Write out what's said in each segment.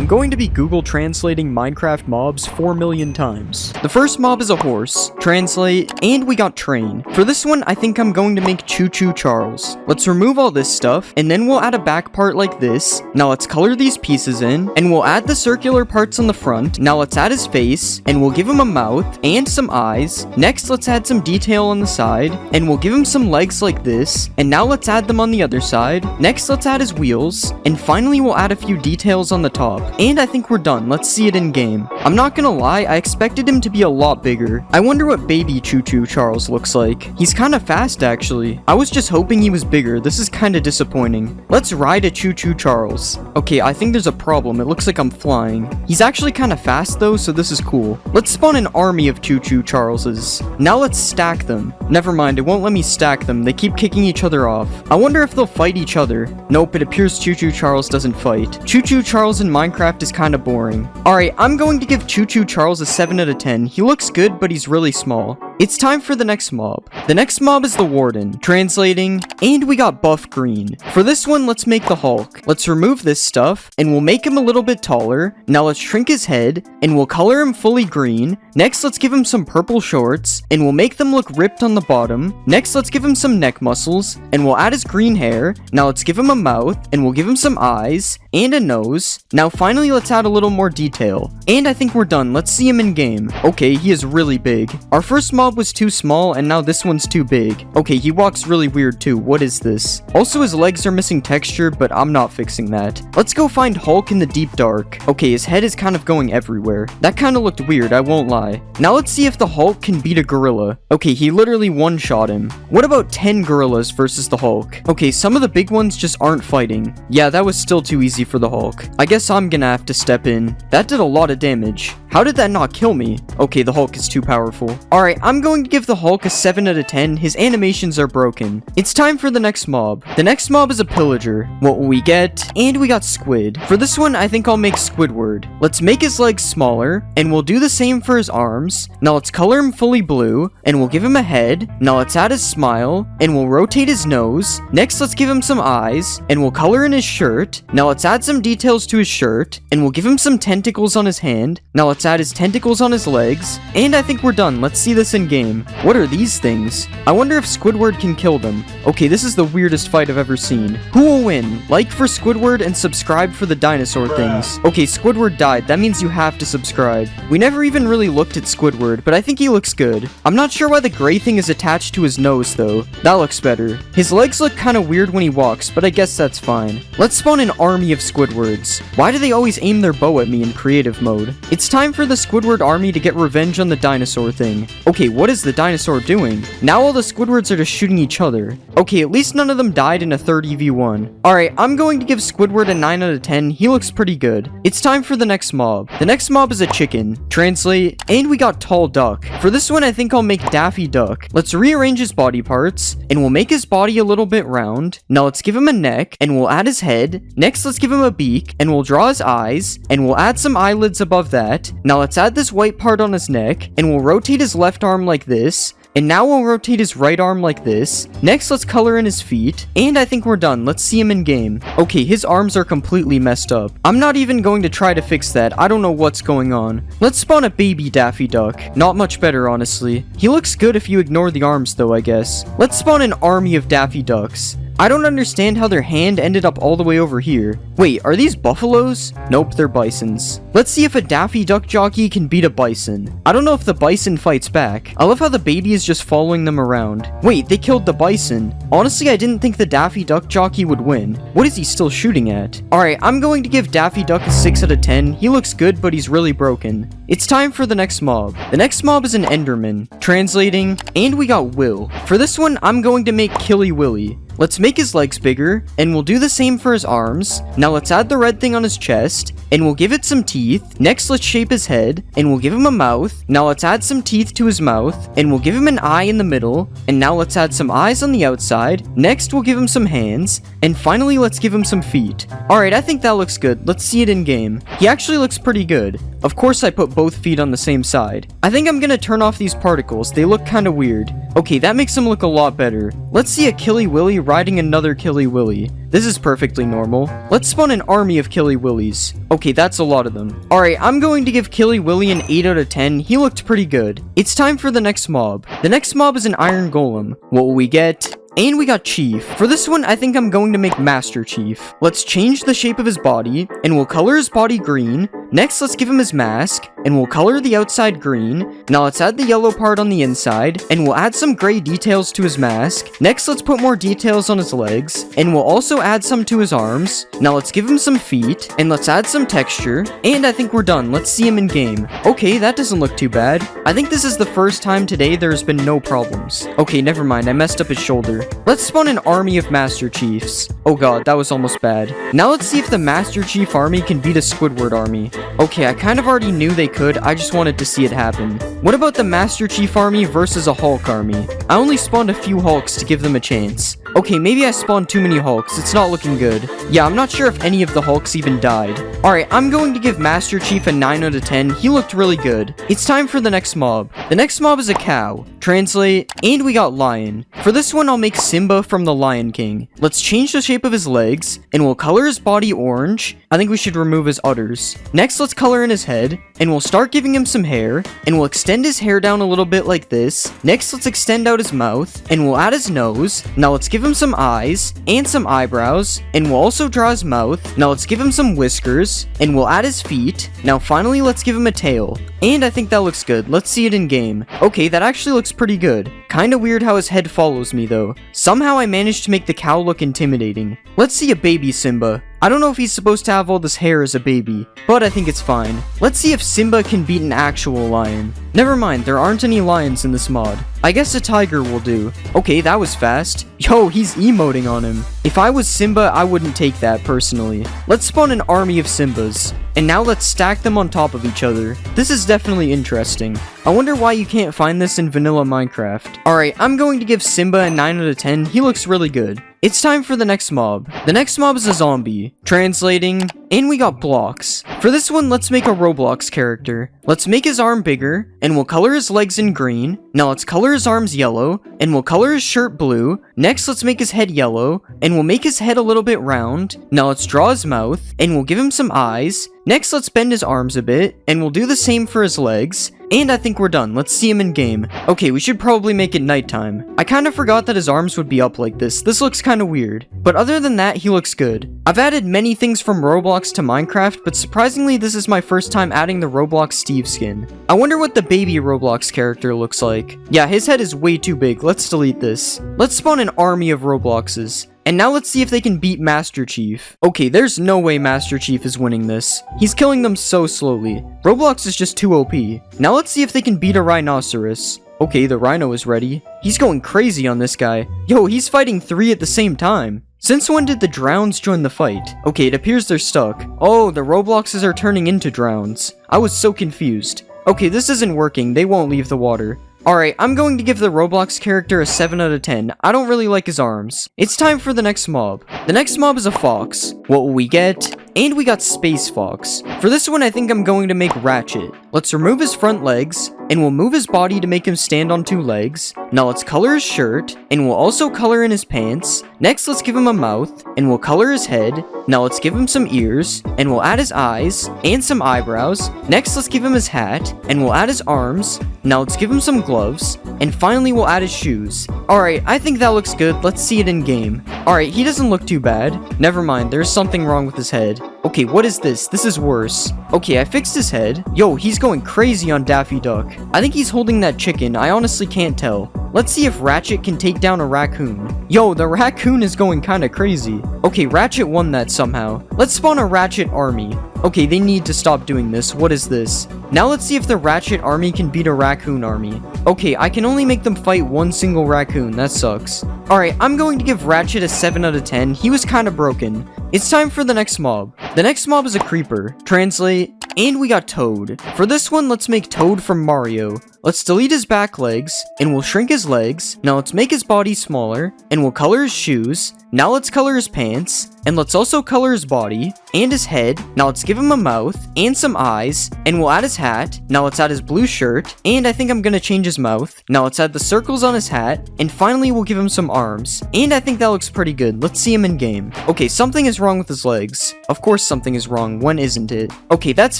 I'm going to be Google translating Minecraft mobs 4 million times. The first mob is a horse, translate, and we got train. For this one, I think I'm going to make Choo Choo Charles. Let's remove all this stuff, and then we'll add a back part like this. Now let's color these pieces in, and we'll add the circular parts on the front. Now let's add his face, and we'll give him a mouth, and some eyes. Next, let's add some detail on the side, and we'll give him some legs like this, and now let's add them on the other side. Next, let's add his wheels, and finally we'll add a few details on the top. And I think we're done. Let's see it in game. I'm not gonna lie, I expected him to be a lot bigger. I wonder what baby Choo Choo Charles looks like. He's kinda fast actually. I was just hoping he was bigger. This is kinda disappointing. Let's ride a Choo Choo Charles. Okay, I think there's a problem. It looks like I'm flying. He's actually kinda fast though, so this is cool. Let's spawn an army of Choo Choo Charleses. Now let's stack them. Never mind, it won't let me stack them. They keep kicking each other off. I wonder if they'll fight each other. Nope, it appears Choo Choo Charles doesn't fight. Choo Choo Charles in Minecraft is kinda boring. Alright, I'm going to give Choo Choo Charles a 7 out of 10. He looks good, but he's really small. It's time for the next mob. The next mob is the Warden, translating, and we got buff green. For this one, let's make the Hulk. Let's remove this stuff, and we'll make him a little bit taller. Now let's shrink his head, and we'll color him fully green. Next, let's give him some purple shorts, and we'll make them look ripped on the bottom. Next, let's give him some neck muscles, and we'll add his green hair. Now let's give him a mouth, and we'll give him some eyes, and a nose. Now finally, let's add a little more detail. And I think we're done. Let's see him in game. Okay, he is really big. Our first mob was too small, and now this one's too big. Okay, he walks really weird too. What is this? Also, his legs are missing texture, but I'm not fixing that. Let's go find Hulk in the deep dark. Okay, his head is kind of going everywhere. That kind of looked weird, I won't lie. Now let's see if the Hulk can beat a gorilla. Okay, he literally one-shot him. What about 10 gorillas versus the Hulk? Okay, some of the big ones just aren't fighting. Yeah, that was still too easy for the Hulk. I guess I'm gonna have to step in. That did a lot of damage. How did that not kill me? Okay, the Hulk is too powerful. Alright, I'm going to give the Hulk a 7 out of 10. His animations are broken. It's time for the next mob. The next mob is a pillager. What will we get? And we got Squid. For this one, I think I'll make Squidward. Let's make his legs smaller, and we'll do the same for his arms. Now let's color him fully blue, and we'll give him a head. Now let's add his smile, and we'll rotate his nose. Next, let's give him some eyes, and we'll color in his shirt. Now let's add some details to his shirt, and we'll give him some tentacles on his hand. Now let's add his tentacles on his legs, and I think we're done. Let's see this in game. What are these things? I wonder if Squidward can kill them. Okay, this is the weirdest fight I've ever seen. Who will win? Like for Squidward and subscribe for the dinosaur things. Okay, Squidward died. That means you have to subscribe. We never even really looked at Squidward, but I think he looks good. I'm not sure why the gray thing is attached to his nose though. That looks better. His legs look kind of weird when he walks, but I guess that's fine. Let's spawn an army of Squidwards. Why do they always aim their bow at me in creative mode? It's time for the Squidward army to get revenge on the dinosaur thing. Okay, what is the dinosaur doing? Now all the Squidwards are just shooting each other. Okay, at least none of them died in a 30v1. Alright, I'm going to give Squidward a 9 out of 10. He looks pretty good. It's time for the next mob. The next mob is a chicken. Translate, and we got Tall Duck. For this one, I think I'll make Daffy Duck. Let's rearrange his body parts, and we'll make his body a little bit round. Now let's give him a neck, and we'll add his head. Next, let's give him a beak, and we'll draw his eyes, and we'll add some eyelids above that. Now let's add this white part on his neck, and we'll rotate his left arm like this. And now we'll rotate his right arm like this. Next, let's color in his feet. And I think we're done. Let's see him in game. Okay, his arms are completely messed up. I'm not even going to try to fix that. I don't know what's going on. Let's spawn a baby Daffy Duck. Not much better, honestly. He looks good if you ignore the arms, though, I guess. Let's spawn an army of Daffy Ducks. I don't understand how their hand ended up all the way over here. Wait, are these buffaloes? Nope, they're bisons. Let's see if a Daffy Duck jockey can beat a bison. I don't know if the bison fights back. I love how the baby is just following them around. Wait, they killed the bison. Honestly, I didn't think the Daffy Duck jockey would win. What is he still shooting at? Alright, I'm going to give Daffy Duck a 6 out of 10. He looks good, but he's really broken. It's time for the next mob. The next mob is an Enderman. Translating, and we got Will. For this one, I'm going to make Killy Willy. Let's make his legs bigger, and we'll do the same for his arms. Now let's add the red thing on his chest, and we'll give it some teeth. Next, let's shape his head, and we'll give him a mouth. Now let's add some teeth to his mouth, and we'll give him an eye in the middle. And now let's add some eyes on the outside. Next, we'll give him some hands. And finally, let's give him some feet. Alright, I think that looks good. Let's see it in game. He actually looks pretty good. Of course, I put both feet on the same side. I think I'm gonna turn off these particles. They look kinda weird. Okay, that makes him look a lot better. Let's see a Killy Willy riding another Killy Willy. This is perfectly normal. Let's spawn an army of Killy Willies. Okay, that's a lot of them. Alright, I'm going to give Killy Willy an 8 out of 10. He looked pretty good. It's time for the next mob. The next mob is an Iron Golem. What will we get? And we got Chief. For this one, I think I'm going to make Master Chief. Let's change the shape of his body, and we'll color his body green. Next, let's give him his mask, and we'll color the outside green. Now let's add the yellow part on the inside, and we'll add some gray details to his mask. Next, let's put more details on his legs, and we'll also add some to his arms. Now let's give him some feet, and let's add some texture, and I think we're done. Let's see him in game. Okay, that doesn't look too bad. I think this is the first time today there's been no problems. Okay, never mind, I messed up his shoulder. Let's spawn an army of Master Chiefs. Oh god, that was almost bad. Now let's see if the Master Chief army can beat a Squidward army. Okay, I kind of already knew they could, I just wanted to see it happen. What about the Master Chief army versus a Hulk army? I only spawned a few Hulks to give them a chance. Okay, maybe I spawned too many Hulks, it's not looking good. Yeah, I'm not sure if any of the Hulks even died. Alright, I'm going to give Master Chief a 9 out of 10, he looked really good. It's time for the next mob. The next mob is a cow. Translate, and we got lion. For this one, I'll make Simba from the Lion King. Let's change the shape of his legs, and we'll color his body orange. I think we should remove his udders. Next, let's color in his head, and we'll start giving him some hair, and we'll extend his hair down a little bit like this. Next, let's extend out his mouth, and we'll add his nose. Now let's give him some eyes, and some eyebrows, and we'll also draw his mouth. Now let's give him some whiskers, and we'll add his feet. Now finally, let's give him a tail. And I think that looks good. Let's see it in game. Okay, that actually looks pretty good. Kinda weird how his head follows me though. Somehow I managed to make the cow look intimidating. Let's see a baby Simba. I don't know if he's supposed to have all this hair as a baby, but I think it's fine. Let's see if Simba can beat an actual lion. Never mind, there aren't any lions in this mod. I guess a tiger will do. Okay, that was fast. Yo, he's emoting on him. If I was Simba, I wouldn't take that personally. Let's spawn an army of Simbas. And now let's stack them on top of each other. This is definitely interesting. I wonder why you can't find this in vanilla Minecraft. Alright, I'm going to give Simba a 9 out of 10. He looks really good. It's time for the next mob. The next mob is a zombie. Translating, and we got blocks. For this one, let's make a Roblox character. Let's make his arm bigger, and we'll color his legs in green. Now let's color his arms yellow, and we'll color his shirt blue. Next, let's make his head yellow, and we'll make his head a little bit round. Now let's draw his mouth, and we'll give him some eyes. Next, let's bend his arms a bit, and we'll do the same for his legs. And I think we're done. Let's see him in game. Okay, we should probably make it nighttime. I kind of forgot that his arms would be up like this. This looks kind of weird. But other than that, he looks good. I've added many things from Roblox to Minecraft, but surprisingly, this is my first time adding the Roblox Steve skin. I wonder what the baby Roblox character looks like. Yeah, his head is way too big. Let's delete this. Let's spawn an army of Robloxes. And now let's see if they can beat Master Chief. Okay, there's no way Master Chief is winning this. He's killing them so slowly. Roblox is just too OP. Now let's see if they can beat a rhinoceros. Okay, the rhino is ready. He's going crazy on this guy. Yo, he's fighting 3 at the same time. Since when did the drowns join the fight? Okay, it appears they're stuck. Oh, the Robloxes are turning into drowns. I was so confused. Okay, this isn't working. They won't leave the water. Alright, I'm going to give the Roblox character a 7 out of 10. I don't really like his arms. It's time for the next mob. The next mob is a fox. What will we get? And we got Space Fox. For this one, I think I'm going to make Ratchet. Let's remove his front legs, and we'll move his body to make him stand on 2 legs. Now let's color his shirt, and we'll also color in his pants. Next, let's give him a mouth, and we'll color his head. Now let's give him some ears, and we'll add his eyes, and some eyebrows. Next, let's give him his hat, and we'll add his arms. Now let's give him some gloves, and finally we'll add his shoes. Alright, I think that looks good. Let's see it in game. Alright, he doesn't look too bad. Never mind, there's something wrong with his head. Okay, what is this? This is worse. Okay, I fixed his head. Yo, he's going crazy on Daffy Duck. I think he's holding that chicken. I honestly can't tell. Let's see if Ratchet can take down a raccoon. Yo, the raccoon is going kinda crazy. Okay, Ratchet won that somehow. Let's spawn a Ratchet army. Okay, they need to stop doing this. What is this? Now let's see if the Ratchet army can beat a raccoon army. Okay, I can only make them fight 1 single raccoon. That sucks. Alright, I'm going to give Ratchet a 7 out of 10. He was kinda broken. It's time for the next mob. The next mob is a creeper. Translate, and we got Toad. For this one, let's make Toad from Mario. Let's delete his back legs, and we'll shrink his legs. Now let's make his body smaller, and we'll color his shoes. Now let's color his pants, and let's also color his body, and his head. Now let's give him a mouth, and some eyes, and we'll add his hat. Now let's add his blue shirt, and I think I'm gonna change his mouth. Now let's add the circles on his hat, and finally we'll give him some arms. And I think that looks pretty good. Let's see him in game. Okay, something is wrong with his legs. Of course something is wrong, when isn't it? Okay, that's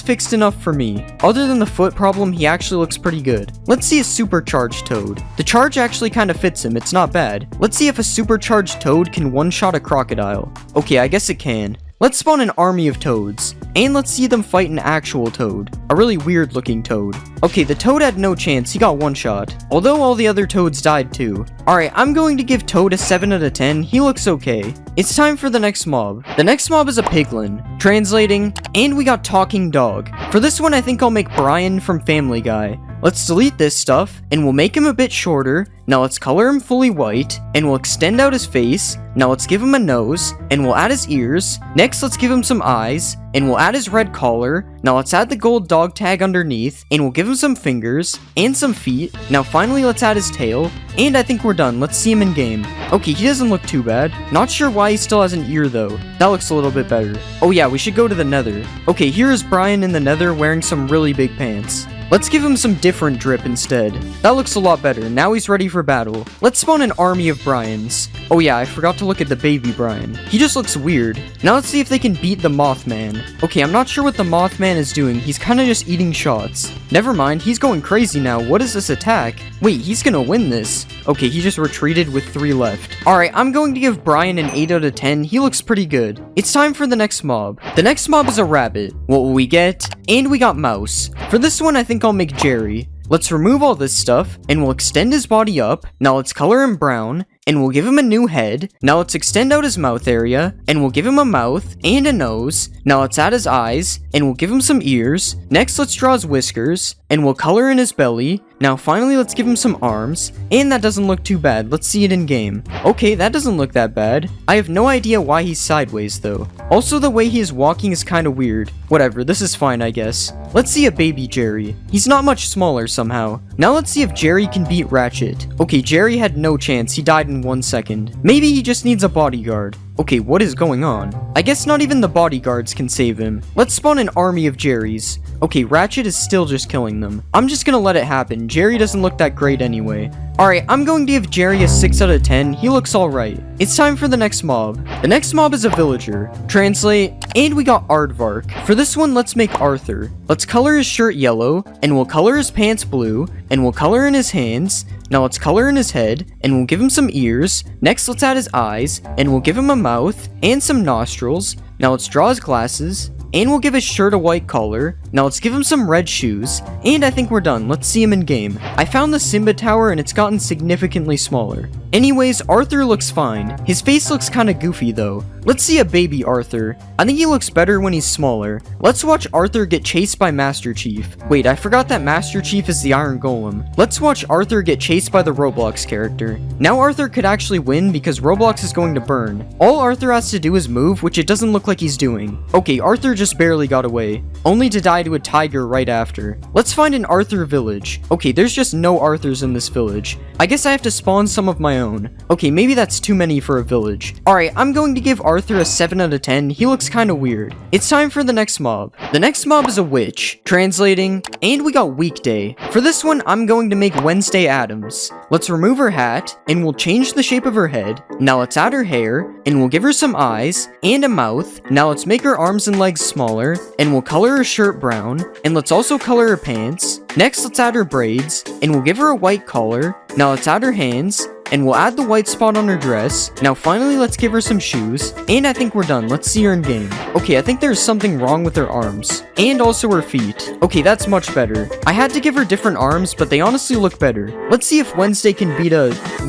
fixed enough for me. Other than the foot problem, he actually looks pretty good. Let's see a supercharged Toad. The charge actually kind of fits him, it's not bad. Let's see if a supercharged Toad can one-shot a crocodile. Okay, I guess it can. Let's spawn an army of toads, and let's see them fight an actual toad. A really weird looking toad. Okay, the toad had no chance, he got one shot. Although all the other toads died too. Alright, I'm going to give Toad a 7 out of 10, he looks okay. It's time for the next mob. The next mob is a piglin. Translating, and we got talking dog. For this one, I think I'll make Brian from Family Guy. Let's delete this stuff, and we'll make him a bit shorter. Now let's color him fully white, and we'll extend out his face. Now let's give him a nose, and we'll add his ears. Next, let's give him some eyes, and we'll add his red collar. Now let's add the gold dog tag underneath, and we'll give him some fingers, and some feet. Now finally, let's add his tail, and I think we're done. Let's see him in game. Okay, he doesn't look too bad. Not sure why he still has an ear though. That looks a little bit better. Oh yeah, we should go to the nether. Okay, here is Brian in the nether wearing some really big pants. Let's give him some different drip instead. That looks a lot better. Now he's ready for battle. Let's spawn an army of Brians. Oh yeah, I forgot to look at the baby Brian. He just looks weird. Now let's see if they can beat the Mothman. Okay, I'm not sure what the Mothman is doing. He's kind of just eating shots. Never mind, he's going crazy now. What is this attack? Wait, he's gonna win this. Okay, he just retreated with 3 left. Alright, I'm going to give Brian an 8 out of 10. He looks pretty good. It's time for the next mob. The next mob is a rabbit. What will we get? And we got mouse. For this one, I think I'll make Jerry. Let's remove all this stuff, and we'll extend his body up. Now let's color him brown, and we'll give him a new head. Now let's extend out his mouth area, and we'll give him a mouth and a nose. Now let's add his eyes, and we'll give him some ears. Next, let's draw his whiskers, and we'll color in his belly. Now finally, let's give him some arms, and that doesn't look too bad. Let's see it in game. Okay, that doesn't look that bad. I have no idea why he's sideways though. Also, the way he is walking is kind of weird. Whatever, this is fine, I guess. Let's see a baby Jerry. He's not much smaller somehow. Now let's see if Jerry can beat Ratchet. Okay, Jerry had no chance. He died in 1 second. Maybe he just needs a bodyguard. Okay, what is going on? I guess not even the bodyguards can save him. Let's spawn an army of Jerrys. Okay, Ratchet is still just killing them. I'm just gonna let it happen. Jerry doesn't look that great anyway. Alright, I'm going to give Jerry a 6 out of 10. He looks alright. It's time for the next mob. The next mob is a villager. Translate, and we got Aardvark. For this one, let's make Arthur. Let's color his shirt yellow, and we'll color his pants blue, and we'll color in his hands. Now let's color in his head, and we'll give him some ears. Next, let's add his eyes, and we'll give him a mouth, and some nostrils. Now let's draw his glasses, and we'll give his shirt a white collar. Now let's give him some red shoes, and I think we're done. Let's see him in game. I found the Simba Tower, and it's gotten significantly smaller. Anyways, Arthur looks fine. His face looks kinda goofy though. Let's see a baby Arthur. I think he looks better when he's smaller. Let's watch Arthur get chased by Master Chief. Wait, I forgot that Master Chief is the Iron Golem. Let's watch Arthur get chased by the Roblox character. Now Arthur could actually win because Roblox is going to burn. All Arthur has to do is move, which it doesn't look like he's doing. Okay, Arthur just barely got away, only to die to a tiger right after. Let's find an Arthur village. Okay, there's just no Arthurs in this village. I guess I have to spawn some of my own. Okay, maybe that's too many for a village. Alright, I'm going to give Arthur a 7 out of 10. He looks kinda weird. It's time for the next mob. The next mob is a witch. Translating, and we got Weekday. For this one, I'm going to make Wednesday Addams. Let's remove her hat, and we'll change the shape of her head. Now let's add her hair, and we'll give her some eyes, and a mouth. Now let's make her arms and legs smaller, and we'll color her shirt brown, and let's also color her pants. Next, let's add her braids, and we'll give her a white collar. Now let's add her hands, and we'll add the white spot on her dress. Now finally, let's give her some shoes, and I think we're done. Let's see her in game. Okay, I think there's something wrong with her arms, and also her feet. Okay, that's much better. I had to give her different arms, but they honestly look better. Let's see if Wednesday can beat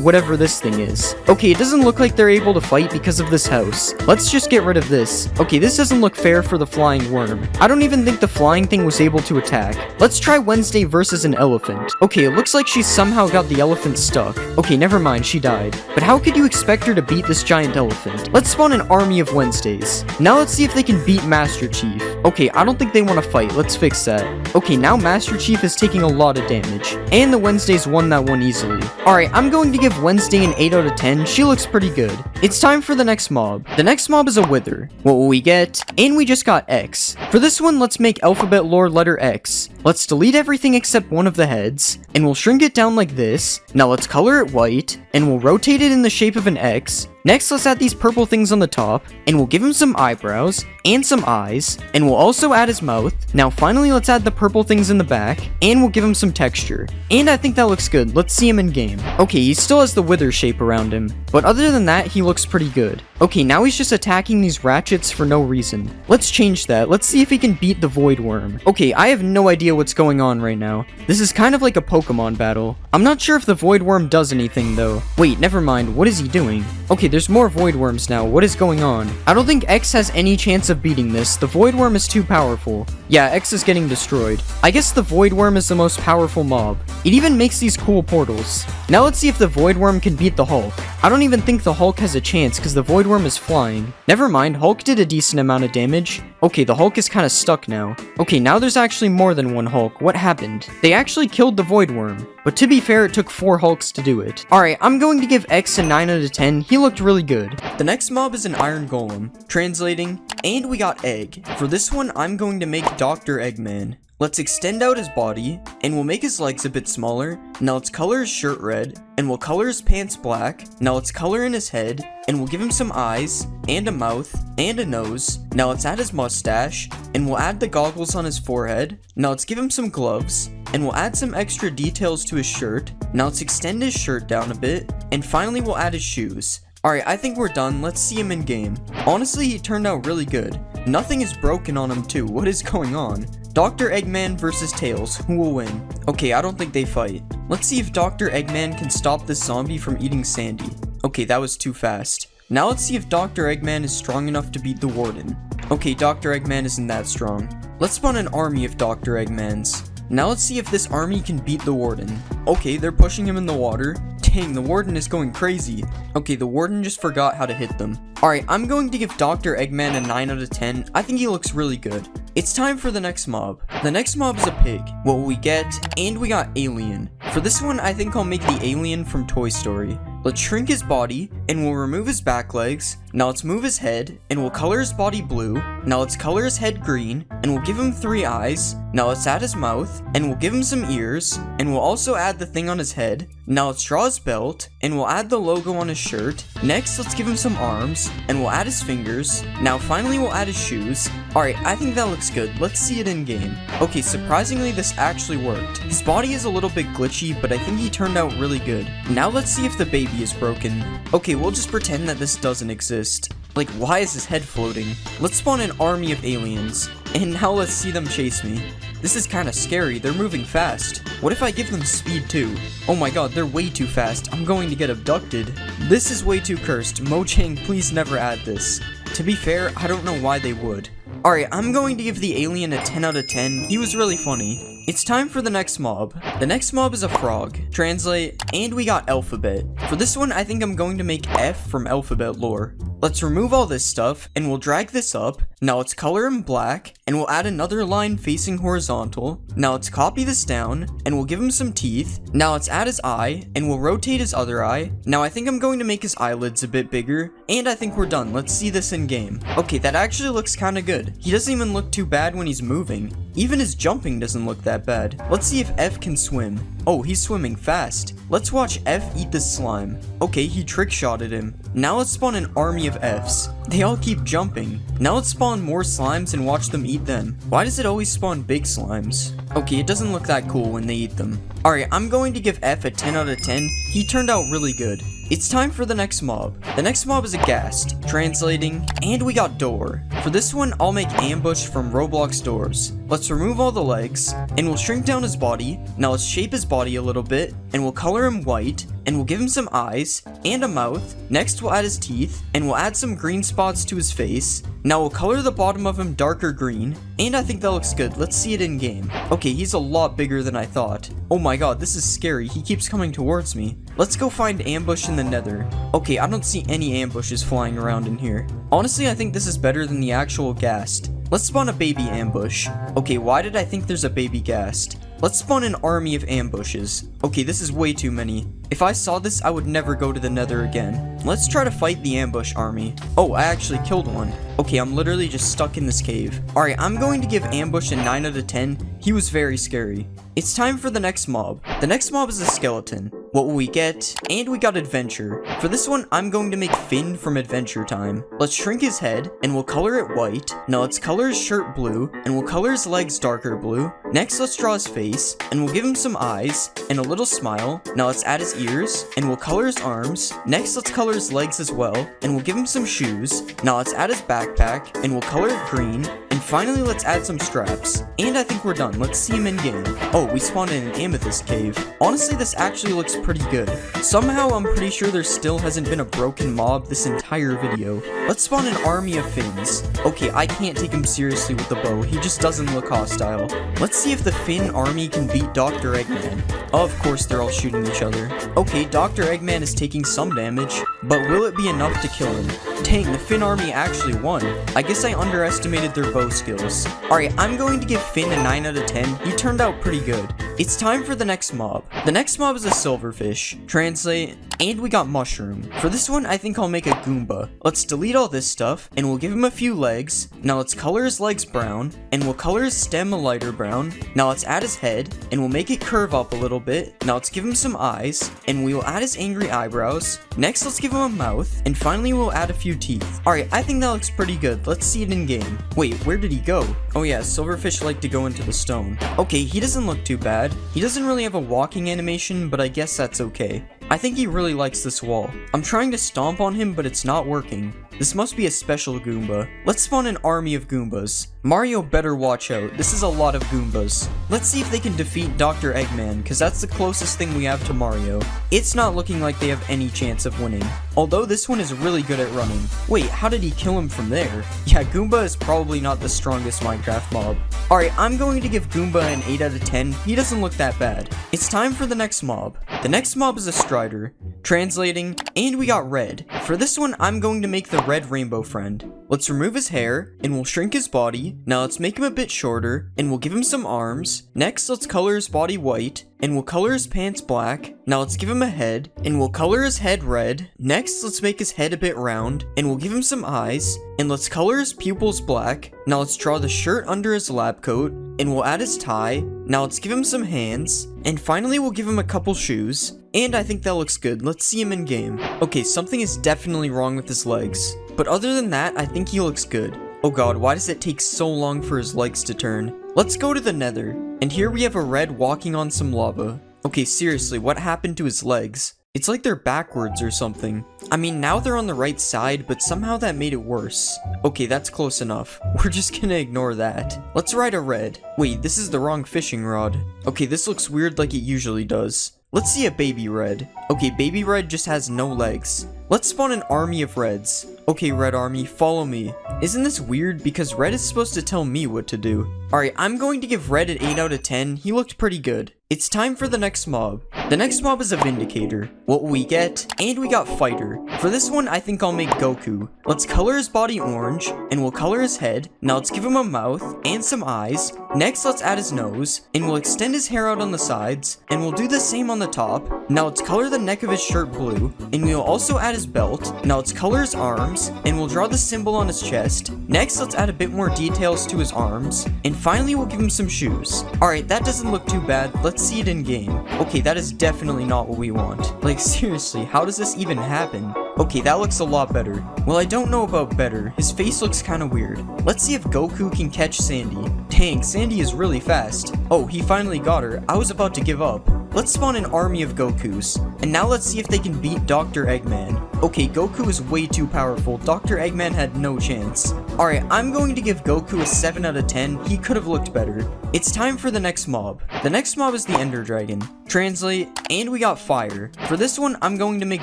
whatever this thing is. Okay, it doesn't look like they're able to fight because of this house. Let's just get rid of this. Okay, this doesn't look fair for the flying worm. I don't even think the flying thing was able to attack. Let's try Wednesday versus an elephant. Okay, it looks like she somehow got the elephant stuck. Okay, never mind. She died. But how could you expect her to beat this giant elephant? Let's spawn an army of Wednesdays. Now let's see if they can beat Master Chief. Okay, I don't think they want to fight. Let's fix that. Okay, now Master Chief is taking a lot of damage, and the Wednesdays won that one easily. Alright, I'm going to give Wednesday an 8 out of 10. She looks pretty good. It's time for the next mob. The next mob is a wither. What will we get? And we just got X. For this one, let's make alphabet lore letter X. Let's delete everything except one of the heads, and we'll shrink it down like this. Now let's color it white, and we'll rotate it in the shape of an X. Next, let's add these purple things on the top, and we'll give him some eyebrows, and some eyes, and we'll also add his mouth. Now finally, let's add the purple things in the back, and we'll give him some texture. And I think that looks good. Let's see him in game. Okay, he still has the wither shape around him, but other than that, he looks pretty good. Okay, now he's just attacking these ratchets for no reason. Let's change that. Let's see if he can beat the void worm. Okay, I have no idea what's going on right now. This is kind of like a Pokemon battle. I'm not sure if the void worm does anything though. Wait, never mind. What is he doing? Okay, there's more void worms now. What is going on? I don't think X has any chance of beating this. The void worm is too powerful. Yeah, X is getting destroyed. I guess the void worm is the most powerful mob. It even makes these cool portals. Now let's see if the void worm can beat the Hulk. I don't even think the Hulk has a chance because the void worm is flying. Never mind, Hulk did a decent amount of damage. Okay, the Hulk is kind of stuck now. Okay, now there's actually more than one Hulk. What happened? They actually killed the void worm. But to be fair, it took 4 Hulks to do it. Alright, I'm going to give X a 9 out of 10. He looked really good. The next mob is an iron golem. Translating, and we got egg. For this one, I'm going to make Dr. Eggman. Let's extend out his body, and we'll make his legs a bit smaller. Now let's color his shirt red, and we'll color his pants black. Now let's color in his head, and we'll give him some eyes, and a mouth, and a nose. Now let's add his mustache, and we'll add the goggles on his forehead. Now let's give him some gloves, and we'll add some extra details to his shirt. Now let's extend his shirt down a bit, and finally we'll add his shoes. Alright, I think we're done. Let's see him in game. Honestly, he turned out really good. Nothing is broken on him too. What is going on? Dr. Eggman versus Tails. Who will win? Okay, I don't think they fight. Let's see if Dr. Eggman can stop this zombie from eating Sandy. Okay, that was too fast. Now let's see if Dr. Eggman is strong enough to beat the Warden. Okay, Dr. Eggman isn't that strong. Let's spawn an army of Dr. Eggmans. Now let's see if this army can beat the Warden. Okay, they're pushing him in the water. Dang, the Warden is going crazy. Okay, the Warden just forgot how to hit them. Alright, I'm going to give Dr. Eggman a 9 out of 10. I think he looks really good. It's time for the next mob. The next mob is a pig. What will we get? And we got Alien. For this one, I think I'll make the alien from Toy Story. Let's shrink his body, and we'll remove his back legs. Now let's move his head, and we'll color his body blue. Now let's color his head green, and we'll give him 3 eyes. Now let's add his mouth, and we'll give him some ears, and we'll also add the thing on his head. Now let's draw his belt, and we'll add the logo on his shirt. Next, let's give him some arms, and we'll add his fingers. Now finally, we'll add his shoes. Alright, I think that looks good. Let's see it in game. Okay, surprisingly, this actually worked. His body is a little bit glitchy, but I think he turned out really good. Now let's see if the baby is broken. Okay, we'll just pretend that this doesn't exist. Like, why is his head floating? Let's spawn an army of aliens, and now let's see them chase me. This is kinda scary, they're moving fast. What if I give them speed too? Oh my god, they're way too fast, I'm going to get abducted. This is way too cursed, Mojang, please never add this. To be fair, I don't know why they would. Alright, I'm going to give the alien a 10 out of 10, he was really funny. It's time for the next mob. The next mob is a frog. Translate, and we got alphabet. For this one, I think I'm going to make F from alphabet lore. Let's remove all this stuff, and we'll drag this up. Now let's color him black, and we'll add another line facing horizontal. Now let's copy this down, and we'll give him some teeth. Now let's add his eye, and we'll rotate his other eye. Now I think I'm going to make his eyelids a bit bigger, and I think we're done. Let's see this in game. Okay, that actually looks kinda good. He doesn't even look too bad when he's moving. Even his jumping doesn't look that bad. Let's see if F can swim. Oh, he's swimming fast. Let's watch F eat this slime. Okay, he trick-shotted him. Now let's spawn an army of Fs. They all keep jumping. Now let's spawn more slimes and watch them eat them. Why does it always spawn big slimes? Okay, it doesn't look that cool when they eat them. Alright, I'm going to give F a 10 out of 10. He turned out really good. It's time for the next mob. The next mob is a ghast. Translating, and we got door. For this one, I'll make ambush from Roblox doors. Let's remove all the legs, and we'll shrink down his body. Now let's shape his body a little bit, and we'll color him white, and we'll give him some eyes, and a mouth. Next, we'll add his teeth, and we'll add some green spots to his face. Now we'll color the bottom of him darker green, and I think that looks good. Let's see it in game. Okay, he's a lot bigger than I thought. Oh my god, this is scary. He keeps coming towards me. Let's go find ambush in the nether. Okay, I don't see any ambushes flying around in here. Honestly, I think this is better than the actual ghast. Let's spawn a baby ambush. Okay, why did I think there's a baby ghast? Let's spawn an army of ambushes. Okay, this is way too many. If I saw this, I would never go to the nether again. Let's try to fight the ambush army. Oh, I actually killed one. Okay, I'm literally just stuck in this cave. Alright, I'm going to give ambush a 9 out of 10. He was very scary. It's time for the next mob. The next mob is a skeleton. What will we get? And we got adventure. For this one, I'm going to make Finn from Adventure Time. Let's shrink his head, and we'll color it white. Now let's color his shirt blue, and we'll color his legs darker blue. Next, let's draw his face, and we'll give him some eyes, and a little smile. Now let's add his ears, and we'll color his arms. Next, let's color his legs as well, and we'll give him some shoes. Now let's add his backpack, and we'll color it green. And finally, let's add some straps. And I think we're done. Let's see him in game. Oh, we spawned in an amethyst cave. Honestly, this actually looks pretty good. Somehow, I'm pretty sure there still hasn't been a broken mob this entire video. Let's spawn an army of Finns. Okay, I can't take him seriously with the bow. He just doesn't look hostile. Let's see if the Finn army can beat Dr. Eggman. Of course, they're all shooting each other. Okay, Dr. Eggman is taking some damage, but will it be enough to kill him? Dang, the Finn army actually won. I guess I underestimated their bow skills. Alright, I'm going to give Finn a 9 out of 10. He turned out pretty good. It's time for the next mob. The next mob is a silverfish. Translate, and we got mushroom. For this one, I think I'll make a Goomba. Let's delete all this stuff, and we'll give him a few legs. Now let's color his legs brown, and we'll color his stem a lighter brown. Now let's add his head, and we'll make it curve up a little bit. Now let's give him some eyes, and we will add his angry eyebrows. Next, let's give him a mouth, and finally we'll add a few teeth. Alright, I think that looks pretty good. Let's see it in game. Wait, where did he go? Oh yeah, silverfish like to go into the stone. Okay, he doesn't look too bad. He doesn't really have a walking animation, but I guess that's okay. I think he really likes this wall. I'm trying to stomp on him, but it's not working. This must be a special Goomba. Let's spawn an army of Goombas. Mario better watch out. This is a lot of Goombas. Let's see if they can defeat Dr. Eggman, because that's the closest thing we have to Mario. It's not looking like they have any chance of winning. Although this one is really good at running. Wait, how did he kill him from there? Yeah, Goomba is probably not the strongest Minecraft mob. Alright, I'm going to give Goomba an 8 out of 10. He doesn't look that bad. It's time for the next mob. The next mob is a Strider. Translating, and we got red. For this one, I'm going to make the red rainbow friend. Let's remove his hair, and we'll shrink his body. Now let's make him a bit shorter, and we'll give him some arms. Next, let's color his body white, and we'll color his pants black. Now let's give him a head, and we'll color his head red. Next, let's make his head a bit round, and we'll give him some eyes, and let's color his pupils black. Now let's draw the shirt under his lab coat, and we'll add his tie. Now let's give him some hands, and finally we'll give him a couple shoes. And I think that looks good. Let's see him in game. Okay, something is definitely wrong with his legs. But other than that, I think he looks good. Oh god, why does it take so long for his legs to turn? Let's go to the nether. And here we have a red walking on some lava. Okay, seriously, what happened to his legs? It's like they're backwards or something. I mean, now they're on the right side, but somehow that made it worse. Okay, that's close enough. We're just gonna ignore that. Let's ride a red. Wait, this is the wrong fishing rod. Okay, this looks weird like it usually does. Let's see a baby red. Okay, baby red just has no legs. Let's spawn an army of reds. Okay, red army, follow me. Isn't this weird? Because red is supposed to tell me what to do. Alright, I'm going to give red an 8 out of 10. He looked pretty good. It's time for the next mob. The next mob is a Vindicator. What will we get? And we got Fighter. For this one, I think I'll make Goku. Let's color his body orange, and we'll color his head. Now let's give him a mouth, and some eyes. Next, let's add his nose, and we'll extend his hair out on the sides, and we'll do the same on the top. Now let's color the neck of his shirt blue, and we'll also add his belt. Now let's color his arms, and we'll draw the symbol on his chest. Next, let's add a bit more details to his arms, and finally we'll give him some shoes. Alright, that doesn't look too bad. Let's see it in game. Okay, that is definitely not what we want. Like, seriously, how does this even happen? Okay, that looks a lot better. Well, I don't know about better. His face looks kind of weird. Let's see if Goku can catch Sandy. Dang, Sandy is really fast. Oh, he finally got her. I was about to give up. Let's spawn an army of Gokus. And now let's see if they can beat Dr. Eggman. Okay, Goku is way too powerful. Dr. Eggman had no chance. Alright, I'm going to give Goku a 7 out of 10. He could have looked better. It's time for the next mob. The next mob is the Ender Dragon. Translate, and we got fire. For this one, I'm going to make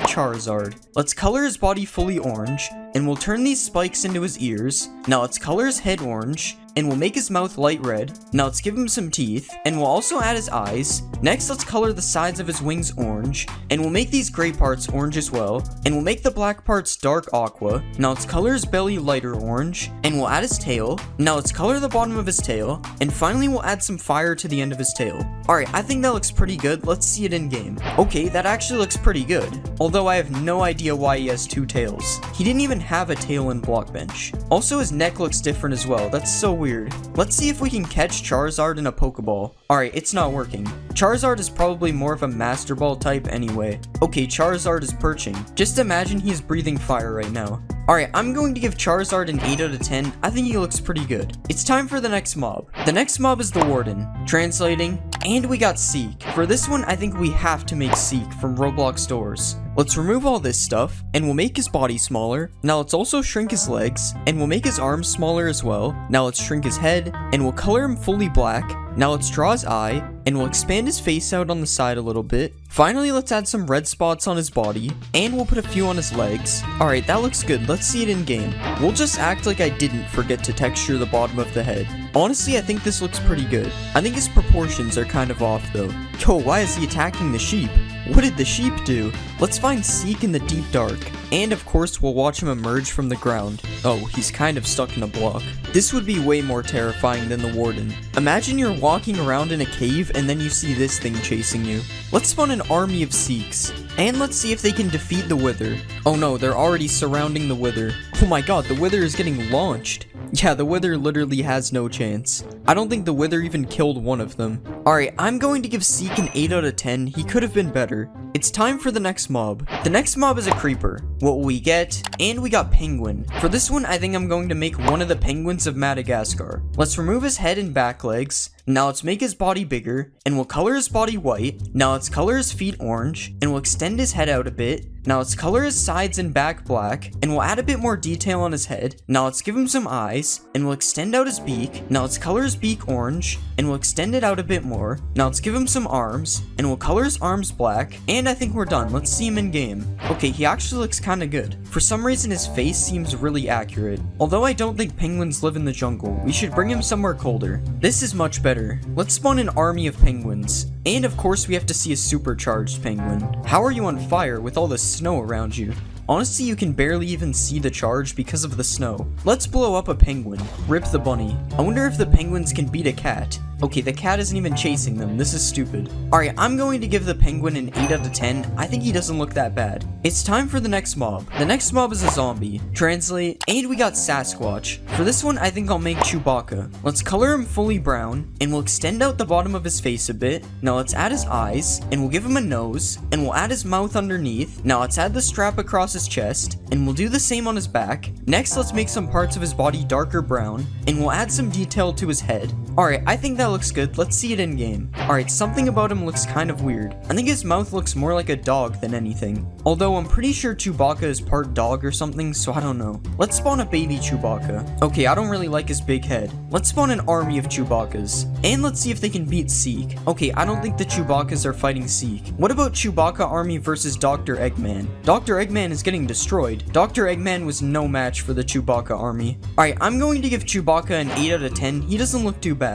Charizard. Let's color his body fully orange, and we'll turn these spikes into his ears. Now let's color his head orange, and we'll make his mouth light red. Now let's give him some teeth, and we'll also add his eyes. Next, let's color the sides of his wings orange, and we'll make these gray parts orange as well, and we'll make the black parts dark aqua. Now let's color his belly lighter orange, and we'll add his tail. Now let's color the bottom of his tail, and finally we'll add some fire to the end of his tail. Alright, I think that looks pretty good. Let's see it in game. Okay, that actually looks pretty good, although I have no idea why he has two tails. He didn't even have a tail in blockbench. Also, his neck looks different as well. That's so weird. Let's see if we can catch Charizard in a Pokeball. Alright, it's not working. Charizard is probably more of a Master Ball type anyway. Okay, Charizard is perching. Just imagine he's breathing fire right now. Alright, I'm going to give Charizard an 8 out of 10. I think he looks pretty good. It's time for the next mob. The next mob is the Warden. Translating, and we got Seek. For this one, I think we have to make Seek from Roblox stores. Let's remove all this stuff, and we'll make his body smaller. Now let's also shrink his legs, and we'll make his arms smaller as well. Now let's shrink his head, and we'll color him fully black. Now let's draw his eye, and we'll expand his face out on the side a little bit. Finally, let's add some red spots on his body, and we'll put a few on his legs. Alright, that looks good. Let's see it in game. We'll just act like I didn't forget to texture the bottom of the head. Honestly, I think this looks pretty good. I think his proportions are kind of off though. Yo, why is he attacking the sheep? What did the sheep do? Let's find Seek in the deep dark. And of course, we'll watch him emerge from the ground. Oh, he's kind of stuck in a block. This would be way more terrifying than the Warden. Imagine you're walking around in a cave and then you see this thing chasing you. Let's spawn an army of Seeks. And let's see if they can defeat the Wither. Oh no, they're already surrounding the Wither. Oh my god, the Wither is getting launched. Yeah, the Wither literally has no chance. I don't think the Wither even killed one of them. Alright, I'm going to give Seek an 8 out of 10. He could have been better. It's time for the next mob. The next mob is a creeper. What will we get? And we got Penguin. For this one, I think I'm going to make one of the penguins of Madagascar. Let's remove his head and back legs. Now let's make his body bigger, and we'll color his body white. Now let's color his feet orange, and we'll extend his head out a bit. Now let's color his sides and back black, and we'll add a bit more detail on his head. Now let's give him some eyes, and we'll extend out his beak. Now let's color his beak orange, and we'll extend it out a bit more. Now let's give him some arms, and we'll color his arms black, and I think we're done. Let's see him in game. Okay, he actually looks kind of good. For some reason, his face seems really accurate. Although I don't think penguins live in the jungle, we should bring him somewhere colder. This is much better. Let's spawn an army of penguins. And of course, we have to see a supercharged penguin. How are you on fire with all the snow around you? Honestly, you can barely even see the charge because of the snow. Let's blow up a penguin. Rip the bunny. I wonder if the penguins can beat a cat. Okay, the cat isn't even chasing them. This is stupid. Alright, I'm going to give the penguin an 8 out of 10. I think he doesn't look that bad. It's time for the next mob. The next mob is a zombie. Translate, and we got Sasquatch. For this one, I think I'll make Chewbacca. Let's color him fully brown, and we'll extend out the bottom of his face a bit. Now let's add his eyes, and we'll give him a nose, and we'll add his mouth underneath. Now let's add the strap across his chest, and we'll do the same on his back. Next, let's make some parts of his body darker brown, and we'll add some detail to his head. Alright, I think that looks good. Let's see it in game. Alright, something about him looks kind of weird. I think his mouth looks more like a dog than anything. Although I'm pretty sure Chewbacca is part dog or something, so I don't know. Let's spawn a baby Chewbacca. Okay, I don't really like his big head. Let's spawn an army of Chewbaccas. And let's see if they can beat Seek. Okay, I don't think the Chewbaccas are fighting Seek. What about Chewbacca army versus Dr. Eggman? Dr. Eggman is getting destroyed. Dr. Eggman was no match for the Chewbacca army. Alright, I'm going to give Chewbacca an 8 out of 10. He doesn't look too bad.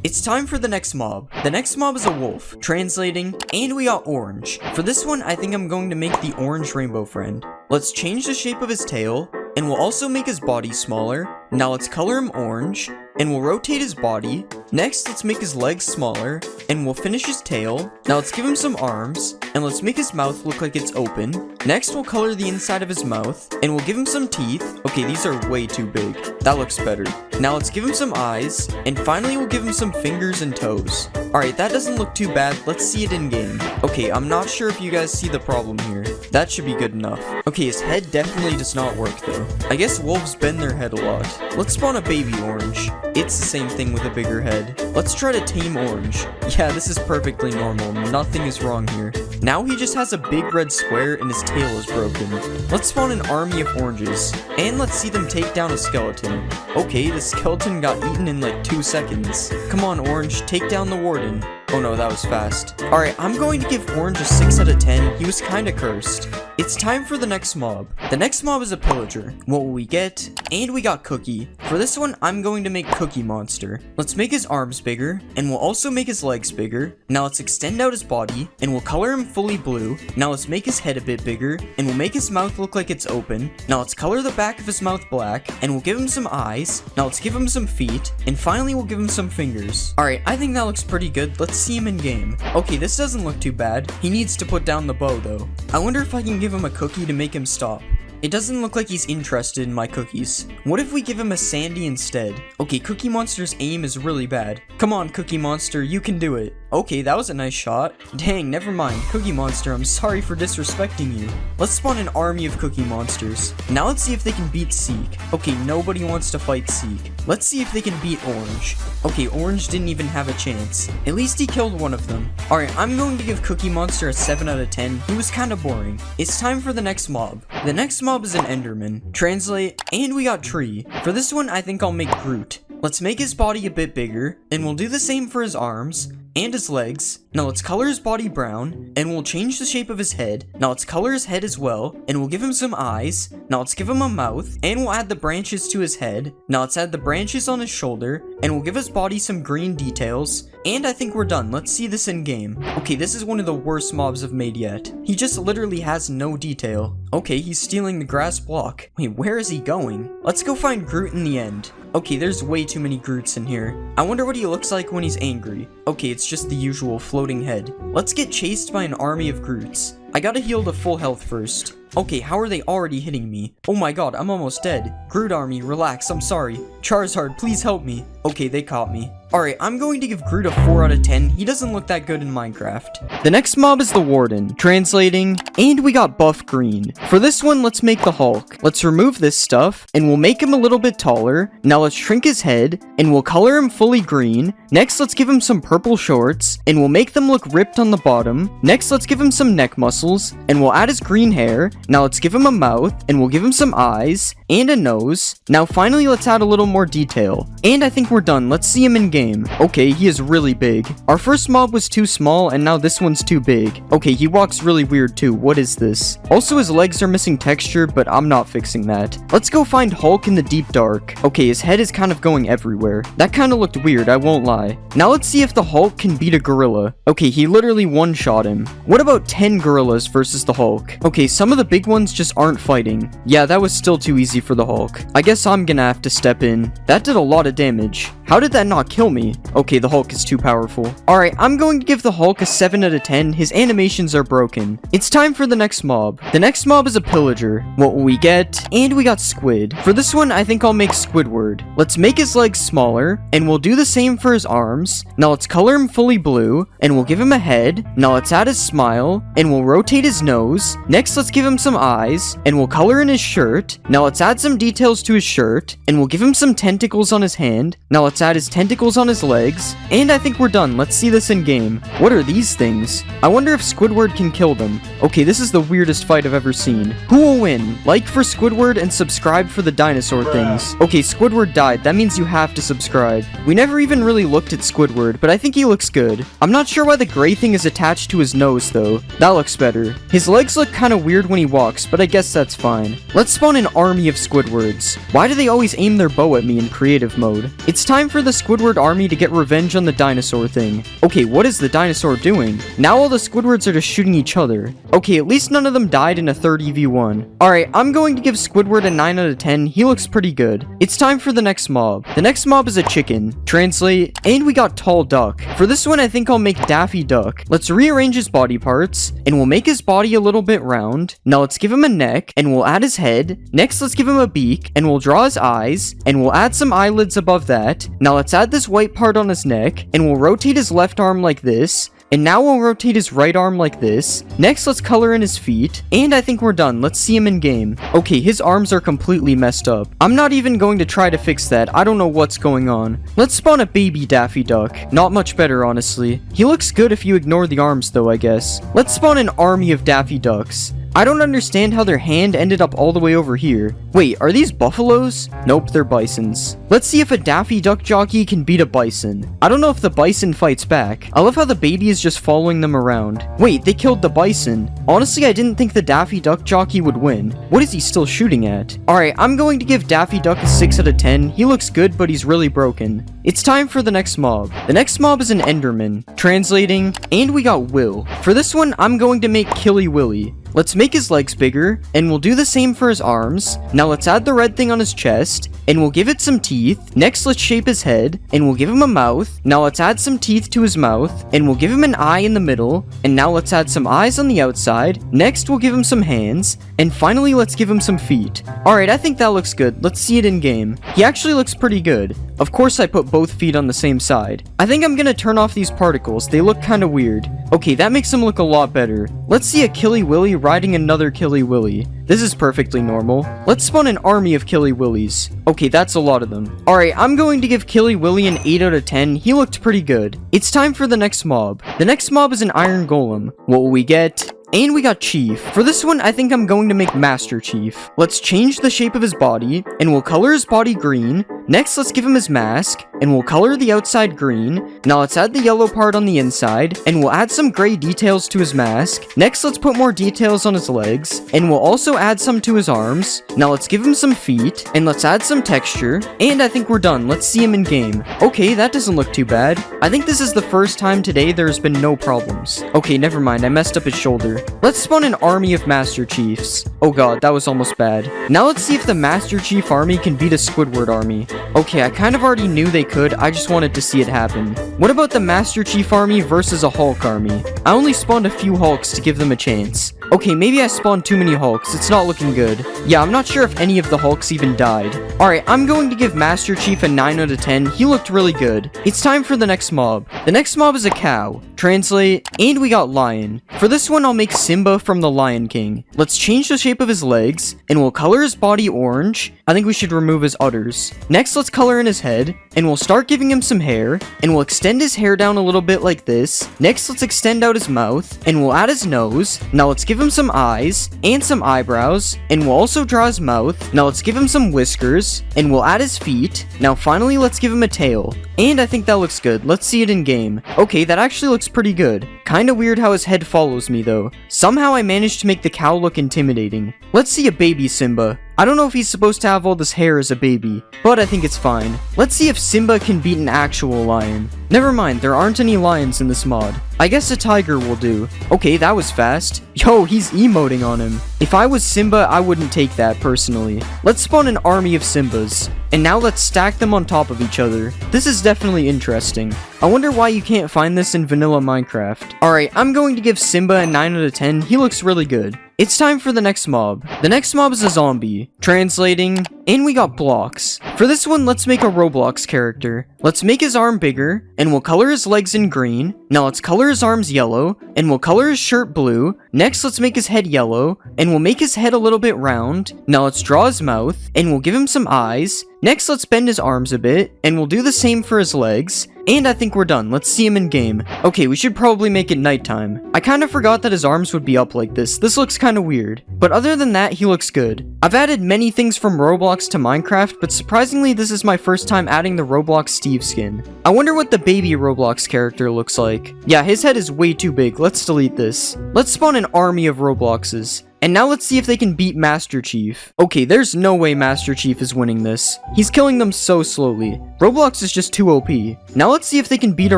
It's time for the next mob. The next mob is a wolf. Translating, and we got orange. For this one, I think I'm going to make the orange rainbow friend. Let's change the shape of his tail, and we'll also make his body smaller. Now let's color him orange, and we'll rotate his body. Next, let's make his legs smaller, and we'll finish his tail. Now let's give him some arms, and let's make his mouth look like it's open. Next, we'll color the inside of his mouth, and we'll give him some teeth. Okay, these are way too big. That looks better. Now let's give him some eyes, and finally we'll give him some fingers and toes. Alright, that doesn't look too bad. Let's see it in game. Okay, I'm not sure if you guys see the problem here. That should be good enough. Okay, his head definitely does not work though. I guess wolves bend their head a lot. Let's spawn a baby orange. It's the same thing with a bigger head. Let's try to tame orange. Yeah, this is perfectly normal. Nothing is wrong here. Now he just has a big red square and his tail is broken. Let's spawn an army of oranges. And let's see them take down a skeleton. Okay, the skeleton got eaten in like 2 seconds. Come on, orange, take down the warden. Oh no, that was fast. Alright, I'm going to give Orange a 6 out of 10. He was kinda cursed. It's time for the next mob. The next mob is a pillager. What will we get? And we got Cookie. For this one, I'm going to make Cookie Monster. Let's make his arms bigger, and we'll also make his legs bigger. Now let's extend out his body, and we'll color him fully blue. Now let's make his head a bit bigger, and we'll make his mouth look like it's open. Now let's color the back of his mouth black, and we'll give him some eyes. Now let's give him some feet, and finally we'll give him some fingers. Alright, I think that looks pretty good. Let's see him in game. Okay, this doesn't look too bad. He needs to put down the bow though. I wonder if I can give him a cookie to make him stop. It doesn't look like he's interested in my cookies. What if we give him a Sandy instead? Okay, Cookie Monster's aim is really bad. Come on, Cookie Monster, you can do it. Okay, that was a nice shot. Dang, never mind. Cookie Monster, I'm sorry for disrespecting you. Let's spawn an army of Cookie Monsters. Now let's see if they can beat Seek. Okay, nobody wants to fight Seek. Let's see if they can beat Orange. Okay, Orange didn't even have a chance. At least he killed one of them. Alright, I'm going to give Cookie Monster a 7 out of 10. He was kinda boring. It's time for the next mob. The next mob is an Enderman. Translate, and we got Tree. For this one, I think I'll make Groot. Let's make his body a bit bigger, and we'll do the same for his arms and his legs. Now let's color his body brown, and we'll change the shape of his head. Now let's color his head as well, and we'll give him some eyes. Now let's give him a mouth, and we'll add the branches to his head. Now let's add the branches on his shoulder, and we'll give his body some green details. And I think we're done. Let's see this in game. Okay, this is one of the worst mobs I've made yet. He just literally has no detail. Okay, he's stealing the grass block. Wait, where is he going? Let's go find Groot in the end. Okay, there's way too many Groots in here. I wonder what he looks like when he's angry. Okay, it's just the usual floating head. Let's get chased by an army of Groots. I gotta heal to full health first. Okay, how are they already hitting me? Oh my god, I'm almost dead. Groot army, relax, I'm sorry. Charizard, please help me. Okay, they caught me. Alright, I'm going to give Groot a 4 out of 10. He doesn't look that good in Minecraft. The next mob is the Warden. Translating, and we got Buff Green. For this one, let's make the Hulk. Let's remove this stuff, and we'll make him a little bit taller. Now let's shrink his head, and we'll color him fully green. Next, let's give him some purple shorts, and we'll make them look ripped on the bottom. Next, let's give him some neck muscles, and we'll add his green hair. Now let's give him a mouth, and we'll give him some eyes, and a nose. Now finally, let's add a little more detail. And I think we're done. Let's see him in game. Okay, he is really big. Our first mob was too small, and now this one's too big. Okay, he walks really weird too. What is this? Also, his legs are missing texture, but I'm not fixing that. Let's go find Hulk in the deep dark. Okay, his head is kind of going everywhere. That kind of looked weird, I won't lie. Now let's see if the Hulk can beat a gorilla. Okay, he literally one-shot him. What about 10 gorillas versus the Hulk? Okay, some of the big ones just aren't fighting. Yeah, that was still too easy for the Hulk. I guess I'm gonna have to step in. That did a lot of damage. How did that not kill me? Okay, the Hulk is too powerful. Alright, I'm going to give the Hulk a 7 out of 10. His animations are broken. It's time for the next mob. The next mob is a pillager. What will we get? And we got Squid. For this one, I think I'll make Squidward. Let's make his legs smaller, and we'll do the same for his arms. Now let's color him fully blue, and we'll give him a head. Now let's add his smile, and we'll rotate his nose. Next, let's give him some eyes, and we'll color in his shirt. Now let's add some details to his shirt, and we'll give him some tentacles on his hand. Now let's add his tentacles on his legs, and I think we're done. Let's see this in game. What are these things? I wonder if Squidward can kill them. Okay, this is the weirdest fight I've ever seen. Who will win? Like for Squidward and subscribe for the dinosaur things. Okay, Squidward died. That means you have to subscribe. We never even really looked at Squidward, but I think he looks good. I'm not sure why the gray thing is attached to his nose though. That looks better. His legs look kind of weird when he walks, but I guess that's fine. Let's spawn an army of Squidwards. Why do they always aim their bow at me in creative mode? It's time for the Squidward army to get revenge on the dinosaur thing. Okay, what is the dinosaur doing? Now all the Squidwards are just shooting each other. Okay, at least none of them died in a 30v1. Alright, I'm going to give Squidward a 9 out of 10. He looks pretty good. It's time for the next mob. The next mob is a chicken. Translate, and we got Tall Duck. For this one, I think I'll make Daffy Duck. Let's rearrange his body parts, and we'll make his body a little bit round. Now let's give him a neck, and we'll add his head. Next, let's give him a beak, and we'll draw his eyes, and we'll add some eyelids above that. Now let's add this white part on his neck, and we'll rotate his left arm like this. And now we'll rotate his right arm like this. Next, let's color in his feet. And I think we're done. Let's see him in game. Okay, his arms are completely messed up. I'm not even going to try to fix that. I don't know what's going on. Let's spawn a baby Daffy Duck. Not much better, honestly. He looks good if you ignore the arms, though, I guess. Let's spawn an army of Daffy Ducks. I don't understand how their hand ended up all the way over here. Wait, are these buffaloes? Nope, they're bisons. Let's see if a Daffy Duck jockey can beat a bison. I don't know if the bison fights back. I love how the baby is just following them around. Wait, they killed the bison. Honestly, I didn't think the Daffy Duck jockey would win. What is he still shooting at? Alright, I'm going to give Daffy Duck a 6 out of 10. He looks good, but he's really broken. It's time for the next mob. The next mob is an Enderman. Translating, and we got Will. For this one, I'm going to make Killy Willy. Let's make his legs bigger, and we'll do the same for his arms. Now let's add the red thing on his chest, and we'll give it some teeth. Next, let's shape his head, and we'll give him a mouth. Now let's add some teeth to his mouth, and we'll give him an eye in the middle. And now let's add some eyes on the outside. Next, we'll give him some hands, and finally, let's give him some feet. Alright, I think that looks good. Let's see it in game. He actually looks pretty good. Of course, I put both feet on the same side. I think I'm gonna turn off these particles. They look kinda weird. Okay, that makes him look a lot better. Let's see a Killy Willy riding another Killy Willy. This is perfectly normal. Let's spawn an army of Killy Willys. Okay, that's a lot of them. Alright, I'm going to give Killy Willy an 8 out of 10. He looked pretty good. It's time for the next mob. The next mob is an Iron Golem. What will we get? And we got Chief. For this one, I think I'm going to make Master Chief. Let's change the shape of his body, and we'll color his body green. Next, let's give him his mask, and we'll color the outside green. Now let's add the yellow part on the inside, and we'll add some gray details to his mask. Next, let's put more details on his legs, and we'll also add some to his arms. Now let's give him some feet, and let's add some texture, and I think we're done. Let's see him in game. Okay, that doesn't look too bad. I think this is the first time today there's been no problems. Okay, never mind, I messed up his shoulder. Let's spawn an army of Master Chiefs. Oh god, that was almost bad. Now let's see if the Master Chief army can beat a Squidward army. Okay, I kind of already knew they could, I just wanted to see it happen. What about the Master Chief army versus a Hulk army? I only spawned a few Hulks to give them a chance. Okay, maybe I spawned too many Hulks, it's not looking good. Yeah, I'm not sure if any of the Hulks even died. Alright, I'm going to give Master Chief a 9 out of 10, he looked really good. It's time for the next mob. The next mob is a cow. Translate, and we got Lion. For this one, I'll make Simba from the Lion King. Let's change the shape of his legs, and we'll color his body orange. I think we should remove his udders. Next, let's color in his head, and we'll start giving him some hair, and we'll extend his hair down a little bit like this. Next, let's extend out his mouth, and we'll add his nose. Now let's give him some eyes, and some eyebrows, and we'll also draw his mouth. Now let's give him some whiskers, and we'll add his feet. Now finally, let's give him a tail. And I think that looks good. Let's see it in game. Okay, that actually looks pretty good. Kinda weird how his head follows me though. Somehow I managed to make the cow look intimidating. Let's see a baby Simba. I don't know if he's supposed to have all this hair as a baby, but I think it's fine. Let's see if Simba can beat an actual lion. Never mind, there aren't any lions in this mod. I guess a tiger will do. Okay, that was fast. Yo, he's emoting on him. If I was Simba, I wouldn't take that personally. Let's spawn an army of Simbas. And now let's stack them on top of each other. This is definitely interesting. I wonder why you can't find this in vanilla Minecraft. Alright, I'm going to give Simba a 9 out of 10. He looks really good. It's time for the next mob. The next mob is a zombie. Translating, and we got blocks. For this one, let's make a Roblox character. Let's make his arm bigger, and we'll color his legs in green. Now let's color his arms yellow, and we'll color his shirt blue. Next, let's make his head yellow, and we'll make his head a little bit round. Now let's draw his mouth, and we'll give him some eyes. Next, let's bend his arms a bit, and we'll do the same for his legs. And I think we're done. Let's see him in game. Okay, we should probably make it nighttime. I kind of forgot that his arms would be up like this. This looks kind of weird. But other than that, he looks good. I've added many things from Roblox to Minecraft, but surprisingly, this is my first time adding the Roblox Steve skin. I wonder what the baby Roblox character looks like. Yeah, his head is way too big. Let's delete this. Let's spawn an army of Robloxes. And now let's see if they can beat Master Chief. Okay, there's no way Master Chief is winning this. He's killing them so slowly. Roblox is just too OP. Now let's see if they can beat a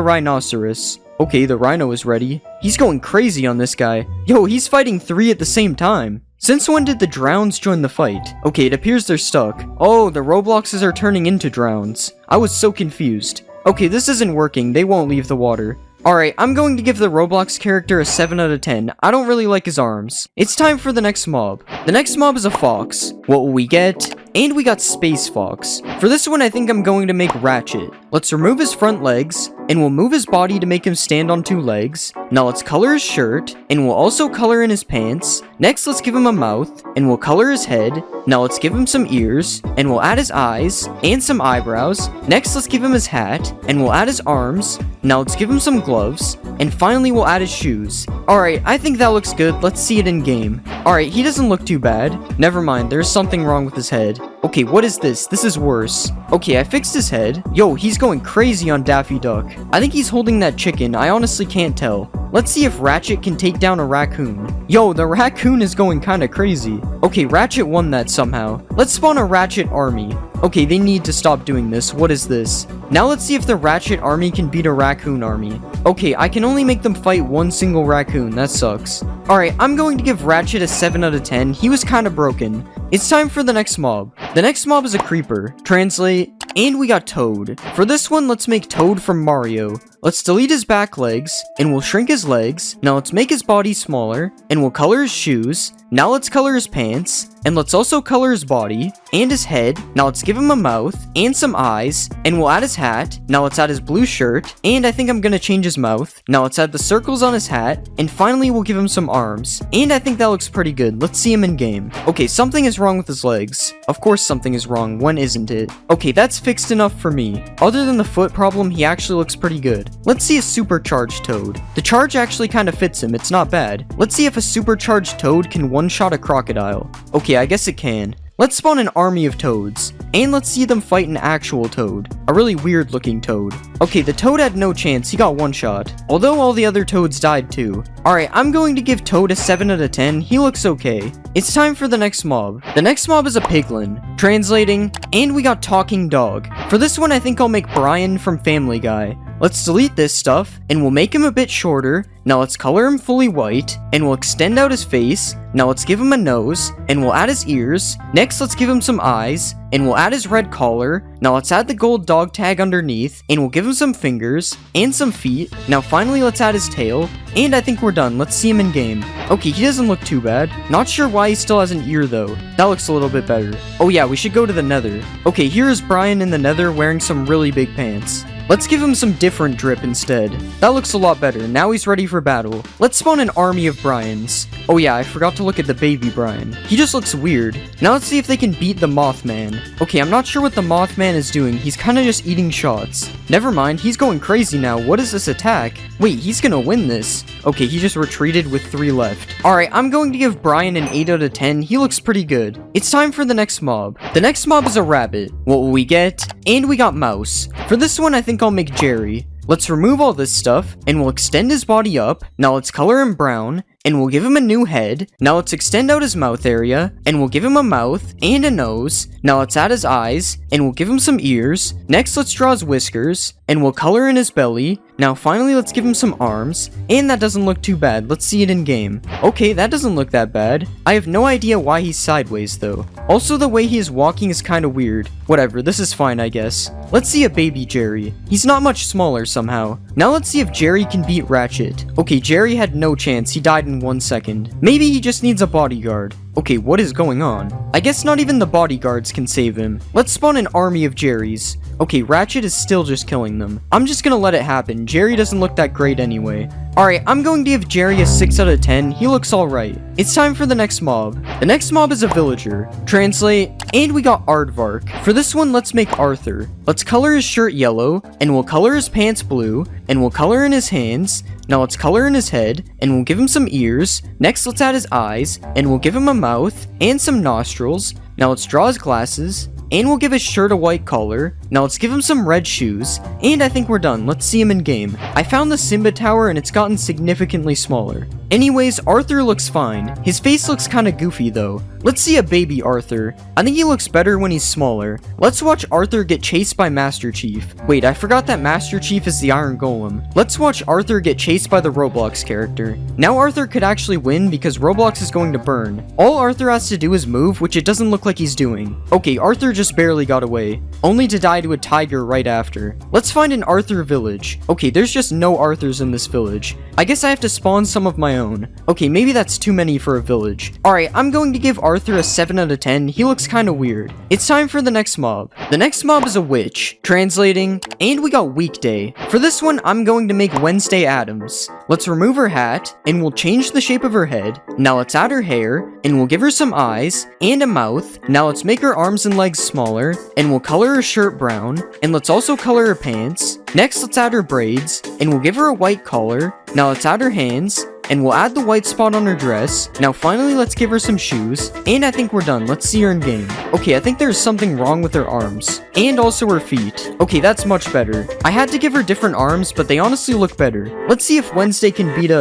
rhinoceros. Okay, the rhino is ready. He's going crazy on this guy. Yo, he's fighting 3 at the same time. Since when did the drowns join the fight? Okay, it appears they're stuck. Oh, the Robloxes are turning into drowns. I was so confused. Okay, this isn't working. They won't leave the water. Alright, I'm going to give the Roblox character a 7 out of 10. I don't really like his arms. It's time for the next mob. The next mob is a fox. What will we get? and we got Space Fox. For this one, I think I'm going to make Ratchet. Let's remove his front legs, and we'll move his body to make him stand on 2 legs. Now let's color his shirt, and we'll also color in his pants. Next, let's give him a mouth, and we'll color his head. Now let's give him some ears, and we'll add his eyes, and some eyebrows. Next, let's give him his hat, and we'll add his arms. Now let's give him some gloves, and finally we'll add his shoes. Alright, I think that looks good. Let's see it in game. Alright, he doesn't look too bad. Never mind, there's something wrong with his head. Okay, what is this? This is worse. Okay, I fixed his head. Yo, he's going crazy on Daffy Duck. I think he's holding that chicken. I honestly can't tell. Let's see if Ratchet can take down a raccoon. Yo, the raccoon is going kinda crazy. Okay, Ratchet won that somehow. Let's spawn a Ratchet army. Okay, they need to stop doing this. What is this? Now let's see if the Ratchet army can beat a raccoon army. Okay, I can only make them fight one single raccoon. That sucks. Alright, I'm going to give Ratchet a 7 out of 10. He was kinda broken. It's time for the next mob. The next mob is a creeper. Translate, and we got Toad. For this one, let's make Toad from Mario. Let's delete his back legs, and we'll shrink his legs. Now let's make his body smaller, and we'll color his shoes. Now let's color his pants, and let's also color his body, and his head. Now let's give him a mouth, and some eyes, and we'll add his hat. Now let's add his blue shirt, and I think I'm gonna change his mouth. Now let's add the circles on his hat, and finally we'll give him some arms. And I think that looks pretty good. Let's see him in game. Okay, something is wrong with his legs. Of course something is wrong, when isn't it? Okay, that's fixed enough for me. Other than the foot problem, he actually looks pretty good. Let's see a supercharged Toad. The charge actually kind of fits him, it's not bad. Let's see if a supercharged Toad can one-shot a crocodile. Okay, I guess it can. Let's spawn an army of toads, and let's see them fight an actual toad. A really weird looking toad. Okay, the toad had no chance, he got one shot. Although all the other toads died too. Alright, I'm going to give Toad a 7 out of 10, he looks okay. It's time for the next mob. The next mob is a piglin. Translating, and we got talking dog. For this one, I think I'll make Brian from Family Guy. Let's delete this stuff, and we'll make him a bit shorter. Now let's color him fully white, and we'll extend out his face. Now let's give him a nose, and we'll add his ears. Next, let's give him some eyes, and we'll add his red collar. Now let's add the gold dog tag underneath, and we'll give him some fingers, and some feet. Now finally, let's add his tail, and I think we're done. Let's see him in game. Okay, he doesn't look too bad. Not sure why he still has an ear though. That looks a little bit better. Oh yeah, we should go to the nether. Okay, here is Brian in the nether wearing some really big pants. Let's give him some different drip instead. That looks a lot better. Now he's ready for battle. Let's spawn an army of Brians. Oh yeah, I forgot to look at the baby Brian. He just looks weird. Now let's see if they can beat the Mothman. Okay, I'm not sure what the Mothman is doing. He's kind of just eating shots. Never mind, he's going crazy now. What is this attack? Wait, he's gonna win this. Okay, he just retreated with 3 left. Alright, I'm going to give Brian an 8 out of 10. He looks pretty good. It's time for the next mob. The next mob is a rabbit. What will we get? And we got mouse. For this one, I think I'll make Jerry. Let's remove all this stuff, and we'll extend his body up. Now let's color him brown, and we'll give him a new head. Now let's extend out his mouth area, and we'll give him a mouth and a nose. Now let's add his eyes, and we'll give him some ears. Next, let's draw his whiskers, and we'll color in his belly. Now finally, let's give him some arms, and that doesn't look too bad. Let's see it in game. Okay, that doesn't look that bad. I have no idea why he's sideways though. Also, the way he is walking is kind of weird. Whatever, this is fine, I guess. Let's see a baby Jerry. He's not much smaller somehow. Now let's see if Jerry can beat Ratchet. Okay, Jerry had no chance. He died in 1 second. Maybe he just needs a bodyguard. Okay, what is going on? I guess not even the bodyguards can save him. Let's spawn an army of Jerrys. Okay, Ratchet is still just killing them. I'm just gonna let it happen. Jerry doesn't look that great anyway. Alright, I'm going to give Jerry a 6 out of 10. He looks alright. It's time for the next mob. The next mob is a villager. Translate, and we got Aardvark. For this one, let's make Arthur. Let's color his shirt yellow, and we'll color his pants blue, and we'll color in his hands. Now let's color in his head, and we'll give him some ears. Next, let's add his eyes, and we'll give him a mouth, and some nostrils. Now let's draw his glasses, and we'll give his shirt a white collar. Now let's give him some red shoes, and I think we're done. Let's see him in game. I found the Simba Tower, and it's gotten significantly smaller. Anyways, Arthur looks fine. His face looks kinda goofy though. Let's see a baby Arthur. I think he looks better when he's smaller. Let's watch Arthur get chased by Master Chief. Wait, I forgot that Master Chief is the Iron Golem. Let's watch Arthur get chased by the Roblox character. Now Arthur could actually win because Roblox is going to burn. All Arthur has to do is move, which it doesn't look like he's doing. Okay, Arthur just barely got away, only to die to a tiger right after. Let's find an Arthur village. Okay, there's just no Arthurs in this village. I guess I have to spawn some of my own. own. Okay, maybe that's too many for a village. Alright, I'm going to give Arthur a 7 out of 10. He looks kind of weird. It's time for the next mob. The next mob is a witch. Translating, and we got weekday. For this one, I'm going to make Wednesday Addams. Let's remove her hat, and we'll change the shape of her head. Now let's add her hair, and we'll give her some eyes, and a mouth. Now let's make her arms and legs smaller, and we'll color her shirt brown, and let's also color her pants. Next, let's add her braids, and we'll give her a white collar. Now let's add her hands, and we'll add the white spot on her dress. Now finally, let's give her some shoes, and I think we're done. Let's see her in game. Okay, I think there's something wrong with her arms, and also her feet. Okay, that's much better. I had to give her different arms, but they honestly look better. Let's see if Wednesday can beat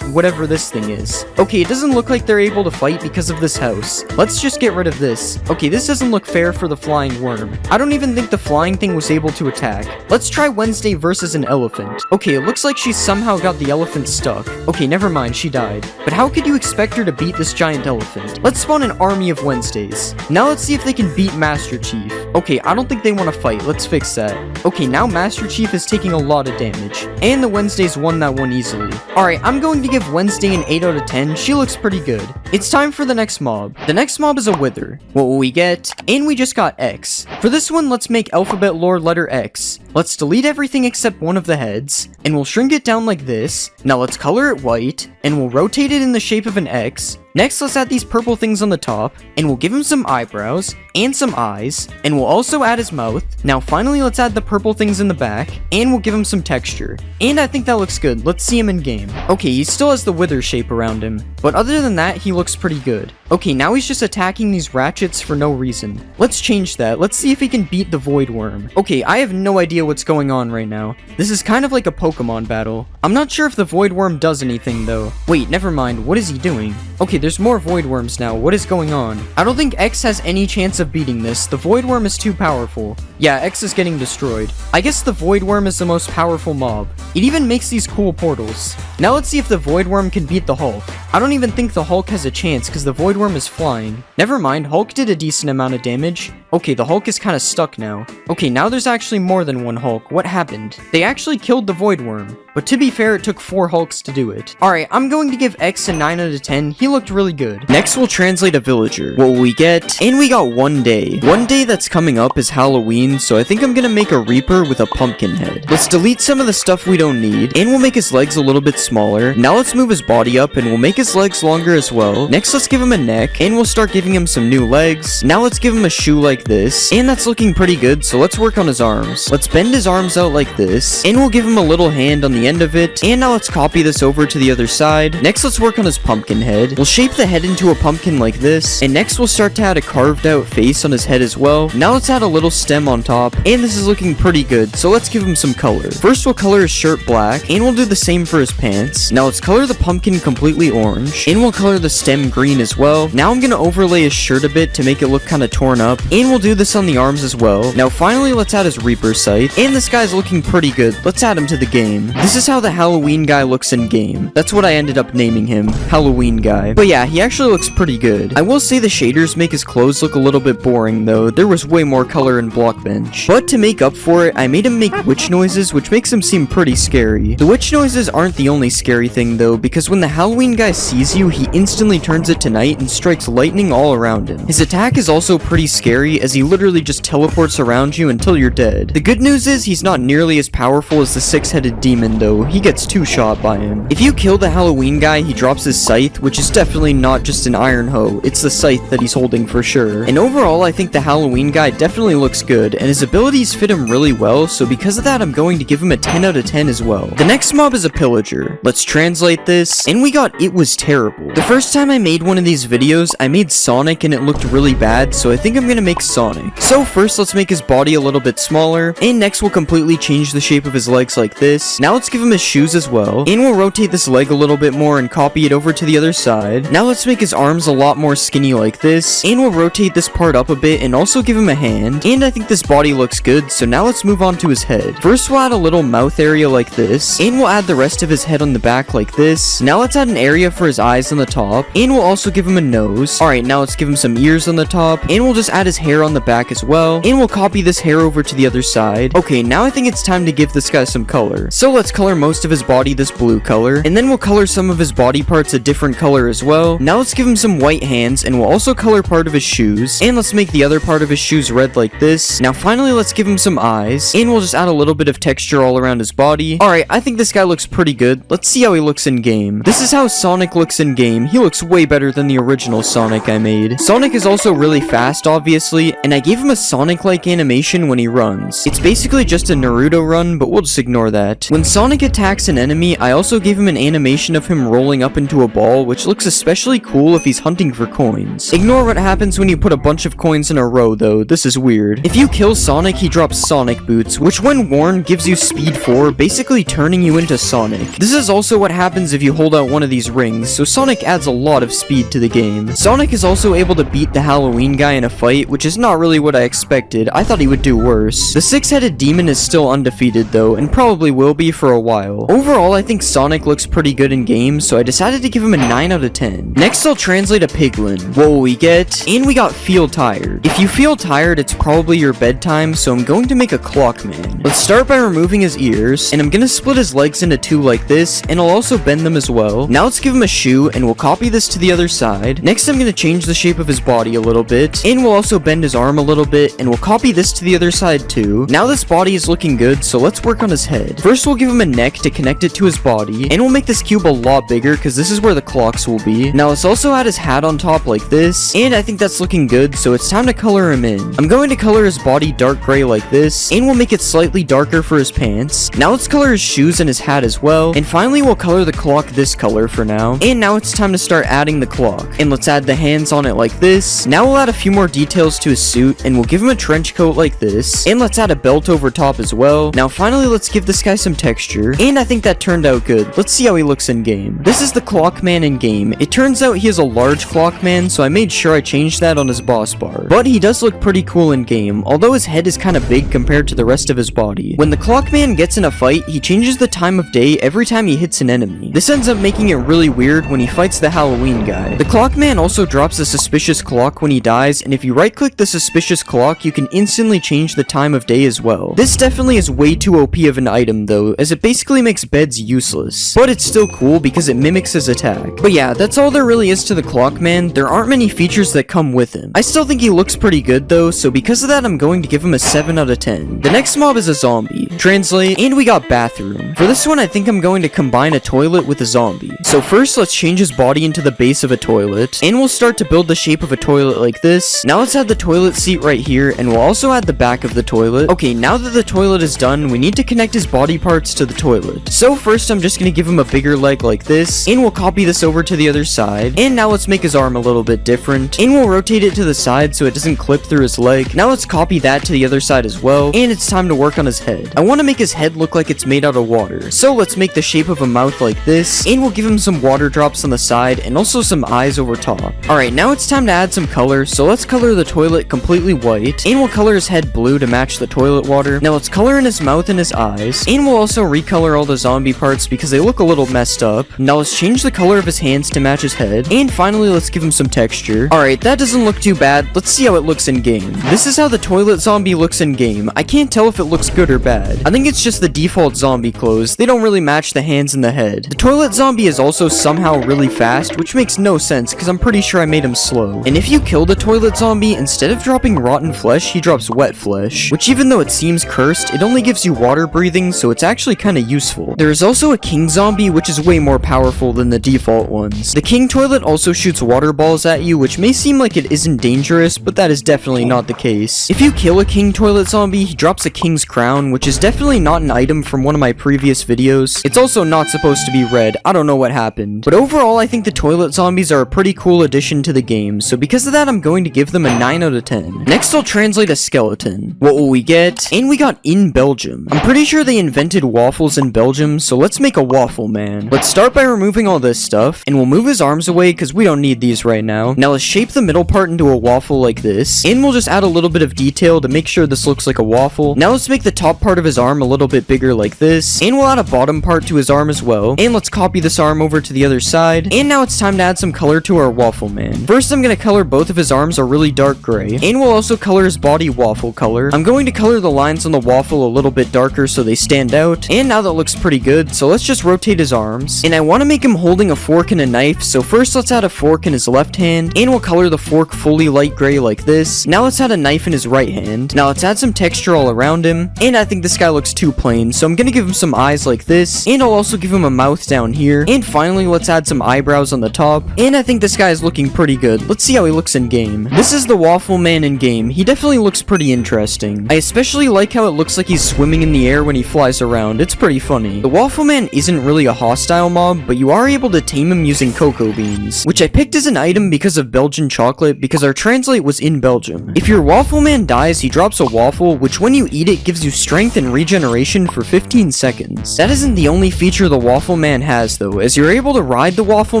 whatever this thing is. Okay, it doesn't look like they're able to fight because of this house. Let's just get rid of this. Okay, this doesn't look fair for the flying worm. I don't even think the flying thing was able to attack. Let's try Wednesday versus an elephant. Okay, it looks like she somehow got the elephant stuck. Okay, never mind, she died. But how could you expect her to beat this giant elephant? Let's spawn an army of Wednesdays. Now let's see if they can beat Master Chief. Okay, I don't think they want to fight. Let's fix that. Okay, now Master Chief is taking a lot of damage. And the Wednesdays won that one easily. Alright, I'm going to give Wednesday an 8 out of 10. She looks pretty good. It's time for the next mob. The next mob is a wither. What will we get? And we just got X. For this one, let's make alphabet lore letter X. Let's delete everything except one of the heads, and we'll shrink it down like this. Now let's color it white, and we'll rotate it in the shape of an X. Next, let's add these purple things on the top, and we'll give him some eyebrows, and some eyes, and we'll also add his mouth. Now finally, let's add the purple things in the back, and we'll give him some texture. And I think that looks good. Let's see him in game. Okay, he still has the wither shape around him, but other than that, he looks pretty good. Okay, now he's just attacking these ratchets for no reason. Let's change that. Let's see if he can beat the void worm. Okay, I have no idea what's going on right now. This is kind of like a Pokemon battle. I'm not sure if the void worm does anything though. Wait, never mind. What is he doing? Okay, there's more void worms now. What is going on? I don't think X has any chance of beating this. The void worm is too powerful. Yeah, X is getting destroyed. I guess the void worm is the most powerful mob. It even makes these cool portals. Now let's see if the void worm can beat the Hulk. I don't even think the Hulk has a chance because the void worm is flying. Never mind, Hulk did a decent amount of damage. Okay, the Hulk is kind of stuck now. Okay, now there's actually more than one Hulk. What happened? They actually killed the void worm. But to be fair, it took 4 Hulks to do it. Alright, I'm going to give X a 9 out of 10. He looked really good. Next, we'll translate a villager. What will we get? And we got one day. One day that's coming up is Halloween, so I think I'm gonna make a Reaper with a pumpkin head. Let's delete some of the stuff we don't need, and we'll make his legs a little bit smaller. Now let's move his body up, and we'll make his legs longer as well. Next, let's give him a neck, and we'll start giving him some new legs. Now let's give him a shoe like this, and that's looking pretty good, so let's work on his arms. Let's bend his arms out like this, and we'll give him a little hand on the end of it, and now let's copy this over to the other side. Next, let's work on his pumpkin head. We'll shape the head into a pumpkin like this, and next we'll start to add a carved out face on his head as well. Now let's add a little stem on top, and this is looking pretty good, so let's give him some color. First, we'll color his shirt black, and we'll do the same for his pants. Now let's color the pumpkin completely orange, and we'll color the stem green as well. Now I'm gonna overlay his shirt a bit to make it look kind of torn up, and we'll do this on the arms as well. Now finally, let's add his Reaper sight, and this guy's looking pretty good. Let's add him to the game. This is how the Halloween guy looks in game. That's what I ended up naming him, Halloween guy. But yeah, he actually looks pretty good. I will say the shaders make his clothes look a little bit boring though. There was way more color in blockbench. But to make up for it, I made him make witch noises, which makes him seem pretty scary. The witch noises aren't the only scary thing though, because when the Halloween guy sees you, he instantly turns it to night and strikes lightning all around him. His attack is also pretty scary, as he literally just teleports around you until you're dead. The good news is he's not nearly as powerful as the 6-headed demon though. He gets 2 shot by him. If you kill the Halloween guy, he drops his scythe, which is definitely not just an iron hoe. It's the scythe that he's holding for sure. And overall, I think the Halloween guy definitely looks good, and his abilities fit him really well, so because of that, I'm going to give him a 10 out of 10 as well. The next mob is a pillager. Let's translate this, and we got it was terrible. The first time I made one of these videos, I made Sonic and it looked really bad, so I think I'm gonna make Sonic. So first, let's make his body a little bit smaller, and next we'll completely change the shape of his legs like this. Now let's give him his shoes as well, and we'll rotate this leg a little bit more and copy it over to the other side. Now let's make his arms a lot more skinny like this, and we'll rotate this part up a bit and also give him a hand. And I think this body looks good, so now let's move on to his head. First, we'll add a little mouth area like this, and we'll add the rest of his head on the back like this. Now let's add an area for his eyes on the top, and we'll also give him a nose. Alright, now let's give him some ears on the top, and we'll just add his hair hair on the back as well, and we'll copy this hair over to the other side. Okay, now I think it's time to give this guy some color. So let's color most of his body this blue color, and then we'll color some of his body parts a different color as well. Now let's give him some white hands, and we'll also color part of his shoes, and let's make the other part of his shoes red like this. Now finally, let's give him some eyes, and we'll just add a little bit of texture all around his body. Alright, I think this guy looks pretty good. Let's see how he looks in game. This is how Sonic looks in game. He looks way better than the original Sonic I made. Sonic is also really fast, obviously, and I gave him a Sonic-like animation when he runs. It's basically just a Naruto run, but we'll just ignore that. When Sonic attacks an enemy, I also gave him an animation of him rolling up into a ball, which looks especially cool if he's hunting for coins. Ignore what happens when you put a bunch of coins in a row, though. This is weird. If you kill Sonic, he drops Sonic Boots, which when worn gives you speed 4, basically turning you into Sonic. This is also what happens if you hold out one of these rings, so Sonic adds a lot of speed to the game. Sonic is also able to beat the Halloween guy in a fight, which is not really what I expected. I thought he would do worse. The six-headed demon is still undefeated though, and probably will be for a while. Overall, I think Sonic looks pretty good in game, so I decided to give him a 9 out of 10. Next, I'll translate a piglin. What will we get? And we got feel tired. If you feel tired, it's probably your bedtime, so I'm going to make a clock man. Let's start by removing his ears, and I'm gonna split his legs into two like this, and I'll also bend them as well. Now let's give him a shoe, and we'll copy this to the other side. Next, I'm gonna change the shape of his body a little bit, and we'll also bend his arm a little bit, and we'll copy this to the other side too. Now this body is looking good, so let's work on his head. First, we'll give him a neck to connect it to his body, and we'll make this cube a lot bigger because this is where the clocks will be. Now let's also add his hat on top like this, and I think that's looking good, so it's time to color him in. I'm going to color his body dark gray like this, and we'll make it slightly darker for his pants. Now let's color his shoes and his hat as well, and finally we'll color the clock this color for now. And now it's time to start adding the clock, and let's add the hands on it like this. Now we'll add a few more details to his suit, and we'll give him a trench coat like this, and let's add a belt over top as well. Now finally, let's give this guy some texture, and I think that turned out good. Let's see how he looks in game. This is the clock man in game. It turns out he is a large clock man, so I made sure I changed that on his boss bar. But he does look pretty cool in game, although his head is kind of big compared to the rest of his body. When the clock man gets in a fight, he changes the time of day every time he hits an enemy. This ends up making it really weird when he fights the Halloween guy. The clock man also drops a suspicious clock when he dies, and if you right click the suspicious clock, you can instantly change the time of day as well. This definitely is way too OP of an item though, as it basically makes beds useless. But it's still cool because it mimics his attack. But yeah, that's all there really is to the clock man. There aren't many features that come with him. I still think he looks pretty good though, so because of that I'm going to give him a 7 out of 10. The next mob is a zombie. Translate, and we got bathroom. For this one I think I'm going to combine a toilet with a zombie. So first let's change his body into the base of a toilet, and we'll start to build the shape of a toilet like this. Now let's add the toilet seat right here, and we'll also add the back of the toilet. Okay, now that the toilet is done, we need to connect his body parts to the toilet. So first I'm just gonna give him a bigger leg like this, and we'll copy this over to the other side. And now let's make his arm a little bit different, and we'll rotate it to the side so it doesn't clip through his leg. Now let's copy that to the other side as well, and it's time to work on his head. I want to make his head look like it's made out of water, so let's make the shape of a mouth like this, and we'll give him some water drops on the side and also some eyes over top. Alright, now it's time to add some color, so let's color the toilet completely white, and we'll color his head blue to match the toilet water. Now let's color in his mouth and his eyes, and we'll also recolor all the zombie parts because they look a little messed up. Now let's change the color of his hands to match his head, and finally let's give him some texture. Alright, that doesn't look too bad. Let's see how it looks in game. This is how the toilet zombie looks in game. I can't tell if it looks good or bad. I think it's just the default zombie clothes. They don't really match the hands and the head. The toilet zombie is also somehow really fast, which makes no sense because I'm pretty sure I made him slow. And if you kill the toilet zombie, instead of dropping rotten flesh, he drops wet flesh, which even though it seems cursed, it only gives you water breathing, so it's actually kind of useful. There is also a king zombie, which is way more powerful than the default ones. The king toilet also shoots water balls at you, which may seem like it isn't dangerous, but that is definitely not the case. If you kill a king toilet zombie, he drops a king's crown, which is definitely not an item from one of my previous videos. It's also not supposed to be red. I don't know what happened. But overall, I think the toilet zombies are a pretty cool addition to the game, so because of that, I'm going to give them a 9 out of 10. Next, I'll translate a skeleton. What will we get? And we got in Belgium. I'm pretty sure they invented waffles in Belgium, so let's make a waffle man. Let's start by removing all this stuff, and we'll move his arms away because we don't need these right now. Now let's shape the middle part into a waffle like this, and we'll just add a little bit of detail to make sure this looks like a waffle. Now let's make the top part of his arm a little bit bigger like this, and we'll add a bottom part to his arm as well, and let's copy this arm over to the other side. And now it's time to add some color to our waffle man. First, I'm gonna color both of his arms a really dark gray. gray. And we'll also color his body waffle color. I'm going to color the lines on the waffle a little bit darker so they stand out. And now that looks pretty good, so let's just rotate his arms. And I want to make him holding a fork and a knife, so first let's add a fork in his left hand. And we'll color the fork fully light gray like this. Now let's add a knife in his right hand. Now let's add some texture all around him. And I think this guy looks too plain, so I'm gonna give him some eyes like this. And I'll also give him a mouth down here. And finally, let's add some eyebrows on the top. And I think this guy is looking pretty good. Let's see how he looks in game. This is the Waffle Man in game. He definitely looks pretty interesting. I especially like how it looks like he's swimming in the air when he flies around. It's pretty funny. The Waffle Man isn't really a hostile mob, but you are able to tame him using cocoa beans, which I picked as an item because of Belgian chocolate, because our translate was in Belgium. If your Waffle Man dies, he drops a waffle, which when you eat it gives you strength and regeneration for 15 seconds. That isn't the only feature the Waffle Man has though, as you're able to ride the Waffle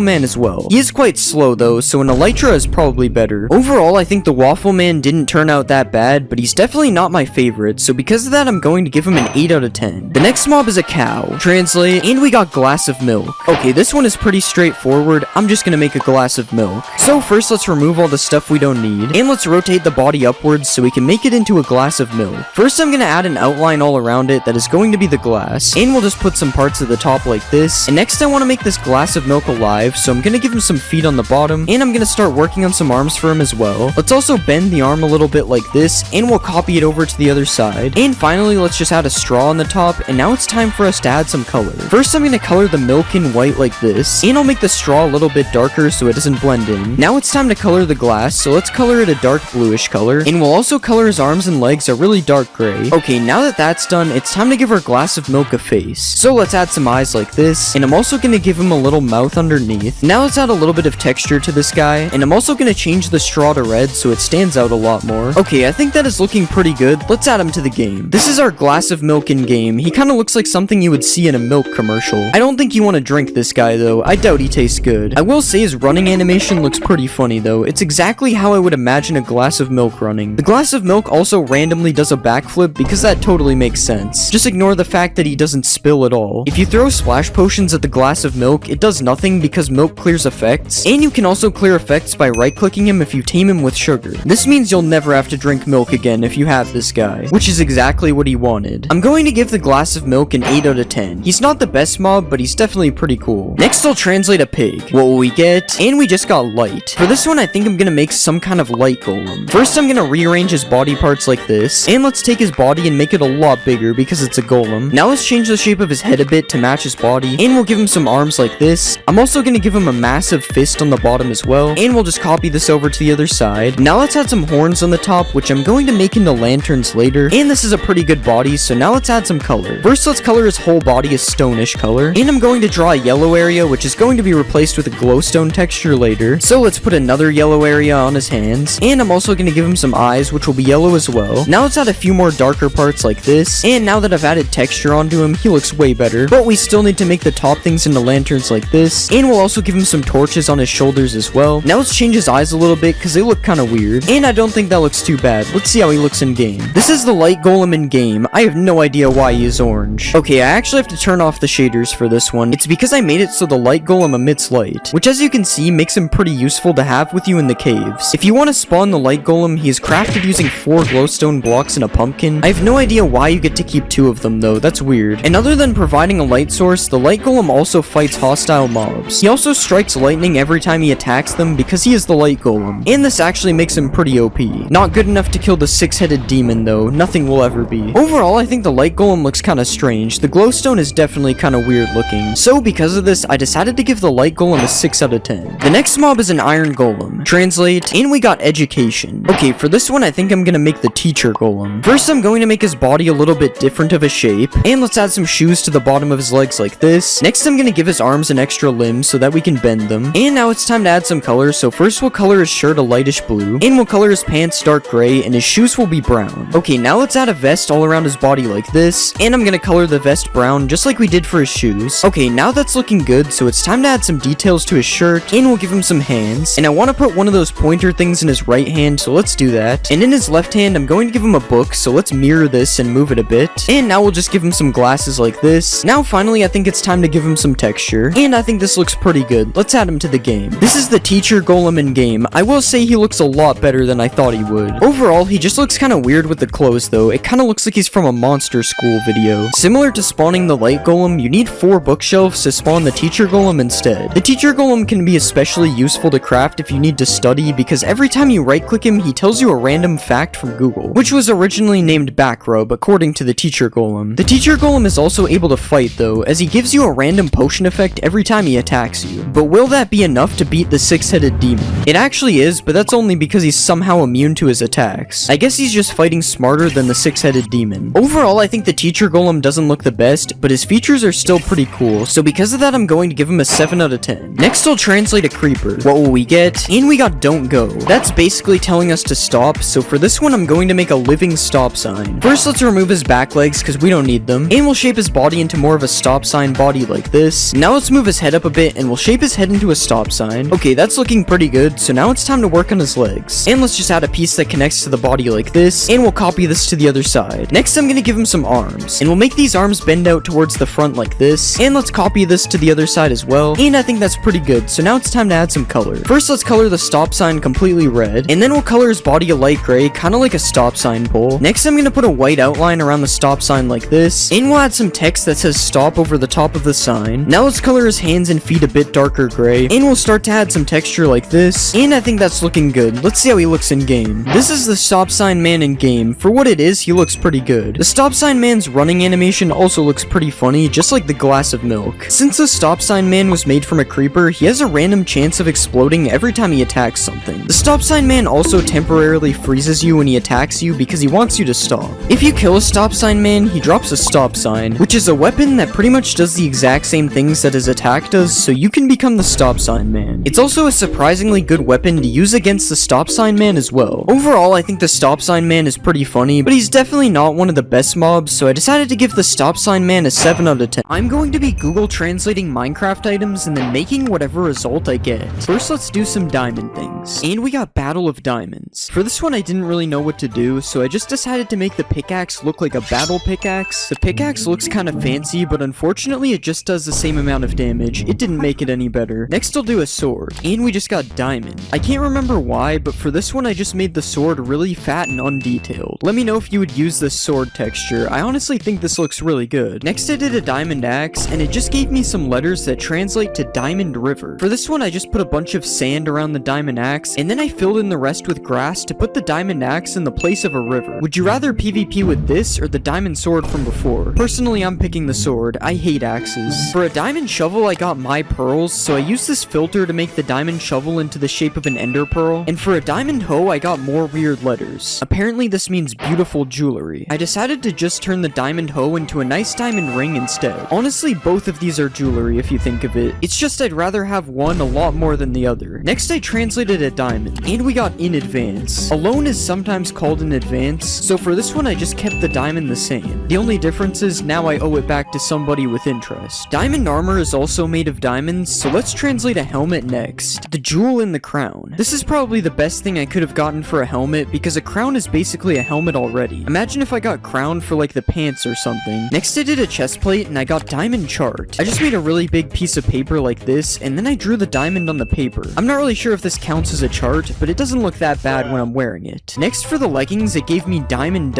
Man as well. He is quite slow though, so an Elytra is probably better. Overall, I think the Waffle Man didn't turn out that bad, but he's definitely not my favorite, so because of that, I'm going to give him an 8 out of 10. The next mob is a cow. Translate, and we got glass of milk. Okay, this one is pretty straightforward. I'm just gonna make a glass of milk. So first, let's remove all the stuff we don't need, and let's rotate the body upwards so we can make it into a glass of milk. First, I'm gonna add an outline all around it that is going to be the glass, and we'll just put some parts at the top like this. And next, I want to make this glass of milk alive, so I'm gonna give him some feet on the bottom, and I'm gonna start working on some arms for him as well. Let's also bend the arm a little bit like this, and we'll copy it over to the other side. And finally, let's just add a straw on the top, and now it's time for us to add some color. First, I'm gonna color the milk in white like this, and I'll make the straw a little bit darker so it doesn't blend in. Now it's time to color the glass, so let's color it a dark bluish color, and we'll also color his arms and legs a really dark gray. Okay, now that that's done, it's time to give our glass of milk a face. So let's add some eyes like this, and I'm also gonna give him a little mouth underneath. Now let's add a little bit of texture to this guy, and I'm also gonna change the straw to red so it stands out a lot more. Okay, I think that is looking pretty good. Let's add him to the game. This is our glass of milk in game. He kind of looks like something you would see in a milk commercial. I don't think you want to drink this guy though. I doubt he tastes good. I will say his running animation looks pretty funny though. It's exactly how I would imagine a glass of milk running. The glass of milk also randomly does a backflip because that totally makes sense. Just ignore the fact that he doesn't spill at all. If you throw splash potions at the glass of milk, it does nothing because milk clears effects, and you can also clear effects by right-clicking him if you tame him with sugar. This means you'll never have to drink milk again if you have this guy, which is exactly what he wanted. I'm going to give the glass of milk an 8 out of 10. He's not the best mob, but he's definitely pretty cool. Next, I'll translate a pig. What will we get? And we just got light. For this one, I think I'm gonna make some kind of light golem. First, I'm gonna rearrange his body parts like this, and let's take his body and make it a lot bigger because it's a golem. Now let's change the shape of his head a bit to match his body, and we'll give him some arms like this. I'm also gonna give him a massive fist on the bottom as well, and we'll just copy this over to the other side. Now let's add some horns on the top, which I'm going to make into lanterns later, and this is a pretty good body, so now let's add some color. First, let's color his whole body a stonish color, and I'm going to draw a yellow area, which is going to be replaced with a glowstone texture later. So let's put another yellow area on his hands, and I'm also going to give him some eyes, which will be yellow as well. Now let's add a few more darker parts like this, and now that I've added texture onto him, he looks way better, but we still need to make the top things into lanterns like this, and we'll also give him some torches on his shoulders as well. Now let's change his eyes a little bit, because they look kind of weird, and I don't think that looks too bad. Let's see how he looks in game. This is the light golem in game. I have no idea why he is orange. Okay, I actually have to turn off the shaders for this one. It's because I made it so the light golem emits light, which as you can see makes him pretty useful to have with you in the caves. If you want to spawn the light golem, he is crafted using 4 glowstone blocks and a pumpkin. I have no idea why you get to keep 2 of them though, that's weird. And other than providing a light source, the light golem also fights hostile mobs. He also strikes lightning every time he attacks them because he is the light golem, and this actually makes him pretty OP. Not good enough to kill the 6-headed demon though, nothing will ever be. Overall, I think the light golem looks kinda strange. The glowstone is definitely kinda weird looking, so because of this, I decided to give the light golem a 6 out of 10. The next mob is an iron golem. Translate, and we got education. Okay, for this one, I think I'm gonna make the teacher golem. First, I'm going to make his body a little bit different of a shape, and let's add some shoes to the bottom of his legs like this. Next, I'm gonna give his arms an extra limb so that we can bend them. And now it's time to add some color, so first we'll color his shirt a lightish blue, and we'll color his pants dark gray, and his shoes will be brown. Okay, now let's add a vest all around his body like this, and I'm gonna color the vest brown just like we did for his shoes. Okay, now that's looking good, so it's time to add some details to his shirt, and we'll give him some hands. And I want to put one of those pointer things in his right hand, so let's do that. And in his left hand, I'm going to give him a book, so let's mirror this and move it a bit. And now we'll just give him some glasses like this. Now finally, I think it's time to give him some texture, and I think this looks pretty good. Let's add him to the game. This is the teacher golem in game. I will say he looks a lot better better than I thought he would. Overall, he just looks kind of weird with the clothes though. It kind of looks like he's from a monster school video. Similar to spawning the light golem, you need 4 bookshelves to spawn the teacher golem instead. The teacher golem can be especially useful to craft if you need to study, because every time you right click him, he tells you a random fact from Google, which was originally named back rub according to the teacher golem. The teacher golem is also able to fight though, as he gives you a random potion effect every time he attacks you. But will that be enough to beat the 6-headed demon? It actually is, but that's only because he's somehow immune to his attacks. I guess he's just fighting smarter than the 6-headed demon. Overall, I think the teacher golem doesn't look the best, but his features are still pretty cool, so because of that I'm going to give him a 7 out of 10. Next I'll translate a creeper. What will we get? And we got don't go. That's basically telling us to stop, so for this one I'm going to make a living stop sign. First let's remove his back legs because we don't need them, and we'll shape his body into more of a stop sign body like this. Now let's move his head up a bit and we'll shape his head into a stop sign. Okay, that's looking pretty good, so now it's time to work on his legs. And let's just add a piece that connects to the body like this, and we'll copy this to the other side. Next I'm gonna give him some arms, and we'll make these arms bend out towards the front like this, and let's copy this to the other side as well, and I think that's pretty good, so now it's time to add some color. First let's color the stop sign completely red, and then we'll color his body a light gray, kinda like a stop sign pole. Next I'm gonna put a white outline around the stop sign like this, and we'll add some text that says stop over the top of the sign. Now let's color his hands and feet a bit darker gray, and we'll start to add some texture like this, and I think that's looking good. Let's see how he looks in game. This is the stop sign man in game. For what it is, he looks pretty good. The stop sign man's running animation also looks pretty funny, just like the glass of milk. Since the stop sign man was made from a creeper, he has a random chance of exploding every time he attacks something. The stop sign man also temporarily freezes you when he attacks you because he wants you to stop. If you kill a stop sign man, he drops a stop sign, which is a weapon that pretty much does the exact same things that his attack does, so you can become the stop sign man. It's also a surprisingly good weapon to use against the stop sign man as well. Overall, I think the stop sign man is pretty funny, but he's definitely not one of the best mobs, so I decided to give the stop sign man a 7 out of 10. I'm going to be Google translating Minecraft items and then making whatever result I get. First, let's do some diamond things. And we got Battle of Diamonds. For this one, I didn't really know what to do, so I just decided to make the pickaxe look like a battle pickaxe. The pickaxe looks kind of fancy, but unfortunately it just does the same amount of damage. It didn't make it any better. Next, I'll do a sword. And we just got diamond. I can't remember why, but for this one, I just made the sword really fat and undetailed. Let me know if you would use this sword texture. I honestly think this looks really good. Next, I did a diamond axe, and it just gave me some letters that translate to Diamond River. For this one, I just put a bunch of sand around the diamond axe, and then I filled in the rest with grass to put the diamond axe in the place of a river. Would you rather PvP with this or the diamond sword from before? Personally, I'm picking the sword. I hate axes. For a diamond shovel, I got my pearls, so I used this filter to make the diamond shovel into the shape of an ender pearl. And for a diamond hoe, I got more weird letters. Apparently, this means beautiful jewelry. I decided to just turn the diamond hoe into a nice diamond ring instead. Honestly, both of these are jewelry if you think of it. It's just I'd rather have one a lot more than the other. Next, I translated a diamond, and we got in advance. Alone is sometimes called in advance, so for this one I just kept the diamond the same. The only difference is now I owe it back to somebody with interest. Diamond armor is also made of diamonds, so let's translate a helmet next. The jewel in the crown. This is probably the best thing I could have gotten for a helmet, because a crown is basically a helmet already. Imagine if I got crown for like the pants or something. Next I did a chest plate and I got diamond chart. I just made a really big piece of paper like this, and then I drew the diamond on the paper. I'm not really sure if this counts as a chart, but it doesn't look that bad when I'm wearing it. Next, for the leggings, it gave me diamond.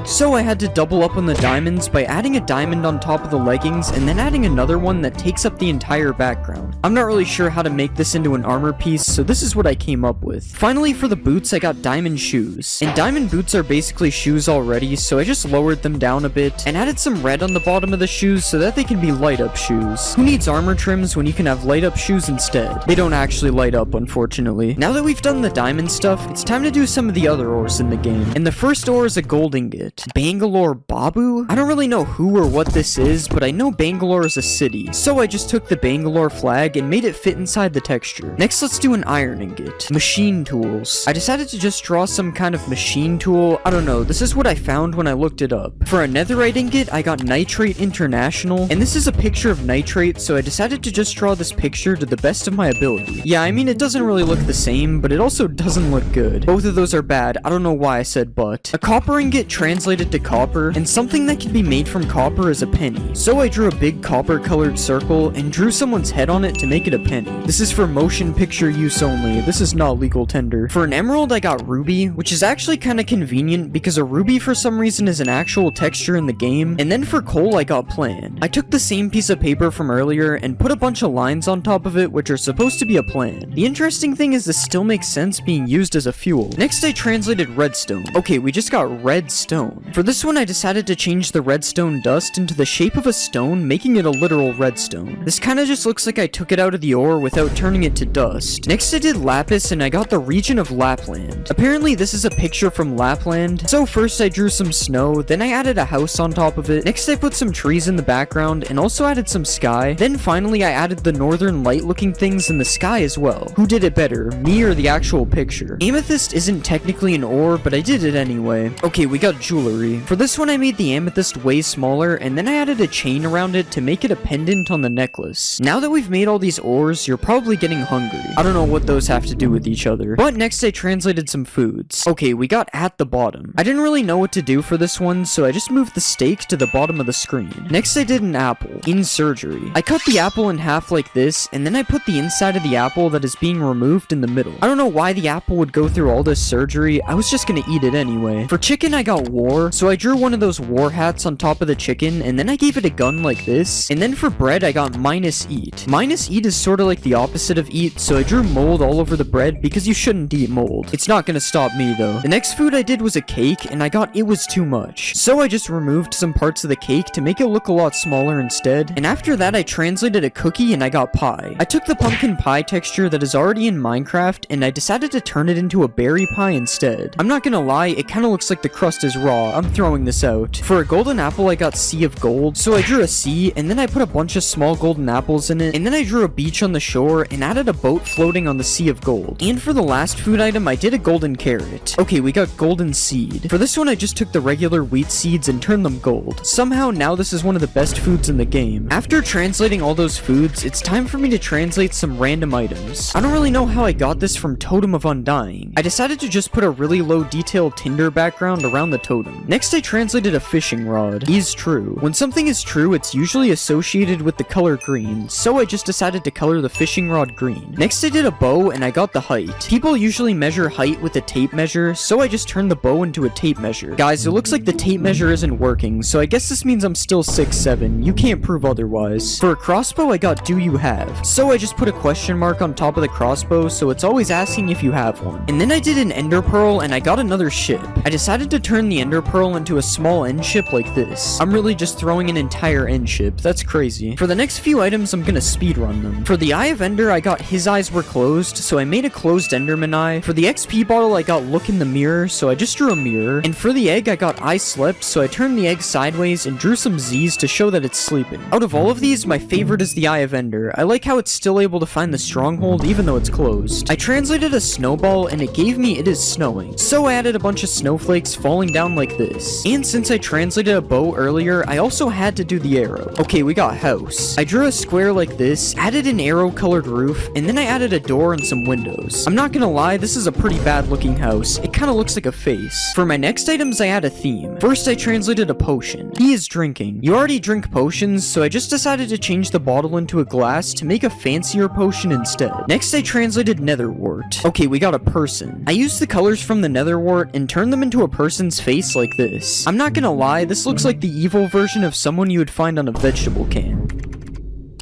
So I had to double up on the diamonds by adding a diamond on top of the leggings and then adding another one that takes up the entire background. I'm not really sure how to make this into an armor piece, so this is what I came up with. Finally, for the boots, I got diamond shoes. And diamond boots are basically shoes already, so I just lowered them down a bit and added some red on the bottom of the shoes so that they can be light up shoes. Who needs armor trims when you can have light up shoes instead? They don't actually light up, unfortunately. Now that we've done the diamond stuff, it's time to do some of the other ores in the game. And the first ore is a gold ingot. Bangalore Babu? I don't really know who or what this is, but I know Bangalore is a city. So I just took the Bangalore flag and made it fit inside the texture. Next, let's do an iron ingot. Machine tools. I decided to just draw some kind of machine tool. I don't know, this is what I found when I looked it up. For a netherite ingot, I got Nitrate International, and this is a picture of nitrate, so I decided to just draw this picture to the best of my ability. Yeah, I mean, it doesn't really look the same, but it also doesn't look good. Both of those are bad. I don't know why I said but. A copper ingot translated to copper, and something that can be made from copper is a penny. So I drew a big copper colored circle and drew someone's head on it to make it a penny. This is for motion picture use only. This is not legal tender. For an emerald, I got ruby, which is actually kind of convenient because a ruby for some reason is an actual texture in the game. And then for coal, I got plan. I took the same piece of paper from earlier and put a bunch of lines on top of it, which are supposed to be a plan. The interesting thing is this still makes sense being used as a fuel. Next, I translated redstone. Okay, we just got red stone. For this one, I decided to change the redstone dust into the shape of a stone, making it a literal redstone. This kind of just looks like I took it out of the ore without turning it to dust. Next, I did lapis and I got the region of Lapland. Apparently, this is a picture from Lapland. So first, I drew some snow, then I added a house on top of it. Next, I put some trees in the background and also added some sky. Then finally, I added the northern light looking things in the sky as well. Who did it better, me or the actual picture? Amethyst isn't technically an ore, but I did it anyway. Okay, we got jewelry. For this one, I made the amethyst way smaller, and then I added a chain around it to make it a pendant on the necklace. Now that we've made all these ores, you're probably getting hungry. I don't know what those have to do with each other. But next, I translated some foods. Okay, we got at the bottom. I didn't really know what to do for this one, so I just moved the steak to the bottom of the screen. Next, I did an apple. In surgery. I cut the apple in half like this, and then I put the inside of the apple that is being removed in the middle. I don't know why the apple would go through all this surgery. I was just gonna eat it anyway. For chicken, I got war, so I drew one of those war hats on top of the chicken, and then I gave it a gun like this. And then for bread, I got minus eat. Minus eat is sort of like the opposite of eat, so I drew mold all over the bread because you shouldn't eat mold. It's not gonna stop me though. The next food I did was a cake, and I got it was too much. So I just removed some parts of the cake to make it look a lot smaller instead. And after that, I translated a cookie and I got pie. I took the pumpkin pie texture that is already in Minecraft and I decided to turn it into a berry pie instead. I'm not gonna lie, it kind of looks like the crust is raw. I'm throwing this out. For a golden apple, I got sea of gold. So I drew a sea and then I put a bunch of small golden apples in it. And then I drew a beach on the shore and added a boat floating on the sea of gold. And for the last food item, I did a golden carrot. Okay, we got golden seed. For this one, I just took the regular wheat seeds and turned them gold. Somehow, now this is one of the best foods in the game. After translating all those foods, it's time for me to translate some random items. I don't really know how I got this from Totem of Undying. I decided to just put a really low detail Tinder background around the totem. Next, I translated a fishing rod. Is true. When something is true, it's usually associated with the color green, so I just decided to color the fishing rod green. Next, I did a bow and I got the height. People usually measure height with a tape measure, so I just turned the bow into a tape measure. Guys, it looks like the tape measure isn't working, so I guess this means I'm still 6'7". You can't prove otherwise. For a crossbow, I got do you have? So I just put a question mark on top of the crossbow, so it's always asking if you have one. And then I did an ender pearl and I got another ship. I decided to turn the ender pearl into a small end ship like this. I'm really just throwing an entire end ship. That's crazy. For the next few items, I'm gonna speedrun them. For the eye of ender, I got his eyes were closed, so I made a closed enderman eye. For the XP bottle, I got look in the mirror, so I just drew a mirror. And for the egg, I got I slept, so I turned the egg sideways and drew some Z's to show that it's sleeping. Out of all of these, my favorite is the Eye of Ender. I like how it's still able to find the stronghold even though it's closed. I translated a snowball and it gave me it is snowing. So I added a bunch of snowflakes falling down like this. And since I translated a bow earlier, I also had to do the arrow. Okay, we got house. I drew a square like this, added an arrow colored roof, and then I added a door and some windows. I'm not gonna lie, this is a pretty bad looking house. It kind of looks like a face. For my next items, I had a theme. First, I translated a potion. He is drinking. You already drink potions, so I just decided to change the bottle into a glass to make a fancier potion instead. Next, I translated netherwort. Okay, we got a person. I used the colors from the netherwort and turned them into a person's face like this. I'm not gonna lie, this looks like the evil version of someone you would find on a vegetable can.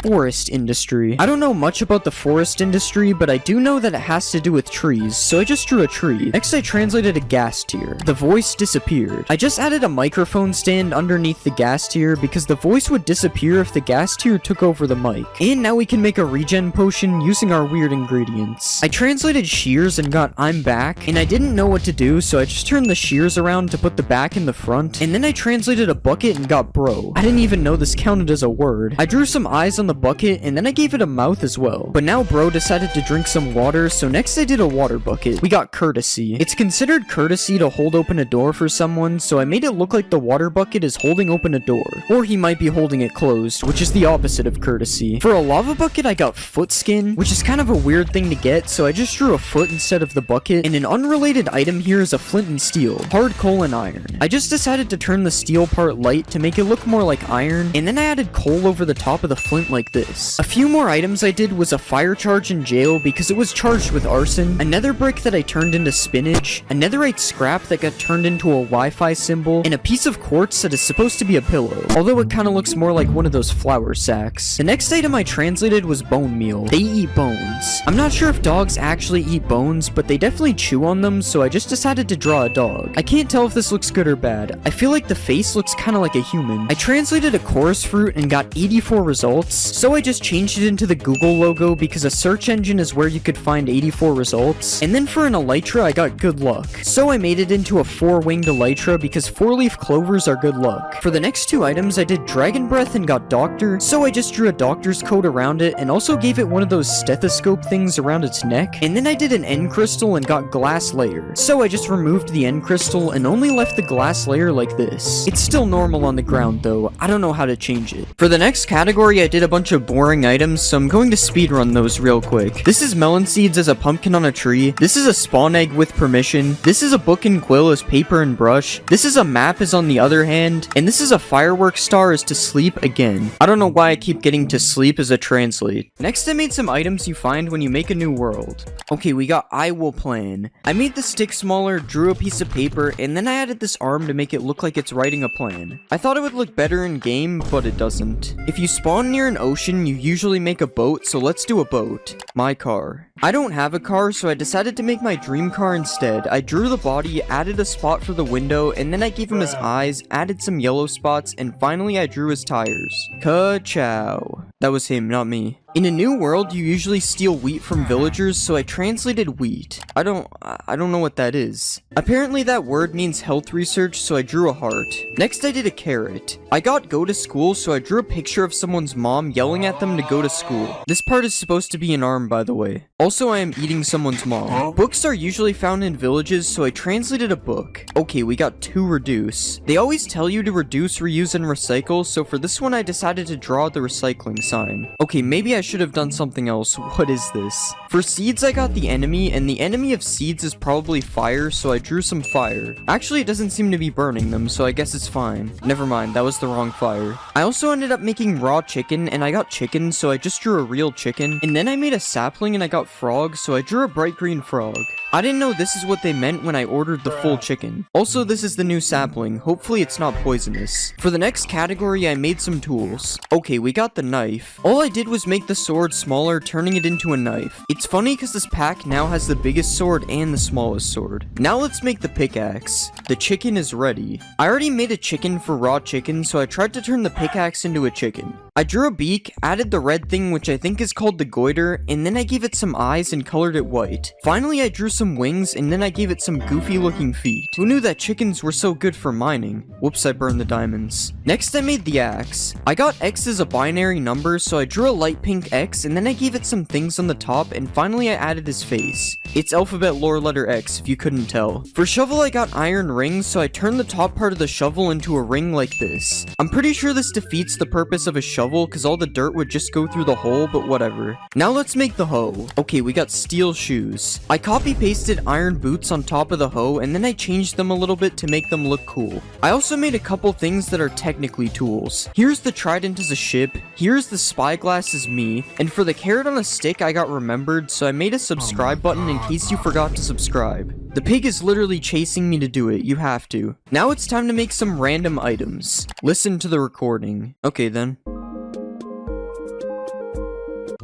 Forest industry. I don't know much about the forest industry, but I do know that it has to do with trees, so I just drew a tree. Next, I translated a gas tier. The voice disappeared. I just added a microphone stand underneath the gas tier because the voice would disappear if the gas tier took over the mic. And now we can make a regen potion using our weird ingredients. I translated shears and got I'm back, and I didn't know what to do, so I just turned the shears around to put the back in the front, and then I translated a bucket and got bro. I didn't even know this counted as a word. I drew some eyes on the bucket and then I gave it a mouth as well. But now bro decided to drink some water, so next I did a water bucket. We got courtesy. It's considered courtesy to hold open a door for someone, so I made it look like the water bucket is holding open a door. Or he might be holding it closed, which is the opposite of courtesy. For a lava bucket, I got foot skin, which is kind of a weird thing to get, so I just drew a foot instead of the bucket. And an unrelated item here is a flint and steel, hard coal and iron. I just decided to turn the steel part light to make it look more like iron, and then I added coal over the top of the flint like like this. A few more items I did was a fire charge in jail because it was charged with arson, a nether brick that I turned into spinach, a netherite scrap that got turned into a Wi-Fi symbol, and a piece of quartz that is supposed to be a pillow, although it kind of looks more like one of those flour sacks. The next item I translated was bone meal. They eat bones. I'm not sure if dogs actually eat bones, but they definitely chew on them, so I just decided to draw a dog. I can't tell if this looks good or bad. I feel like the face looks kind of like a human. I translated a chorus fruit and got 84 results, so I just changed it into the Google logo because a search engine is where you could find 84 results. And then for an elytra, I got good luck, so I made it into a 4-winged elytra because 4-leaf clovers are good luck. For the next 2 items, I did dragon breath and got doctor, so I just drew a doctor's coat around it and also gave it one of those stethoscope things around its neck. And then I did an end crystal and got glass layer, so I just removed the end crystal and only left the glass layer like this. It's still normal on the ground though, I don't know how to change it. For the next category, I did a bunch of boring items, so I'm going to speedrun those real quick. This is melon seeds as a pumpkin on a tree. This is a spawn egg with permission. This is a book and quill as paper and brush. This is a map as on the other hand. And this is a fireworks star as to sleep again. I don't know why I keep getting to sleep as a translate. Next, I made some items you find when you make a new world. Okay, we got I will plan. I made the stick smaller, drew a piece of paper, and then I added this arm to make it look like it's writing a plan. I thought it would look better in game, but it doesn't. If you spawn near an ocean, you usually make a boat, so let's do a boat. My car. I don't have a car, so I decided to make my dream car instead. I drew the body, added a spot for the window, and then I gave him his eyes, added some yellow spots, and finally I drew his tires. Ka-chow. That was him, not me. In a new world, you usually steal wheat from villagers, so I translated wheat. I don't know what that is. Apparently that word means health research, so I drew a heart. Next, I did a carrot. I got go to school, so I drew a picture of someone's mom yelling at them to go to school. This part is supposed to be an arm, by the way. Also, I am eating someone's mom. Books are usually found in villages, so I translated a book. Okay, we got 2 reduce. They always tell you to reduce, reuse, and recycle, so for this one I decided to draw the recycling sign. Okay, maybe I should have done something else. What is this? For seeds, I got the enemy, and the enemy of seeds is probably fire, so I drew some fire. Actually, it doesn't seem to be burning them, so I guess it's fine. Never mind, that was the wrong fire. I also ended up making raw chicken, and I got chicken, so I just drew a real chicken. And then I made a sapling and I got frog, so I drew a bright green frog. I didn't know this is what they meant when I ordered the full chicken. Also, this is the new sapling. Hopefully it's not poisonous. For the next category, I made some tools. Okay, we got the knife. All I did was make the sword smaller, turning it into a knife. It's funny because this pack now has the biggest sword and the smallest sword. Now let's make the pickaxe. The chicken is ready. I already made a chicken for raw chicken, so I tried to turn the pickaxe into a chicken. I drew a beak, added the red thing which I think is called the goiter, and then I gave it some eyes and colored it white. Finally, I drew some wings, and then I gave it some goofy looking feet. Who knew that chickens were so good for mining? Whoops, I burned the diamonds. Next, I made the axe. I got X as a binary number, so I drew a light pink X, and then I gave it some things on the top, and finally I added his face. It's alphabet lore letter X, if you couldn't tell. For shovel, I got iron rings, so I turned the top part of the shovel into a ring like this. I'm pretty sure this defeats the purpose of a shovel, because all the dirt would just go through the hole, but whatever. Now let's make the hoe. Okay, we got steel shoes. I copy-pasted iron boots on top of the hoe, and then I changed them a little bit to make them look cool. I also made a couple things that are technically tools. Here's the trident as a ship, here's the spyglass as me, and for the carrot on a stick, I got remembered, so I made a subscribe button in case you forgot to subscribe. The pig is literally chasing me to do it, you have to. Now it's time to make some random items. Listen to the recording. Okay then.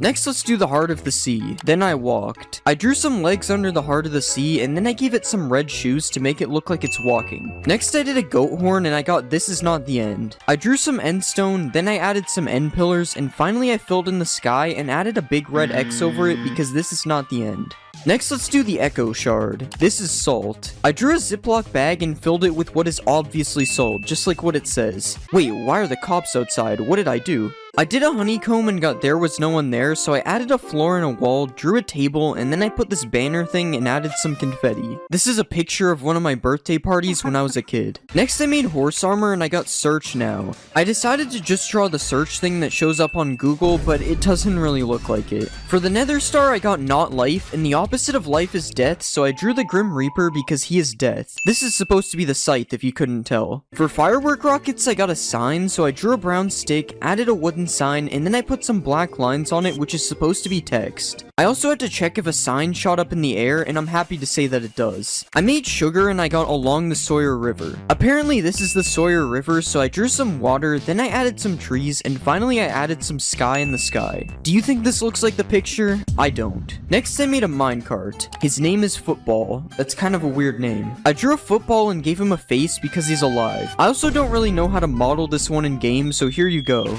Next, let's do the heart of the sea. Then I walked. I drew some legs under the heart of the sea, and then I gave it some red shoes to make it look like it's walking. Next, I did a goat horn, and I got this is not the end. I drew some end stone, then I added some end pillars, and finally I filled in the sky and added a big red X over it because this is not the end. Next, let's do the echo shard. This is salt. I drew a Ziploc bag and filled it with what is obviously salt, just like what it says. Wait, why are the cops outside? What did I do? I did a honeycomb and got there was no one there, so I added a floor and a wall, drew a table, and then I put this banner thing and added some confetti. This is a picture of one of my birthday parties when I was a kid. Next, I made horse armor and I got search now. I decided to just draw the search thing that shows up on Google, but it doesn't really look like it. For the nether star, I got not life, and the opposite of life is death, so I drew the Grim Reaper because he is death. This is supposed to be the scythe if you couldn't tell. For firework rockets, I got a sign, so I drew a brown stick, added a wooden sign, and then I put some black lines on it, which is supposed to be text. I also had to check if a sign shot up in the air, and I'm happy to say that it does. I made sugar and I got along the Sawyer River. Apparently this is the Sawyer River, so I drew some water, then I added some trees, and finally I added some sky in the sky. Do you think this looks like the picture? I don't. Next I made a minecart. His name is Football. That's kind of a weird name. I drew a football and gave him a face because he's alive. I also don't really know how to model this one in game, so here you go.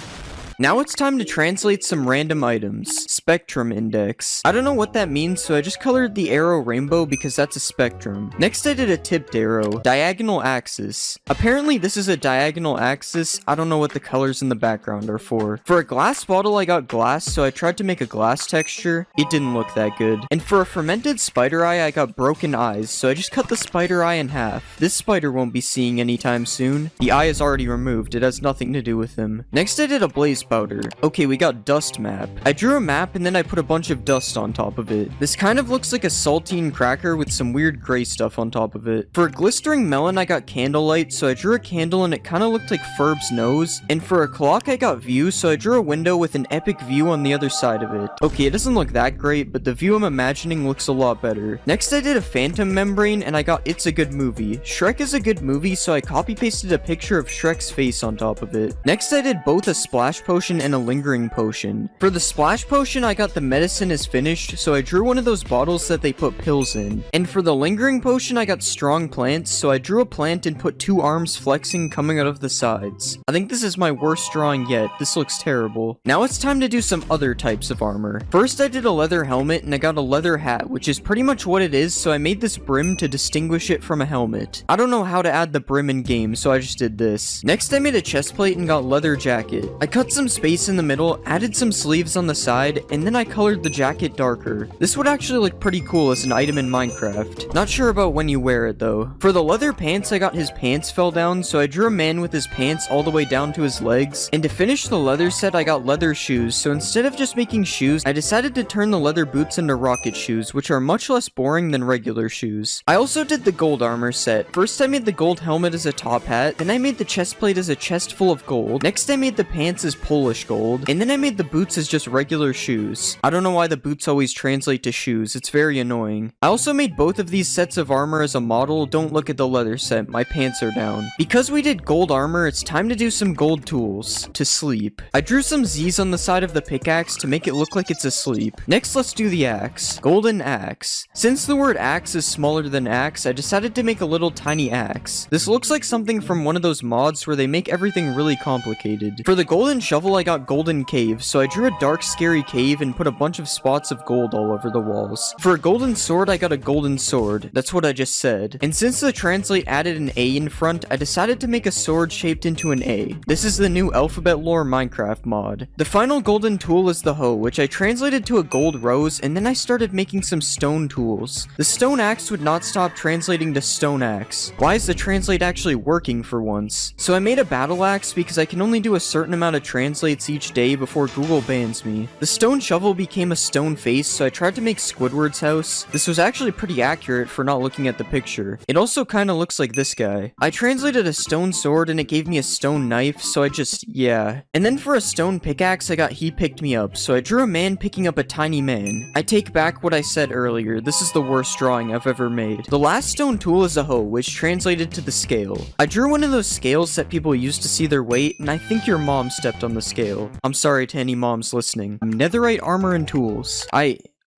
Now it's time to translate some random items. Spectrum index. I don't know what that means, so I just colored the arrow rainbow because that's a spectrum. Next I did a tipped arrow. Diagonal axis. Apparently this is a diagonal axis. I don't know what the colors in the background are for. For a glass bottle I got glass, so I tried to make a glass texture. It didn't look that good. And for a fermented spider eye I got broken eyes, so I just cut the spider eye in half. This spider won't be seeing anytime soon. The eye is already removed. It has nothing to do with him. Next I did a blaze powder. Okay, we got dust map. I drew a map and then I put a bunch of dust on top of it. This kind of looks like a saltine cracker with some weird gray stuff on top of it. For a glistering melon, I got candlelight, so I drew a candle and it kind of looked like Ferb's nose. And for a clock, I got view, so I drew a window with an epic view on the other side of it. Okay, it doesn't look that great, but the view I'm imagining looks a lot better. Next, I did a phantom membrane and I got It's a Good Movie. Shrek is a good movie, so I copy pasted a picture of Shrek's face on top of it. Next, I did both a splash potion and a lingering potion. For the splash potion, I got the medicine is finished, so I drew one of those bottles that they put pills in. And for the lingering potion, I got strong plants, so I drew a plant and put two arms flexing coming out of the sides. I think this is my worst drawing yet. This looks terrible. Now it's time to do some other types of armor. First, I did a leather helmet and I got a leather hat, which is pretty much what it is, so I made this brim to distinguish it from a helmet. I don't know how to add the brim in game, so I just did this. Next, I made a chest plate and got leather jacket. I cut some space in the middle, added some sleeves on the side, and then I colored the jacket darker. This would actually look pretty cool as an item in Minecraft. Not sure about when you wear it though. For the leather pants, I got his pants fell down, so I drew a man with his pants all the way down to his legs. And to finish the leather set, I got leather shoes, so instead of just making shoes, I decided to turn the leather boots into rocket shoes, which are much less boring than regular shoes. I also did the gold armor set. First, I made the gold helmet as a top hat, then I made the chest plate as a chest full of gold. Next, I made the pants as Polish gold, and then I made the boots as just regular shoes. I don't know why the boots always translate to shoes, it's very annoying. I also made both of these sets of armor as a model. Don't look at the leather set, my pants are down. Because we did gold armor, it's time to do some gold tools. To sleep. I drew some Z's on the side of the pickaxe to make it look like it's asleep. Next, let's do the axe. Golden axe. Since the word axe is smaller than axe, I decided to make a little tiny axe. This looks like something from one of those mods where they make everything really complicated. For the golden shovel, I got golden cave, so I drew a dark scary cave and put a bunch of spots of gold all over the walls. For a golden sword, I got a golden sword. That's what I just said. And since the translate added an A in front, I decided to make a sword shaped into an A. This is the new Alphabet Lore Minecraft mod. The final golden tool is the hoe, which I translated to a gold rose, and then I started making some stone tools. The stone axe would not stop translating to stone axe. Why is the translate actually working for once? So I made a battle axe because I can only do a certain amount of translates each day before Google bans me. The stone shovel became a stone face, so I tried to make Squidward's house. This was actually pretty accurate for not looking at the picture. It also kind of looks like this guy. I translated a stone sword and it gave me a stone knife, so I just, yeah. And then for a stone pickaxe, I got he picked me up, so I drew a man picking up a tiny man. I take back what I said earlier, this is the worst drawing I've ever made. The last stone tool is a hoe, which translated to the scale. I drew one of those scales that people use to see their weight, and I think your mom stepped on the scale. I'm sorry to any moms listening. Netherite armor and tools.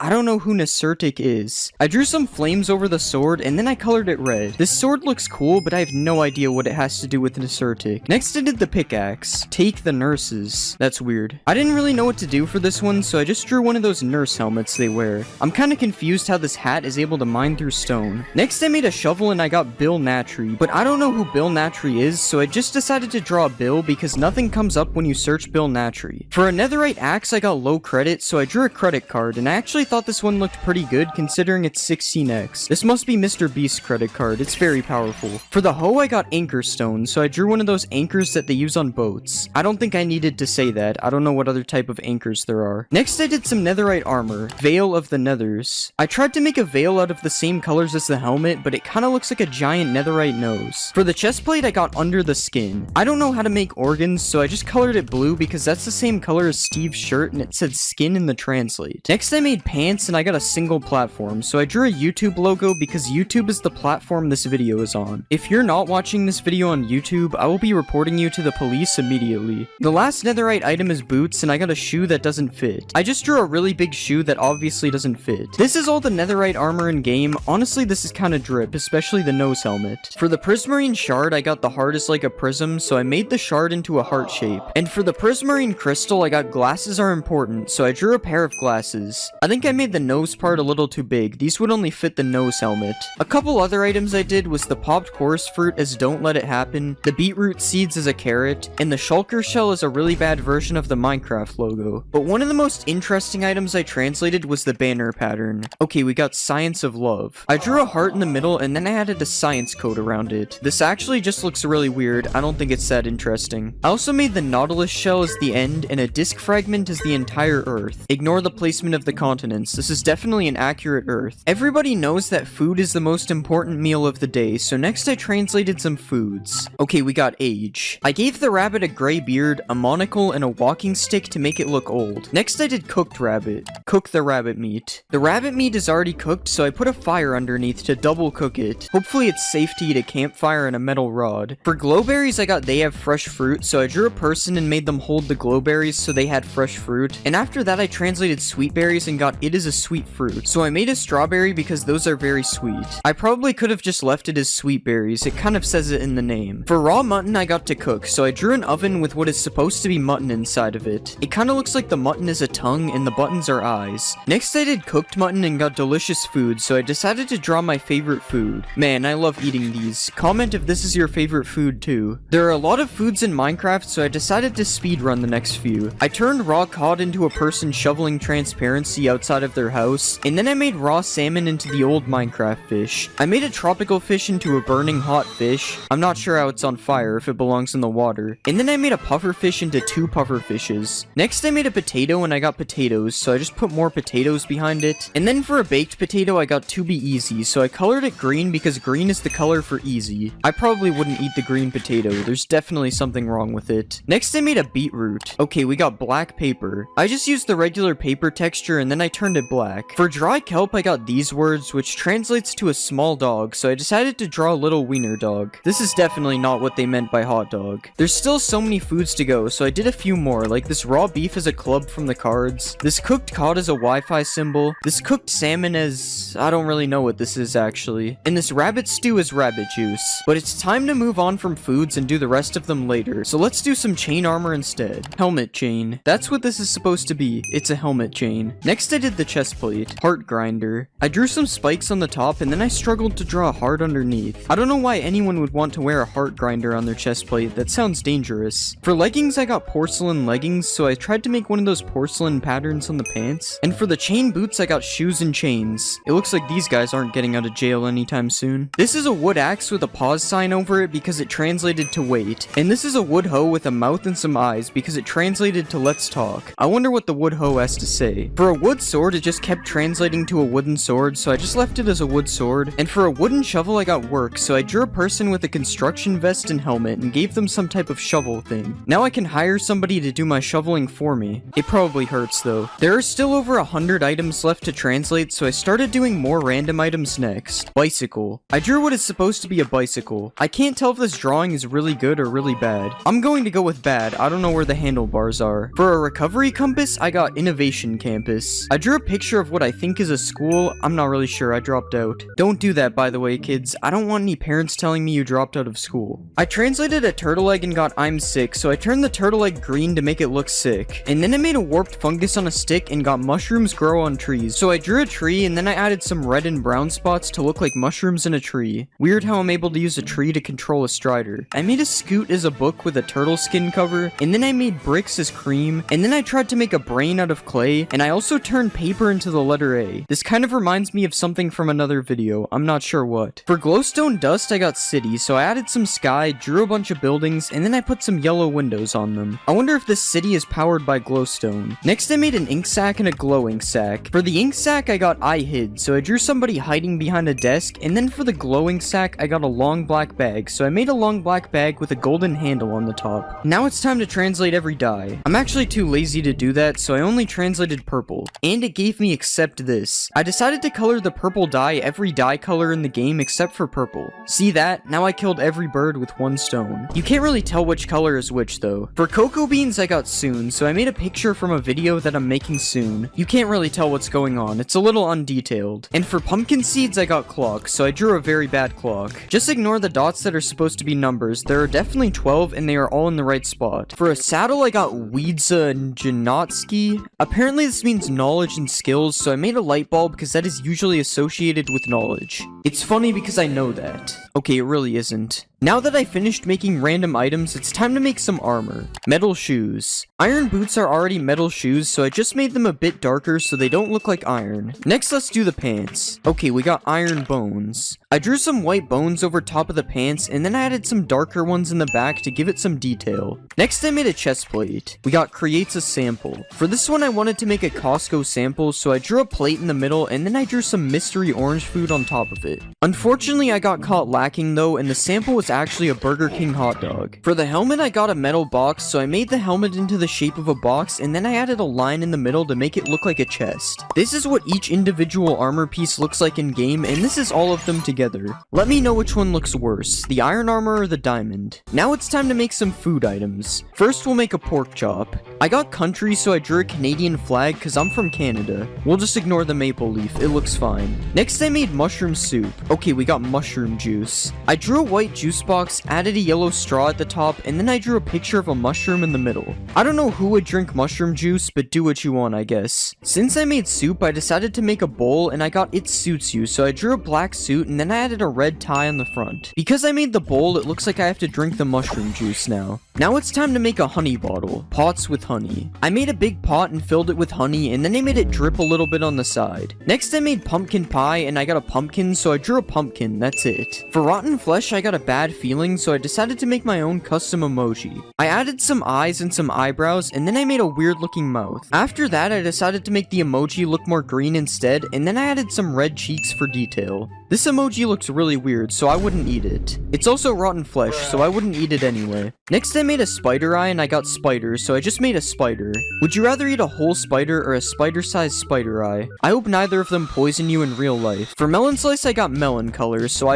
I don't know who Nesertic is. I drew some flames over the sword and then I colored it red. This sword looks cool, but I have no idea what it has to do with Nesertic. Next I did the pickaxe. Take the nurses. That's weird. I didn't really know what to do for this one, so I just drew one of those nurse helmets they wear. I'm kind of confused how this hat is able to mine through stone. Next I made a shovel and I got Bill Natry, but I don't know who Bill Natry is, so I just decided to draw Bill because nothing comes up when you search Bill Natry. For a netherite axe, I got low credit, so I drew a credit card, and I actually thought this one looked pretty good considering it's 16x. This must be Mr. Beast's credit card, it's very powerful. For the hoe, I got anchor stone, so I drew one of those anchors that they use on boats. I don't think I needed to say that, I don't know what other type of anchors there are. Next I did some netherite armor, Veil of the Nethers. I tried to make a veil out of the same colors as the helmet, but it kinda looks like a giant netherite nose. For the chest plate, I got under the skin. I don't know how to make organs, so I just colored it blue because that's the same color as Steve's shirt and it said skin in the translate. Next I made pants and I got a single platform, so I drew a YouTube logo because YouTube is the platform this video is on. If you're not watching this video on YouTube, I will be reporting you to the police immediately. The last netherite item is boots and I got a shoe that doesn't fit. I just drew a really big shoe that obviously doesn't fit. This is all the netherite armor in game. Honestly, this is kinda drip, especially the nose helmet. For the prismarine shard, I got the heart as like a prism, so I made the shard into a heart shape. And for the prismarine crystal, I got glasses are important, so I drew a pair of glasses. I think I made the nose part a little too big. These would only fit the nose helmet. A couple other items I did was the popped chorus fruit as don't let it happen, the beetroot seeds as a carrot, and the shulker shell as a really bad version of the Minecraft logo. But one of the most interesting items I translated was the banner pattern. Okay, we got science of love. I drew a heart in the middle and then I added a science code around it. This actually just looks really weird. I don't think it's that interesting. I also made the nautilus shell as the end and a disc fragment as the entire earth. Ignore the placement of the continents. This is definitely an accurate earth. Everybody knows that food is the most important meal of the day, so next I translated some foods. Okay, we got age. I gave the rabbit a gray beard, a monocle, and a walking stick to make it look old. Next I did cooked rabbit. Cook the rabbit meat. The rabbit meat is already cooked, so I put a fire underneath to double cook it. Hopefully it's safe to eat a campfire and a metal rod. For glowberries, I got they have fresh fruit, so I drew a person and made them hold the glowberries so they had fresh fruit. And after that I translated sweet berries and got it is a sweet fruit. So I made a strawberry because those are very sweet. I probably could have just left it as sweet berries, it kind of says it in the name. For raw mutton I got to cook, so I drew an oven with what is supposed to be mutton inside of it. It kind of looks like the mutton is a tongue and the buttons are eyes. Next I did cooked mutton and got delicious food, so I decided to draw my favorite food. Man, I love eating these. Comment if this is your favorite food too. There are a lot of foods in Minecraft, so I decided to speedrun the next few. I turned raw cod into a person shoveling transparency outside of their house, and then I made raw salmon into the old Minecraft fish. I made a tropical fish into a burning hot fish. I'm not sure how it's on fire if it belongs in the water. And then I made a puffer fish into 2 puffer fishes. Next I made a potato and I got potatoes, so I just put more potatoes behind it. And then for a baked potato I got to be easy, so I colored it green because green is the color for easy. I probably wouldn't eat the green potato, there's definitely something wrong with it. Next I made a beetroot. Okay, we got black paper. I just used the regular paper texture and then I turned it black. For dry kelp I got these words, which translates to a small dog, so I decided to draw a little wiener dog. This is definitely not what they meant by hot dog. There's still so many foods to go, so I did a few more, like this raw beef as a club from the cards, this cooked cod as a Wi-Fi symbol, this cooked salmon as... I don't really know what this is actually, and this rabbit stew as rabbit juice. But it's time to move on from foods and do the rest of them later, so let's do some chain armor instead. Helmet chain. That's what this is supposed to be. It's a helmet chain. Next I did the chest plate. Heart grinder. I drew some spikes on the top and then I struggled to draw a heart underneath. I don't know why anyone would want to wear a heart grinder on their chest plate. That sounds dangerous. For leggings I got porcelain leggings, so I tried to make one of those porcelain patterns on the pants. And for the chain boots I got shoes and chains. It looks like these guys aren't getting out of jail anytime soon. This is a wood axe with a pause sign over it because it translated to wait. And this is a wood hoe with a mouth and some eyes because it translated to let's talk. I wonder what the wood hoe has to say. For a wood sword, it just kept translating to a wooden sword, so I just left it as a wood sword. And for a wooden shovel, I got work, so I drew a person with a construction vest and helmet and gave them some type of shovel thing. Now I can hire somebody to do my shoveling for me. It probably hurts though. There are still over 100 items left to translate, so I started doing more random items next. Bicycle. I drew what is supposed to be a bicycle. I can't tell if this drawing is really good or really bad. I'm going to go with bad. I don't know where the handlebars are. For a recovery compass, I got innovation campus. I drew a picture of what I think is a school. I'm not really sure. I dropped out. Don't do that, by the way, kids. I don't want any parents telling me you dropped out of school. I translated a turtle egg and got I'm sick, so I turned the turtle egg green to make it look sick. And then I made a warped fungus on a stick and got mushrooms grow on trees. So I drew a tree and then I added some red and brown spots to look like mushrooms in a tree. Weird how I'm able to use a tree to control a strider. I made a scoot as a book with a turtle skin cover, and then I made bricks as cream, and then I tried to make a brain out of clay, and I also turned paper into the letter A. This kind of reminds me of something from another video, I'm not sure what. For glowstone dust, I got city, so I added some sky, drew a bunch of buildings, and then I put some yellow windows on them. I wonder if this city is powered by glowstone. Next, I made an ink sac and a glowing sac. For the ink sac, I got I hid, so I drew somebody hiding behind a desk, and then for the glowing sac, I got a long black bag, so I made a long black bag with a golden handle on the top. Now it's time to translate every dye. I'm actually too lazy to do that, so I only translated purple, and it gave me except this. I decided to color the purple dye every dye color in the game except for purple. See that? Now I killed every bird with one stone. You can't really tell which color is which though. For cocoa beans, I got soon, so I made a picture from a video that I'm making soon. You can't really tell what's going on, it's a little undetailed. And for pumpkin seeds, I got clock, so I drew a very bad clock. Just ignore the dots that are supposed to be numbers. There are definitely 12 and they are all in the right spot. For a saddle, I got Wiedza Janotsky. Apparently this means knowledge and skills, so I made a light bulb because that is usually associated with knowledge. It's funny because I know that. Okay, it really isn't. Now that I finished making random items, it's time to make some armor. Metal shoes. Iron boots are already metal shoes, so I just made them a bit darker so they don't look like iron. Next, let's do the pants. Okay, we got iron bones. I drew some white bones over top of the pants, and then I added some darker ones in the back to give it some detail. Next, I made a chest plate. We got creates a sample. For this one, I wanted to make a Costco sample, so I drew a plate in the middle, and then I drew some mystery orange food on top of it. Unfortunately, I got caught lacking though, and the sample was actually a Burger King hot dog. For the helmet, I got a metal box, so I made the helmet into the shape of a box, and then I added a line in the middle to make it look like a chest. This is what each individual armor piece looks like in game, and this is all of them together. Let me know which one looks worse, the iron armor or the diamond. Now it's time to make some food items. First, we'll make a pork chop. I got country, so I drew a Canadian flag because I'm from Canada. We'll just ignore the maple leaf, it looks fine. Next, I made mushroom soup. Okay, we got mushroom juice. I drew a white juice box, added a yellow straw at the top, and then I drew a picture of a mushroom in the middle. I don't know who would drink mushroom juice, but do what you want, I guess. Since I made soup, I decided to make a bowl, and I got it suits you, so I drew a black suit, and then I added a red tie on the front. Because I made the bowl, it looks like I have to drink the mushroom juice now. Now it's time to make a honey bottle. Pots with honey. I made a big pot and filled it with honey, and then I made it drip a little bit on the side. Next, I made pumpkin pie, and I got a pumpkin, so I drew a pumpkin, that's it. For rotten flesh, I got a bad feeling, so I decided to make my own custom emoji. I added some eyes and some eyebrows, and then I made a weird looking mouth. After that, I decided to make the emoji look more green instead, and then I added some red cheeks for detail. This emoji looks really weird, so I wouldn't eat it. It's also rotten flesh, so I wouldn't eat it anyway. Next, I made a spider eye, and I got spiders, so I just made a spider. Would you rather eat a whole spider or a spider-sized spider eye? I hope neither of them poison you in real life. For melon slice, I got melon colors, so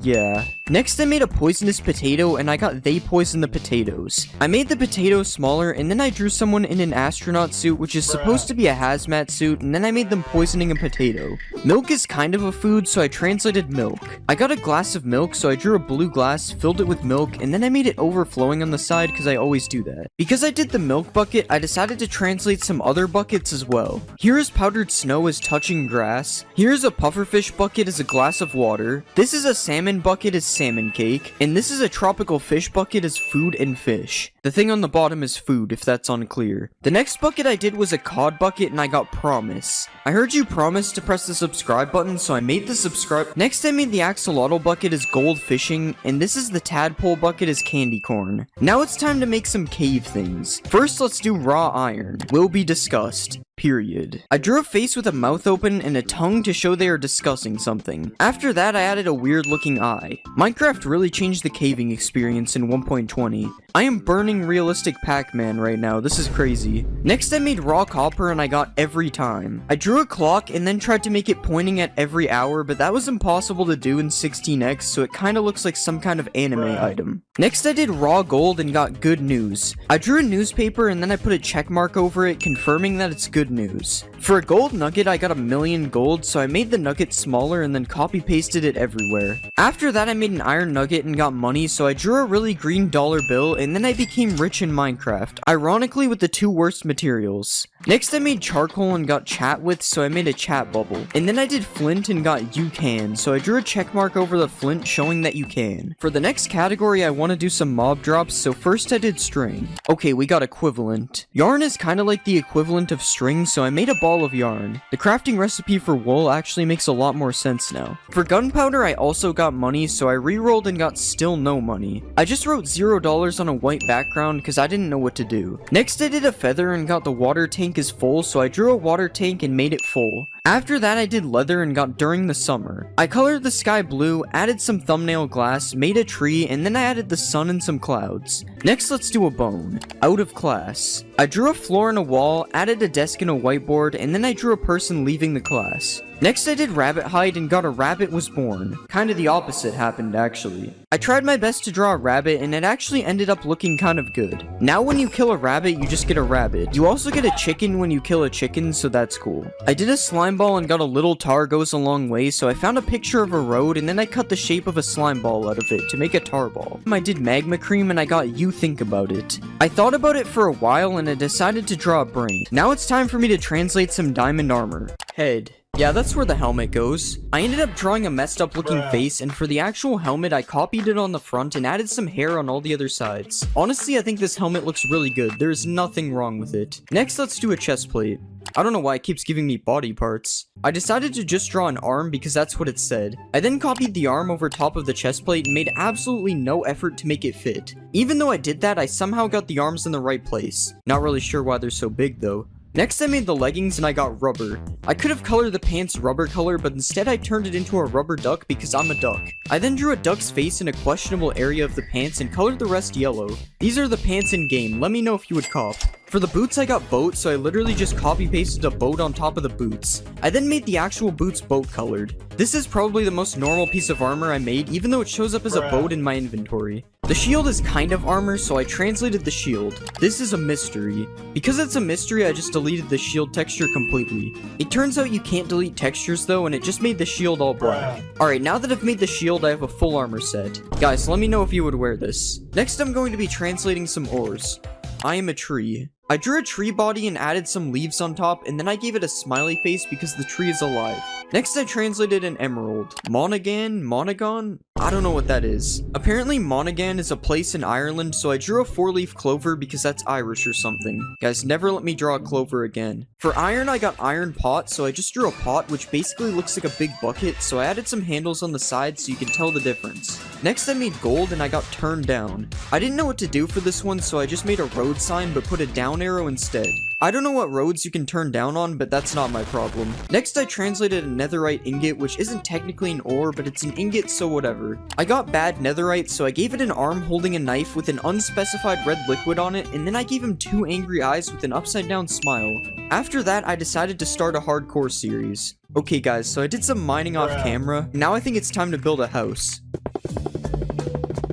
yeah. Next, I made a poisonous potato, and I got they poison the potatoes. I made the potato smaller, and then I drew someone in an astronaut suit, which is supposed to be a hazmat suit, and then I made them poisoning a potato. Milk is kind of a food, so I translated milk. I got a glass of milk, so I drew a blue glass, filled it with milk, and then I made it overflowing on the side because I always do that. Because I did the milk bucket, I decided to translate some other buckets as well. Here is powdered snow as touching grass. Here is a pufferfish bucket as a glass of water. This is a salmon bucket as salmon cake. And this is a tropical fish bucket as food and fish. The thing on the bottom is food, if that's unclear. The next bucket I did was a cod bucket, and I got promise. I heard you promise to press the subscribe button, so I made the subscribe. Next, I made the axolotl bucket as gold fishing, and this is the tadpole bucket as candy corn. Now it's time to make some cave things. First, let's do raw iron. Will be discussed. Period. I drew a face with a mouth open and a tongue to show they are discussing something. After that, I added a weird looking eye. Minecraft really changed the caving experience in 1.20. I am burning realistic Pac-Man right now, this is crazy. Next, I made raw copper and I got every time. I drew a clock and then tried to make it pointing at every hour, but that was impossible to do in 16x, so it kinda looks like some kind of anime item. Next, I did raw gold and got good news. I drew a newspaper and then I put a check mark over it, confirming that it's good news. For a gold nugget, I got 1,000,000 gold, so I made the nugget smaller and then copy pasted it everywhere. After that, I made an iron nugget and got money, so I drew a really green dollar bill and then I became rich in Minecraft, ironically with the 2 worst materials. Next I made charcoal and got chat with, so I made a chat bubble. And then I did flint and got you can, so I drew a check mark over the flint showing that you can. For the next category I want to do some mob drops, so first I did string. Okay, we got equivalent. Yarn is kind of like the equivalent of string, so I made a ball of yarn. The crafting recipe for wool actually makes a lot more sense now. For gunpowder I also got money, so I re-rolled and got still no money. I just wrote $0 on a white background because I didn't know what to do. Next I did a feather and got the water tank is full, so I drew a water tank and made it full. After that I did leather and got during the summer. I colored the sky blue, added some thumbnail glass, made a tree, and then I added the sun and some clouds. Next let's do a bone. Out of class. I drew a floor and a wall, added a desk and a whiteboard, and then I drew a person leaving the class. Next I did rabbit hide and got a rabbit was born. Kinda the opposite happened actually. I tried my best to draw a rabbit and it actually ended up looking kind of good. Now when you kill a rabbit, you just get a rabbit. You also get a chicken when you kill a chicken, so that's cool. I did a slime ball and got a little tar goes a long way, so I found a picture of a road and then I cut the shape of a slime ball out of it to make a tar ball. I did magma cream and I got you think about it. I thought about it for a while and I decided to draw a brain. Now it's time for me to translate some diamond armor. Head. Yeah, that's where the helmet goes. I ended up drawing a messed up looking face, and for the actual helmet, I copied it on the front and added some hair on all the other sides. Honestly, I think this helmet looks really good. There's nothing wrong with it. Next, let's do a chest plate. I don't know why it keeps giving me body parts. I decided to just draw an arm because that's what it said. I then copied the arm over top of the chest plate and made absolutely no effort to make it fit. Even though I did that, I somehow got the arms in the right place. Not really sure why they're so big though. Next I made the leggings and I got rubber. I could have colored the pants rubber color, but instead I turned it into a rubber duck because I'm a duck. I then drew a duck's face in a questionable area of the pants and colored the rest yellow. These are the pants in game, let me know if you would cop. For the boots I got boat, so I literally just copy pasted a boat on top of the boots. I then made the actual boots boat colored. This is probably the most normal piece of armor I made, even though it shows up as a boat in my inventory. The shield is kind of armor, so I translated the shield. This is a mystery. Because it's a mystery, I just deleted the shield texture completely. It turns out you can't delete textures though, and it just made the shield all black. Alright, now that I've made the shield, I have a full armor set. Guys, let me know if you would wear this. Next, I'm going to be translating some ores. I am a tree. I drew a tree body and added some leaves on top, and then I gave it a smiley face because the tree is alive. Next I translated an emerald. Monaghan? I don't know what that is. Apparently Monaghan is a place in Ireland, so I drew a 4-leaf clover because that's Irish or something. Guys, never let me draw a clover again. For iron, I got iron pot, so I just drew a pot which basically looks like a big bucket, so I added some handles on the side so you can tell the difference. Next I made gold and I got turned down. I didn't know what to do for this one, so I just made a road sign but put a down arrow instead. I don't know what roads you can turn down on, but that's not my problem. Next I translated a netherite ingot, which isn't technically an ore, but it's an ingot, so whatever. I got bad netherite, so I gave it an arm holding a knife with an unspecified red liquid on it, and then I gave him 2 angry eyes with an upside down smile. After that, I decided to start a hardcore series. Okay guys, so I did some mining off camera. Now I think it's time to build a house.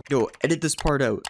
Yo, edit this part out.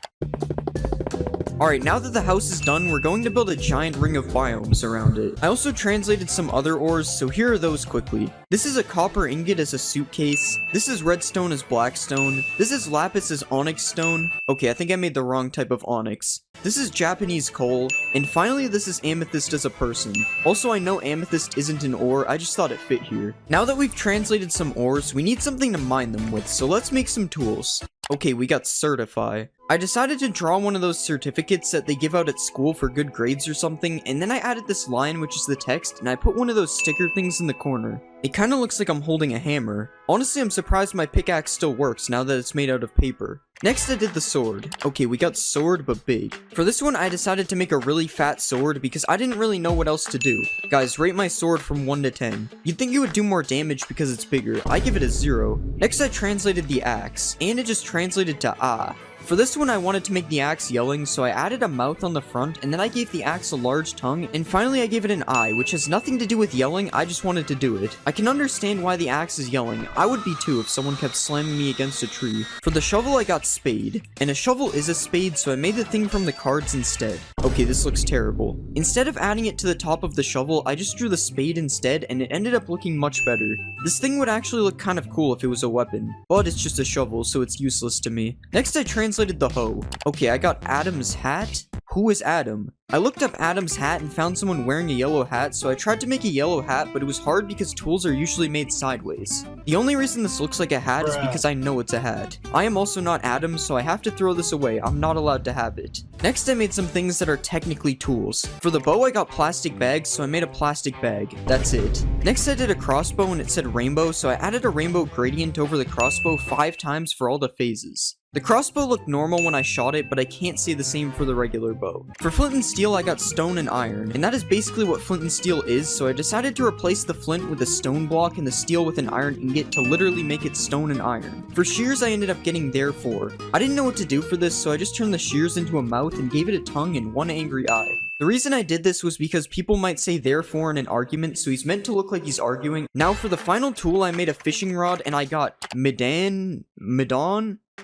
Alright, now that the house is done, we're going to build a giant ring of biomes around it. I also translated some other ores, so here are those quickly. This is a copper ingot as a suitcase. This is redstone as blackstone. This is lapis as onyx stone. Okay, I think I made the wrong type of onyx. This is Japanese coal. And finally, this is amethyst as a person. Also, I know amethyst isn't an ore, I just thought it fit here. Now that we've translated some ores, we need something to mine them with, so let's make some tools. Okay, we got certify. I decided to draw one of those certificates that they give out at school for good grades or something, and then I added this line, which is the text, and I put one of those sticker things in the corner. It kinda looks like I'm holding a hammer. Honestly, I'm surprised my pickaxe still works now that it's made out of paper. Next, I did the sword. Okay, we got sword, but big. For this one, I decided to make a really fat sword because I didn't really know what else to do. Guys, rate my sword from 1 to 10. You'd think it would do more damage because it's bigger. I give it a 0. Next, I translated the axe, and it just translated to ah. For this one, I wanted to make the axe yelling, so I added a mouth on the front, and then I gave the axe a large tongue, and finally I gave it an eye, which has nothing to do with yelling, I just wanted to do it. I can understand why the axe is yelling. I would be too if someone kept slamming me against a tree. For the shovel, I got spade. And a shovel is a spade, so I made the thing from the cards instead. Okay, this looks terrible. Instead of adding it to the top of the shovel, I just drew the spade instead, and it ended up looking much better. This thing would actually look kind of cool if it was a weapon, but it's just a shovel, so it's useless to me. Next, I translated translated the hoe. Okay, I got Adam's hat. Who is Adam? I looked up Adam's hat and found someone wearing a yellow hat, so I tried to make a yellow hat, but it was hard because tools are usually made sideways. The only reason this looks like a hat is because I know it's a hat. I am also not Adam, so I have to throw this away. I'm not allowed to have it. Next, I made some things that are technically tools. For the bow, I got plastic bags, so I made a plastic bag. That's it. Next, I did a crossbow and it said rainbow, so I added a rainbow gradient over the crossbow 5 times for all the phases. The crossbow looked normal when I shot it, but I can't say the same for the regular bow. For flint and steel, I got stone and iron, and that is basically what flint and steel is, so I decided to replace the flint with a stone block and the steel with an iron ingot to literally make it stone and iron. For shears, I ended up getting therefore. I didn't know what to do for this, so I just turned the shears into a mouth and gave it a tongue and one angry eye. The reason I did this was because people might say therefore in an argument, so he's meant to look like he's arguing. Now for the final tool, I made a fishing rod and I got Midon?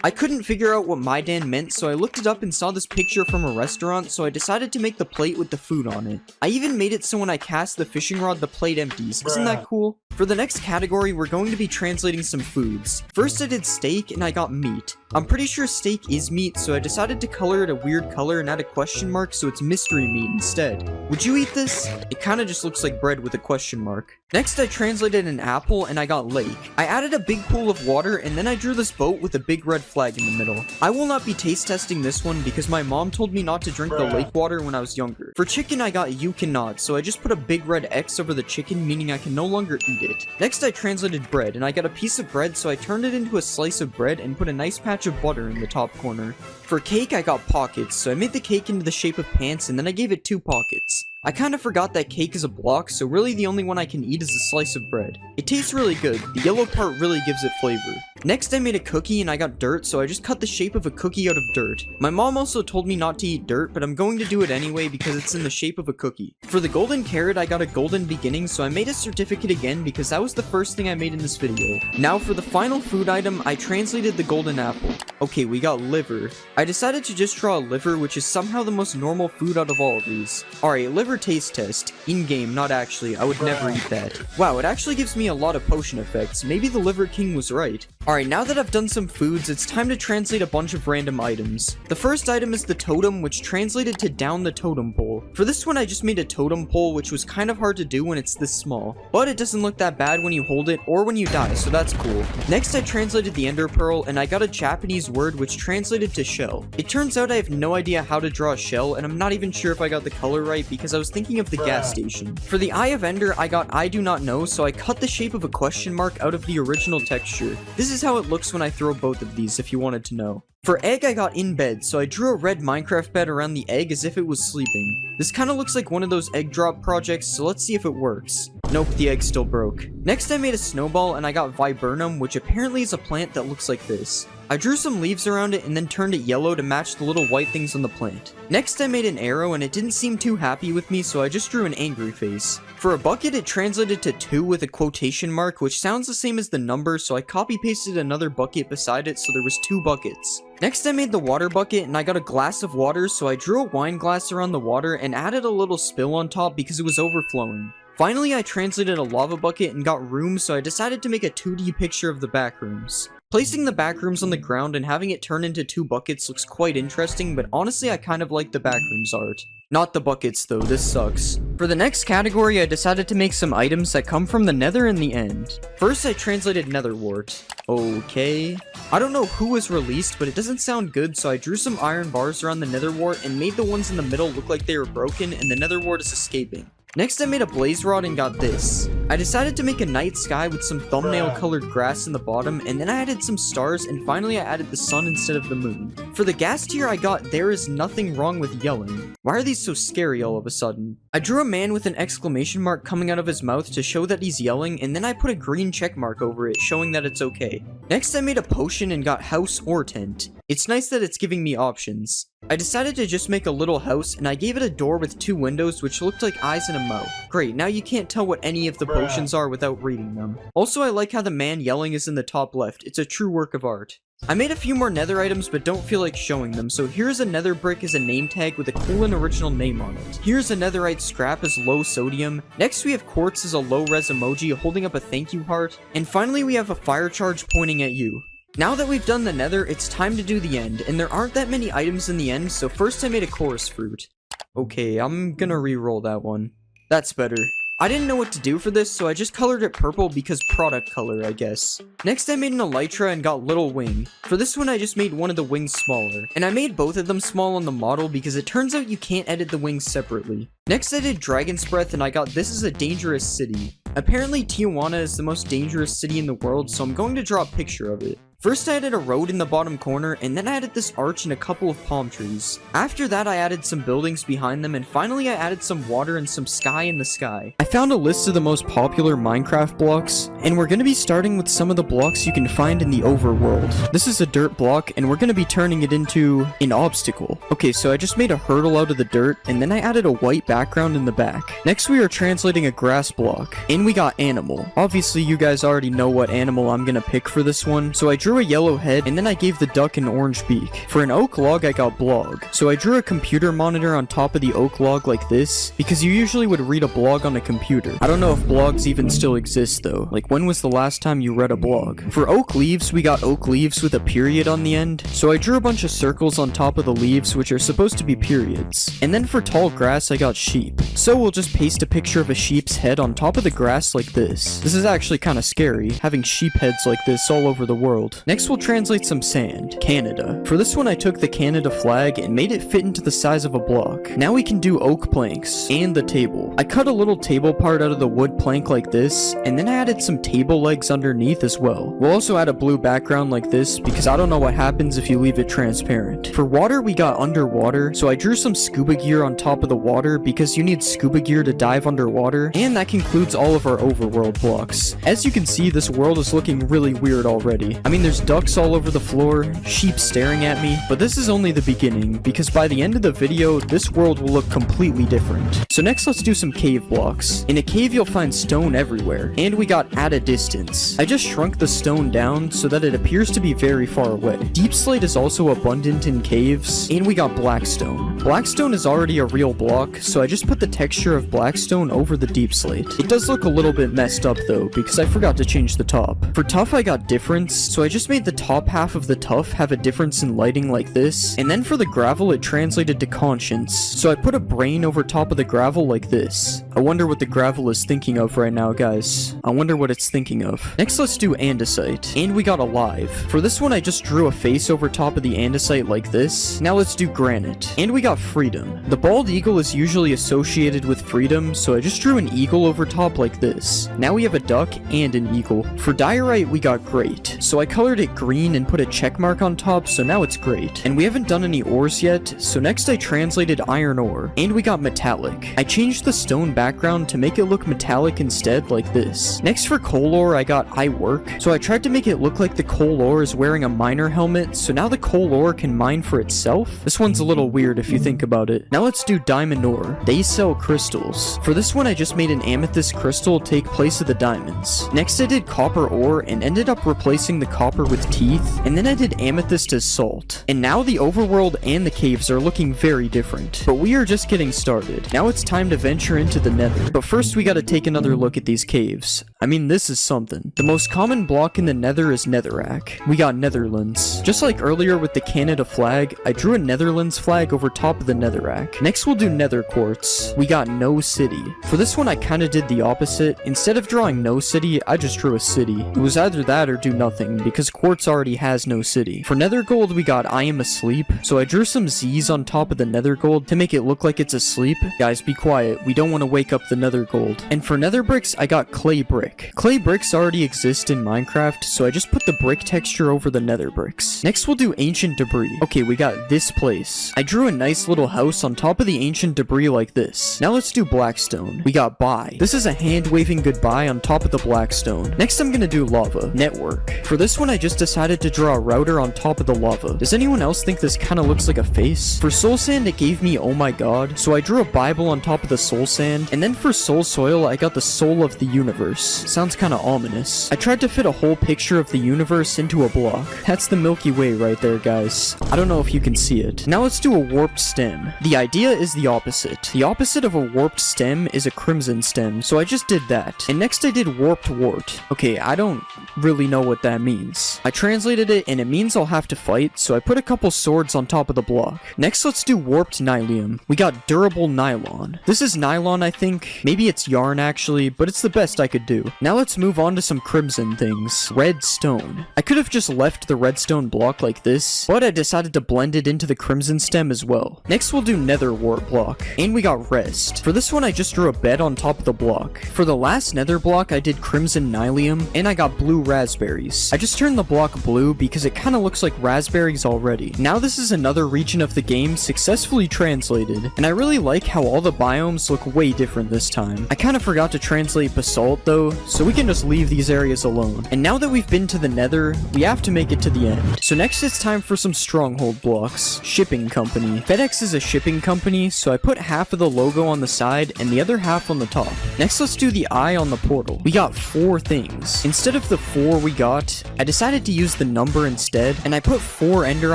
I couldn't figure out what Midan meant, so I looked it up and saw this picture from a restaurant, so I decided to make the plate with the food on it. I even made it so when I cast the fishing rod, the plate empties. Isn't that cool? For the next category, we're going to be translating some foods. First, I did steak and I got meat. I'm pretty sure steak is meat, so I decided to color it a weird color and add a question mark so it's mystery meat instead. Would you eat this? It kinda just looks like bread with a question mark. Next, I translated an apple and I got lake. I added a big pool of water and then I drew this boat with a big red flag in the middle. I will not be taste testing this one because my mom told me not to drink the lake water when I was younger. For chicken, I got you cannot, so I just put a big red X over the chicken, meaning I can no longer eat it. Next, I translated bread and I got a piece of bread, so I turned it into a slice of bread and put a nice patch of butter in the top corner. For cake, I got pockets, so I made the cake into the shape of pants and then I gave it 2 pockets. I kinda forgot that cake is a block, so really the only one I can eat is a slice of bread. It tastes really good, the yellow part really gives it flavor. Next I made a cookie and I got dirt, so I just cut the shape of a cookie out of dirt. My mom also told me not to eat dirt, but I'm going to do it anyway because it's in the shape of a cookie. For the golden carrot, I got a golden beginning, so I made a certificate again because that was the first thing I made in this video. Now for the final food item, I translated the golden apple. Okay, we got liver. I decided to just draw a liver, which is somehow the most normal food out of all of these. Alright, liver taste test. In-game, not actually. I would never eat that. Wow, it actually gives me a lot of potion effects. Maybe the Liver King was right. Alright, now that I've done some foods, it's time to translate a bunch of random items. The first item is the totem, which translated to down the totem pole. For this one, I just made a totem pole, which was kind of hard to do when it's this small. But it doesn't look that bad when you hold it or when you die, so that's cool. Next, I translated the ender pearl, and I got a Japanese word which translated to shell. It turns out I have no idea how to draw a shell, and I'm not even sure if I got the color right because I was thinking of the gas station. For the Eye of Ender, I got I do not know, so I cut the shape of a question mark out of the original texture. This is how it looks when I throw both of these, if you wanted to know. For egg, I got in bed, so I drew a red Minecraft bed around the egg as if it was sleeping. This kind of looks like one of those egg drop projects, so let's see if it works. Nope, the egg still broke. Next, I made a snowball, and I got viburnum, which apparently is a plant that looks like this. I drew some leaves around it and then turned it yellow to match the little white things on the plant. Next, I made an arrow and it didn't seem too happy with me, so I just drew an angry face. For a bucket, it translated to 2 with a quotation mark, which sounds the same as the number, so I copy-pasted another bucket beside it so there was 2 buckets. Next, I made the water bucket and I got a glass of water, so I drew a wine glass around the water and added a little spill on top because it was overflowing. Finally, I translated a lava bucket and got rooms, so I decided to make a 2D picture of the back rooms. Placing the back rooms on the ground and having it turn into 2 buckets looks quite interesting, but honestly I kind of like the back rooms art. Not the buckets though, this sucks. For the next category, I decided to make some items that come from the nether in the end. First, I translated nether wart. Okay. I don't know who was released, but it doesn't sound good, so I drew some iron bars around the nether wart and made the ones in the middle look like they were broken and the nether wart is escaping. Next, I made a blaze rod and got this. I decided to make a night sky with some thumbnail colored grass in the bottom, and then I added some stars, and finally I added the sun instead of the moon. For the gas tier, I got there is nothing wrong with yelling. Why are these so scary all of a sudden? I drew a man with an exclamation mark coming out of his mouth to show that he's yelling, and then I put a green check mark over it showing that it's okay. Next, I made a potion and got house or tent. It's nice that it's giving me options. I decided to just make a little house, and I gave it a door with 2 windows which looked like eyes and a mouth. Great, now you can't tell what any of the potions are without reading them. Also, I like how the man yelling is in the top left. It's a true work of art. I made a few more nether items but don't feel like showing them, so here's a nether brick as a name tag with a cool and original name on it. Here's a netherite scrap as low sodium. Next we have quartz as a low res emoji holding up a thank you heart. And finally we have a fire charge pointing at you. Now that we've done the nether, it's time to do the end, and there aren't that many items in the end, so first I made a chorus fruit. Okay, I'm gonna re-roll that one. That's better. I didn't know what to do for this, so I just colored it purple because product color, I guess. Next, I made an elytra and got little wing. For this one, I just made one of the wings smaller. And I made both of them small on the model because it turns out you can't edit the wings separately. Next, I did dragon's breath and I got this is a dangerous city. Apparently, Tijuana is the most dangerous city in the world, so I'm going to draw a picture of it. First I added a road in the bottom corner, and then I added this arch and a couple of palm trees. After that I added some buildings behind them, and finally I added some water and some sky in the sky. I found a list of the most popular Minecraft blocks, and we're gonna be starting with some of the blocks you can find in the overworld. This is a dirt block, and we're gonna be turning it into an obstacle. Okay, so I just made a hurdle out of the dirt, and then I added a white background in the back. Next we are translating a grass block, and we got animal. Obviously you guys already know what animal I'm gonna pick for this one, so I drew a yellow head, and then I gave the duck an orange beak. For an oak log, I got blog. So I drew a computer monitor on top of the oak log like this, because you usually would read a blog on a computer. I don't know if blogs even still exist though. Like, when was the last time you read a blog? For oak leaves, we got oak leaves with a period on the end. So I drew a bunch of circles on top of the leaves, which are supposed to be periods. And then for tall grass, I got sheep. So we'll just paste a picture of a sheep's head on top of the grass like this. This is actually kind of scary, having sheep heads like this all over the world. Next we'll translate some sand. Canada. For this one I took the Canada flag and made it fit into the size of a block. Now we can do oak planks and the table. I cut a little table part out of the wood plank like this, and then I added some table legs underneath as well. We'll also add a blue background like this because I don't know what happens if you leave it transparent. For water we got underwater, so I drew some scuba gear on top of the water because you need scuba gear to dive underwater, and that concludes all of our overworld blocks. As you can see, this world is looking really weird already. I mean, there's ducks all over the floor, sheep staring at me, but this is only the beginning, because by the end of the video, this world will look completely different. So next let's do some cave blocks. In a cave you'll find stone everywhere, and we got at a distance. I just shrunk the stone down so that it appears to be very far away. Deep slate is also abundant in caves, and we got blackstone. Blackstone is already a real block, so I just put the texture of blackstone over the deep slate. It does look a little bit messed up though, because I forgot to change the top. For tuff I got difference, so I just made the top half of the tuff have a difference in lighting like this, and then for the gravel it translated to conscience, so I put a brain over top of the gravel like this. I wonder what the gravel is thinking of right now, guys. I wonder what it's thinking of. Next let's do andesite, and we got alive. For this one I just drew a face over top of the andesite like this. Now let's do granite, and we got freedom. The bald eagle is usually associated with freedom, so I just drew an eagle over top like this. Now we have a duck and an eagle. For diorite we got great, so I colored it green and put a check mark on top, so now it's great. And we haven't done any ores yet, so next I translated iron ore, and we got metallic. I changed the stone background to make it look metallic instead, like this. Next for coal ore I got I work, so I tried to make it look like the coal ore is wearing a miner helmet, so now the coal ore can mine for itself. This one's a little weird if you think about it. Now let's do diamond ore. They sell crystals. For this one I just made an amethyst crystal take place of the diamonds. Next I did copper ore and ended up replacing the copper with teeth, and then I did amethyst as salt. And now the overworld and the caves are looking very different, but we are just getting started. Now it's time to venture into the nether, but first we gotta take another look at these caves. I mean, this is something. The most common block in the nether is netherrack. We got Netherlands. Just like earlier with the Canada flag, I drew a Netherlands flag over top of the netherrack. Next we'll do nether quartz. We got no city. For this one I kinda did the opposite. Instead of drawing no city, I just drew a city. It was either that or do nothing, because quartz already has no city. For nether gold we got I am asleep, so I drew some Z's on top of the nether gold to make it look like it's asleep. Guys, be quiet, we don't want to wake up the nether gold. And for nether bricks I got clay brick. Clay bricks already exist in Minecraft, so I just put the brick texture over the nether bricks. Next we'll do ancient debris. Okay, we got this place. I drew a nice little house on top of the ancient debris like this. Now let's do blackstone. We got bye. This is a hand waving goodbye on top of the blackstone. Next I'm gonna do lava. Network. For this one I just decided to draw a router on top of the lava. Does anyone else think this kinda looks like a face? For soul sand it gave me oh my god, so I drew a Bible on top of the soul sand, and then for soul soil I got the soul of the universe. Sounds kinda ominous. I tried to fit a whole picture of the universe into a block. That's the Milky Way right there, guys. I don't know if you can see it. Now let's do a warped stem. The idea is the opposite. The opposite of a warped stem is a crimson stem, so I just did that. And next I did warped wart. Okay, I don't really know what that means. means. I translated it and it means I'll have to fight, so I put a couple swords on top of the block. Next, let's do warped nylium. We got durable nylon. This is nylon, I think. Maybe it's yarn actually, but it's the best I could do. Now let's move on to some crimson things. Red stone. I could have just left the redstone block like this, but I decided to blend it into the crimson stem as well. Next, we'll do nether wart block. And we got rest. For this one, I just drew a bed on top of the block. For the last nether block, I did crimson nylium, and I got blue raspberries. I just turned the block blue because it kind of looks like raspberries already. Now this is another region of the game successfully translated, and I really like how all the biomes look way different this time. I kind of forgot to translate basalt though, so we can just leave these areas alone. And now that we've been to the nether, we have to make it to the end. So next it's time for some stronghold blocks. Shipping company. FedEx is a shipping company, so I put half of the logo on the side and the other half on the top. Next let's do the eye on the portal. We got 4 things. Instead of the 4 we got, I decided to use the number instead, and I put 4 ender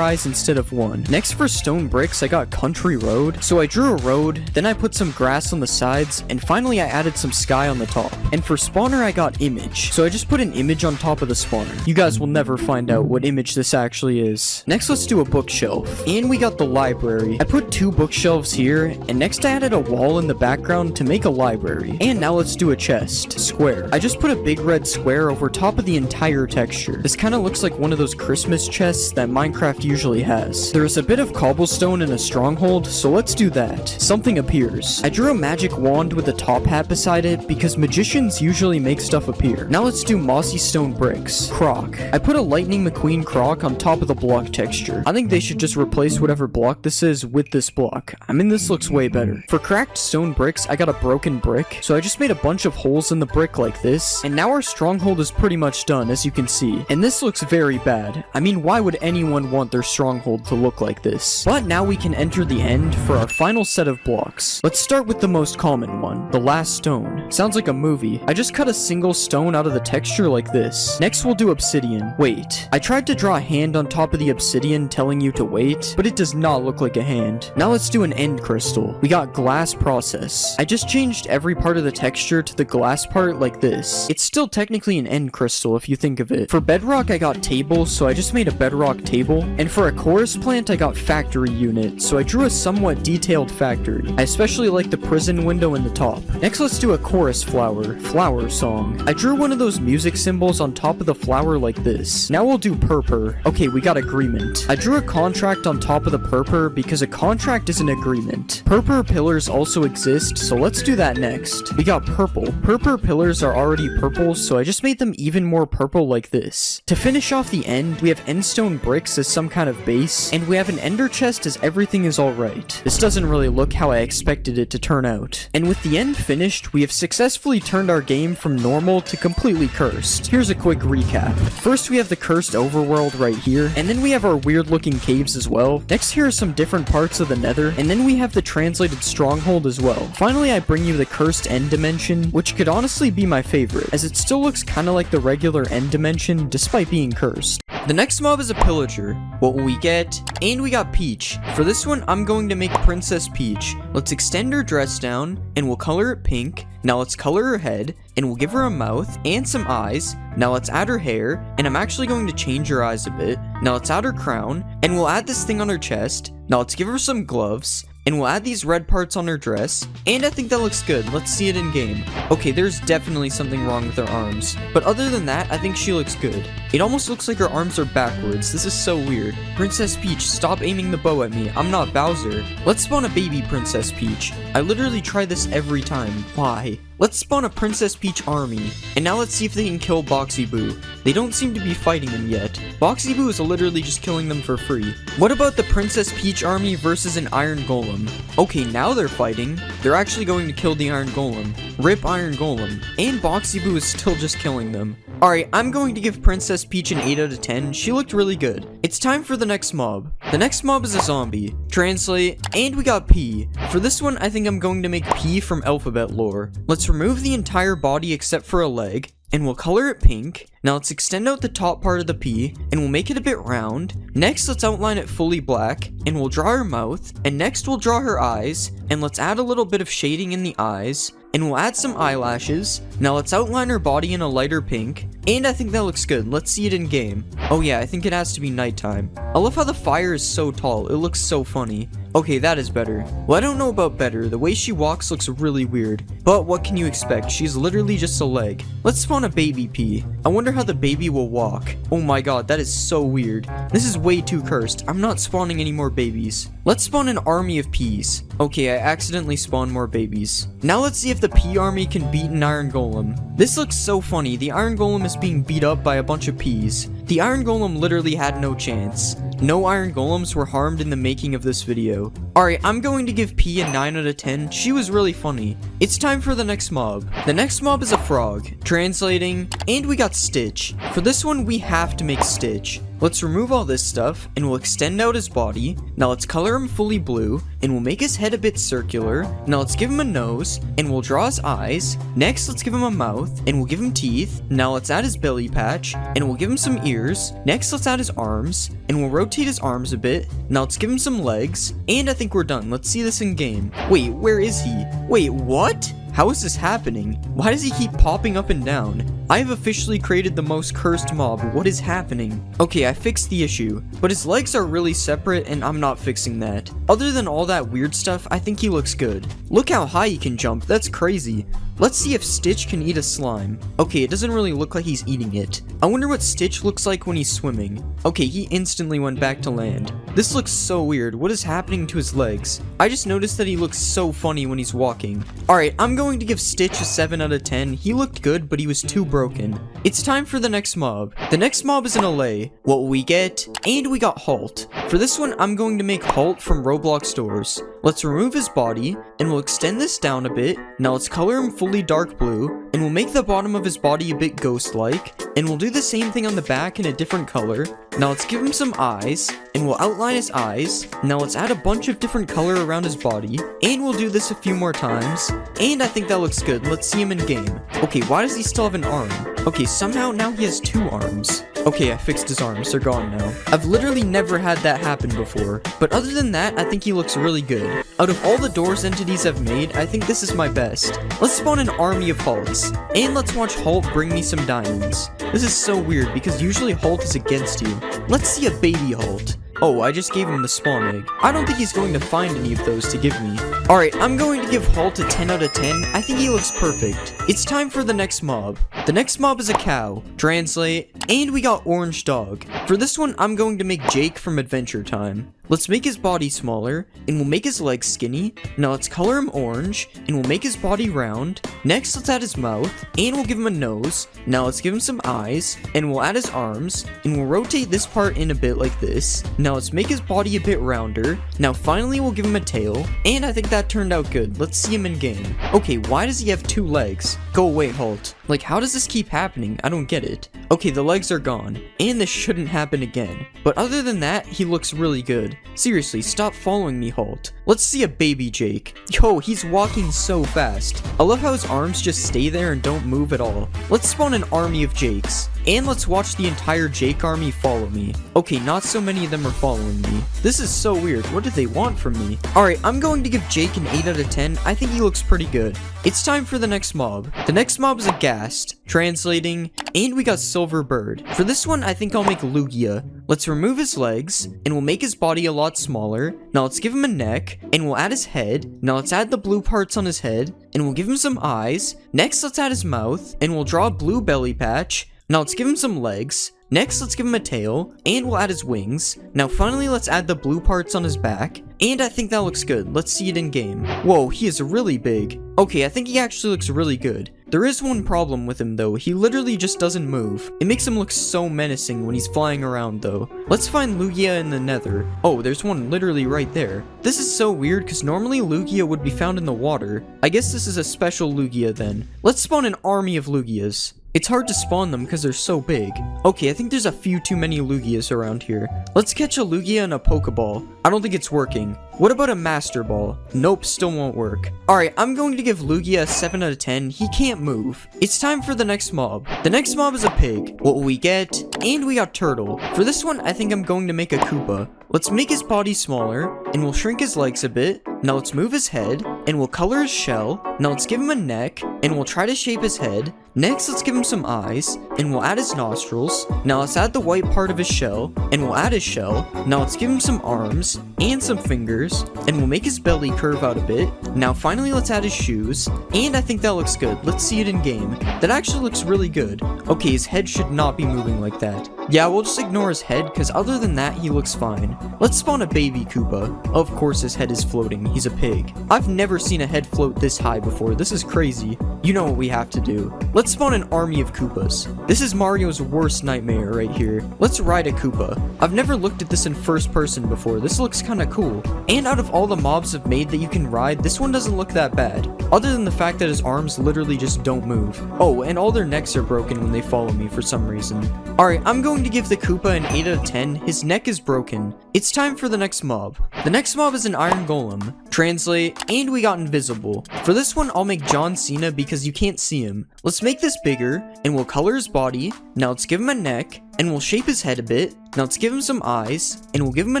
eyes instead of 1. Next for stone bricks, I got country road. So I drew a road, then I put some grass on the sides, and finally I added some sky on the top. And for spawner, I got image. So I just put an image on top of the spawner. You guys will never find out what image this actually is. Next, let's do a bookshelf. And we got the library. I put 2 bookshelves here, and next I added a wall in the background to make a library. And now let's do a chest. Square. I just put a big red square over top of the entire texture. This kind of looks like one of those Christmas chests that Minecraft usually has. There is a bit of cobblestone in a stronghold, so let's do that. Something appears. I drew a magic wand with a top hat beside it because magicians usually make stuff appear. Now let's do mossy stone bricks. Croc. I put a lightning McQueen croc on top of the block texture. I think they should just replace whatever block this is with this block. I mean, this looks way better. For cracked stone bricks, I got a broken brick, so I just made a bunch of holes in the brick like this, and now our stronghold is pretty much done, as you can see. And this looks very bad. I mean, why would anyone want their stronghold to look like this? But now we can enter the end for our final set of blocks. Let's start with the most common one, the last stone. Sounds like a movie. I just cut a single stone out of the texture like this. Next we'll do obsidian. Wait, I tried to draw a hand on top of the obsidian telling you to wait, but it does not look like a hand. Now let's do an end crystal. We got glass process. I just changed every part of the texture to the glass part like this. It's still technically an end crystal if you think of it. For bedrock I got table, so I just made a bedrock table. And for a chorus plant I got factory unit, so I drew a somewhat detailed factory. I especially like the prison window in the top. Next let's do a chorus flower. Flower song. I drew one of those music symbols on top of the flower like this. Now we'll do purpur. Okay, we got agreement. I drew a contract on top of the purpur because a contract is an agreement. Purpur pillars also exist, so let's do that next. We got purple. Purpur pillars are already purple, so I just made them even more purple like this. To finish off the end, we have endstone bricks as some kind of base, and we have an ender chest as everything is alright. This doesn't really look how I expected it to turn out. And with the end finished, we have successfully turned our game from normal to completely cursed. Here's a quick recap. First we have the cursed overworld right here, and then we have our weird looking caves as well. Next here are some different parts of the nether, and then we have the translated stronghold as well. Finally I bring you the cursed end dimension, which could honestly be my favorite, as it still looks kinda like the regular end dimension despite being cursed. The next mob is a pillager. What will we get? And we got Peach. For this one, I'm going to make Princess Peach. Let's extend her dress down, and we'll color it pink. Now let's color her head, and we'll give her a mouth and some eyes. Now let's add her hair, and I'm actually going to change her eyes a bit. Now let's add her crown, and we'll add this thing on her chest. Now let's give her some gloves, and we'll add these red parts on her dress, and I think that looks good. Let's see it in game. Okay, there's definitely something wrong with her arms, but other than that, I think she looks good. It almost looks like her arms are backwards. This is so weird. Princess Peach, stop aiming the bow at me. I'm not Bowser. Let's spawn a baby Princess Peach. I literally try this every time. Why? Let's spawn a Princess Peach army, and now let's see if they can kill Boxy Boo. They don't seem to be fighting them yet. Boxy Boo is literally just killing them for free. What about the Princess Peach army versus an Iron Golem? Okay, now they're fighting. They're actually going to kill the Iron Golem. Rip Iron Golem. And Boxy Boo is still just killing them. Alright, I'm going to give Princess Peach an 8 out of 10. She looked really good. It's time for the next mob. The next mob is a zombie. Translate, and we got P. For this one, I think I'm going to make P from alphabet lore. Let's remove the entire body except for a leg, and we'll color it pink. Now let's extend out the top part of the P, and we'll make it a bit round. Next, let's outline it fully black, and we'll draw her mouth, and next we'll draw her eyes, and let's add a little bit of shading in the eyes. and we'll add some eyelashes. Now let's outline her body in a lighter pink, and I think that looks good. Let's see it in game. Oh yeah, I think it has to be nighttime. I love how the fire is so tall. It looks so funny. Okay, that is better. Well, I don't know about better. The way she walks looks really weird. But what can you expect? She's literally just a leg. Let's spawn a baby pea. I wonder how the baby will walk. Oh my god, that is so weird. This is way too cursed. I'm not spawning any more babies. Let's spawn an army of peas. Okay, I accidentally spawned more babies. Now let's see if the pea army can beat an iron golem. This looks so funny. The iron golem is being beat up by a bunch of peas. The iron golem literally had no chance. No iron golems were harmed in the making of this video. Alright, I'm going to give P a 9 out of 10. She was really funny. It's time for the next mob. The next mob is a frog. Translating, and we got Stitch. For this one, we have to make Stitch. Let's remove all this stuff, and we'll extend out his body. Now let's color him fully blue, and we'll make his head a bit circular. Now let's give him a nose, and we'll draw his eyes. Next, let's give him a mouth, and we'll give him teeth. Now let's add his belly patch, and we'll give him some ears. Next, let's add his arms, and we'll rotate his arms a bit. Now let's give him some legs, and I think we're done. Let's see this in game. Wait, where is he? Wait, what? How is this happening? Why does he keep popping up and down? I have officially created the most cursed mob. What is happening? Okay, I fixed the issue, but his legs are really separate and I'm not fixing that. Other than all that weird stuff, I think he looks good. Look how high he can jump. That's crazy. Let's see if Stitch can eat a slime. Okay, it doesn't really look like he's eating it. I wonder what Stitch looks like when he's swimming. Okay, he instantly went back to land. This looks so weird. What is happening to his legs? I just noticed that he looks so funny when he's walking. Alright, I'm going to give Stitch a 7 out of 10. He looked good, but he was too broken. It's time for the next mob. The next mob is an allay. What will we get? And we got Halt. For this one, I'm going to make Halt from Roblox doors. Let's remove his body, and we'll extend this down a bit. Now let's color him fully dark blue, and we'll make the bottom of his body a bit ghost-like, and we'll do the same thing on the back in a different color. Now let's give him some eyes, and we'll outline his eyes. Now let's add a bunch of different color around his body, and we'll do this a few more times, and I think that looks good. Let's see him in game. Okay, why does he still have an arm? Okay, somehow now he has 2 arms. Okay, I fixed his arms, they're gone now. I've literally never had that happen before, but other than that, I think he looks really good. Out of all the doors entities I've made, I think this is my best. Let's spawn an army of Halts, and let's watch Halt bring me some diamonds. This is so weird, because usually Halt is against you. Let's see a baby Halt. Oh, I just gave him the spawn egg. I don't think he's going to find any of those to give me. Alright, I'm going to give Halt a 10 out of 10. I think he looks perfect. It's time for the next mob. The next mob is a cow. Translate, and we got Orange Dog. For this one, I'm going to make Jake from Adventure Time. Let's make his body smaller, and we'll make his legs skinny. Now let's color him orange, and we'll make his body round. Next, let's add his mouth, and we'll give him a nose. Now let's give him some eyes, and we'll add his arms, and we'll rotate this part in a bit like this. Now let's make his body a bit rounder. Now finally, we'll give him a tail, and I think that turned out good. Let's see him in game. Okay, why does he have 2 legs? Go away, Halt. Like, how does this keep happening? I don't get it. Okay, the legs are gone, and this shouldn't happen again. But other than that, he looks really good. Seriously, stop following me, Halt. Let's see a baby Jake. Yo, he's walking so fast. I love how his arms just stay there and don't move at all. Let's spawn an army of Jakes. And let's watch the entire Jake army follow me. Okay, not so many of them are following me. This is so weird. What do they want from me? Alright, I'm going to give Jake an 8 out of 10. I think he looks pretty good. It's time for the next mob. The next mob is a Ghast. Translating, and we got Silver Bird. For this one, I think I'll make Lugia. Let's remove his legs, and we'll make his body a lot smaller. Now let's give him a neck, and we'll add his head. Now let's add the blue parts on his head, and we'll give him some eyes. Next, let's add his mouth, and we'll draw a blue belly patch. Now let's give him some legs. Next, let's give him a tail, and we'll add his wings. Now finally, let's add the blue parts on his back, and I think that looks good. Let's see it in game. Whoa, he is really big. Okay, I think he actually looks really good. There is one problem with him though, he literally just doesn't move. It makes him look so menacing when he's flying around though. Let's find Lugia in the nether. Oh, there's one literally right there. This is so weird because normally Lugia would be found in the water. I guess this is a special Lugia then. Let's spawn an army of Lugias. It's hard to spawn them because they're so big. Okay, I think there's a few too many Lugias around here. Let's catch a Lugia and a Pokeball. I don't think it's working. What about a Master Ball? Nope, still won't work. Alright, I'm going to give Lugia a 7 out of 10. He can't move. It's time for the next mob. The next mob is a pig. What will we get? And we got Turtle. For this one, I think I'm going to make a Koopa. Let's make his body smaller. and we'll shrink his legs a bit. Now let's move his head, and we'll color his shell. Now let's give him a neck, and we'll try to shape his head. Next, let's give him some eyes, and we'll add his nostrils. Now let's add the white part of his shell, and we'll add his shell. Now let's give him some arms, and some fingers, and we'll make his belly curve out a bit. Now finally, let's add his shoes, and I think that looks good. Let's see it in game. That actually looks really good. Okay, his head should not be moving like that. Yeah, we'll just ignore his head, because other than that, he looks fine. Let's spawn a baby Koopa. Of course his head is floating, he's a pig. I've never seen a head float this high before, this is crazy. You know what we have to do. Let's spawn an army of Koopas. This is Mario's worst nightmare right here. Let's ride a Koopa. I've never looked at this in first person before, this looks kinda cool. And out of all the mobs I've made that you can ride, this one doesn't look that bad. Other than the fact that his arms literally just don't move. Oh, and all their necks are broken when they follow me for some reason. Alright, I'm going to give the Koopa an 8 out of 10. His neck is broken. It's time for the next mob. The next mob is an Iron Golem. Translate, and we got invisible. For this one, I'll make John Cena because you can't see him. Let's make this bigger, and we'll color his body. Now let's give him a neck, and we'll shape his head a bit. Now let's give him some eyes, and we'll give him a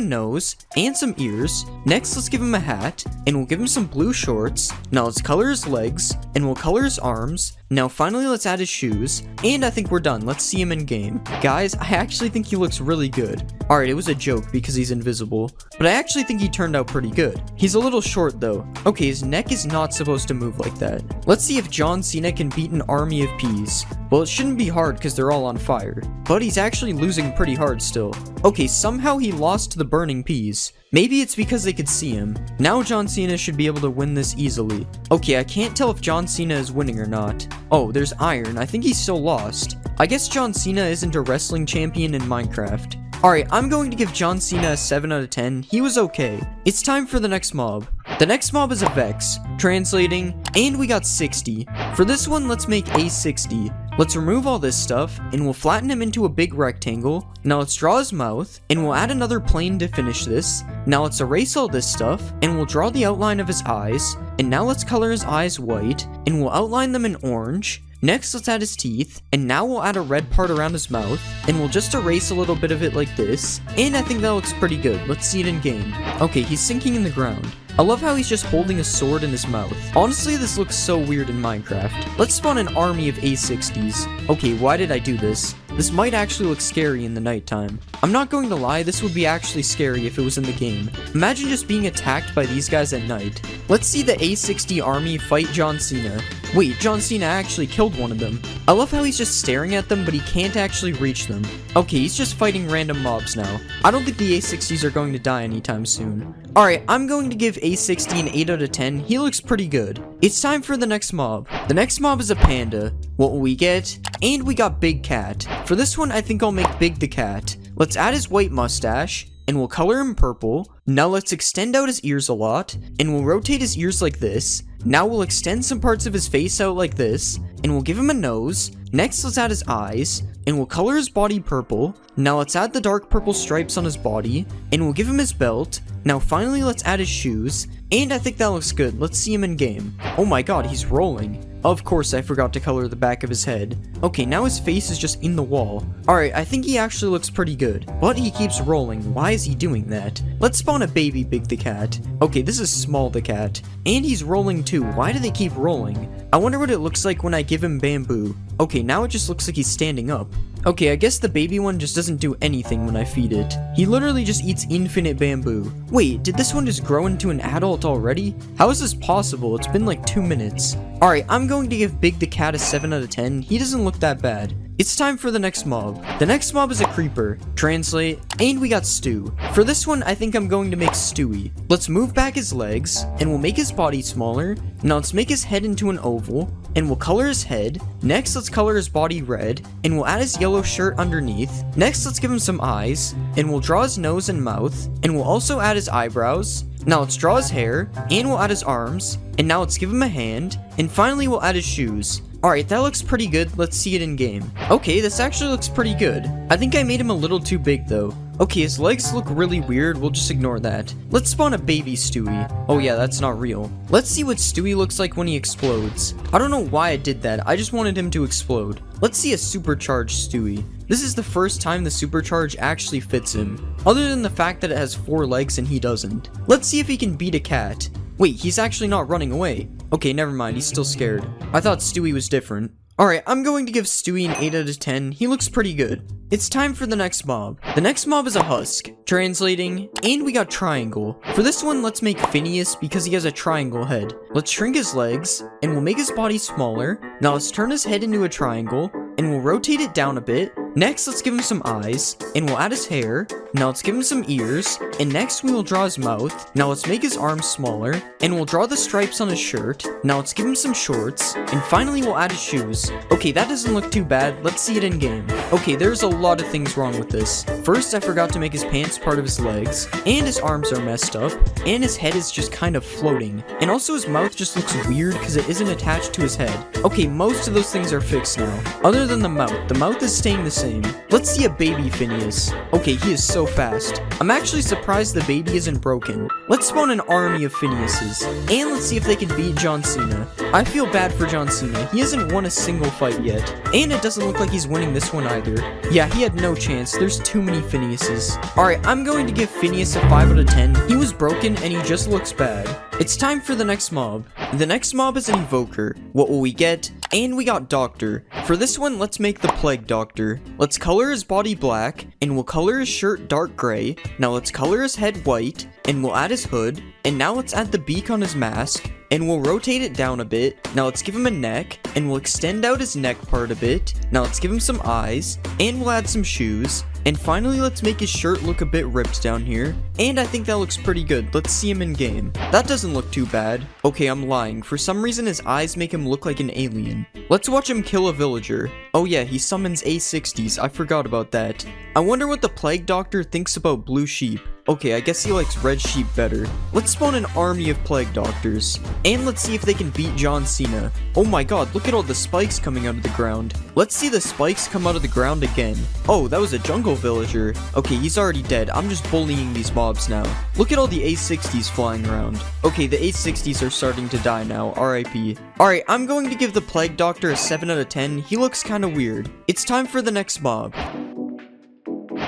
nose, and some ears. Next, let's give him a hat, and we'll give him some blue shorts. Now let's color his legs, and we'll color his arms. Now finally, let's add his shoes, and I think we're done. Let's see him in game. Guys, I actually think he looks really good. Alright, it was a joke because he's invisible, but I actually think he turned out pretty good. He's a little short though. Okay, his neck is not supposed to move like that. Let's see if John Cena can beat an army of peas. Well, it shouldn't be hard because they're all on fire, but he's actually losing pretty hard still. Okay, somehow he lost to the burning peas. Maybe it's because they could see him. Now John Cena should be able to win this easily. Okay, I can't tell if John Cena is winning or not. Oh, there's iron. I think he's still lost. I guess John Cena isn't a wrestling champion in Minecraft. Alright, I'm going to give John Cena a 7 out of 10. He was okay. It's time for the next mob. The next mob is a Vex. Translating, and we got 60. For this one, let's make a 60. Let's remove all this stuff, and we'll flatten him into a big rectangle. Now let's draw his mouth, and we'll add another plane to finish this. Now let's erase all this stuff, and we'll draw the outline of his eyes. And now let's color his eyes white, and we'll outline them in orange. Next, let's add his teeth, and now we'll add a red part around his mouth, and we'll just erase a little bit of it like this, and I think that looks pretty good. Let's see it in game. Okay, he's sinking in the ground. I love how he's just holding a sword in his mouth. Honestly, this looks so weird in Minecraft. Let's spawn an army of A60s. Okay, why did I do this? This might actually look scary in the nighttime. I'm not going to lie, this would be actually scary if it was in the game. Imagine just being attacked by these guys at night. Let's see the A60 army fight John Cena. Wait, John Cena actually killed one of them. I love how he's just staring at them, but he can't actually reach them. Okay, he's just fighting random mobs now. I don't think the A60s are going to die anytime soon. Alright, I'm going to give A60 an 8 out of 10. He looks pretty good. It's time for the next mob. The next mob is a panda. What will we get? And we got Big Cat. For this one, I think I'll make Big the Cat. Let's add his white mustache, and we'll color him purple. Now let's extend out his ears a lot, and we'll rotate his ears like this. Now we'll extend some parts of his face out like this, and we'll give him a nose. Next, let's add his eyes, and we'll color his body purple. Now let's add the dark purple stripes on his body, and we'll give him his belt. Now finally, let's add his shoes, and I think that looks good. Let's see him in game. Oh my god, he's rolling. Of course, I forgot to color the back of his head. Okay, now his face is just in the wall. Alright, I think he actually looks pretty good, but he keeps rolling. Why is he doing that? Let's spawn a baby Big the Cat. Okay, this is Small the Cat, and he's rolling too. Why do they keep rolling? I wonder what it looks like when I give him bamboo. Okay, now it just looks like he's standing up. Okay, I guess the baby one just doesn't do anything when I feed it. He literally just eats infinite bamboo. Wait, did this one just grow into an adult already? How is this possible? It's been like 2 minutes. Alright, I'm going to give Big the Cat a 7 out of 10. He doesn't look that bad. It's time for the next mob. The next mob is a creeper. Translate, and we got Stu. For this one, I think I'm going to make Stewie. Let's move back his legs, and we'll make his body smaller. Now let's make his head into an oval, and we'll color his head. Next, let's color his body red, and we'll add his yellow shirt underneath. Next, let's give him some eyes, and we'll draw his nose and mouth, and we'll also add his eyebrows. Now let's draw his hair, and we'll add his arms, and now let's give him a hand, and finally we'll add his shoes. Alright, that looks pretty good. Let's see it in game. Okay, this actually looks pretty good. I think I made him a little too big though. Okay, his legs look really weird. We'll just ignore that. Let's spawn a baby Stewie. Oh yeah, that's not real. Let's see what Stewie looks like when he explodes. I don't know why I did that. I just wanted him to explode. Let's see a supercharged Stewie. This is the first time the supercharge actually fits him, other than the fact that it has 4 legs and he doesn't. Let's see if he can beat a cat. Wait, he's actually not running away. Okay, never mind, he's still scared. I thought Stewie was different. Alright, I'm going to give Stewie an 8 out of 10. He looks pretty good. It's time for the next mob. The next mob is a husk, translating, and we got triangle. For this one, let's make Phineas because he has a triangle head. Let's shrink his legs, and we'll make his body smaller. Now let's turn his head into a triangle, and we'll rotate it down a bit. Next, let's give him some eyes, and we'll add his hair. Now let's give him some ears, and next we will draw his mouth. Now let's make his arms smaller, and we'll draw the stripes on his shirt. Now let's give him some shorts, and finally we'll add his shoes. Okay, that doesn't look too bad. Let's see it in game. Okay, there's a lot of things wrong with this. First, I forgot to make his pants part of his legs, and his arms are messed up, and his head is just kind of floating. And also his mouth just looks weird because it isn't attached to his head. Okay, most of those things are fixed now, other than the mouth is staying the same. Let's see a baby Phineas. Okay, he is so fast. I'm actually surprised the baby isn't broken. Let's spawn an army of Phineases, and let's see if they can beat John Cena. I feel bad for John Cena. He hasn't won a single fight yet, and it doesn't look like he's winning this one either. Yeah, he had no chance. There's too many Phineases. Alright, I'm going to give Phineas a 5 out of 10. He was broken, and he just looks bad. It's time for the next mob. The next mob is an evoker. What will we get? And we got Doctor. For this one, let's make the Plague Doctor. Let's color his body black, and we'll color his shirt dark gray. Now let's color his head white, and we'll add his hood. And now let's add the beak on his mask, and we'll rotate it down a bit. Now let's give him a neck, and we'll extend out his neck part a bit. Now let's give him some eyes, and we'll add some shoes. And finally, let's make his shirt look a bit ripped down here. And I think that looks pretty good. Let's see him in game. That doesn't look too bad. Okay, I'm lying. For some reason, his eyes make him look like an alien. Let's watch him kill a villager. Oh yeah, he summons A60s. I forgot about that. I wonder what the Plague Doctor thinks about blue sheep. Okay, I guess he likes red sheep better. Let's spawn an army of Plague Doctors. And let's see if they can beat John Cena. Oh my god, look at all the spikes coming out of the ground. Let's see the spikes come out of the ground again. Oh, that was a jungle villager. Okay, he's already dead. I'm just bullying these mobs now. Look at all the A60s flying around. Okay, the A60s are starting to die now. RIP. Alright, I'm going to give the Plague Doctor a 7 out of 10. He looks kinda weird. It's time for the next mob.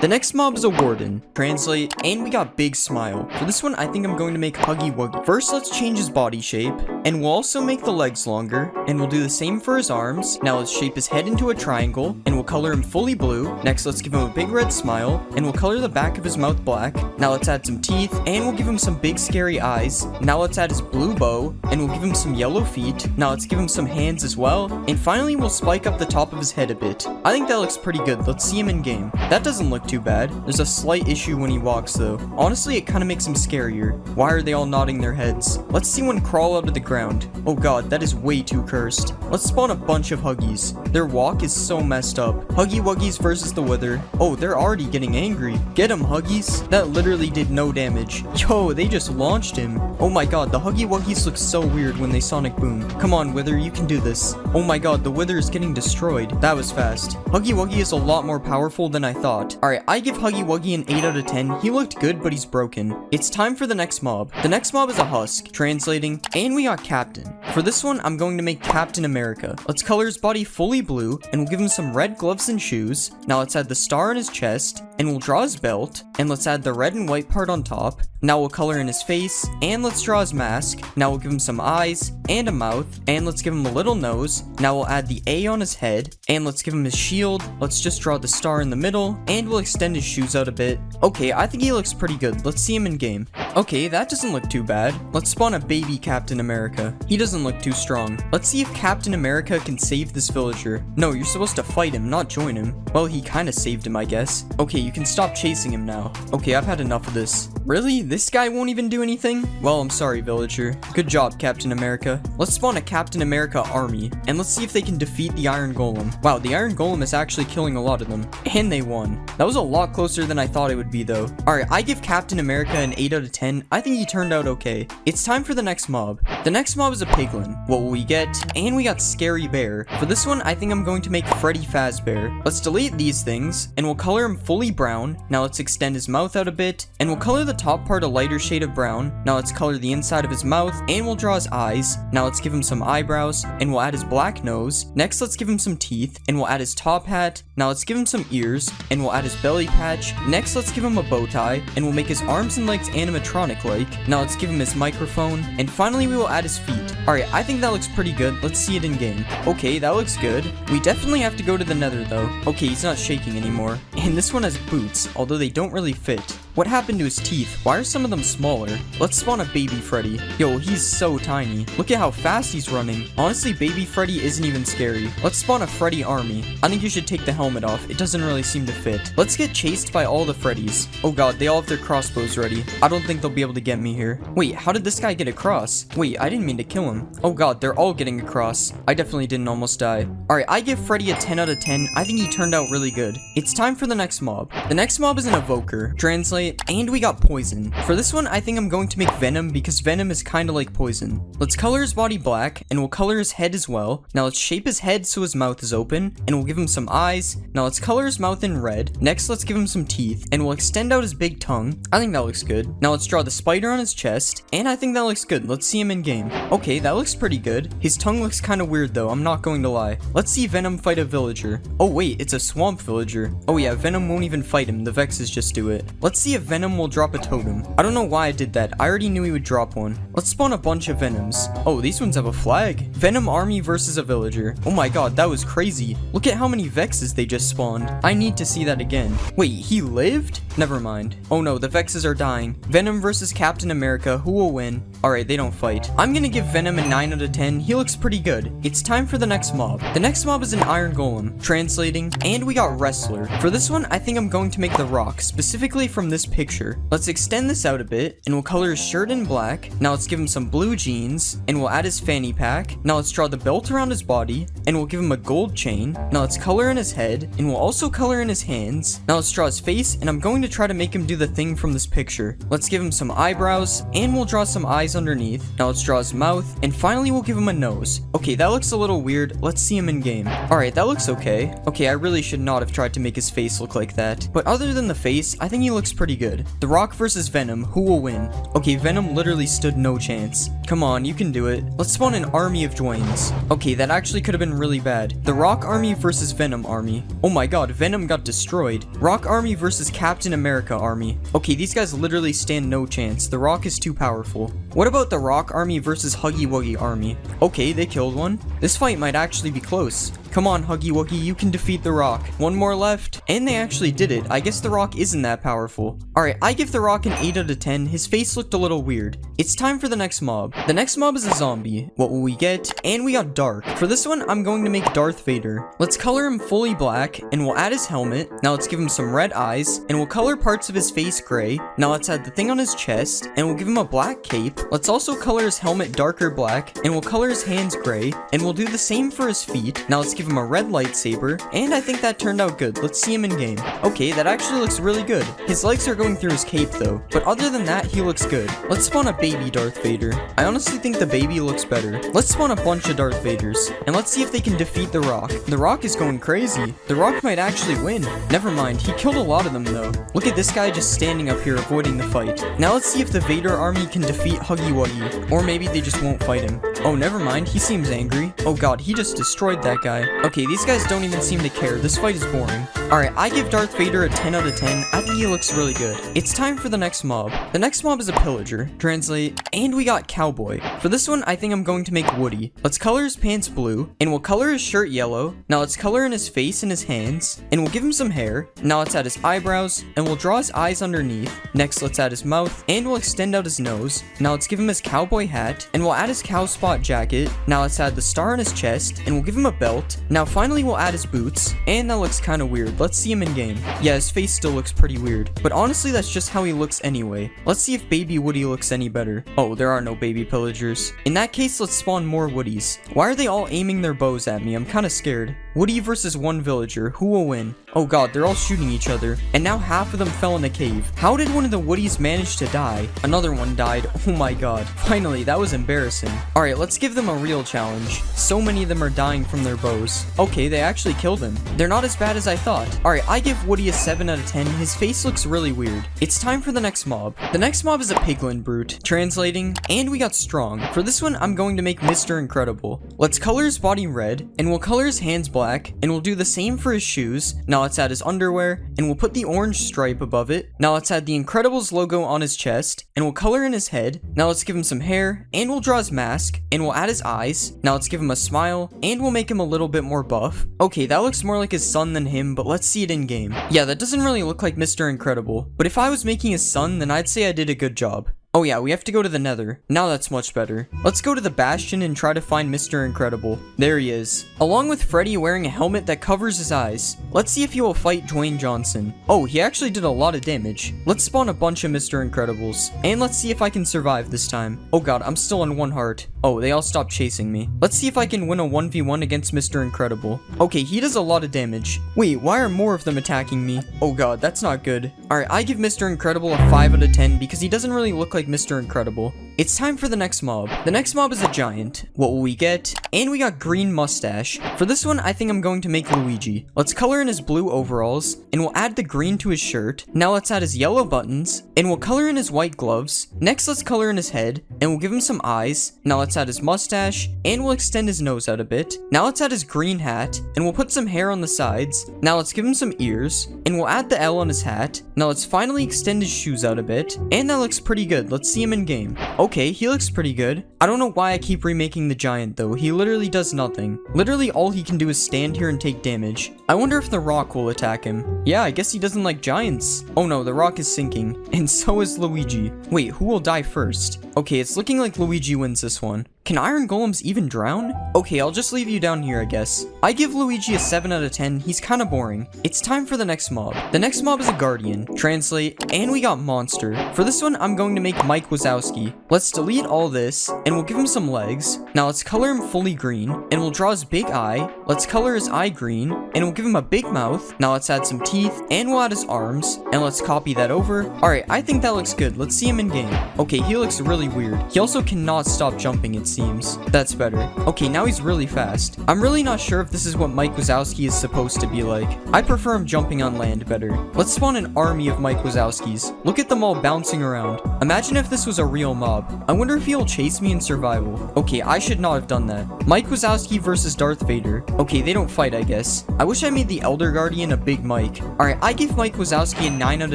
The next mob is a warden. Translate, and we got Big Smile. For this one, I think I'm going to make Huggy Wuggy. First, let's change his body shape, and we'll also make the legs longer, and we'll do the same for his arms. Now let's shape his head into a triangle, and we'll color him fully blue. Next, let's give him a big red smile, and we'll color the back of his mouth black. Now let's add some teeth, and we'll give him some big scary eyes. Now let's add his blue bow, and we'll give him some yellow feet. Now let's give him some hands as well, and finally we'll spike up the top of his head a bit. I think that looks pretty good. Let's see him in game. That doesn't look too bad. There's a slight issue when he walks though. Honestly, it kind of makes him scarier. Why are they all nodding their heads? Let's see one crawl out of the ground. Oh god, that is way too cursed. Let's spawn a bunch of Huggies. Their walk is so messed up. Huggy Wuggies versus the Wither. Oh, they're already getting angry. Get him, Huggies. That literally did no damage. Yo, they just launched him. Oh my god, the Huggy Wuggies look so weird when they Sonic Boom. Come on, Wither, you can do this. Oh my god, the Wither is getting destroyed. That was fast. Huggy Wuggy is a lot more powerful than I thought. Alright, I give Huggy Wuggy an 8 out of 10. He looked good, but he's broken. It's time for the next mob. The next mob is a husk, translating, and we got Captain. For this one, I'm going to make Captain America. Let's color his body fully blue, and we'll give him some red gloves and shoes. Now let's add the star on his chest, and we'll draw his belt, and let's add the red and white part on top. Now we'll color in his face, and let's draw his mask. Now we'll give him some eyes, and a mouth, and let's give him a little nose. Now we'll add the A on his head, and let's give him his shield. Let's just draw the star in the middle, and we'll extend his shoes out a bit. Okay, I think he looks pretty good. Let's see him in game. Okay, that doesn't look too bad. Let's spawn a baby Captain America. He doesn't look too strong. Let's see if Captain America can save this villager. No, you're supposed to fight him, not join him. Well, he kinda saved him, I guess. Okay, you can stop chasing him now. Okay, I've had enough of this. Really? This guy won't even do anything? Well, I'm sorry, villager. Good job, Captain America. Let's spawn a Captain America army, and let's see if they can defeat the Iron Golem. Wow, the Iron Golem is actually killing a lot of them. And they won. That was a lot closer than I thought it would be, though. Alright, I give Captain America an 8 out of 10. I think he turned out okay. It's time for the next mob. The next mob is a piglin. What will we get? And we got Scary Bear. For this one, I think I'm going to make Freddy Fazbear. Let's delete these things, and we'll color him fully brown. Now let's extend his mouth out a bit, and we'll color the top part a lighter shade of brown. Now let's color the inside of his mouth, and we'll draw his eyes. Now let's give him some eyebrows, and we'll add his black nose. Next, let's give him some teeth, and we'll add his top hat. Now let's give him some ears, and we'll add his belly patch. Next, let's give him a bow tie, and we'll make his arms and legs animatronic-like. Now let's give him his microphone, and finally we will add his feet. Alright, I think that looks pretty good. Let's see it in game. Okay, that looks good. We definitely have to go to the nether though. Okay, he's not shaking anymore. And this one has boots, although they don't really fit. What happened to his teeth? Why are some of them smaller? Let's spawn a baby Freddy. Yo, he's so tiny. Look at how fast he's running. Honestly, baby Freddy isn't even scary. Let's spawn a Freddy army. I think you should take the helmet off. It doesn't really seem to fit. Let's get chased by all the Freddys. Oh god, they all have their crossbows ready. I don't think they'll be able to get me here. Wait, how did this guy get across? Wait, I didn't mean to kill him. Oh god, they're all getting across. I definitely didn't almost die. Alright, I give Freddy a 10 out of 10. I think he turned out really good. It's time for the next mob. The next mob is an evoker. Translate, and we got poison. For this one, I think I'm going to make Venom because Venom is kind of like poison. Let's color his body black, and we'll color his head as well. Now let's shape his head so his mouth is open, and we'll give him some eyes. Now let's color his mouth in red. Next, let's give him some teeth, and we'll extend out his big tongue. I think that looks good. Now let's draw the spider on his chest, and I think that looks good. Let's see him in game. Okay, that looks pretty good. His tongue looks kind of weird though, I'm not going to lie. Let's see Venom fight a villager. Oh wait, it's a swamp villager. Oh yeah, Venom won't even fight him, the Vexes just do it. Let's see if Venom will drop a totem. I don't know why I did that. I already knew he would drop one. Let's spawn a bunch of Venoms. Oh, these ones have a flag. Venom army versus a villager. Oh my god, that was crazy. Look at how many Vexes they just spawned. I need to see that again. Wait, he lived? Never mind. Oh no, the Vexes are dying. Venom versus Captain America. Who will win? Alright, they don't fight. I'm gonna give Venom a 9 out of 10. He looks pretty good. It's time for the next mob. The next mob is an iron golem. Translating, and we got wrestler. For this one, I think I'm going to make the Rock, specifically from this picture. Let's extend this out a bit, and we'll color his shirt in black. Now let's give him some blue jeans, and we'll add his fanny pack. Now let's draw the belt around his body, and we'll give him a gold chain. Now let's color in his head, and we'll also color in his hands. Now let's draw his face, and I'm going to try to make him do the thing from this picture. Let's give him some eyebrows, and we'll draw some eyes underneath. Now let's draw his mouth, and finally we'll give him a nose. Okay, that looks a little weird. Let's see him in game. Alright, that looks okay. Okay, I really should not have tried to make his face look like that. But other than the face, I think he looks pretty good. The Rock versus Venom, who will win? Okay, Venom literally stood no chance. Come on, you can do it. Let's spawn an army of Dwaynes. Okay, that actually could have been really bad. The Rock army versus Venom army. Oh my god, Venom got destroyed. Rock army versus Captain America army. Okay, these guys literally stand no chance. The Rock is too powerful. What about the Rock army versus Huggy Wuggy army? Okay, they killed one. This fight might actually be close. Come on, Huggy Wuggy, you can defeat the Rock. One more left. And they actually did it. I guess the Rock isn't that powerful. Alright, I give the Rock an 8 out of 10. His face looked a little weird. It's time for the next mob. The next mob is a zombie. What will we get? And we got Dark. For this one, I'm going to make Darth Vader. Let's color him fully black, and we'll add his helmet. Now let's give him some red eyes, and we'll color parts of his face gray. Now let's add the thing on his chest, and we'll give him a black cape. Let's also color his helmet darker black, and we'll color his hands gray, and we'll do the same for his feet. Now let's give him a red lightsaber, and I think that turned out good. Let's see him in game. Okay, that actually looks really good. His legs are going through his cape though, but other than that, he looks good. Let's spawn a baby Darth Vader. I honestly think the baby looks better. Let's spawn a bunch of Darth Vaders, and let's see if they can defeat the Rock. The Rock is going crazy. The Rock might actually win. Never mind, he killed a lot of them though. Look at this guy just standing up here avoiding the fight. Now let's see if the Vader army can defeat Huggy Wuggy, or maybe they just won't fight him. Oh, never mind, he seems angry. Oh god, he just destroyed that guy. Okay, these guys don't even seem to care. This fight is boring. Alright, I give Darth Vader a 10 out of 10. I think he looks really good. It's time for the next mob. The next mob is a pillager. Translate, and we got Cowboy. For this one, I think I'm going to make Woody. Let's color his pants blue, and we'll color his shirt yellow. Now let's color in his face and his hands, and we'll give him some hair. Now let's add his eyebrows, and we'll draw his eyes underneath. Next, let's add his mouth, and we'll extend out his nose. Now let's give him his cowboy hat, and we'll add his cow spot jacket. Now let's add the star on his chest, and we'll give him a belt. Now finally we'll add his boots, and that looks kind of weird. Let's see him in game. Yeah, his face still looks pretty weird, but honestly that's just how he looks anyway. Let's see if baby Woody looks any better. Oh, there are no baby pillagers. In that case, let's spawn more Woodies. Why are they all aiming their bows at me? I'm kind of scared. Woody versus one villager. Who will win? Oh god, they're all shooting each other. And now half of them fell in the cave. How did one of the Woodies manage to die? Another one died. Oh my god. Finally, that was embarrassing. Alright, let's give them a real challenge. So many of them are dying from their bows. Okay, they actually killed him. They're not as bad as I thought. Alright, I give Woody a 7 out of 10. His face looks really weird. It's time for the next mob. The next mob is a piglin brute. Translating, and we got strong. For this one, I'm going to make Mr. Incredible. Let's color his body red, and we'll color his hands black, and we'll do the same for his shoes. Now let's add his underwear, and we'll put the orange stripe above it. Now let's add the Incredibles logo on his chest, and we'll color in his head. Now let's give him some hair, and we'll draw his mask, and we'll add his eyes. Now let's give him a smile, and we'll make him a little bit more buff. Okay, that looks more like his son than him, but let's see it in game. Yeah, that doesn't really look like Mr. Incredible, but if I was making his son, then I'd say I did a good job. Oh yeah, we have to go to the Nether. Now that's much better. Let's go to the Bastion and try to find Mr. Incredible. There he is. Along with Freddy wearing a helmet that covers his eyes. Let's see if he will fight Dwayne Johnson. Oh, he actually did a lot of damage. Let's spawn a bunch of Mr. Incredibles. And let's see if I can survive this time. Oh god, I'm still on 1 heart. Oh, they all stopped chasing me. Let's see if I can win a 1v1 against Mr. Incredible. Okay, he does a lot of damage. Wait, why are more of them attacking me? Oh god, that's not good. Alright, I give Mr. Incredible a 5 out of 10 because he doesn't really look like Mr. Incredible. It's time for the next mob. The next mob is a giant. What will we get? And we got green mustache. For this one, I think I'm going to make Luigi. Let's color in his blue overalls, and we'll add the green to his shirt. Now let's add his yellow buttons, and we'll color in his white gloves. Next, let's color in his head, and we'll give him some eyes. Now let's add his mustache, and we'll extend his nose out a bit. Now let's add his green hat, and we'll put some hair on the sides. Now let's give him some ears, and we'll add the L on his hat. Now let's finally extend his shoes out a bit, and that looks pretty good. Let's see him in game. Okay, he looks pretty good. I don't know why I keep remaking the giant though. He literally does nothing. Literally all he can do is stand here and take damage. I wonder if the rock will attack him. Yeah, I guess he doesn't like giants. Oh no, the rock is sinking. And so is Luigi. Wait, who will die first? Okay, it's looking like Luigi wins this one. Can iron golems even drown? Okay, I'll just leave you down here, I guess. I give Luigi a 7 out of 10. He's kind of boring. It's time for the next mob. The next mob is a guardian. Translate, and we got monster. For this one, I'm going to make Mike Wazowski. Let's delete all this, and we'll give him some legs. Now let's color him fully green, and we'll draw his big eye. Let's color his eye green, and we'll give him a big mouth. Now let's add some teeth, and we'll add his arms, and let's copy that over. Alright, I think that looks good. Let's see him in game. Okay, he looks really weird. He also cannot stop jumping, it seems. That's better. Okay, now he's really fast. I'm really not sure if this is what Mike Wazowski is supposed to be like. I prefer him jumping on land better. Let's spawn an army of Mike Wazowskis. Look at them all bouncing around. Imagine if this was a real mob. I wonder if he'll chase me in survival. Okay, I should not have done that. Mike Wazowski versus Darth Vader. Okay, they don't fight, I guess. I wish I made the Elder Guardian a big Mike. Alright, I give Mike Wazowski a 9 out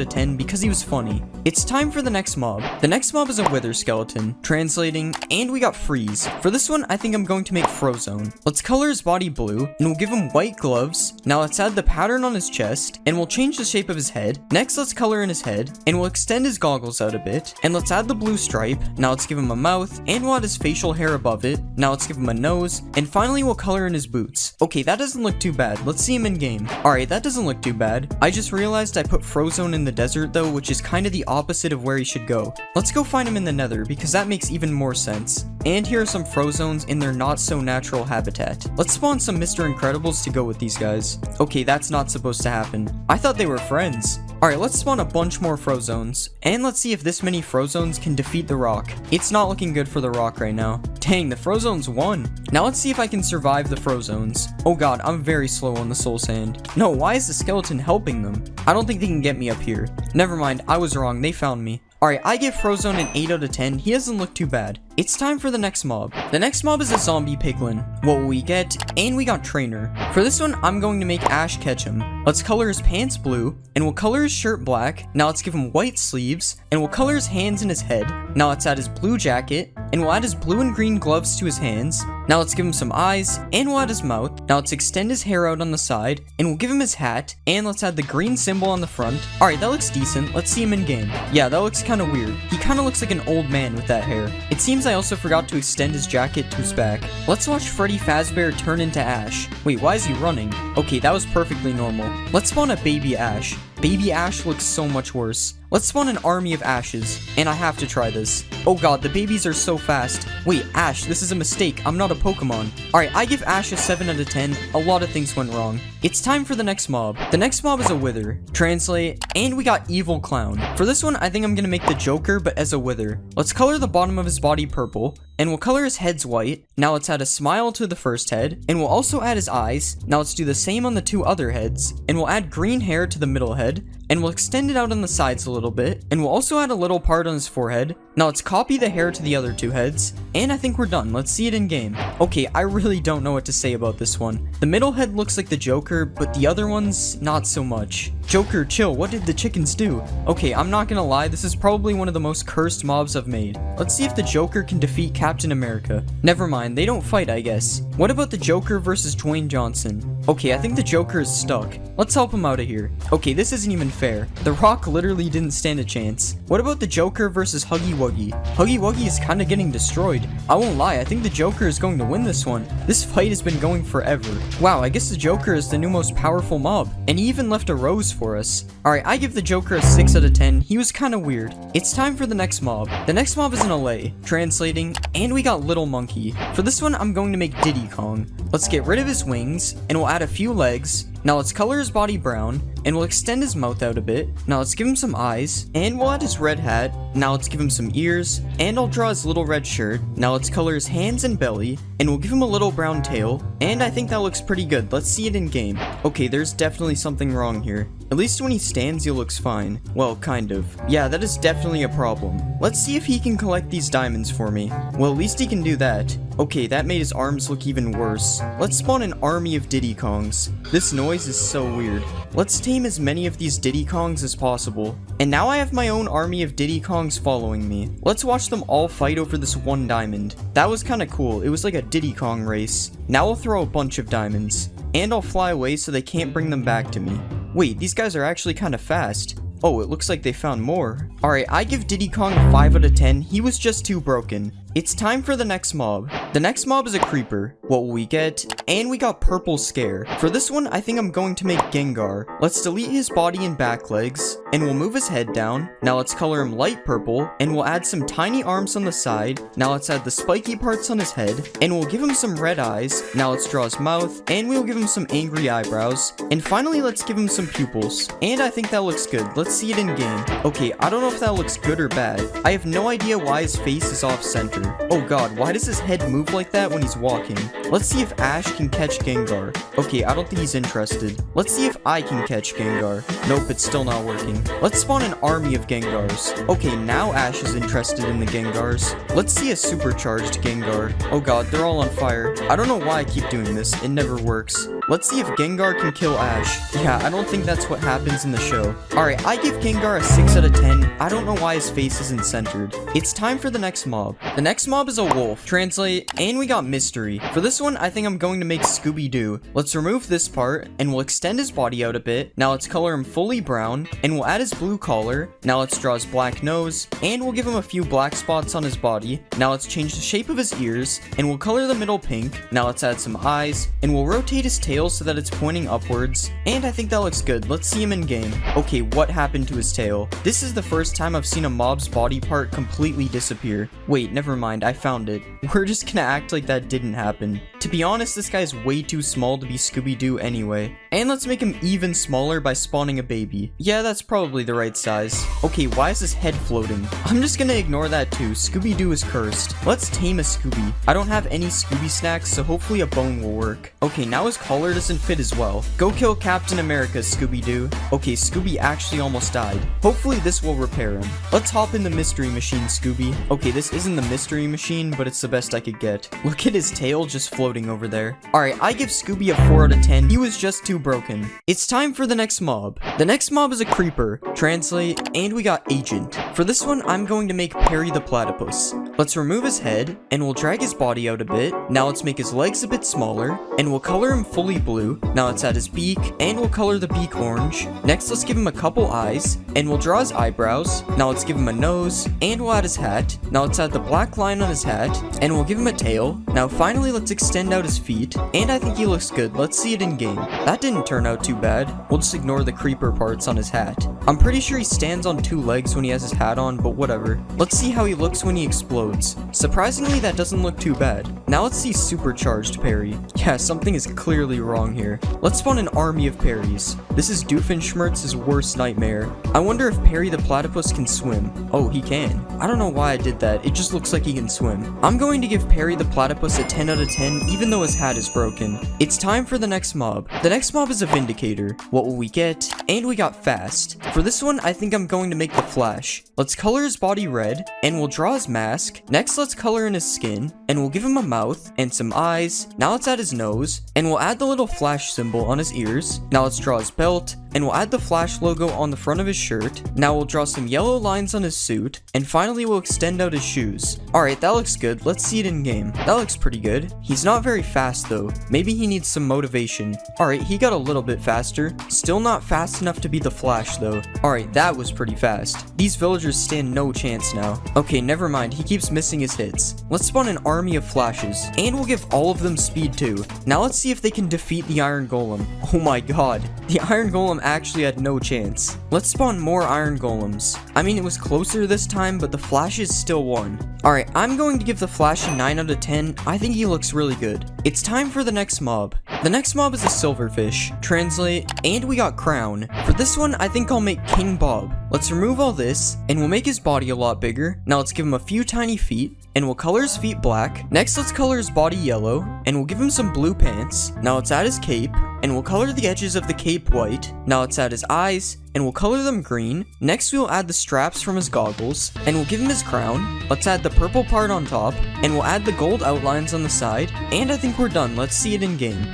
of 10 because he was funny. It's time for the next mob. The next mob is a wither skeleton. Translating, and we got freeze. For this one, I think I'm going to make Frozone. Let's color his body blue, and we'll give him white gloves. Now let's add the pattern on his chest, and we'll change the shape of his head. Next, let's color in his head, and we'll extend his goggles out a bit. And let's add the blue stripe. Now let's give him a mouth, and we'll add his facial hair above it. Now let's give him a nose, and finally we'll color in his boots. Okay, that doesn't look too bad. Let's see him in game. Alright, that doesn't look too bad. I just realized I put Frozone in the desert though, which is kind of the opposite of where he should go. Let's go find him in the Nether, because that makes even more sense. And here are some Frozones in their not so natural habitat. Let's spawn some Mr. Incredibles to go with these guys. Okay, that's not supposed to happen. I thought they were friends. Alright, let's spawn a bunch more Frozones. And let's see if this many Frozones can defeat the rock. It's not looking good for the rock right now. Dang, the Frozones won. Now let's see if I can survive the Frozones. Oh god, I'm very slow on the soul sand. No, why is the skeleton helping them? I don't think they can get me up here. Never mind, I was wrong, they found me. Alright, I give Frozone an 8 out of 10. He doesn't look too bad. It's time for the next mob. The next mob is a zombie piglin. What will we get? And we got trainer. For this one, I'm going to make Ash Ketchum. Let's color his pants blue, and we'll color his shirt black. Now let's give him white sleeves, and we'll color his hands and his head. Now let's add his blue jacket, and we'll add his blue and green gloves to his hands. Now let's give him some eyes, and we'll add his mouth. Now let's extend his hair out on the side, and we'll give him his hat, and let's add the green symbol on the front. Alright, that looks decent. Let's see him in game. Yeah, that looks kind of weird. He kind of looks like an old man with that hair. It seems I also forgot to extend his jacket to his back. Let's watch Freddy Fazbear turn into Ash. Wait, why is he running? Okay, that was perfectly normal. Let's spawn a baby Ash. Baby Ash looks so much worse. Let's spawn an army of Ashes, and I have to try this. Oh god, the babies are so fast. Wait, Ash, this is a mistake. I'm not a Pokemon. Alright, I give Ash a 7 out of 10. A lot of things went wrong. It's time for the next mob. The next mob is a Wither. Translate, and we got Evil Clown. For this one, I think I'm gonna make the Joker, but as a Wither. Let's color the bottom of his body purple, and we'll color his heads white. Now let's add a smile to the first head, and we'll also add his eyes. Now let's do the same on the 2 other heads, and we'll add green hair to the middle head, and we'll extend it out on the sides a little bit, and we'll also add a little part on his forehead. Now let's copy the hair to the other 2 heads, and I think we're done. Let's see it in game. Okay, I really don't know what to say about this one. The middle head looks like the Joker, but the other ones, not so much. Joker, chill, what did the chickens do? Okay, I'm not gonna lie, this is probably one of the most cursed mobs I've made. Let's see if the Joker can defeat Captain America. Never mind, they don't fight, I guess. What about the Joker versus Dwayne Johnson? Okay, I think the Joker is stuck. Let's help him out of here. Okay, this isn't even fair. The Rock literally didn't stand a chance. What about the Joker versus Huggy Wuggy? Huggy Wuggy is kinda getting destroyed. I won't lie, I think the Joker is going to win this one. This fight has been going forever. Wow, I guess the Joker is the new most powerful mob. And he even left a rose for us. Alright, I give the Joker a 6 out of 10. He was kinda weird. It's time for the next mob. The next mob is an LA. Translating, and we got Little Monkey. For this one, I'm going to make Diddy Kong. Let's get rid of his wings, and we'll add a few legs. Now let's color his body brown, and we'll extend his mouth out a bit. Now let's give him some eyes, and we'll add his red hat. Now let's give him some ears, and I'll draw his little red shirt. Now let's color his hands and belly, and we'll give him a little brown tail, and I think that looks pretty good. Let's see it in game. Okay, there's definitely something wrong here. At least when he stands, he looks fine. Well, kind of. Yeah, that is definitely a problem. Let's see if he can collect these diamonds for me. Well, at least he can do that. Okay, that made his arms look even worse. Let's spawn an army of Diddy Kongs. This noise is so weird. Let's tame as many of these Diddy Kongs as possible. And now I have my own army of Diddy Kongs following me. Let's watch them all fight over this one diamond. That was kinda cool. It was like a Diddy Kong race. Now I'll throw a bunch of diamonds. And I'll fly away so they can't bring them back to me. Wait, these guys are actually kinda fast. Oh, it looks like they found more. Alright, I give Diddy Kong a 5 out of 10. He was just too broken. It's time for the next mob. The next mob is a creeper. What will we get? And we got Purple Scare. For this one, I think I'm going to make Gengar. Let's delete his body and back legs, and we'll move his head down. Now let's color him light purple, and we'll add some tiny arms on the side. Now let's add the spiky parts on his head, and we'll give him some red eyes. Now let's draw his mouth, and we'll give him some angry eyebrows. And finally, let's give him some pupils. And I think that looks good. Let's see it in game. Okay, I don't know if that looks good or bad. I have no idea why his face is off center. Oh god, why does his head move like that when he's walking? Let's see if Ash can catch Gengar. Okay, I don't think he's interested. Let's see if I can catch Gengar. Nope, it's still not working. Let's spawn an army of Gengars. Okay, now Ash is interested in the Gengars. Let's see a supercharged Gengar. Oh god, they're all on fire. I don't know why I keep doing this. It never works. Let's see if Gengar can kill Ash. Yeah, I don't think that's what happens in the show. Alright, I give Gengar a 6 out of 10. I don't know why his face isn't centered. It's time for the next mob. The next mob is a wolf. Translate, and we got Mystery. For this one, I think I'm going to make Scooby-Doo. Let's remove this part, and we'll extend his body out a bit. Now let's color him fully brown, and we'll add his blue collar. Now let's draw his black nose, and we'll give him a few black spots on his body. Now let's change the shape of his ears, and we'll color the middle pink. Now let's add some eyes, and we'll rotate his tail so that it's pointing upwards. And I think that looks good. Let's see him in game. Okay, what happened to his tail? This is the first time I've seen a mob's body part completely disappear. Wait, never mind, I found it. We're just gonna act like that didn't happen. To be honest, this guy's way too small to be Scooby-Doo anyway. And let's make him even smaller by spawning a baby. Yeah, that's probably the right size. Okay, why is his head floating? I'm just gonna ignore that too. Scooby-Doo is cursed. Let's tame a Scooby. I don't have any Scooby snacks, so hopefully a bone will work. Okay, now his collar doesn't fit as well. Go kill Captain America, Scooby-Doo. Okay, Scooby actually almost died. Hopefully this will repair him. Let's hop in the mystery machine, Scooby. Okay, this isn't the mystery machine, but it's the best I could get. Look at his tail just floating over there. Alright, I give Scooby a 4 out of 10. He was just too broken. It's time for the next mob. The next mob is a creeper. Translate, and we got Agent. For this one, I'm going to make Perry the Platypus. Let's remove his head, and we'll drag his body out a bit. Now let's make his legs a bit smaller, and we'll color him fully blue. Now let's add his beak, and we'll color the beak orange. Next, let's give him a couple eyes, and we'll draw his eyebrows. Now let's give him a nose, and we'll add his hat. Now let's add the black line on his hat, and we'll give him a tail. Now finally, let's extend out his feet, and I think he looks good. Let's see it in game. That didn't turn out too bad. We'll just ignore the creeper parts on his hat. I'm pretty sure he stands on 2 legs when he has his hat on, but whatever. Let's see how he looks when he explodes. Surprisingly, that doesn't look too bad. Now let's see supercharged parry. Yeah, something is clearly wrong here. Let's spawn an army of parries. This is Doofenshmirtz's worst nightmare. I wonder if Perry the Platypus can swim. Oh, he can. I don't know why I did that. It just looks like he can swim. I'm going to give Perry the Platypus a 10 out of 10, even though his hat is broken. It's time for the next mob. The next mob is a Vindicator. What will we get? And we got Fast. For this one, I think I'm going to make the Flash. Let's color his body red, and we'll draw his mask. Next, let's color in his skin, and we'll give him a mouth and some eyes. Now let's add his nose, and we'll add the little Flash symbol on his ears. Now let's draw his belt, and we'll add the Flash logo on the front of his shirt. Now we'll draw some yellow lines on his suit, and finally we'll extend out his shoes. Alright, that looks good. Let's see it in game. That looks pretty good. He's not very fast though. Maybe he needs some motivation. Alright, he got a little bit faster. Still not fast enough to be the Flash though. Alright, that was pretty fast. These villagers stand no chance now. Okay, never mind. He keeps missing his hits. Let's spawn an army of Flashes, and we'll give all of them speed too. Now let's see if they can defeat the Iron Golem. Oh my god. The Iron Golem actually had no chance. Let's spawn more Iron Golems. I mean, it was closer this time, but the Flashes still won. Alright, I'm going to give the Flash a 9 out of 10. I think he looks really good. It's time for the next mob. The next mob is a Silverfish. Translate, and we got Crown. For this one, I think I'll make King Bob. Let's remove all this, and we'll make his body a lot bigger. Now let's give him a few tiny feet, and we'll color his feet black. Next, let's color his body yellow, and we'll give him some blue pants. Now let's add his cape, and we'll color the edges of the cape white. Now let's add his eyes, and we'll color them green. Next, we'll add the straps from his goggles, and we'll give him his crown. Let's add the purple part on top, and we'll add the gold outlines on the side, and I think we're done. Let's see it in game.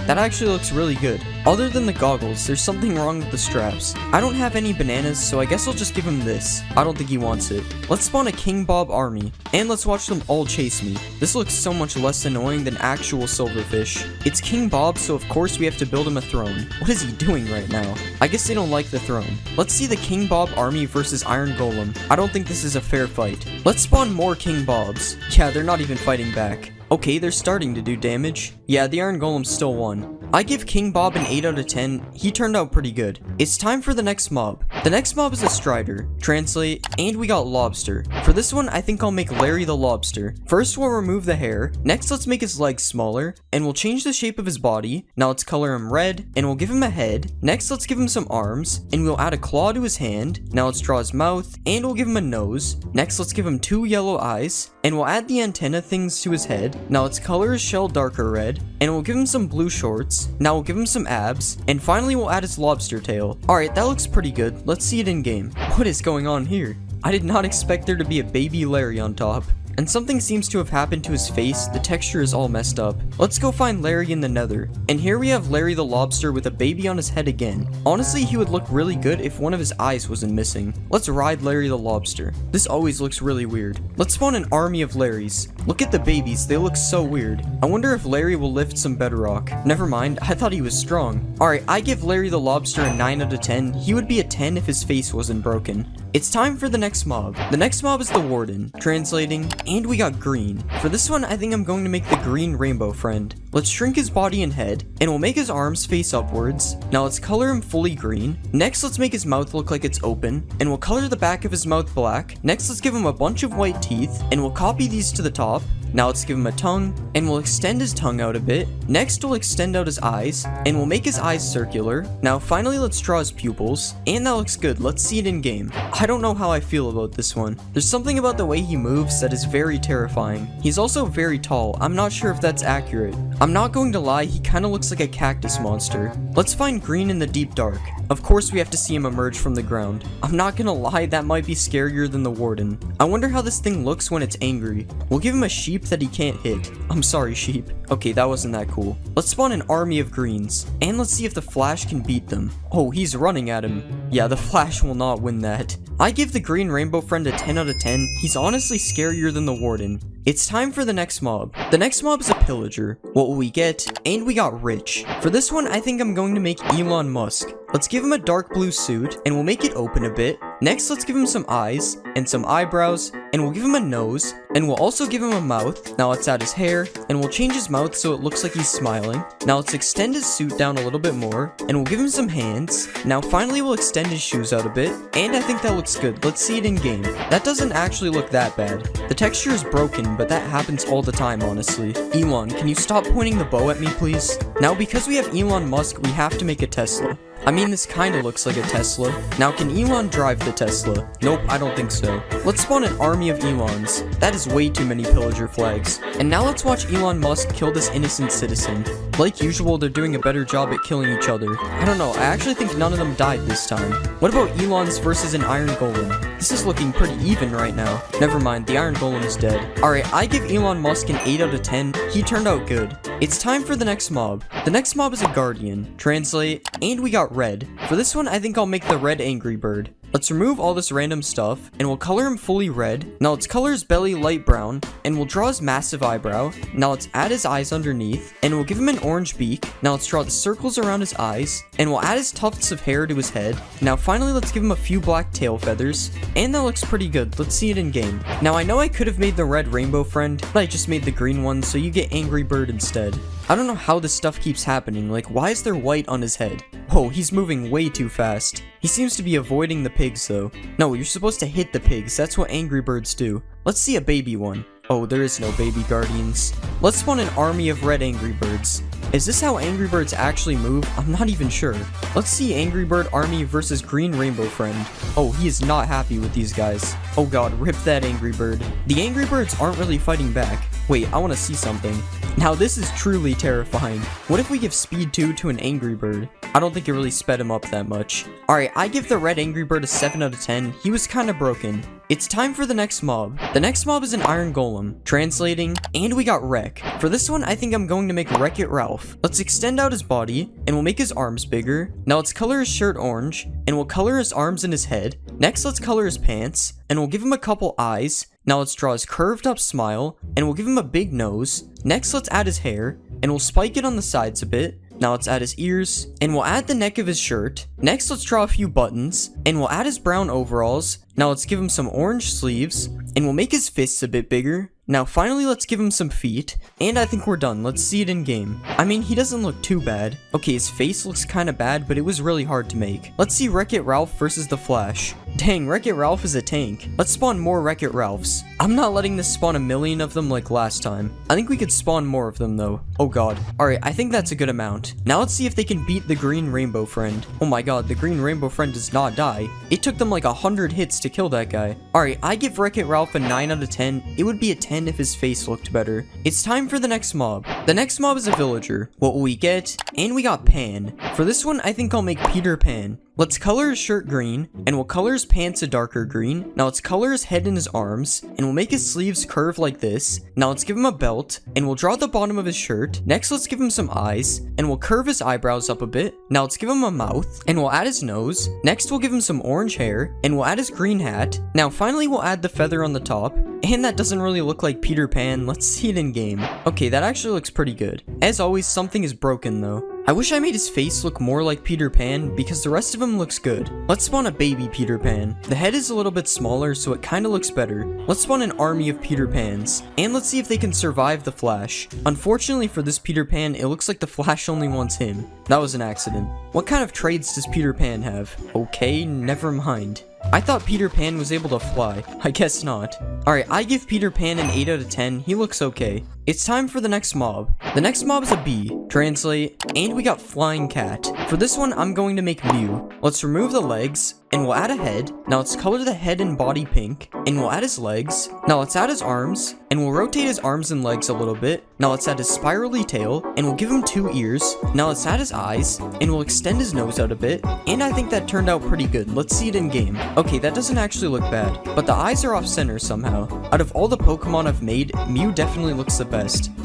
That actually looks really good. Other than the goggles, there's something wrong with the straps. I don't have any bananas, so I guess I'll just give him this. I don't think he wants it. Let's spawn a King Bob army, and let's watch them all chase me. This looks so much less annoying than actual Silverfish. It's King Bob, so of course we have to build him a throne. What is he doing right now? I guess they don't like the throne. Let's see the King Bob army versus Iron Golem. I don't think this is a fair fight. Let's spawn more King Bobs. Yeah, they're not even fighting back. Okay, they're starting to do damage. Yeah, the Iron Golem still won. I give King Bob an 8 out of 10. He turned out pretty good. It's time for the next mob. The next mob is a Strider. Translate, and we got Lobster. For this one, I think I'll make Larry the Lobster. First, we'll remove the hair. Next, let's make his legs smaller, and we'll change the shape of his body. Now let's color him red, and we'll give him a head. Next, let's give him some arms, and we'll add a claw to his hand. Now let's draw his mouth, and we'll give him a nose. Next, let's give him 2 yellow eyes, and we'll add the antenna things to his head. Now let's color his shell darker red, and we'll give him some blue shorts. Now we'll give him some abs, and finally we'll add his lobster tail. Alright, that looks pretty good. Let's see it in game. What is going on here? I did not expect there to be a baby Larry on top. And something seems to have happened to his face. The texture is all messed up. Let's go find Larry in the nether. And here we have Larry the Lobster with a baby on his head again. Honestly, he would look really good if one of his eyes wasn't missing. Let's ride Larry the Lobster. This always looks really weird. Let's spawn an army of Larrys. Look at the babies, they look so weird. I wonder if Larry will lift some bedrock. Never mind, I thought he was strong. Alright, I give Larry the Lobster a 9 out of 10. He would be a 10 if his face wasn't broken. It's time for the next mob. The next mob is the Warden. Translating, and we got green. For this one, I think I'm going to make the green rainbow friend. Let's shrink his body and head, and we'll make his arms face upwards. Now let's color him fully green. Next, let's make his mouth look like it's open, and we'll color the back of his mouth black. Next, let's give him a bunch of white teeth, and we'll copy these to the top. Now let's give him a tongue, and we'll extend his tongue out a bit. Next, we'll extend out his eyes, and we'll make his eyes circular. Now finally, let's draw his pupils, and that looks good. Let's see it in game. I don't know how I feel about this one. There's something about the way he moves that is very terrifying. He's also very tall. I'm not sure if that's accurate. I'm not going to lie, he kind of looks like a cactus monster. Let's find green in the deep dark. Of course, we have to see him emerge from the ground. I'm not gonna lie, that might be scarier than the Warden. I wonder how this thing looks when it's angry. We'll give him a sheep that he can't hit. I'm sorry, sheep. Okay, that wasn't that cool. Let's spawn an army of greens, and let's see if the Flash can beat them. Oh, he's running at him. Yeah, the Flash will not win that. I give the green rainbow friend a 10 out of 10. He's honestly scarier than the warden. It's time for the next mob. The next mob is a pillager. What will we get? And we got rich. For this one, I think I'm going to make Elon Musk. Let's give him a dark blue suit, and we'll make it open a bit. Next, let's give him some eyes, and some eyebrows, and we'll give him a nose, and we'll also give him a mouth. Now let's add his hair, and we'll change his mouth so it looks like he's smiling. Now let's extend his suit down a little bit more, and we'll give him some hands. Now finally we'll extend his shoes out a bit, and I think that looks good. Let's see it in game. That doesn't actually look that bad. The texture is broken, but that happens all the time, honestly. Elon, can you stop pointing the bow at me, please? Now because we have Elon Musk, we have to make a Tesla. I mean, this kinda looks like a Tesla. Now, can Elon drive the Tesla? Nope, I don't think so. Let's spawn an army of Elons. That is way too many pillager flags. And now let's watch Elon Musk kill this innocent citizen. Like usual, they're doing a better job at killing each other. I don't know, I actually think none of them died this time. What about Elon's versus an iron golem? This is looking pretty even right now. Never mind, the iron golem is dead. Alright, I give Elon Musk an 8 out of 10. He turned out good. It's time for the next mob. The next mob is a guardian. Translate, and we got red. For this one, I think I'll make the red angry bird. Let's remove all this random stuff, and we'll color him fully red. Now let's color his belly light brown, and we'll draw his massive eyebrow. Now let's add his eyes underneath, and we'll give him an orange beak. Now let's draw the circles around his eyes, and we'll add his tufts of hair to his head. Now finally, let's give him a few black tail feathers, and that looks pretty good. Let's see it in game. Now I know I could have made the red rainbow friend, but I just made the green one, so you get angry bird instead. I don't know how this stuff keeps happening, like why is there white on his head? Whoa, he's moving way too fast. He seems to be avoiding the pigs though. No, you're supposed to hit the pigs, that's what angry birds do. Let's see a baby one. Oh, there is no baby guardians. Let's spawn an army of red angry birds. Is this how angry birds actually move? I'm not even sure. Let's see angry bird army versus green rainbow friend. Oh, he is not happy with these guys. Oh god, rip that angry bird. The angry birds aren't really fighting back. Wait, I want to see something. Now this is truly terrifying. What if we give speed 2 to an angry bird? I don't think it really sped him up that much. Alright, I give the red angry bird a 7 out of 10. He was kinda broken. It's time for the next mob. The next mob is an iron golem. Translating, and we got Wreck. For this one, I think I'm going to make Wreck-It Ralph. Let's extend out his body, and we'll make his arms bigger. Now let's color his shirt orange, and we'll color his arms and his head. Next, let's color his pants, and we'll give him a couple eyes. Now let's draw his curved up smile, and we'll give him a big nose. Next, let's add his hair, and we'll spike it on the sides a bit. Now let's add his ears, and we'll add the neck of his shirt. Next, let's draw a few buttons, and we'll add his brown overalls. Now let's give him some orange sleeves, and we'll make his fists a bit bigger. Now finally, let's give him some feet, and I think we're done. Let's see it in game. I mean, he doesn't look too bad. Okay, his face looks kinda bad, but it was really hard to make. Let's see Wreck-It Ralph versus the Flash. Dang, Wreck-It Ralph is a tank. Let's spawn more Wreck-It Ralphs. I'm not letting this spawn a million of them like last time. I think we could spawn more of them though. Oh god. Alright, I think that's a good amount. Now let's see if they can beat the green rainbow friend. Oh my god, the green rainbow friend does not die. It took them like 100 hits to kill that guy. Alright, I give Wreck-It Ralph a 9 out of 10. It would be a 10 if his face looked better. It's time for the next mob. The next mob is a villager. What will we get? And we got Pan. For this one, I think I'll make Peter Pan. Let's color his shirt green, and we'll color his pants a darker green. Now let's color his head and his arms, and we'll make his sleeves curve like this. Now let's give him a belt, and we'll draw the bottom of his shirt. Next, let's give him some eyes, and we'll curve his eyebrows up a bit. Now let's give him a mouth, and we'll add his nose. Next, we'll give him some orange hair, and we'll add his green hat. Now finally, we'll add the feather on the top. And that doesn't really look like Peter Pan. Let's see it in game. Okay, that actually looks pretty good. As always, something is broken though. I wish I made his face look more like Peter Pan because the rest of him looks good. Let's spawn a baby Peter Pan. The head is a little bit smaller, so it kinda looks better. Let's spawn an army of Peter Pans. And let's see if they can survive the Flash. Unfortunately for this Peter Pan, it looks like the Flash only wants him. That was an accident. What kind of traits does Peter Pan have? Okay, never mind. I thought Peter Pan was able to fly. I guess not. Alright, I give Peter Pan an 8 out of 10. He looks okay. It's time for the next mob. The next mob is a bee, translate, and we got flying cat. For this one, I'm going to make Mew. Let's remove the legs, and we'll add a head. Now let's color the head and body pink, and we'll add his legs. Now let's add his arms, and we'll rotate his arms and legs a little bit. Now let's add his spirally tail, and we'll give him 2 ears. Now let's add his eyes, and we'll extend his nose out a bit. And I think that turned out pretty good. Let's see it in game. Okay, that doesn't actually look bad, but the eyes are off center somehow. Out of all the Pokemon I've made, Mew definitely looks the best.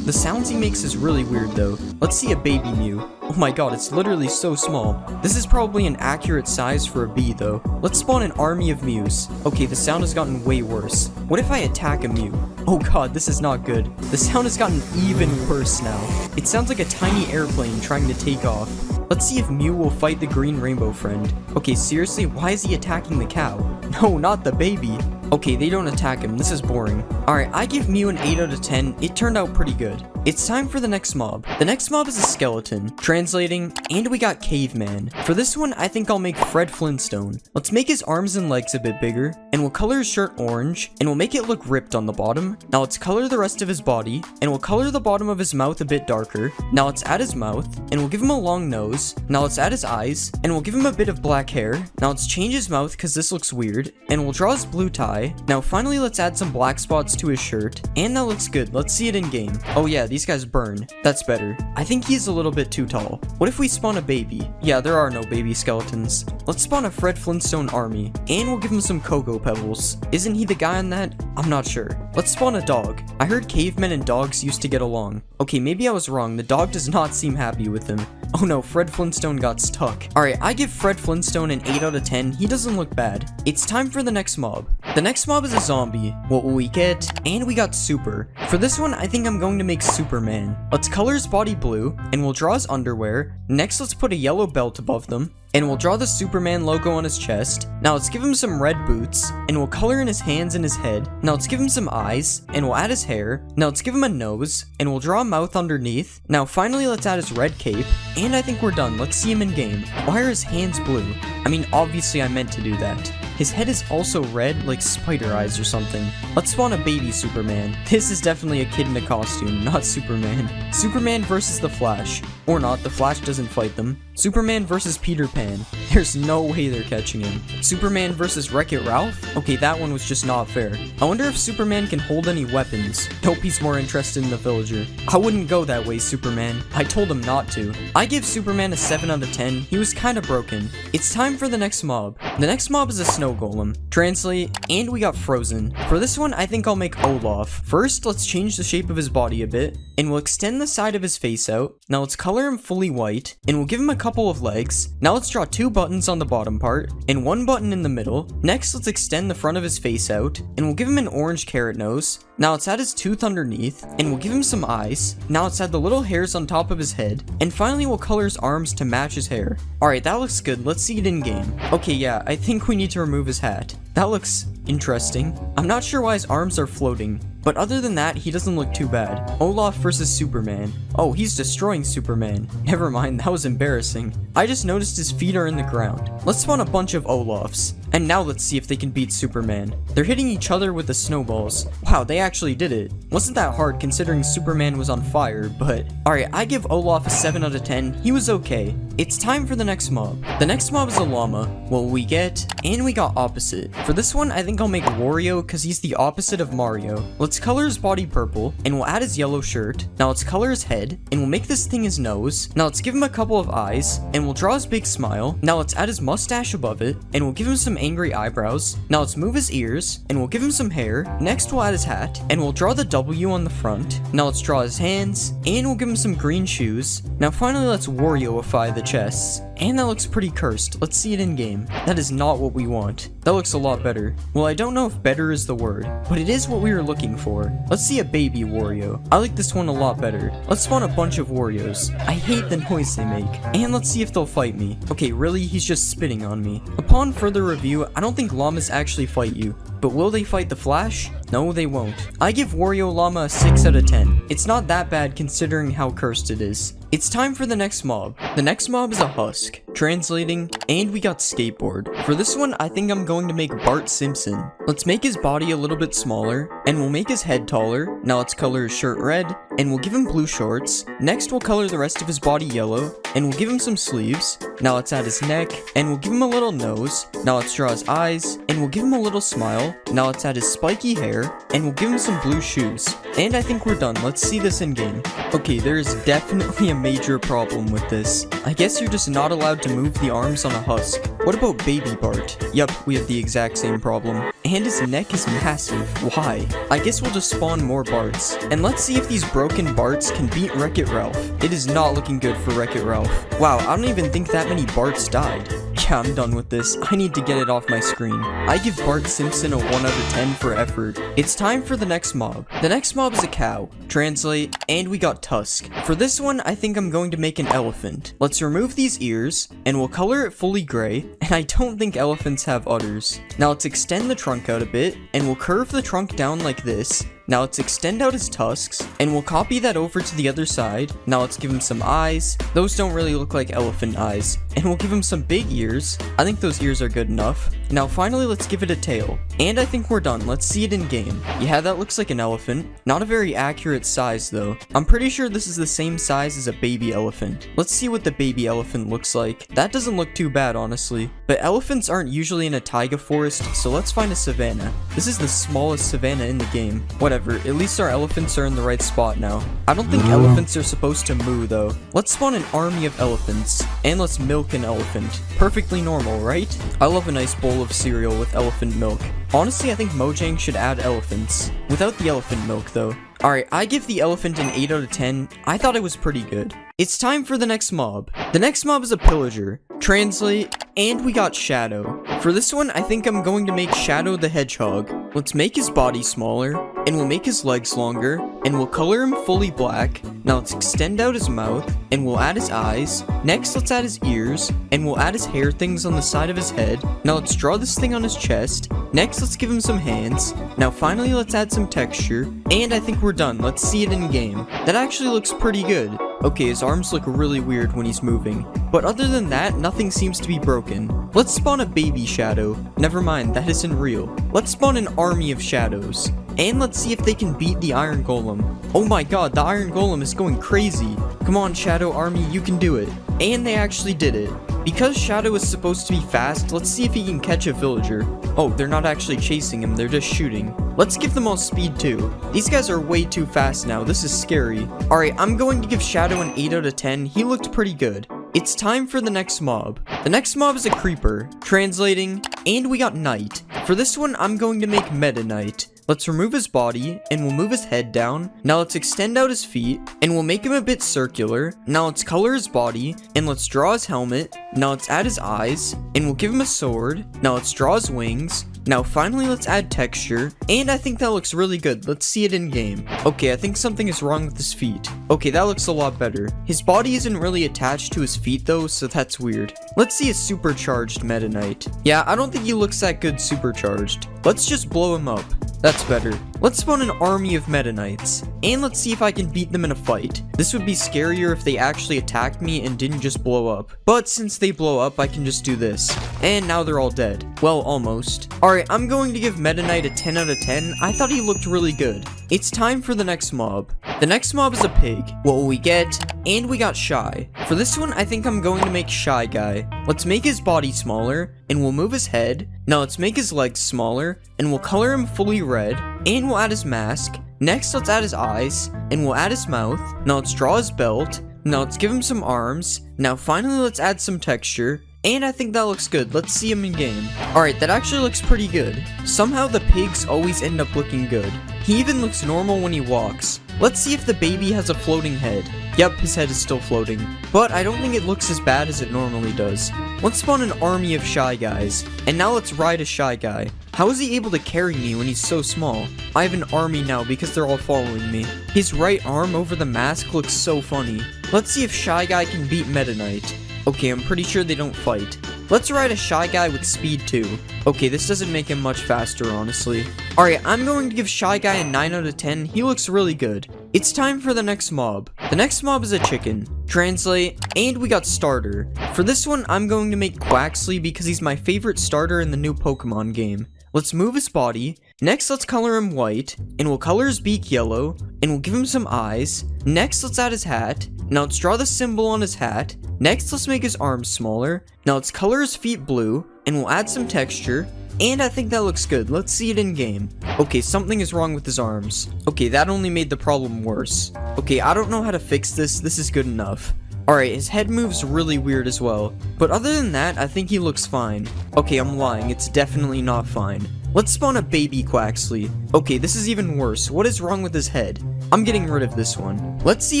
The sounds he makes is really weird though. Let's see a baby Mew. Oh my god, it's literally so small. This is probably an accurate size for a bee though. Let's spawn an army of Mews. Okay, the sound has gotten way worse. What if I attack a Mew? Oh god, this is not good. The sound has gotten even worse now. It sounds like a tiny airplane trying to take off. Let's see if Mew will fight the green rainbow friend. Okay, seriously, why is he attacking the cow? No, not the baby. Okay, they don't attack him. This is boring. Alright, I give Mew an 8 out of 10. It turned out pretty good. It's time for the next mob. The next mob is a skeleton, translating, and we got caveman. For this one, I think I'll make Fred Flintstone. Let's make his arms and legs a bit bigger, and we'll color his shirt orange, and we'll make it look ripped on the bottom. Now let's color the rest of his body, and we'll color the bottom of his mouth a bit darker. Now let's add his mouth, and we'll give him a long nose. Now let's add his eyes, and we'll give him a bit of black hair. Now let's change his mouth because this looks weird, and we'll draw his blue tie. Now finally let's add some black spots to his shirt, and that looks good. Let's see it in game. Oh yeah, these guys burn. That's better. I think he's a little bit too tall. What if we spawn a baby? Yeah, there are no baby skeletons. Let's spawn a Fred Flintstone army, and we'll give him some cocoa pebbles. Isn't he the guy on that? I'm not sure. Let's spawn a dog. I heard cavemen and dogs used to get along. Okay, maybe I was wrong. The dog does not seem happy with him. Oh no, Fred Flintstone got stuck. Alright, I give Fred Flintstone an 8 out of 10. He doesn't look bad. It's time for the next mob. The next mob is a zombie. What will we get? And we got Super. For this one, I think I'm going to make Superman. Let's color his body blue, and we'll draw his underwear. Next, let's put a yellow belt above them, and we'll draw the Superman logo on his chest. Now let's give him some red boots, and we'll color in his hands and his head. Now let's give him some eyes, and we'll add his hair. Now let's give him a nose, and we'll draw a mouth underneath. Now finally let's add his red cape, and I think we're done. Let's see him in game. Why are his hands blue? I mean, obviously I meant to do that. His head is also red, like spider eyes or something. Let's spawn a baby Superman. This is definitely a kid in a costume, not Superman. Superman versus the Flash. Or not, the Flash doesn't fight them. Superman versus Peter Pan. There's no way they're catching him. Superman versus Wreck-It Ralph? Okay, that one was just not fair. I wonder if Superman can hold any weapons. Nope, he's more interested in the villager. I wouldn't go that way, Superman. I told him not to. I give Superman a 7 out of 10. He was kinda broken. It's time for the next mob. The next mob is a snow golem. Translate, and we got Frozen. For this one, I think I'll make Olaf. First, let's change the shape of his body a bit, and we'll extend the side of his face out. Now let's color him fully white, and we'll give him a couple of legs. Now let's draw 2 buttons on the bottom part, and 1 button in the middle. Next, let's extend the front of his face out, and we'll give him an orange carrot nose. Now let's add his tooth underneath, and we'll give him some eyes. Now let's add the little hairs on top of his head, and finally we'll color his arms to match his hair. Alright, that looks good. Let's see it in game. Okay, yeah, I think we need to remove his hat. That looks interesting. I'm not sure why his arms are floating, but other than that, he doesn't look too bad. Olaf versus Superman. Oh, he's destroying Superman. Never mind, that was embarrassing. I just noticed his feet are in the ground. Let's spawn a bunch of Olafs. And now let's see if they can beat Superman. They're hitting each other with the snowballs. Wow, they actually did it. Wasn't that hard considering Superman was on fire, but... Alright, I give Olaf a 7 out of 10. He was okay. It's time for the next mob. The next mob is a llama. What will we get? And we got opposite. For this one, I think I'll make Wario because he's the opposite of Mario. Let's color his body purple, and we'll add his yellow shirt. Now let's color his head, and we'll make this thing his nose. Now let's give him a couple of eyes, and we'll draw his big smile. Now let's add his mustache above it, and we'll give him some angry eyebrows. Now let's move his ears, and we'll give him some hair. Next we'll add his hat, and we'll draw the W on the front. Now let's draw his hands, and we'll give him some green shoes. Now finally let's Wario-ify the chests. And that looks pretty cursed. Let's see it in game. That is not what we want. That looks a lot better. Well, I don't know if better is the word, but it is what we were looking for. Let's see a baby Wario. I like this one a lot better. Let's spawn a bunch of Warios. I hate the noise they make. And let's see if they'll fight me. Okay, really? He's just spitting on me. Upon further review, I don't think llamas actually fight you. But will they fight the Flash? No, they won't. I give Wario Llama a 6 out of 10. It's not that bad considering how cursed it is. It's time for the next mob. The next mob is a husk. translating, and we got skateboard. For this one, I think I'm going to make Bart Simpson. Let's make his body a little bit smaller, and we'll make his head taller. Now let's color his shirt red, and we'll give him blue shorts. Next, we'll color the rest of his body yellow, and we'll give him some sleeves. Now let's add his neck, and we'll give him a little nose. Now let's draw his eyes, and we'll give him a little smile. Now let's add his spiky hair, and we'll give him some blue shoes. And I think we're done. Let's see this in game. Okay, there is definitely a major problem with this. I guess you're just not allowed to move the arms on a husk. What about Baby Bart? Yup, we have the exact same problem. And his neck is massive. Why? I guess we'll just spawn more Barts. And let's see if these broken Barts can beat Wreck-It Ralph. It is not looking good for Wreck-It Ralph. Wow, I don't even think that many Barts died. Yeah, I'm done with this. I need to get it off my screen. I give Bart Simpson a 1 out of 10 for effort. It's time for the next mob. The next mob is a cow. Translate, and we got Tusk. For this one, I think I'm going to make an elephant. Let's remove these ears, and we'll color it fully gray, and I don't think elephants have udders. Now let's extend the trunk out a bit, and we'll curve the trunk down like this. Now let's extend out his tusks, and we'll copy that over to the other side. Now let's give him some eyes. Those don't really look like elephant eyes. And we'll give him some big ears. I think those ears are good enough. Now finally, let's give it a tail. And I think we're done. Let's see it in game. Yeah, that looks like an elephant. Not a very accurate size though. I'm pretty sure this is the same size as a baby elephant. Let's see what the baby elephant looks like. That doesn't look too bad, honestly. But elephants aren't usually in a taiga forest, so let's find a savanna. This is the smallest savanna in the game. Whatever. At least our elephants are in the right spot now. I don't think elephants are supposed to moo though. Let's spawn an army of elephants, and let's milk an elephant. Perfectly normal, right? I love a nice bowl of cereal with elephant milk. Honestly, I think Mojang should add elephants. Without the elephant milk though. Alright, I give the elephant an 8 out of 10. I thought it was pretty good. It's time for the next mob. The next mob is a pillager. Translate, and we got Shadow. For this one, I think I'm going to make Shadow the Hedgehog. Let's make his body smaller, and we'll make his legs longer, and we'll color him fully black. Now let's extend out his mouth, and we'll add his eyes. Next, let's add his ears, and we'll add his hair things on the side of his head. Now let's draw this thing on his chest. Next, let's give him some hands. Now finally, let's add some texture, and I think we're done. Let's see it in game. That actually looks pretty good. Okay, his arms look really weird when he's moving. But other than that, nothing seems to be broken. Let's spawn a baby shadow. Never mind, that isn't real. Let's spawn an army of shadows. And let's see if they can beat the Iron Golem. Oh my god, the Iron Golem is going crazy. Come on, Shadow Army, you can do it. And they actually did it. Because Shadow is supposed to be fast, let's see if he can catch a villager. Oh, they're not actually chasing him, they're just shooting. Let's give them all speed too. These guys are way too fast now, this is scary. Alright, I'm going to give Shadow an 8 out of 10, he looked pretty good. It's time for the next mob. The next mob is a creeper. Translating, and we got Knight. For this one, I'm going to make Meta Knight. Let's remove his body, and we'll move his head down. Now let's extend out his feet, and we'll make him a bit circular. Now let's color his body, and let's draw his helmet. Now let's add his eyes, and we'll give him a sword. Now let's draw his wings. Now finally, let's add texture, and I think that looks really good. Let's see it in game. Okay, I think something is wrong with his feet. Okay, that looks a lot better. His body isn't really attached to his feet though, so that's weird. Let's see a supercharged Meta Knight. Yeah, I don't think he looks that good supercharged. Let's just blow him up. That's better. Let's spawn an army of Meta Knights, and let's see if I can beat them in a fight. This would be scarier if they actually attacked me and didn't just blow up. But since they blow up, I can just do this. And now they're all dead. Well, almost. Alright, I'm going to give Meta Knight a 10 out of 10. I thought he looked really good. It's time for the next mob. The next mob is a pig. What will we get? And we got Shy. For this one, I think I'm going to make Shy Guy. Let's make his body smaller, and we'll move his head. Now let's make his legs smaller, and we'll color him fully red, and we'll add his mask. Next, let's add his eyes, and we'll add his mouth. Now let's draw his belt. Now let's give him some arms. Now finally, let's add some texture. And I think that looks good. Let's see him in game. Alright, that actually looks pretty good. Somehow the pigs always end up looking good. He even looks normal when he walks. Let's see if the baby has a floating head. Yep, his head is still floating. But I don't think it looks as bad as it normally does. Let's spawn an army of Shy Guys. And now let's ride a Shy Guy. How is he able to carry me when he's so small? I have an army now because they're all following me. His right arm over the mask looks so funny. Let's see if Shy Guy can beat Meta Knight. Okay, I'm pretty sure they don't fight. Let's ride a Shy Guy with speed 2. Okay, this doesn't make him much faster, honestly. Alright, I'm going to give Shy Guy a 9 out of 10. He looks really good. It's time for the next mob. The next mob is a chicken. Translate, and we got starter. For this one, I'm going to make Quaxly because he's my favorite starter in the new Pokemon game. Let's move his body. Next, let's color him white, and we'll color his beak yellow, and we'll give him some eyes. Next, let's add his hat. Now let's draw the symbol on his hat. Next, let's make his arms smaller. Now let's color his feet blue, and we'll add some texture. And I think that looks good. Let's see it in game. Okay, something is wrong with his arms. Okay, that only made the problem worse. Okay, I don't know how to fix this. This is good enough. Alright, his head moves really weird as well. But other than that, I think he looks fine. Okay, I'm lying. It's definitely not fine. Let's spawn a baby Quaxly. Okay, this is even worse. What is wrong with his head? I'm getting rid of this one. Let's see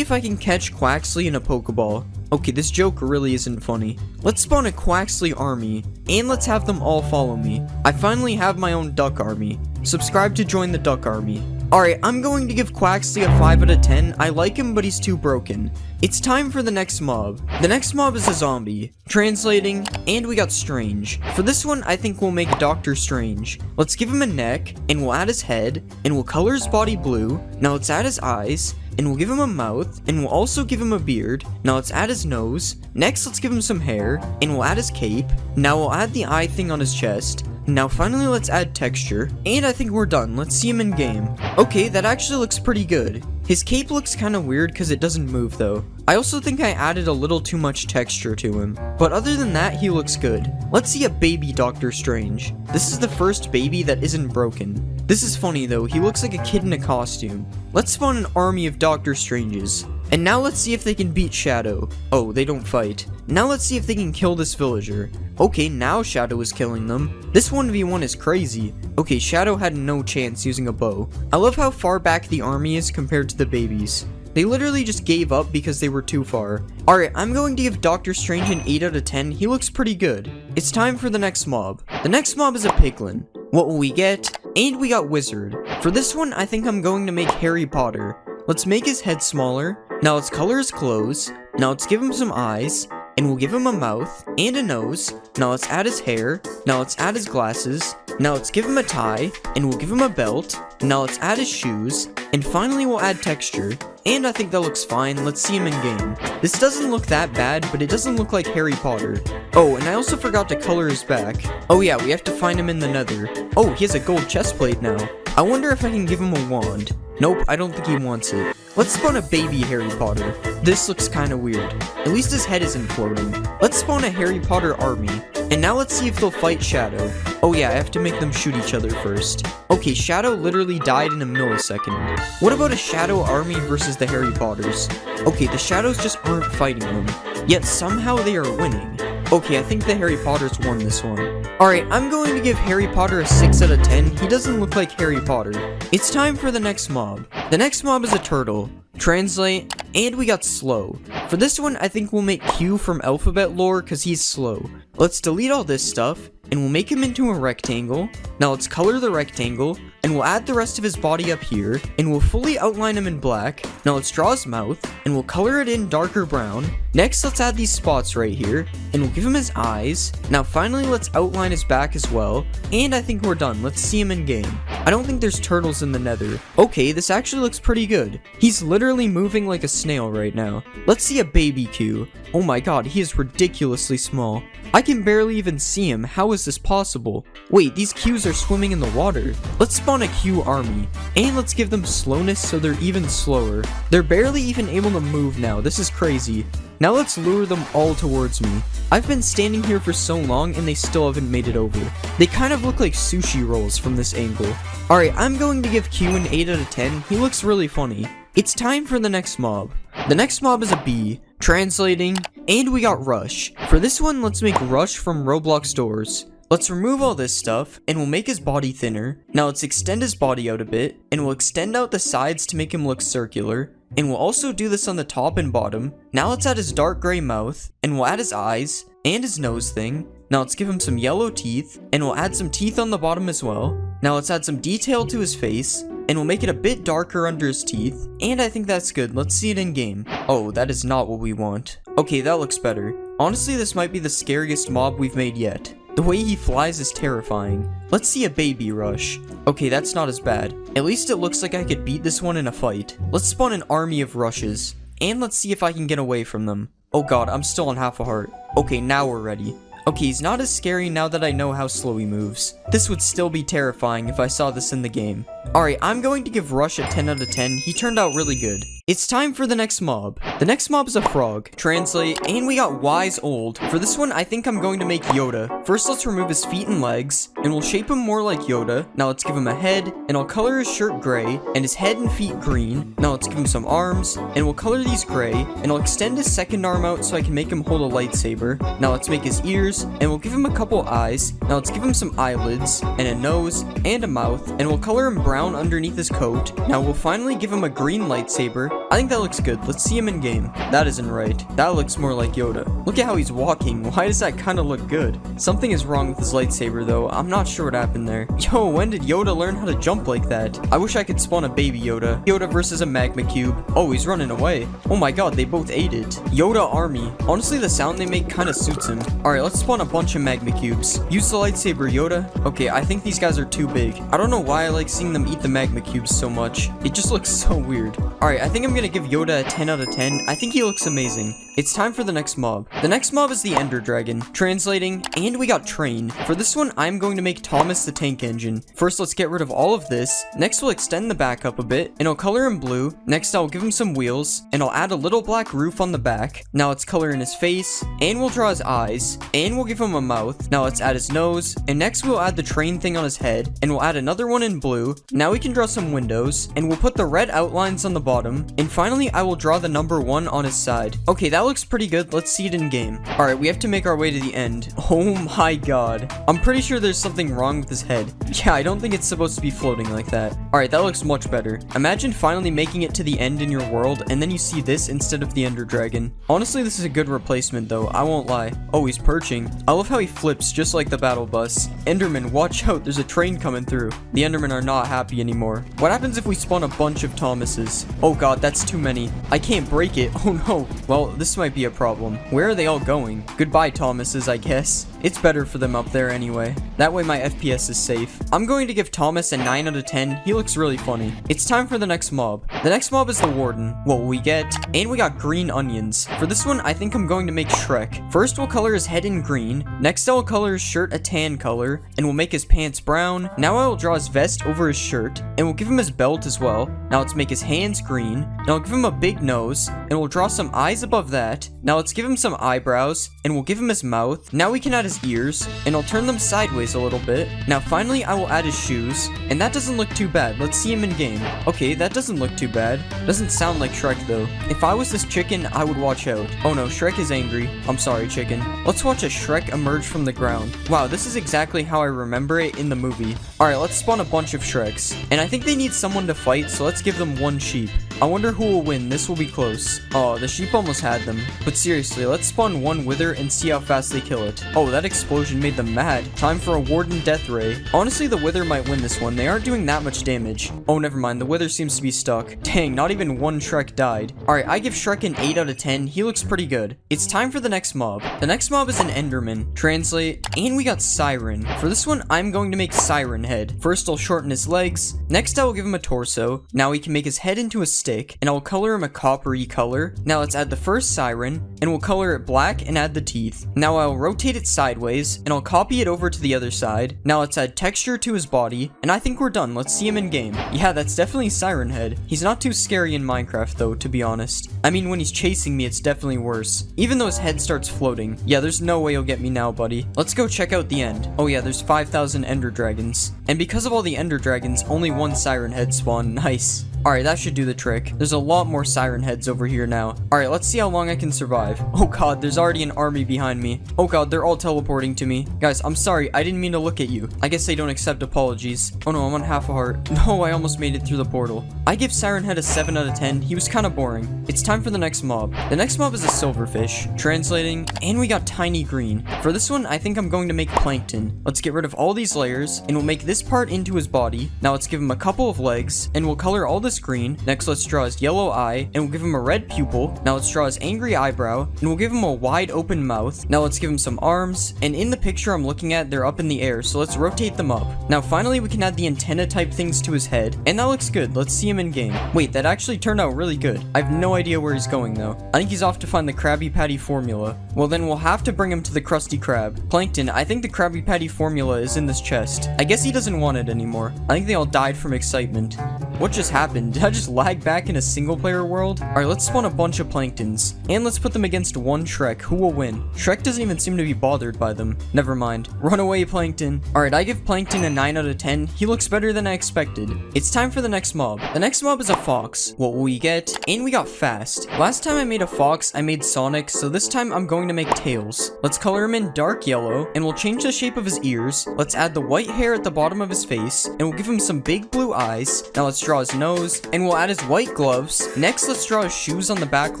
if I can catch Quaxly in a Pokeball. Okay, this joke really isn't funny. Let's spawn a Quaxly army, and let's have them all follow me. I finally have my own duck army. Subscribe to join the duck army. Alright, I'm going to give Quaxly a 5 out of 10. I like him, but he's too broken. It's time for the next mob. The next mob is a zombie. Translating, and we got Strange. For this one, I think we'll make Dr. Strange. Let's give him a neck, and we'll add his head, and we'll color his body blue. Now let's add his eyes, and we'll give him a mouth, and we'll also give him a beard. Now let's add his nose. Next, let's give him some hair, and we'll add his cape. Now we'll add the eye thing on his chest. Now finally let's add texture, and I think we're done. Let's see him in game. Okay, that actually looks pretty good. His cape looks kind of weird because it doesn't move though. I also think I added a little too much texture to him, but other than that, he looks good. Let's see a baby Doctor Strange. This is the first baby that isn't broken. This is funny though, he looks like a kid in a costume. Let's spawn an army of Doctor Stranges. And now let's see if they can beat Shadow. Oh, they don't fight. Now let's see if they can kill this villager. Okay, now Shadow is killing them. This 1v1 is crazy. Okay, Shadow had no chance using a bow. I love how far back the army is compared to the babies. They literally just gave up because they were too far. Alright, I'm going to give Doctor Strange an 8 out of 10. He looks pretty good. It's time for the next mob. The next mob is a piglin. What will we get? And we got Wizard. For this one, I think I'm going to make Harry Potter. Let's make his head smaller. Now let's color his clothes. Now let's give him some eyes. And we'll give him a mouth and a nose. Now let's add his hair. Now let's add his glasses. Now let's give him a tie. And we'll give him a belt. Now let's add his shoes. And finally we'll add texture. And I think that looks fine. Let's see him in game. This doesn't look that bad, but it doesn't look like Harry Potter. Oh, and I also forgot to color his back. Oh yeah, we have to find him in the nether. Oh, he has a gold chest plate now. I wonder if I can give him a wand. Nope, I don't think he wants it. Let's spawn a baby Harry Potter. This looks kinda weird. At least his head isn't floating. Let's spawn a Harry Potter army. And now let's see if they'll fight Shadow. Oh yeah, I have to make them shoot each other first. Okay, Shadow literally died in a millisecond. What about a Shadow army versus the Harry Potters? Okay, the Shadows just aren't fighting them. Yet somehow they are winning. Okay, I think the Harry Potters won this one. Alright, I'm going to give Harry Potter a 6 out of 10. He doesn't look like Harry Potter. It's time for the next mob. The next mob is a turtle. Translate, and we got slow. For this one, I think we'll make Q from alphabet lore because he's slow. Let's delete all this stuff, and we'll make him into a rectangle. Now let's color the rectangle, and we'll add the rest of his body up here, and we'll fully outline him in black. Now let's draw his mouth, and we'll color it in darker brown. Next, let's add these spots right here, and we'll give him his eyes. Now finally, let's outline his back as well, and I think we're done. Let's see him in game. I don't think there's turtles in the nether. Okay, this actually looks pretty good. He's literally moving like a snail right now. Let's see a baby Q. Oh my god, he is ridiculously small. I can barely even see him. How is this possible? Wait, these Qs are swimming in the water. Let's spawn a Q army, and let's give them slowness so they're even slower. They're barely even able to move now. This is crazy. Now let's lure them all towards me. I've been standing here for so long and they still haven't made it over. They kind of look like sushi rolls from this angle. Alright, I'm going to give Q an 8 out of 10. He looks really funny. It's time for the next mob. The next mob is a bee. Translating, and we got Rush. For this one, let's make Rush from Roblox doors. Let's remove all this stuff, and we'll make his body thinner. Now let's extend his body out a bit, and we'll extend out the sides to make him look circular. And we'll also do this on the top and bottom. Now let's add his dark gray mouth, and we'll add his eyes, and his nose thing. Now let's give him some yellow teeth, and we'll add some teeth on the bottom as well. Now let's add some detail to his face, and we'll make it a bit darker under his teeth, and I think that's good. Let's see it in game. Oh, that is not what we want. Okay, that looks better. Honestly, this might be the scariest mob we've made yet. The way he flies is terrifying. Let's see a baby rush. Okay, that's not as bad. At least it looks like I could beat this one in a fight. Let's spawn an army of rushes. And let's see if I can get away from them. Oh god, I'm still on half a heart. Okay, now we're ready. Okay, he's not as scary now that I know how slow he moves. This would still be terrifying if I saw this in the game. Alright, I'm going to give Rush a 10 out of 10. He turned out really good. It's time for the next mob. The next mob is a frog. Translate, and we got Wise Old. For this one, I think I'm going to make Yoda. First, let's remove his feet and legs, and we'll shape him more like Yoda. Now let's give him a head, and I'll color his shirt gray, and his head and feet green. Now let's give him some arms, and we'll color these gray, and I'll extend his second arm out so I can make him hold a lightsaber. Now let's make his ears, and we'll give him a couple eyes. Now let's give him some eyelids, and a nose, and a mouth, and we'll color him brown underneath his coat. Now we'll finally give him a green lightsaber. I think that looks good. Let's see him in game. That isn't right. That looks more like Yoda. Look at how he's walking. Why does that kind of look good? Something is wrong with his lightsaber though. I'm not sure what happened there. Yo, when did Yoda learn how to jump like that? I wish I could spawn a baby Yoda. Yoda versus a magma cube. Oh, he's running away. Oh my god, they both ate it. Yoda army. Honestly, the sound they make kind of suits him. Alright, let's spawn a bunch of magma cubes. Use the lightsaber, Yoda. Okay, I think these guys are too big. I don't know why I like seeing them eat the magma cubes so much. It just looks so weird. Alright, I think I'm gonna give Yoda a 10 out of 10. I think he looks amazing. It's time for the next mob. The next mob is the Ender Dragon. Translating, and we got Train. For this one, I'm going to make Thomas the Tank Engine. First, let's get rid of all of this. Next, we'll extend the back up a bit, and I'll color him blue. Next, I'll give him some wheels, and I'll add a little black roof on the back. Now let's color in his face, and we'll draw his eyes, and we'll give him a mouth. Now let's add his nose, and next we'll add the train thing on his head, and we'll add another one in blue. Now we can draw some windows, and we'll put the red outlines on the bottom, and finally I will draw the number 1 on his side. Okay, that looks pretty good. Let's see it in game. Alright, we have to make our way to the end. Oh my god. I'm pretty sure there's something wrong with his head. Yeah, I don't think it's supposed to be floating like that. Alright, that looks much better. Imagine finally making it to the end in your world, and then you see this instead of the Ender Dragon. Honestly, this is a good replacement though, I won't lie. Oh, he's perching. I love how he flips just like the battle bus. Enderman, watch out, there's a train coming through. The Endermen are not happy anymore. What happens if we spawn a bunch of Thomases? Oh god, that's too many. I can't break it. Oh no. Well, this might be a problem. Where are they all going? Goodbye, Thomases, I guess. It's better for them up there anyway. That way my FPS is safe. I'm going to give Thomas a 9 out of 10. He looks really funny. It's time for the next mob. The next mob is the Warden. What will we get? And we got green onions. For this one, I think I'm going to make Shrek. First, we'll color his head in green. Next, I'll color his shirt a tan color. And we'll make his pants brown. Now I will draw his vest over his shirt. And we'll give him his belt as well. Now let's make his hands green. Now I'll give him a big nose. And we'll draw some eyes above that. Now let's give him some eyebrows. And we'll give him his mouth. Now we can add his ears. And I'll turn them sideways a little bit. Now finally, I will add his shoes. And that doesn't look too bad. Let's see him in game. Okay, that doesn't look too bad. Doesn't sound like Shrek though. If I was this chicken, I would watch out. Oh no, Shrek is angry. I'm sorry, chicken. Let's watch a Shrek emerge from the ground. Wow, this is exactly how I remember it in the movie. Alright, let's spawn a bunch of Shreks. And I think they need someone to fight, so let's give them one sheep. I wonder who will win. This will be close. Oh, the sheep almost had them. But seriously, let's spawn one wither and see how fast they kill it. Oh, that explosion made them mad. Time for a Warden Death Ray. Honestly, the wither might win this one. They aren't doing that much damage. Oh, never mind. The wither seems to be stuck. Dang, not even one Shrek died. Alright, I give Shrek an 8 out of 10. He looks pretty good. It's time for the next mob. The next mob is an Enderman. Translate, and we got Siren. For this one, I'm going to make Siren Head. First, I'll shorten his legs. Next, I will give him a torso. Now we can make his head into a stick, and I will color him a coppery color. Now let's add the first Siren, and we'll color it black and add the teeth. Now I'll rotate it sideways, and I'll copy it over to the other side. Now let's add texture to his body, and I think we're done. Let's see him in game. Yeah, that's definitely Siren Head. He's not too scary in Minecraft though, to be honest. I mean, when he's chasing me, it's definitely worse. Even though his head starts floating. Yeah, there's no way you'll get me now, buddy. Let's go check out the end. Oh yeah, there's 5,000 Ender Dragons. And because of all the Ender Dragons, only one Siren Head spawned. Nice. Alright, that should do the trick. There's a lot more Siren Heads over here now. Alright, let's see how long I can survive. Oh god, there's already an army behind me. Oh god, they're all teleporting to me. Guys, I'm sorry, I didn't mean to look at you. I guess they don't accept apologies. Oh no, I'm on half a heart. No, I almost made it through the portal. I give Siren Head a 7 out of 10. He was kind of boring. It's time for the next mob. The next mob is a silverfish. Translating, and we got Tiny Green. For this one, I think I'm going to make Plankton. Let's get rid of all these layers, and we'll make this part into his body. Now let's give him a couple of legs, and we'll color all the this green. Next, let's draw his yellow eye, and we'll give him a red pupil. Now let's draw his angry eyebrow, and we'll give him a wide open mouth. Now let's give him some arms, and in the picture I'm looking at, they're up in the air, so let's rotate them up. Now finally, we can add the antenna type things to his head, and that looks good. Let's see him in game. Wait, that actually turned out really good. I have no idea where he's going though. I think he's off to find the Krabby Patty formula. Well, then we'll have to bring him to the Krusty Krab. Plankton, I think the Krabby Patty formula is in this chest. I guess he doesn't want it anymore. I think they all died from excitement. What just happened? Did I just lag back in a single player world? Alright, let's spawn a bunch of Planktons. And let's put them against one Shrek. Who will win? Shrek doesn't even seem to be bothered by them. Never mind. Run away, Plankton. Alright, I give Plankton a 9 out of 10. He looks better than I expected. It's time for the next mob. The next mob is a fox. What will we get? And we got fast. Last time I made a fox, I made Sonic, so this time I'm going to make Tails. Let's color him in dark yellow, and we'll change the shape of his ears. Let's add the white hair at the bottom of his face, and we'll give him some big blue eyes. Now let's draw his nose, and we'll add his white gloves. Next, let's draw his shoes on the back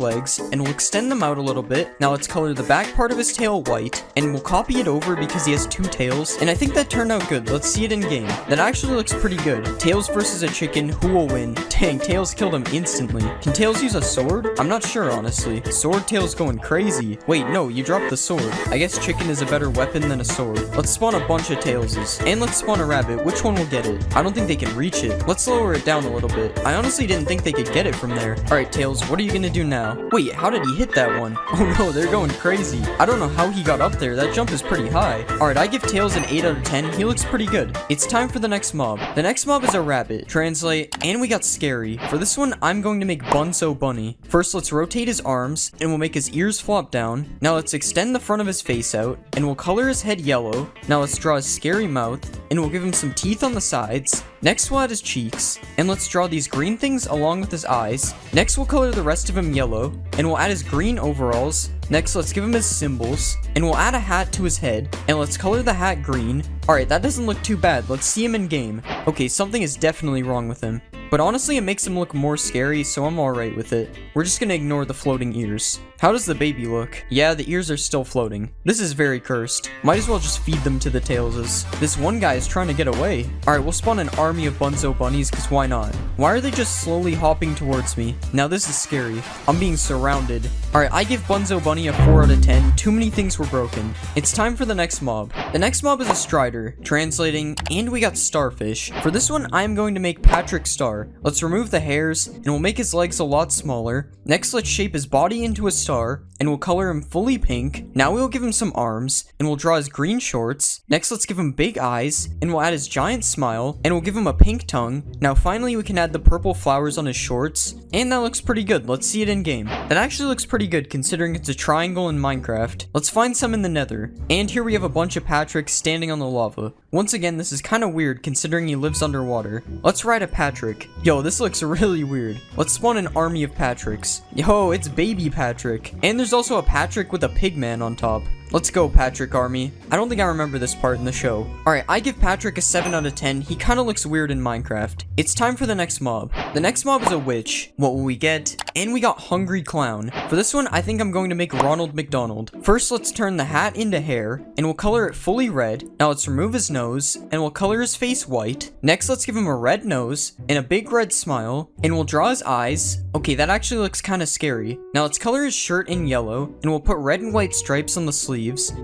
legs, and we'll extend them out a little bit. Now let's color the back part of his tail white, and we'll copy it over because he has two tails, and I think that turned out good. Let's see it in game. That actually looks pretty good. Tails versus a chicken, who will win? Dang, Tails killed him instantly. Can Tails use a sword? I'm not sure, honestly. Sword Tails going crazy. Wait, no, you dropped the sword. I guess chicken is a better weapon than a sword. Let's spawn a bunch of Tailses. And let's spawn a rabbit. Which one will get it? I don't think they can reach it. Let's lower it down a little bit. I honestly didn't think they could get it from there. Alright, Tails, what are you gonna do now? Wait, how did he hit that one? Oh no, they're going crazy. I don't know how he got up there. That jump is pretty high. Alright, I give Tails an 8 out of 10. He looks pretty good. It's time for the next mob. The next mob is a rabbit. Translate, and we got scary. For this one, I'm going to make Bunso Bunny. First, let's rotate his arms, and we'll make his ears flop down. Now let's extend the front of his face out, and we'll color his head yellow. Now let's draw his scary mouth, and we'll give him some teeth on the sides. Next, we'll add his cheeks, and let's draw these green things along with his eyes. Next, we'll color the rest of him yellow, and we'll add his green overalls. Next, let's give him his symbols, and we'll add a hat to his head, and let's color the hat green. Alright, that doesn't look too bad. Let's see him in game. Okay, something is definitely wrong with him. But honestly, it makes him look more scary, so I'm alright with it. We're just gonna ignore the floating ears. How does the baby look? Yeah, the ears are still floating. This is very cursed. Might as well just feed them to the Tailses. This one guy is trying to get away. Alright, we'll spawn an army of Bunso Bunnies, because why not? Why are they just slowly hopping towards me? Now this is scary. I'm being surrounded. Alright, I give Bunso Bunny a 4 out of 10. Too many things were broken. It's time for the next mob. The next mob is a Strider. Translating, and we got Starfish. For this one, I'm going to make Patrick Star. Let's remove the hairs, and we'll make his legs a lot smaller. Next, let's shape his body into a star, and we'll color him fully pink. Now we'll give him some arms, and we'll draw his green shorts. Next, let's give him big eyes, and we'll add his giant smile, and we'll give him a pink tongue. Now finally, we can add the purple flowers on his shorts, and that looks pretty good. Let's see it in game. That actually looks pretty good considering it's a triangle in Minecraft. Let's find some in the nether. And here we have a bunch of Patricks standing on the lava. Once again, this is kind of weird considering he lives underwater. Let's ride a Patrick. Yo, this looks really weird. Let's spawn an army of Patricks. Yo, it's baby Patrick. And there's also a Patrick with a pig man on top. Let's go, Patrick Army. I don't think I remember this part in the show. Alright, I give Patrick a 7 out of 10. He kind of looks weird in Minecraft. It's time for the next mob. The next mob is a witch. What will we get? And we got Hungry Clown. For this one, I think I'm going to make Ronald McDonald. First, let's turn the hat into hair, and we'll color it fully red. Now let's remove his nose, and we'll color his face white. Next, let's give him a red nose, and a big red smile, and we'll draw his eyes. Okay, that actually looks kind of scary. Now let's color his shirt in yellow, and we'll put red and white stripes on the sleeves.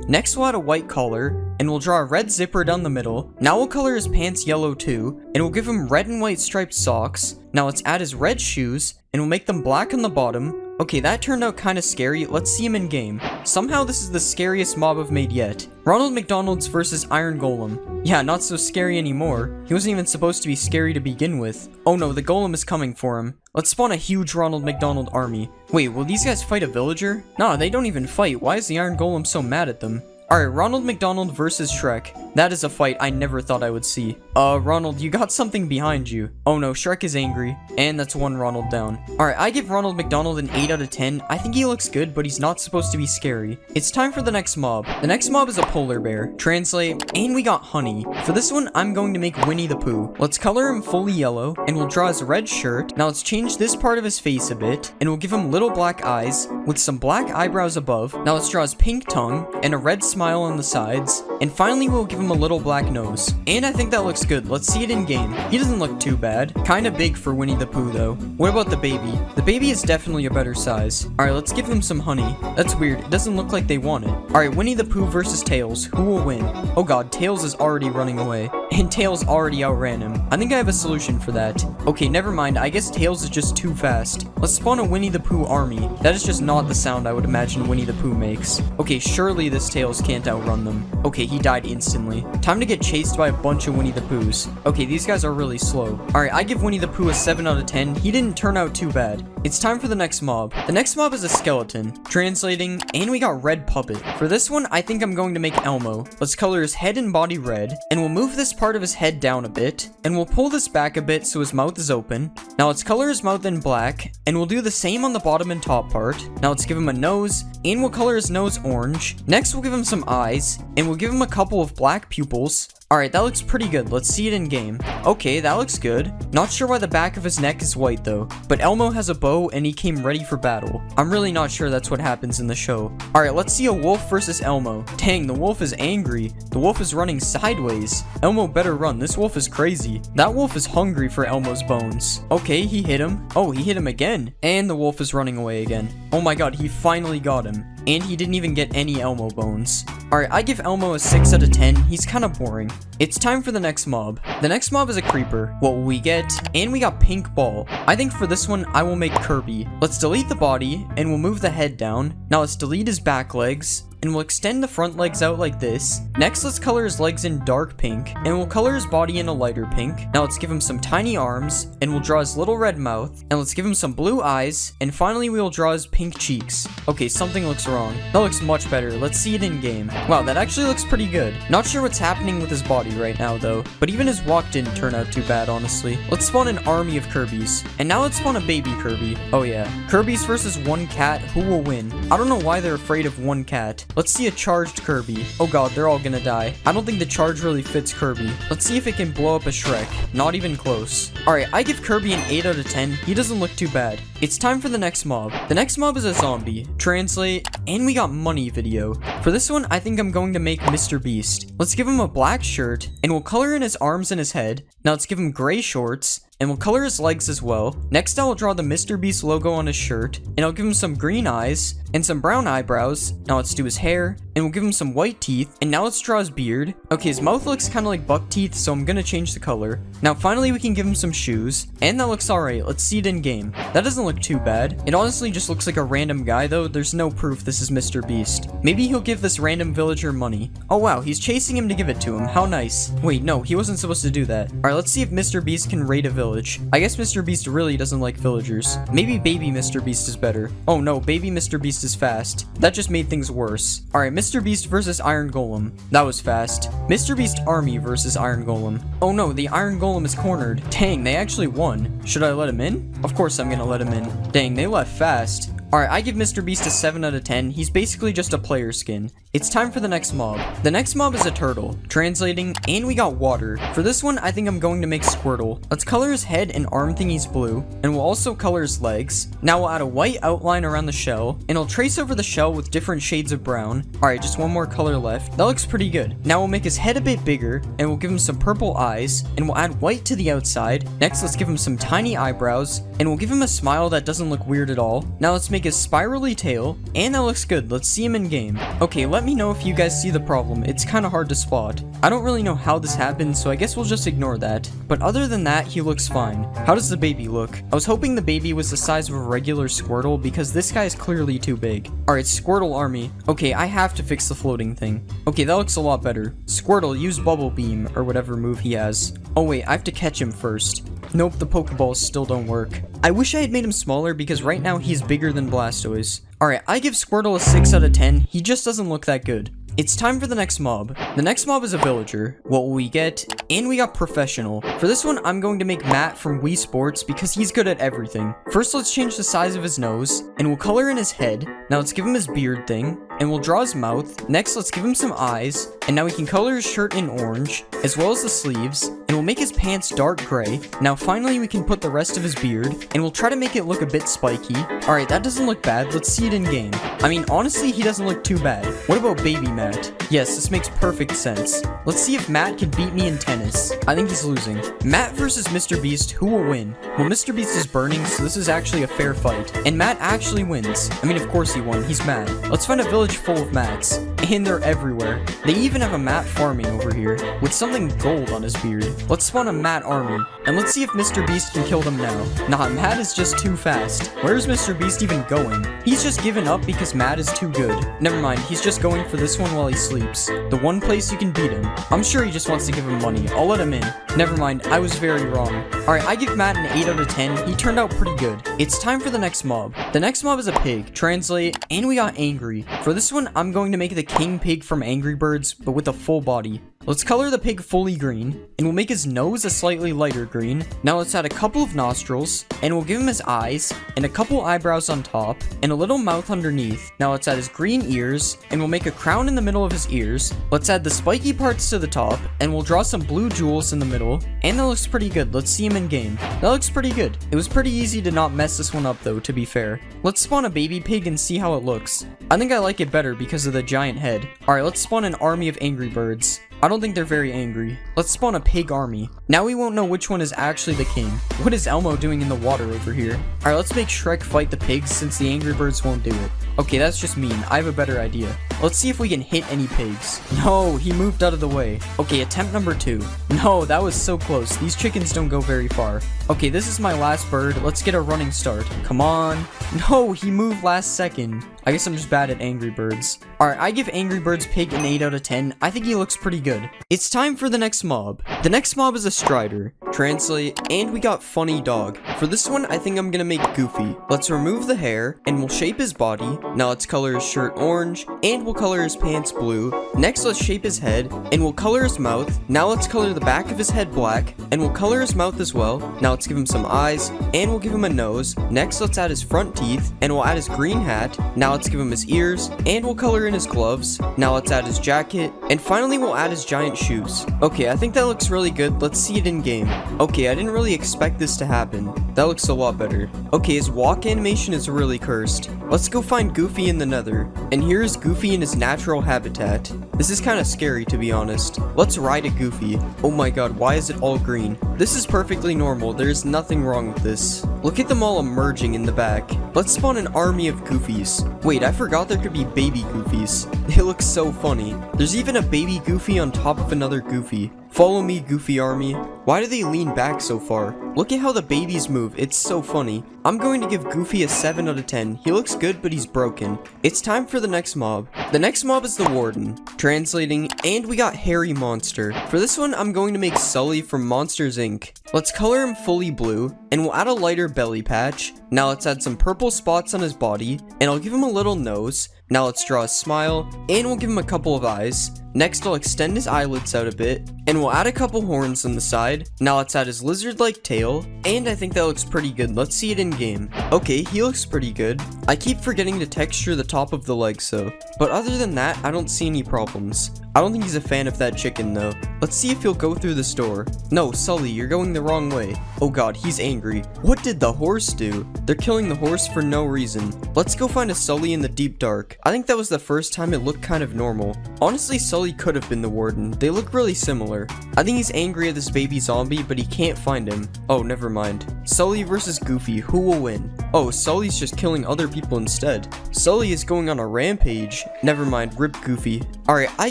Next, we'll add a white collar, and we'll draw a red zipper down the middle. Now we'll color his pants yellow too, and we'll give him red and white striped socks. Now let's add his red shoes, and we'll make them black on the bottom. Okay, that turned out kind of scary. Let's see him in game. Somehow this is the scariest mob I've made yet. Ronald McDonald's versus Iron Golem. Yeah, not so scary anymore. He wasn't even supposed to be scary to begin with. Oh no, the Golem is coming for him. Let's spawn a huge Ronald McDonald army. Wait, will these guys fight a villager? Nah, they don't even fight. Why is the Iron Golem so mad at them? Alright, Ronald McDonald versus Shrek. That is a fight I never thought I would see. Ronald, you got something behind you. Oh no, Shrek is angry. And that's one Ronald down. Alright, I give Ronald McDonald an 8 out of 10. I think he looks good, but he's not supposed to be scary. It's time for the next mob. The next mob is a polar bear. Translate, and we got Honey. For this one, I'm going to make Winnie the Pooh. Let's color him fully yellow, and we'll draw his red shirt. Now let's change this part of his face a bit, and we'll give him little black eyes with some black eyebrows above. Now let's draw his pink tongue and a red smile on the sides. And finally, we'll give him a little black nose. And I think that looks good. Let's see it in game. He doesn't look too bad. Kinda big for Winnie the Pooh though. What about the baby? The baby is definitely a better size. Alright, let's give them some honey. That's weird. It doesn't look like they want it. Alright, Winnie the Pooh versus Tails. Who will win? Oh god, Tails is already running away. And Tails already outran him. I think I have a solution for that. Okay, never mind. I guess Tails is just too fast. Let's spawn a Winnie the Pooh army. That is just not the sound I would imagine Winnie the Pooh makes. Okay, surely this Tails can't outrun them. Okay, he died instantly. Time to get chased by a bunch of Winnie the Poohs. Okay, these guys are really slow. Alright, I give Winnie the Pooh a 7 out of 10. He didn't turn out too bad. It's time for the next mob. The next mob is a skeleton. Translating, and we got Red Puppet. For this one, I think I'm going to make Elmo. Let's color his head and body red, and we'll move this part of his head down a bit, and we'll pull this back a bit so his mouth is open. Now let's color his mouth in black, and we'll do the same on the bottom and top part. Now let's give him a nose, and we'll color his nose orange. Next, we'll give him some eyes, and we'll give him a couple of black pupils. Alright, that looks pretty good. Let's see it in game. Okay, that looks good. Not sure why the back of his neck is white though, but Elmo has a bow and he came ready for battle. I'm really not sure that's what happens in the show. Alright, let's see a wolf versus Elmo. Dang, the wolf is angry. The wolf is running sideways. Elmo better run. This wolf is crazy. That wolf is hungry for Elmo's bones. Okay, he hit him. Oh, he hit him again. And the wolf is running away again. Oh my god, he finally got him. And he didn't even get any Elmo bones. Alright, I give Elmo a 6 out of 10. He's kind of boring. It's time for the next mob. The next mob is a creeper. What will we get? And we got Pink Ball. I think for this one, I will make Kirby. Let's delete the body, and we'll move the head down. Now let's delete his back legs, and we'll extend the front legs out like this. Next, let's color his legs in dark pink, and we'll color his body in a lighter pink. Now let's give him some tiny arms, and we'll draw his little red mouth, and let's give him some blue eyes, and finally we will draw his pink cheeks. Okay, something looks wrong. That looks much better. Let's see it in game. Wow, that actually looks pretty good. Not sure what's happening with his body right now though, but even his walk didn't turn out too bad, honestly. Let's spawn an army of Kirbys, and now let's spawn a baby Kirby. Oh yeah, Kirbys versus one cat. Who will win? I don't know why they're afraid of one cat. Let's see a charged Kirby. Oh god, they're all gonna die. I don't think the charge really fits Kirby. Let's see if it can blow up a Shrek. Not even close. Alright, I give Kirby an 8 out of 10. He doesn't look too bad. It's time for the next mob. The next mob is a zombie. Translate, and we got money video. For this one, I think I'm going to make Mr. Beast. Let's give him a black shirt, and we'll color in his arms and his head. Now let's give him gray shorts, and we'll color his legs as well. Next, I will draw the Mr. Beast logo on his shirt, and I'll give him some green eyes and some brown eyebrows. Now let's do his hair, and we'll give him some white teeth, and now let's draw his beard. Okay, his mouth looks kind of like buck teeth, so I'm gonna change the color. Now finally we can give him some shoes, and that looks alright. Let's see it in game. That doesn't look too bad. It honestly just looks like a random guy though. There's no proof this is Mr. Beast. Maybe he'll give this random villager money. Oh wow, he's chasing him to give it to him. How nice. Wait, no, he wasn't supposed to do that. Alright, let's see if Mr. Beast can raid a village. I guess Mr. Beast really doesn't like villagers. Maybe baby Mr. Beast is better. Oh no, baby Mr. Beast is fast. That just made things worse. Alright, Mr. Beast versus Iron Golem. That was fast. Mr. Beast army versus Iron Golem. Oh no, the Iron Golem is cornered. Dang, they actually won. Should I let him in? Of course I'm gonna let him in. Dang, they left fast. Alright, I give Mr. Beast a 7 out of 10. He's basically just a player skin. It's time for the next mob. The next mob is a turtle. Translating, and we got water. For this one, I think I'm going to make Squirtle. Let's color his head and arm thingies blue, and we'll also color his legs. Now we'll add a white outline around the shell, and I'll trace over the shell with different shades of brown. Alright, just one more color left. That looks pretty good. Now we'll make his head a bit bigger, and we'll give him some purple eyes, and we'll add white to the outside. Next, let's give him some tiny eyebrows, and we'll give him a smile that doesn't look weird at all. Now let's make his spirally tail, and that looks good. Let's see him in game. Okay, let me know if you guys see the problem. It's kind of hard to spot. I don't really know how this happened, so I guess we'll just ignore that. But other than that, he looks fine. How does the baby look? I was hoping the baby was the size of a regular Squirtle because this guy is clearly too big. Alright, Squirtle army. Okay, I have to fix the floating thing. Okay, that looks a lot better. Squirtle, use Bubble Beam, or whatever move he has. Oh wait, I have to catch him first. Nope, the Pokeballs still don't work. I wish I had made him smaller because right now he's bigger than Blastoise. Alright, I give Squirtle a 6 out of 10. He just doesn't look that good. It's time for the next mob. The next mob is a villager. What will we get? And we got professional. For this one, I'm going to make Matt from Wii Sports because he's good at everything. First, let's change the size of his nose, and we'll color in his head. Now let's give him his beard thing. and we'll draw his mouth. Next, let's give him some eyes, and now we can color his shirt in orange, as well as the sleeves, and we'll make his pants dark gray. Now finally we can put the rest of his beard, and we'll try to make it look a bit spiky. Alright, that doesn't look bad. Let's see it in game. I mean, honestly, he doesn't look too bad. What about baby Matt? Yes, this makes perfect sense. Let's see if Matt can beat me in tennis. I think he's losing. Matt versus Mr. Beast, who will win? Well, Mr. Beast is burning, so this is actually a fair fight. And Matt actually wins. I mean, of course he won. He's mad. Let's find a village full of Matts. And they're everywhere. They even have a Matt farming over here, with something gold on his beard. Let's spawn a Matt army, and let's see if Mr. Beast can kill them now. Nah, Matt is just too fast. Where's Mr. Beast even going? He's just given up because Matt is too good. Never mind, he's just going for this one while he sleeps. The one place you can beat him. I'm sure he just wants to give him money. I'll let him in. Never mind, I was very wrong. Alright, I give Matt an 8 out of 10. He turned out pretty good. It's time for the next mob. The next mob is a pig. Translate, and we got angry. For this one, I'm going to make the king pig from Angry Birds, but with a full body. Let's color the pig fully green, and we'll make his nose a slightly lighter green. Now let's add a couple of nostrils, and we'll give him his eyes, and a couple eyebrows on top, and a little mouth underneath. Now let's add his green ears, and we'll make a crown in the middle of his ears. Let's add the spiky parts to the top, and we'll draw some blue jewels in the middle, and that looks pretty good. Let's see him in game. That looks pretty good. It was pretty easy to not mess this one up though, to be fair. Let's spawn a baby pig and see how it looks. I think I like it better because of the giant head. Alright, let's spawn an army of Angry Birds. I don't think they're very angry. Let's spawn a pig army. Now we won't know which one is actually the king. What is Elmo doing in the water over here? Alright, let's make Shrek fight the pigs since the Angry Birds won't do it. Okay, that's just mean. I have a better idea. Let's see if we can hit any pigs. No, he moved out of the way. Okay, attempt number 2. No, that was so close. These chickens don't go very far. Okay, this is my last bird. Let's get a running start. Come on. No, he moved last second. I guess I'm just bad at Angry Birds. Alright, I give Angry Birds Pig an 8 out of 10. I think he looks pretty good. It's time for the next mob. The next mob is a Strider. Translate, and we got Funny Dog. For this one, I think I'm gonna make Goofy. Let's remove the hair, and we'll shape his body. Now let's color his shirt orange, and we'll color his pants blue. Next, let's shape his head, and we'll color his mouth. Now let's color the back of his head black, and we'll color his mouth as well. Now let's give him some eyes, and we'll give him a nose. Next, let's add his front teeth, and we'll add his green hat. Now let's give him his ears, and we'll color in his gloves. Now let's add his jacket, and finally we'll add his giant shoes. Okay, I think that looks really good. Let's see it in game. Okay, I didn't really expect this to happen. That looks a lot better. Okay, his walk animation is really cursed. Let's go find Goofy in the Nether. And here is Goofy in his natural habitat. This is kind of scary, to be honest. Let's ride a Goofy. Oh my god, why is it all green? This is perfectly normal. There's nothing wrong with this. Look at them all emerging in the back. Let's spawn an army of Goofies. Wait, I forgot there could be baby Goofies. They look so funny. There's even a baby Goofy on top of another Goofy. Follow me, Goofy Army. Why do they lean back so far? Look at how the babies move. It's so funny. I'm going to give Goofy a 7 out of 10. He looks good, but he's broken. It's time for the next mob. The next mob is the Warden. Translating, and we got Hairy Monster. For this one, I'm going to make Sully from Monsters Inc. Let's color him fully blue, and we'll add a lighter belly patch. Now let's add some purple spots on his body, and I'll give him a little nose. Now let's draw a smile, and we'll give him a couple of eyes. Next, I'll extend his eyelids out a bit, and we'll add a couple horns on the side. Now let's add his lizard-like tail, and I think that looks pretty good. Let's see it in game. Okay, he looks pretty good. I keep forgetting to texture the top of the legs though, but other than that, I don't see any problems. I don't think he's a fan of that chicken though. Let's see if he'll go through this door. No, Sully, you're going the wrong way. Oh god, he's angry. What did the horse do? They're killing the horse for no reason. Let's go find a Sully in the deep dark. I think that was the first time it looked kind of normal. Honestly, Sully could have been the Warden. They look really similar. I think he's angry at this baby zombie, but he can't find him. Oh, never mind. Sully versus Goofy, who will win? Oh, Sully's just killing other people instead. Sully is going on a rampage. Never mind, rip Goofy. Alright, I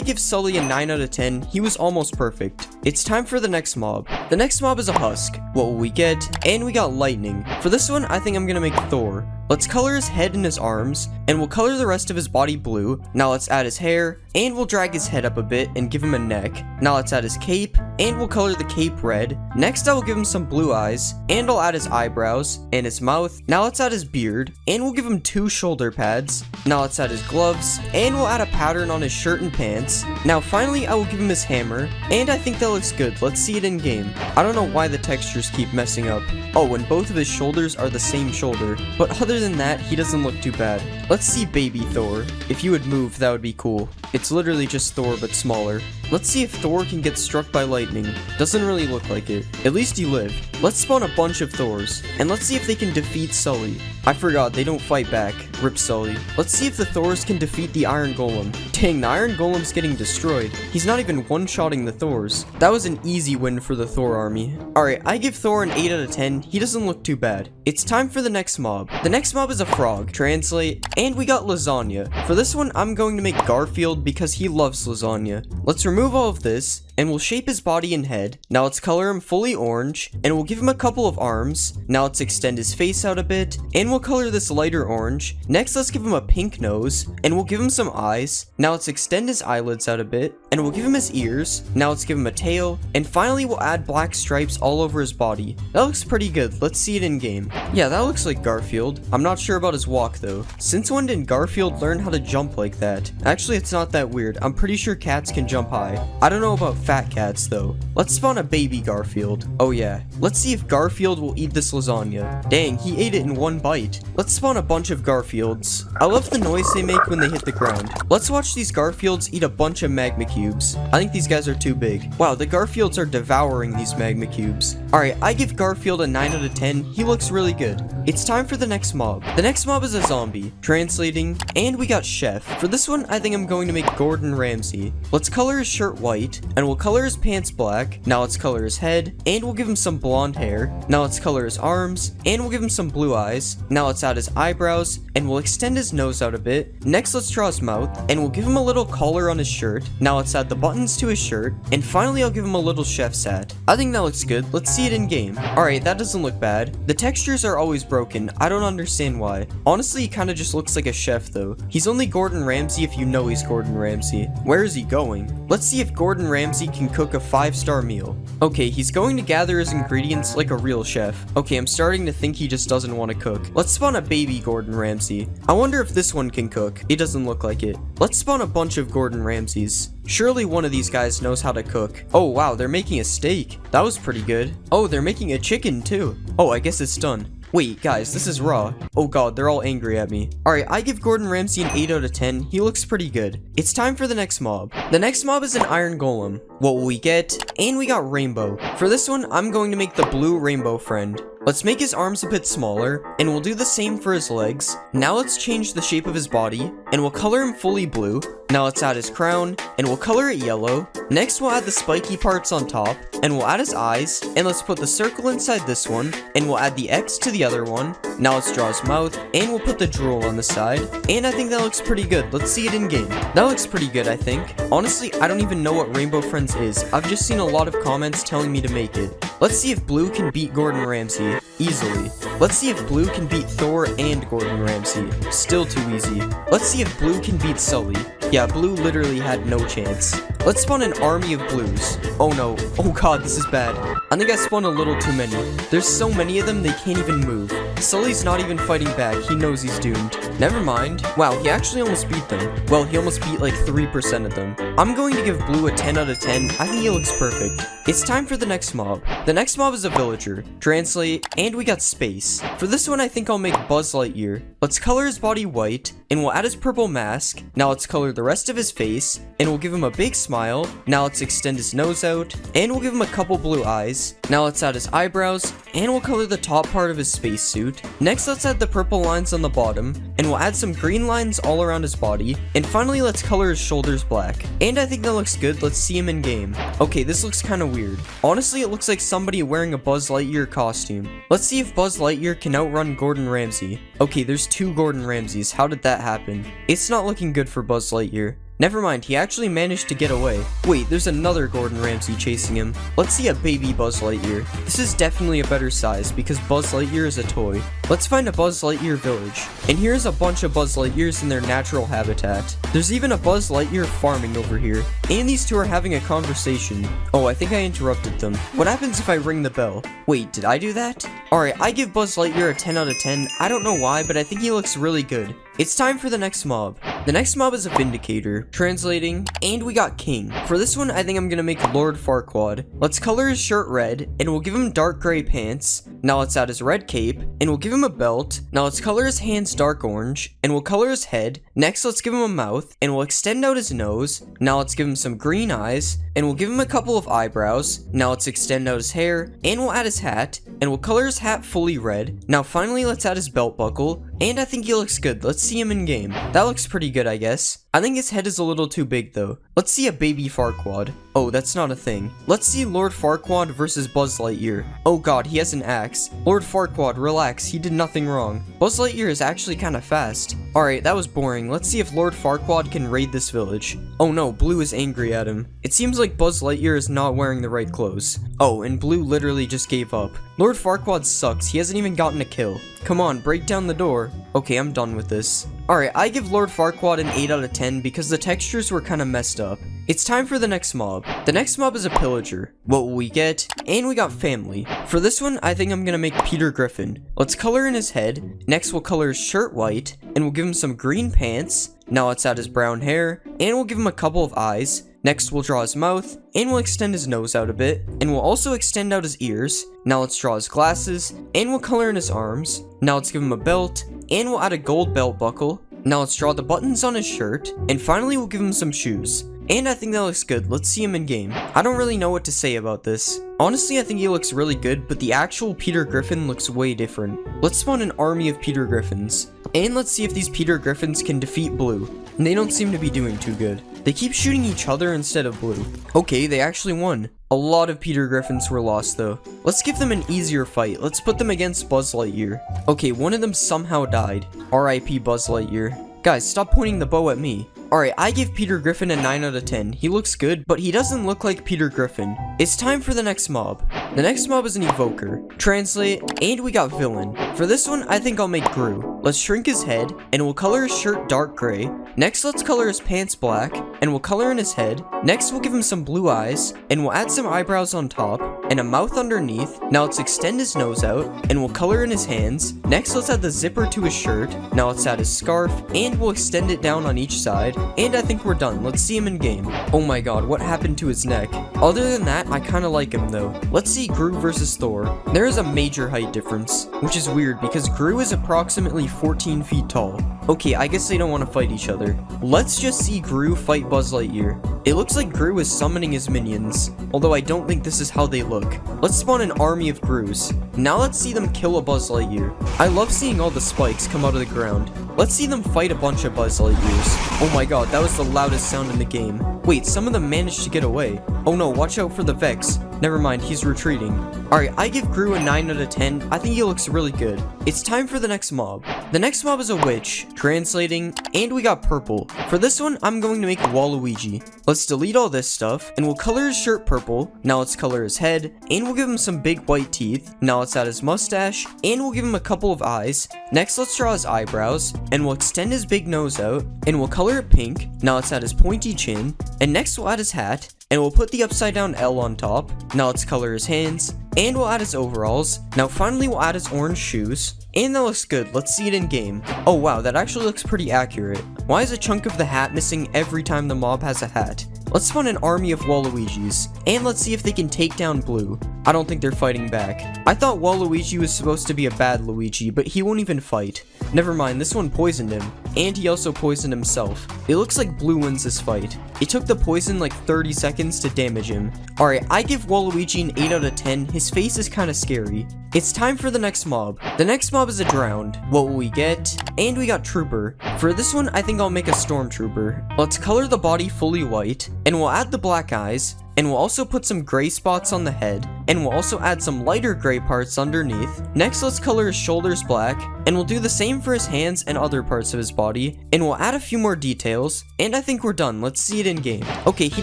give Sully a 9 out of 10. He was almost perfect. It's time for the next mob. The next mob is a husk. What will we get? And we got lightning. For this one, I think I'm gonna make Thor. Let's color his head and his arms, and we'll color the rest of his body blue. Now let's add his hair, and we'll drag his head up a bit and give him a neck. Now let's add his cape, and we'll color the cape red. Next I will give him some blue eyes, and I'll add his eyebrows, and his mouth. Now let's add his beard, and we'll give him 2 shoulder pads. Now let's add his gloves, and we'll add a pattern on his shirt and pants. Now finally I will give him his hammer, and I think that looks good. Let's see it in game. I don't know why the textures keep messing up. Oh, and both of his shoulders are the same shoulder. But other other than that, he doesn't look too bad. Let's see baby Thor. If you would move, that would be cool. It's literally just Thor, but smaller. Let's see if Thor can get struck by lightning. Doesn't really look like it. At least he lived. Let's spawn a bunch of Thors, and let's see if they can defeat Sully. I forgot, they don't fight back. Rip Sully. Let's see if the Thors can defeat the Iron Golem. Dang, the Iron Golem's getting destroyed. He's not even one-shotting the Thors. That was an easy win for the Thor army. Alright, I give Thor an 8 out of 10. He doesn't look too bad. It's time for the next mob. The next mob is a frog. Translate. And we got lasagna. For this one, I'm going to make Garfield because he loves lasagna. Let's remove all of this, and we'll shape his body and head. Now let's color him fully orange, and we'll give him a couple of arms. Now let's extend his face out a bit, and we'll color this lighter orange. Next, let's give him a pink nose, and we'll give him some eyes. Now let's extend his eyelids out a bit, and we'll give him his ears. Now let's give him a tail, and finally we'll add black stripes all over his body. That looks pretty good. Let's see it in game. Yeah, that looks like Garfield. I'm not sure about his walk though. Since when did Garfield learn how to jump like that? Actually, it's not that weird. I'm pretty sure cats can jump high. I don't know about fat cats though. Let's spawn a baby Garfield. Oh yeah. Let's see if Garfield will eat this lasagna. Dang, he ate it in one bite. Let's spawn a bunch of Garfields. I love the noise they make when they hit the ground. Let's watch these Garfields eat a bunch of magma cubes. I think these guys are too big. Wow, the Garfields are devouring these magma cubes. Alright, I give Garfield a 9 out of 10. He looks really good. It's time for the next mob. The next mob is a zombie. Translating. And we got Chef. For this one, I think I'm going to make Gordon Ramsay. Let's color his shirt white, and we'll color his pants black. Now let's color his head, and we'll give him some blonde hair. Now let's color his arms, and we'll give him some blue eyes. Now let's add his eyebrows, and we'll extend his nose out a bit. Next, let's draw his mouth, and we'll give him a little collar on his shirt. Now let's add the buttons to his shirt, and finally I'll give him a little chef's hat. I think that looks good. Let's see it in game. Alright, that doesn't look bad. The textures are always broken. I don't understand why. Honestly, he kind of just looks like a chef though. He's only Gordon Ramsay if you know he's Gordon Ramsay. Where is he going? Let's see if Gordon Ramsay can cook a 5-star meal. Okay, he's going to gather his ingredients like a real chef. Okay, I'm starting to think he just doesn't want to cook. Let's spawn a baby Gordon Ramsay. I wonder if this one can cook. It doesn't look like it. Let's spawn a bunch of Gordon Ramsays. Surely one of these guys knows how to cook. Oh wow, they're making a steak. That was pretty good. Oh, they're making a chicken too. Oh, I guess it's done. Wait, guys, this is raw. Oh god, they're all angry at me. Alright, I give Gordon Ramsay an 8 out of 10. He looks pretty good. It's time for the next mob. The next mob is an Iron Golem. What will we get? And we got Rainbow. For this one, I'm going to make the blue Rainbow friend. Let's make his arms a bit smaller, and we'll do the same for his legs. Now let's change the shape of his body, and we'll color him fully blue. Now let's add his crown, and we'll color it yellow. Next we'll add the spiky parts on top, and we'll add his eyes, and let's put the circle inside this one, and we'll add the X to the other one. Now let's draw his mouth, and we'll put the drool on the side, and I think that looks pretty good. Let's see it in game. That looks pretty good, I think. Honestly, I don't even know what Rainbow Friends is. I've just seen a lot of comments telling me to make it. Let's see if Blue can beat Gordon Ramsay. Easily. Let's see if Blue can beat Thor and Gordon Ramsay. Still too easy. Let's see if Blue can beat Sully. Yeah, Blue literally had no chance. Let's spawn an army of blues. Oh no. Oh god, this is bad. I think I spawned a little too many. There's so many of them, they can't even move. Sully's not even fighting back. He knows he's doomed. Never mind. Wow, he actually almost beat them. Well, he almost beat like 3% of them. I'm going to give Blue a 10 out of 10. I think he looks perfect. It's time for the next mob. The next mob is a villager. Translate, and we got space. For this one, I think I'll make Buzz Lightyear. Let's color his body white, and we'll add his purple mask. Now let's color the rest of his face, and we'll give him a big smile. Now let's extend his nose out, and we'll give him a couple blue eyes. Now let's add his eyebrows, and we'll color the top part of his spacesuit. Next, let's add the purple lines on the bottom, and we'll add some green lines all around his body. And finally, let's color his shoulders black. And I think that looks good. Let's see him in game. Okay, this looks kind of weird. Honestly, it looks like somebody wearing a Buzz Lightyear costume. Let's see if Buzz Lightyear can outrun Gordon Ramsay. Okay, there's 2 Gordon Ramsays. How did that happen? It's not looking good for Buzz Lightyear. Never mind, he actually managed to get away. Wait, there's another Gordon Ramsay chasing him. Let's see a baby Buzz Lightyear. This is definitely a better size because Buzz Lightyear is a toy. Let's find a Buzz Lightyear village. And here's a bunch of Buzz Lightyears in their natural habitat. There's even a Buzz Lightyear farming over here. And these two are having a conversation. Oh, I think I interrupted them. What happens if I ring the bell? Wait, did I do that? Alright, I give Buzz Lightyear a 10 out of 10. I don't know why, but I think he looks really good. It's time for the next mob. The next mob is a Vindicator, translating, and we got King. For this one, I think I'm gonna make Lord Farquaad. Let's color his shirt red, and we'll give him dark gray pants. Now let's add his red cape, and we'll give him a belt. Now let's color his hands dark orange, and we'll color his head. Next, let's give him a mouth, and we'll extend out his nose. Now let's give him some green eyes, and we'll give him a couple of eyebrows. Now let's extend out his hair, and we'll add his hat, and we'll color his hat fully red. Now finally, let's add his belt buckle, and I think he looks good. Let's see him in game. That looks pretty good, I guess. I think his head is a little too big though. Let's see a baby Farquaad. Oh, that's not a thing. Let's see Lord Farquaad versus Buzz Lightyear. Oh god, he has an axe. Lord Farquaad, relax, he did nothing wrong. Buzz Lightyear is actually kind of fast. Alright, that was boring. Let's see if Lord Farquaad can raid this village. Oh no, Blue is angry at him. It seems like Buzz Lightyear is not wearing the right clothes. Oh, and Blue literally just gave up. Lord Farquaad sucks, he hasn't even gotten a kill. Come on, break down the door. Okay, I'm done with this. Alright, I give Lord Farquaad an 8 out of 10 because the textures were kind of messed up. It's time for the next mob. The next mob is a pillager. What will we get? And we got family. For this one, I think I'm gonna make Peter Griffin. Let's color in his head. Next, we'll color his shirt white, and we'll give him some green pants. Now let's add his brown hair, and we'll give him a couple of eyes. Next, we'll draw his mouth, and we'll extend his nose out a bit, and we'll also extend out his ears. Now let's draw his glasses, and we'll color in his arms. Now let's give him a belt, and we'll add a gold belt buckle. Now let's draw the buttons on his shirt, and finally we'll give him some shoes. And I think that looks good. Let's see him in game. I don't really know what to say about this. Honestly, I think he looks really good, but the actual Peter Griffin looks way different. Let's spawn an army of Peter Griffins. And let's see if these Peter Griffins can defeat Blue. And they don't seem to be doing too good. They keep shooting each other instead of Blue. Okay, they actually won. A lot of Peter Griffins were lost though. Let's give them an easier fight. Let's put them against Buzz Lightyear. Okay, one of them somehow died. RIP Buzz Lightyear. Guys, stop pointing the bow at me. Alright, I give Peter Griffin a 9 out of 10. He looks good, but he doesn't look like Peter Griffin. It's time for the next mob. The next mob is an evoker. Translate, and we got villain. For this one, I think I'll make Gru. Let's shrink his head, and we'll color his shirt dark gray. Next, let's color his pants black, and we'll color in his head. Next, we'll give him some blue eyes, and we'll add some eyebrows on top, and a mouth underneath. Now let's extend his nose out, and we'll color in his hands. Next, let's add the zipper to his shirt. Now let's add his scarf, and we'll extend it down on each side. And I think we're done. Let's see him in game. Oh my god, what happened to his neck? Other than that, I kind of like him though. Let's see Gru versus Thor. There is a major height difference, which is weird because Gru is approximately 14 feet tall. Okay, I guess they don't want to fight each other. Let's just see Gru fight Buzz Lightyear. It looks like Gru is summoning his minions, although I don't think this is how they look. Let's spawn an army of Grus. Now let's see them kill a Buzz Lightyear. I love seeing all the spikes come out of the ground. Let's see them fight a bunch of Buzz Lightyears. Oh my god, that was the loudest sound in the game. Wait, some of them managed to get away. Oh no, watch out for the Vex. Never mind, he's retreating. Alright, I give Gru a 9 out of 10. I think he looks really good. It's time for the next mob. The next mob is a witch. Translating, and we got purple. For this one, I'm going to make Waluigi. Let's delete all this stuff, and we'll color his shirt purple. Now let's color his head, and we'll give him some big white teeth. Now let's add his mustache, and we'll give him a couple of eyes. Next, let's draw his eyebrows, and we'll extend his big nose out, and we'll color it pink. Now let's add his pointy chin, and next we'll add his hat, and we'll put the upside down L on top. Now let's color his hands, and we'll add his overalls. Now finally we'll add his orange shoes, and that looks good. Let's see it in game. Oh wow, that actually looks pretty accurate. Why is a chunk of the hat missing every time the mob has a hat? Let's spawn an army of Waluigis, and let's see if they can take down Blue. I don't think they're fighting back. I thought Waluigi was supposed to be a bad Luigi, but he won't even fight. Never mind, this one poisoned him, and he also poisoned himself. It looks like Blue wins this fight. It took the poison like 30 seconds to damage him. Alright, I give Waluigi an 8 out of 10. His face is kinda scary. It's time for the next mob. The next mob is a drowned. What will we get? And we got Trooper. For this one, I think I'll make a Stormtrooper. Let's color the body fully white, and we'll add the black eyes, and we'll also put some gray spots on the head, and we'll also add some lighter gray parts underneath. Next, let's color his shoulders black, and we'll do the same for his hands and other parts of his body, and we'll add a few more details, and I think we're done. Let's see it in game. Okay, he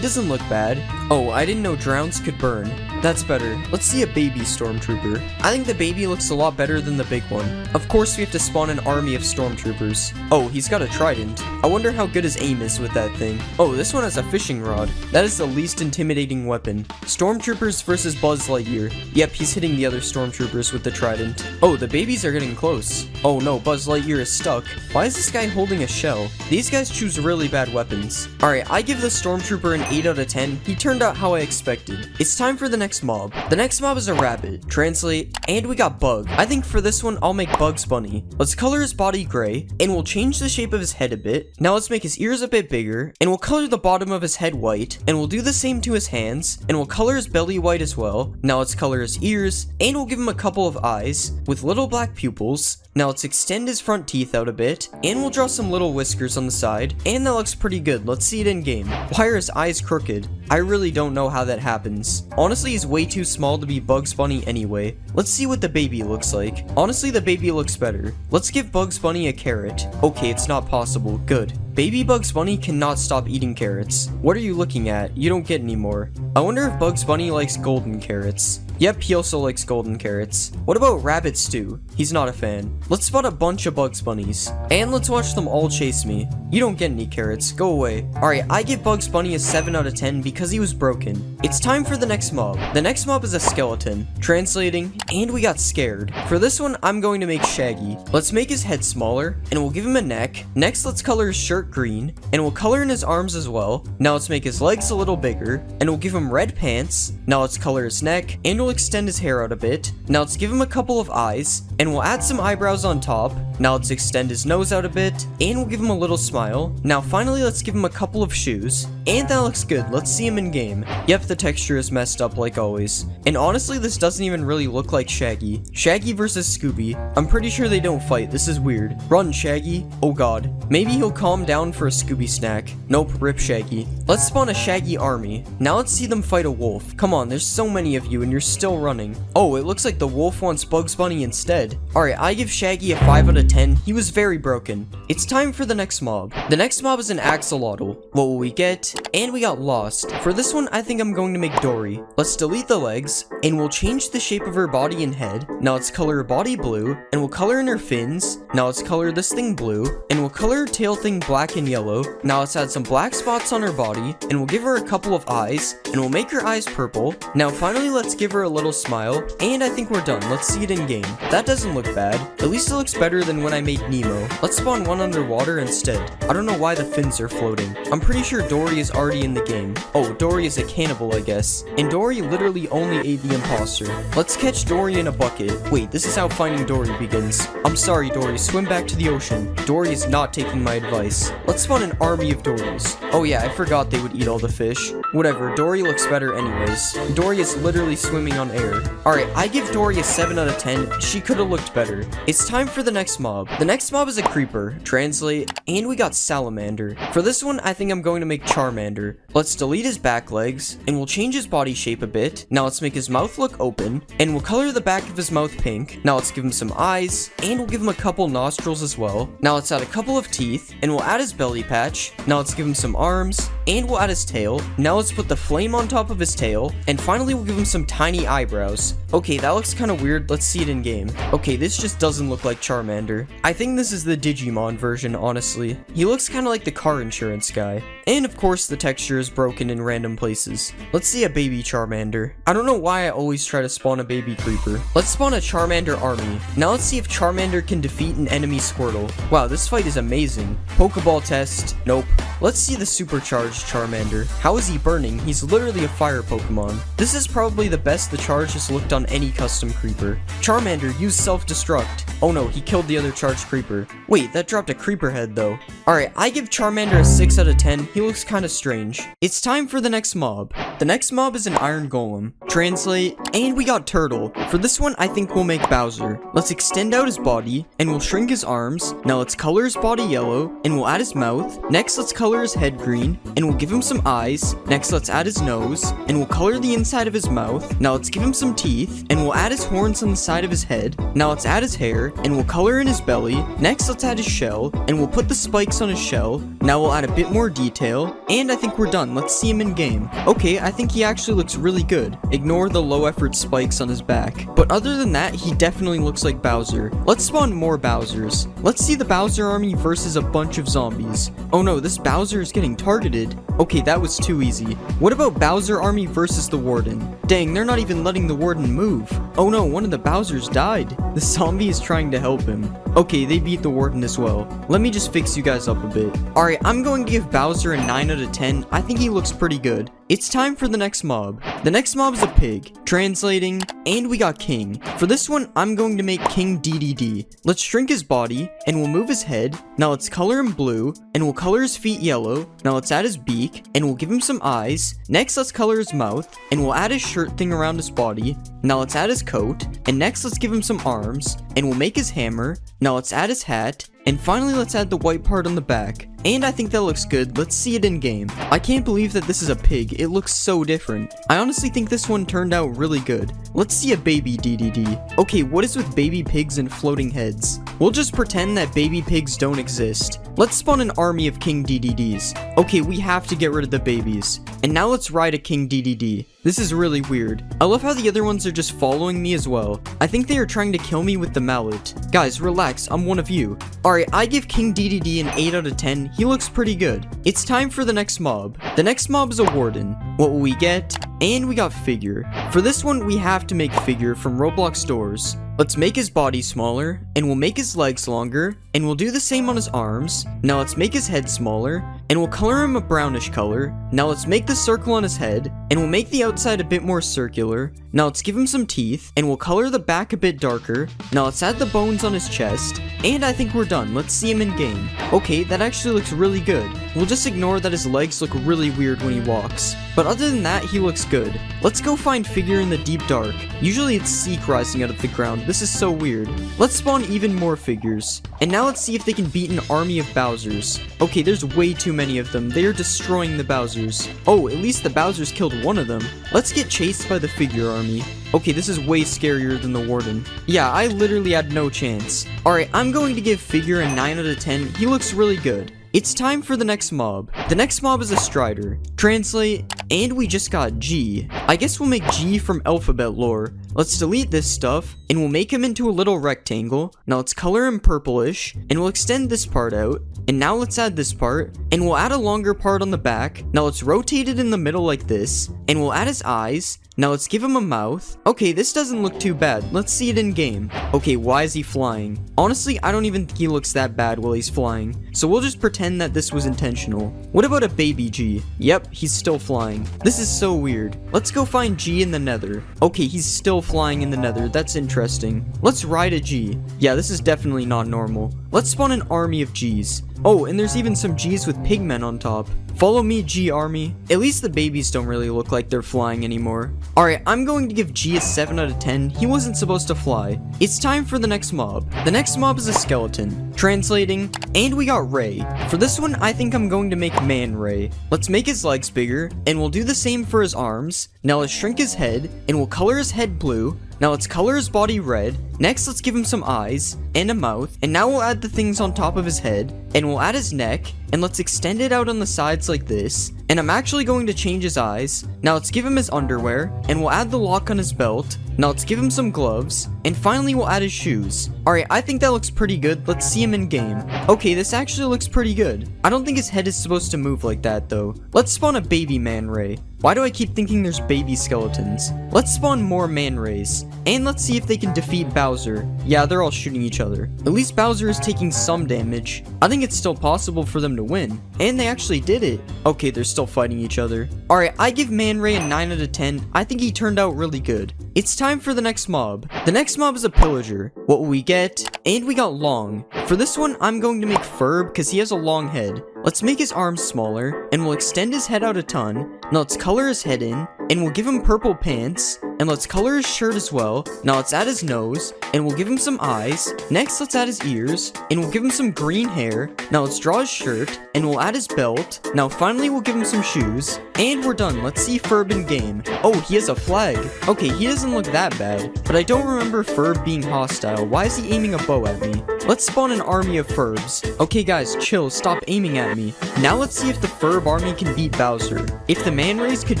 doesn't look bad. Oh, I didn't know drowns could burn. That's better. Let's see a baby Stormtrooper. I think the baby looks a lot better than the big one. Of course, we have to spawn an army of Stormtroopers. Oh, he's got a trident. I wonder how good his aim is with that thing. Oh, this one has a fishing rod. That is the least intimidating devastating weapon. Stormtroopers versus Buzz Lightyear. Yep, he's hitting the other stormtroopers with the trident. Oh, the babies are getting close. Oh no, Buzz Lightyear is stuck. Why is this guy holding a shell? These guys choose really bad weapons. Alright, I give the stormtrooper an 8 out of 10. He turned out how I expected. It's time for the next mob. The next mob is a rabbit. Translate, and we got Bug. I think for this one, I'll make Bugs Bunny. Let's color his body gray, and we'll change the shape of his head a bit. Now let's make his ears a bit bigger, and we'll color the bottom of his head white, and we'll do the same to his hands, and we'll color his belly white as well. Now let's color his ears, and we'll give him a couple of eyes with little black pupils. Now let's extend his front teeth out a bit, and we'll draw some little whiskers on the side, and that looks pretty good. Let's see it in game. Why are his eyes crooked? I really don't know how that happens. Honestly, he's way too small to be Bugs Bunny anyway. Let's see what the baby looks like. Honestly, the baby looks better. Let's give Bugs Bunny a carrot. Okay, it's not possible. Good. Baby Bugs Bunny cannot stop eating carrots. What are you looking at? You don't get any more. I wonder if Bugs Bunny likes golden carrots. Yep, he also likes golden carrots. What about Rabbit Stew? He's not a fan. Let's spot a bunch of Bugs Bunnies. And let's watch them all chase me. You don't get any carrots. Go away. Alright, I give Bugs Bunny a 7 out of 10 because he was broken. It's time for the next mob. The next mob is a skeleton. Translating, and we got scared. For this one, I'm going to make Shaggy. Let's make his head smaller, and we'll give him a neck. Next, let's color his shirt green, and we'll color in his arms as well. Now let's make his legs a little bigger, and we'll give him red pants. Now let's color his neck, and we'll extend his hair out a bit. Now let's give him a couple of eyes, and we'll add some eyebrows on top. Now let's extend his nose out a bit, and we'll give him a little smile. Now finally, let's give him a couple of shoes, and that looks good. Let's see him in game. Yep, the texture is messed up like always. And honestly, this doesn't even really look like Shaggy. Shaggy versus Scooby. I'm pretty sure they don't fight. This is weird. Run, Shaggy. Oh god. Maybe he'll calm down for a Scooby snack. Nope, rip Shaggy. Let's spawn a Shaggy army. Now let's see them fight a wolf. Come on, there's so many of you and you're still running. Oh, it looks like the wolf wants Bugs Bunny instead. Alright, I give Shaggy a 5 out of 10. He was very broken. It's time for the next mob. The next mob is an axolotl. What will we get? And we got lost. For this one, I think I'm going to make Dory. Let's delete the legs, and we'll change the shape of her body and head. Now let's color her body blue, and we'll color in her fins. Now let's color this thing blue, and we'll color her tail thing black and yellow. Now let's add some black spots on her body, and we'll give her a couple of eyes, and we'll make her eyes purple. Now finally, let's give her a little smile, and I think we're done. Let's see it in game. That doesn't look bad. At least it looks better than when I made Nemo. Let's spawn one underwater instead. I don't know why the fins are floating. I'm pretty sure Dory is already in the game. Oh, Dory is a cannibal, I guess. And Dory literally only ate the imposter. Let's catch Dory in a bucket. Wait, this is how finding Dory begins. I'm sorry, Dory. Swim back to the ocean. Dory is not taking my advice. Let's spawn an army of Dorys. Oh yeah, I forgot they would eat all the fish. Whatever, Dory looks better anyways. Dory is literally swimming on air. Alright, I give Dory a 7 out of 10. She could have looked better. It's time for the next mob. The next mob is a creeper. Translate, and we got Salamander. For this one, I think I'm going to make Charmander. Let's delete his back legs, and we'll change his body shape a bit. Now let's make his mouth look open, and we'll color the back of his mouth pink. Now let's give him some eyes, and we'll give him a couple nostrils as well. Now let's add a couple of teeth, and we'll add his belly patch. Now let's give him some arms, and we'll add his tail. Now let's put the flame on top of his tail, and finally we'll give him some tiny eyebrows. Okay, that looks kind of weird. Let's see it in game. Okay, this just doesn't look like Charmander. I think this is the Digimon version, honestly. He looks kind of like the car insurance guy. And of course, the texture is broken in random places. Let's see a baby Charmander. I don't know why I always try to spawn a baby creeper. Let's spawn a Charmander army. Now let's see if Charmander can defeat an enemy Squirtle. Wow, this fight is amazing. Pokeball test. Nope. Let's see the supercharged Charmander. How is he burning? He's literally a fire Pokemon. This is probably the best the charge has looked on any custom creeper. Charmander, use self-destruct. Oh no, he killed the other charged creeper. Wait, that dropped a creeper head though. Alright, I give Charmander a 6 out of 10. He looks kinda strange. It's time for the next mob. The next mob is an iron golem. Translate, and we got Turtle. For this one, I think we'll make Bowser. Let's extend out his body, and we'll shrink his arms. Now let's color his body yellow, and we'll add his mouth. Next, let's color his head green, and we'll give him some eyes. Next, let's add his nose, and we'll color the inside of his mouth. Now let's give him some teeth, and we'll add his horns on the side of his head. Now let's add his hair, and we'll color in his belly. Next, let's add his shell, and we'll put the spikes on his shell. Now we'll add a bit more detail. tail, and I think we're done. Let's see him in game. Okay, I think he actually looks really good. Ignore the low effort spikes on his back. But other than that, he definitely looks like Bowser. Let's spawn more Bowsers. Let's see the Bowser army versus a bunch of zombies. Oh no, this Bowser is getting targeted. Okay, that was too easy. What about Bowser army versus the Warden? Dang, they're not even letting the Warden move. Oh no, one of the Bowsers died. The zombie is trying to help him. Okay, they beat the Warden as well. Let me just fix you guys up a bit. Alright, I'm going to give Bowser a 9 out of 10. I think he looks pretty good. It's time for the next mob. The next mob is a pig. Translating, and we got King. For this one, I'm going to make King DDD. Let's shrink his body, and we'll move his head. Now let's color him blue, and we'll color his feet yellow. Now let's add his beak, and we'll give him some eyes. Next, let's color his mouth, and we'll add his shirt thing around his body. Now let's add his coat, and next let's give him some arms, and we'll make his hammer. Now let's add his hat, and finally let's add the white part on the back. And I think that looks good. Let's see it in game. I can't believe that this is a pig. It looks so different. I honestly think this one turned out really good. Let's see a baby DDD. Okay, what is with baby pigs and floating heads? We'll just pretend that baby pigs don't exist. Let's spawn an army of King DDDs. Okay, we have to get rid of the babies. And now let's ride a King DDD. This is really weird. I love how the other ones are just following me as well. I think they are trying to kill me with the mallet. Guys, relax, I'm one of you. Alright, I give King DDD an 8 out of 10. He looks pretty good. It's time for the next mob. The next mob is a Warden. What will we get? And we got Figure. For this one, we have to make Figure from Roblox doors. Let's make his body smaller, and we'll make his legs longer, and we'll do the same on his arms. Now let's make his head smaller, and we'll color him a brownish color. Now let's make the circle on his head, and we'll make the outside a bit more circular. Now let's give him some teeth, and we'll color the back a bit darker. Now let's add the bones on his chest, and I think we're done. Let's see him in game. Okay, that actually looks really good. We'll just ignore that his legs look really weird when he walks. But other than that, he looks good. Let's go find Figure in the deep dark. Usually it's Seek rising out of the ground. This is so weird. Let's spawn even more figures. And now let's see if they can beat an army of Bowsers. Okay, there's way too many of them. They are destroying the Bowsers. Oh, at least the Bowsers killed one of them. Let's get chased by the Figure army. Okay, this is way scarier than the Warden. Yeah, I literally had no chance. Alright, I'm going to give Figure a 9 out of 10. He looks really good. It's time for the next mob. The next mob is a Strider. Translate, and we just got G. I guess we'll make G from alphabet lore. Let's delete this stuff, and we'll make him into a little rectangle. Now let's color him purplish, and we'll extend this part out. And now let's add this part, and we'll add a longer part on the back. Now let's rotate it in the middle like this, and we'll add his eyes. Now let's give him a mouth. Okay, this doesn't look too bad. Let's see it in game. Okay, why is he flying? Honestly, I don't even think he looks that bad while he's flying. So we'll just pretend that this was intentional. What about a baby G? Yep, he's still flying. This is so weird. Let's go find G in the nether. Okay, he's still flying in the nether. That's interesting. Let's ride a G. Yeah, this is definitely not normal. Let's spawn an army of Gs. Oh, and there's even some Gs with pigmen on top. Follow me, G army. At least the babies don't really look like they're flying anymore. Alright, I'm going to give G a 7 out of 10. He wasn't supposed to fly. It's time for the next mob. The next mob is a skeleton. Translating, and we got Ray. For this one, I think I'm going to make Man Ray. Let's make his legs bigger, and we'll do the same for his arms. Now let's shrink his head, and we'll color his head blue. Now let's color his body red. Next, let's give him some eyes and a mouth. And now we'll add the things on top of his head. And we'll add his neck. And let's extend it out on the sides like this. And I'm actually going to change his eyes. Now let's give him his underwear. And we'll add the lock on his belt. Now let's give him some gloves. And finally, we'll add his shoes. Alright, I think that looks pretty good. Let's see him in game. Okay, this actually looks pretty good. I don't think his head is supposed to move like that though. Let's spawn a baby Man Ray. Why do I keep thinking there's baby skeletons? Let's spawn more Man Rays. And let's see if they can defeat Bowser. Yeah, they're all shooting each other. At least Bowser is taking some damage. I think it's still possible for them to win. And they actually did it. Okay, they're still fighting each other. Alright, I give Man Ray a 9 out of 10. I think he turned out really good. It's time for the next mob. The next mob is a Pillager. What will we get? And we got Long. For this one, I'm going to make Furb because he has a long head. Let's make his arms smaller, and we'll extend his head out a ton. Now let's color his head in, and we'll give him purple pants. and let's color his shirt as well. Now let's add his nose, and we'll give him some eyes. Next, let's add his ears, and we'll give him some green hair. Now let's draw his shirt, and we'll add his belt. Now finally, we'll give him some shoes, and we're done. Let's see Ferb in game. Oh, he has a flag. Okay, he doesn't look that bad, but I don't remember Ferb being hostile. Why is he aiming a bow at me? Let's spawn an army of Ferbs. Okay guys, chill, stop aiming at me. Now let's see if the Ferb army can beat Bowser. If the man race could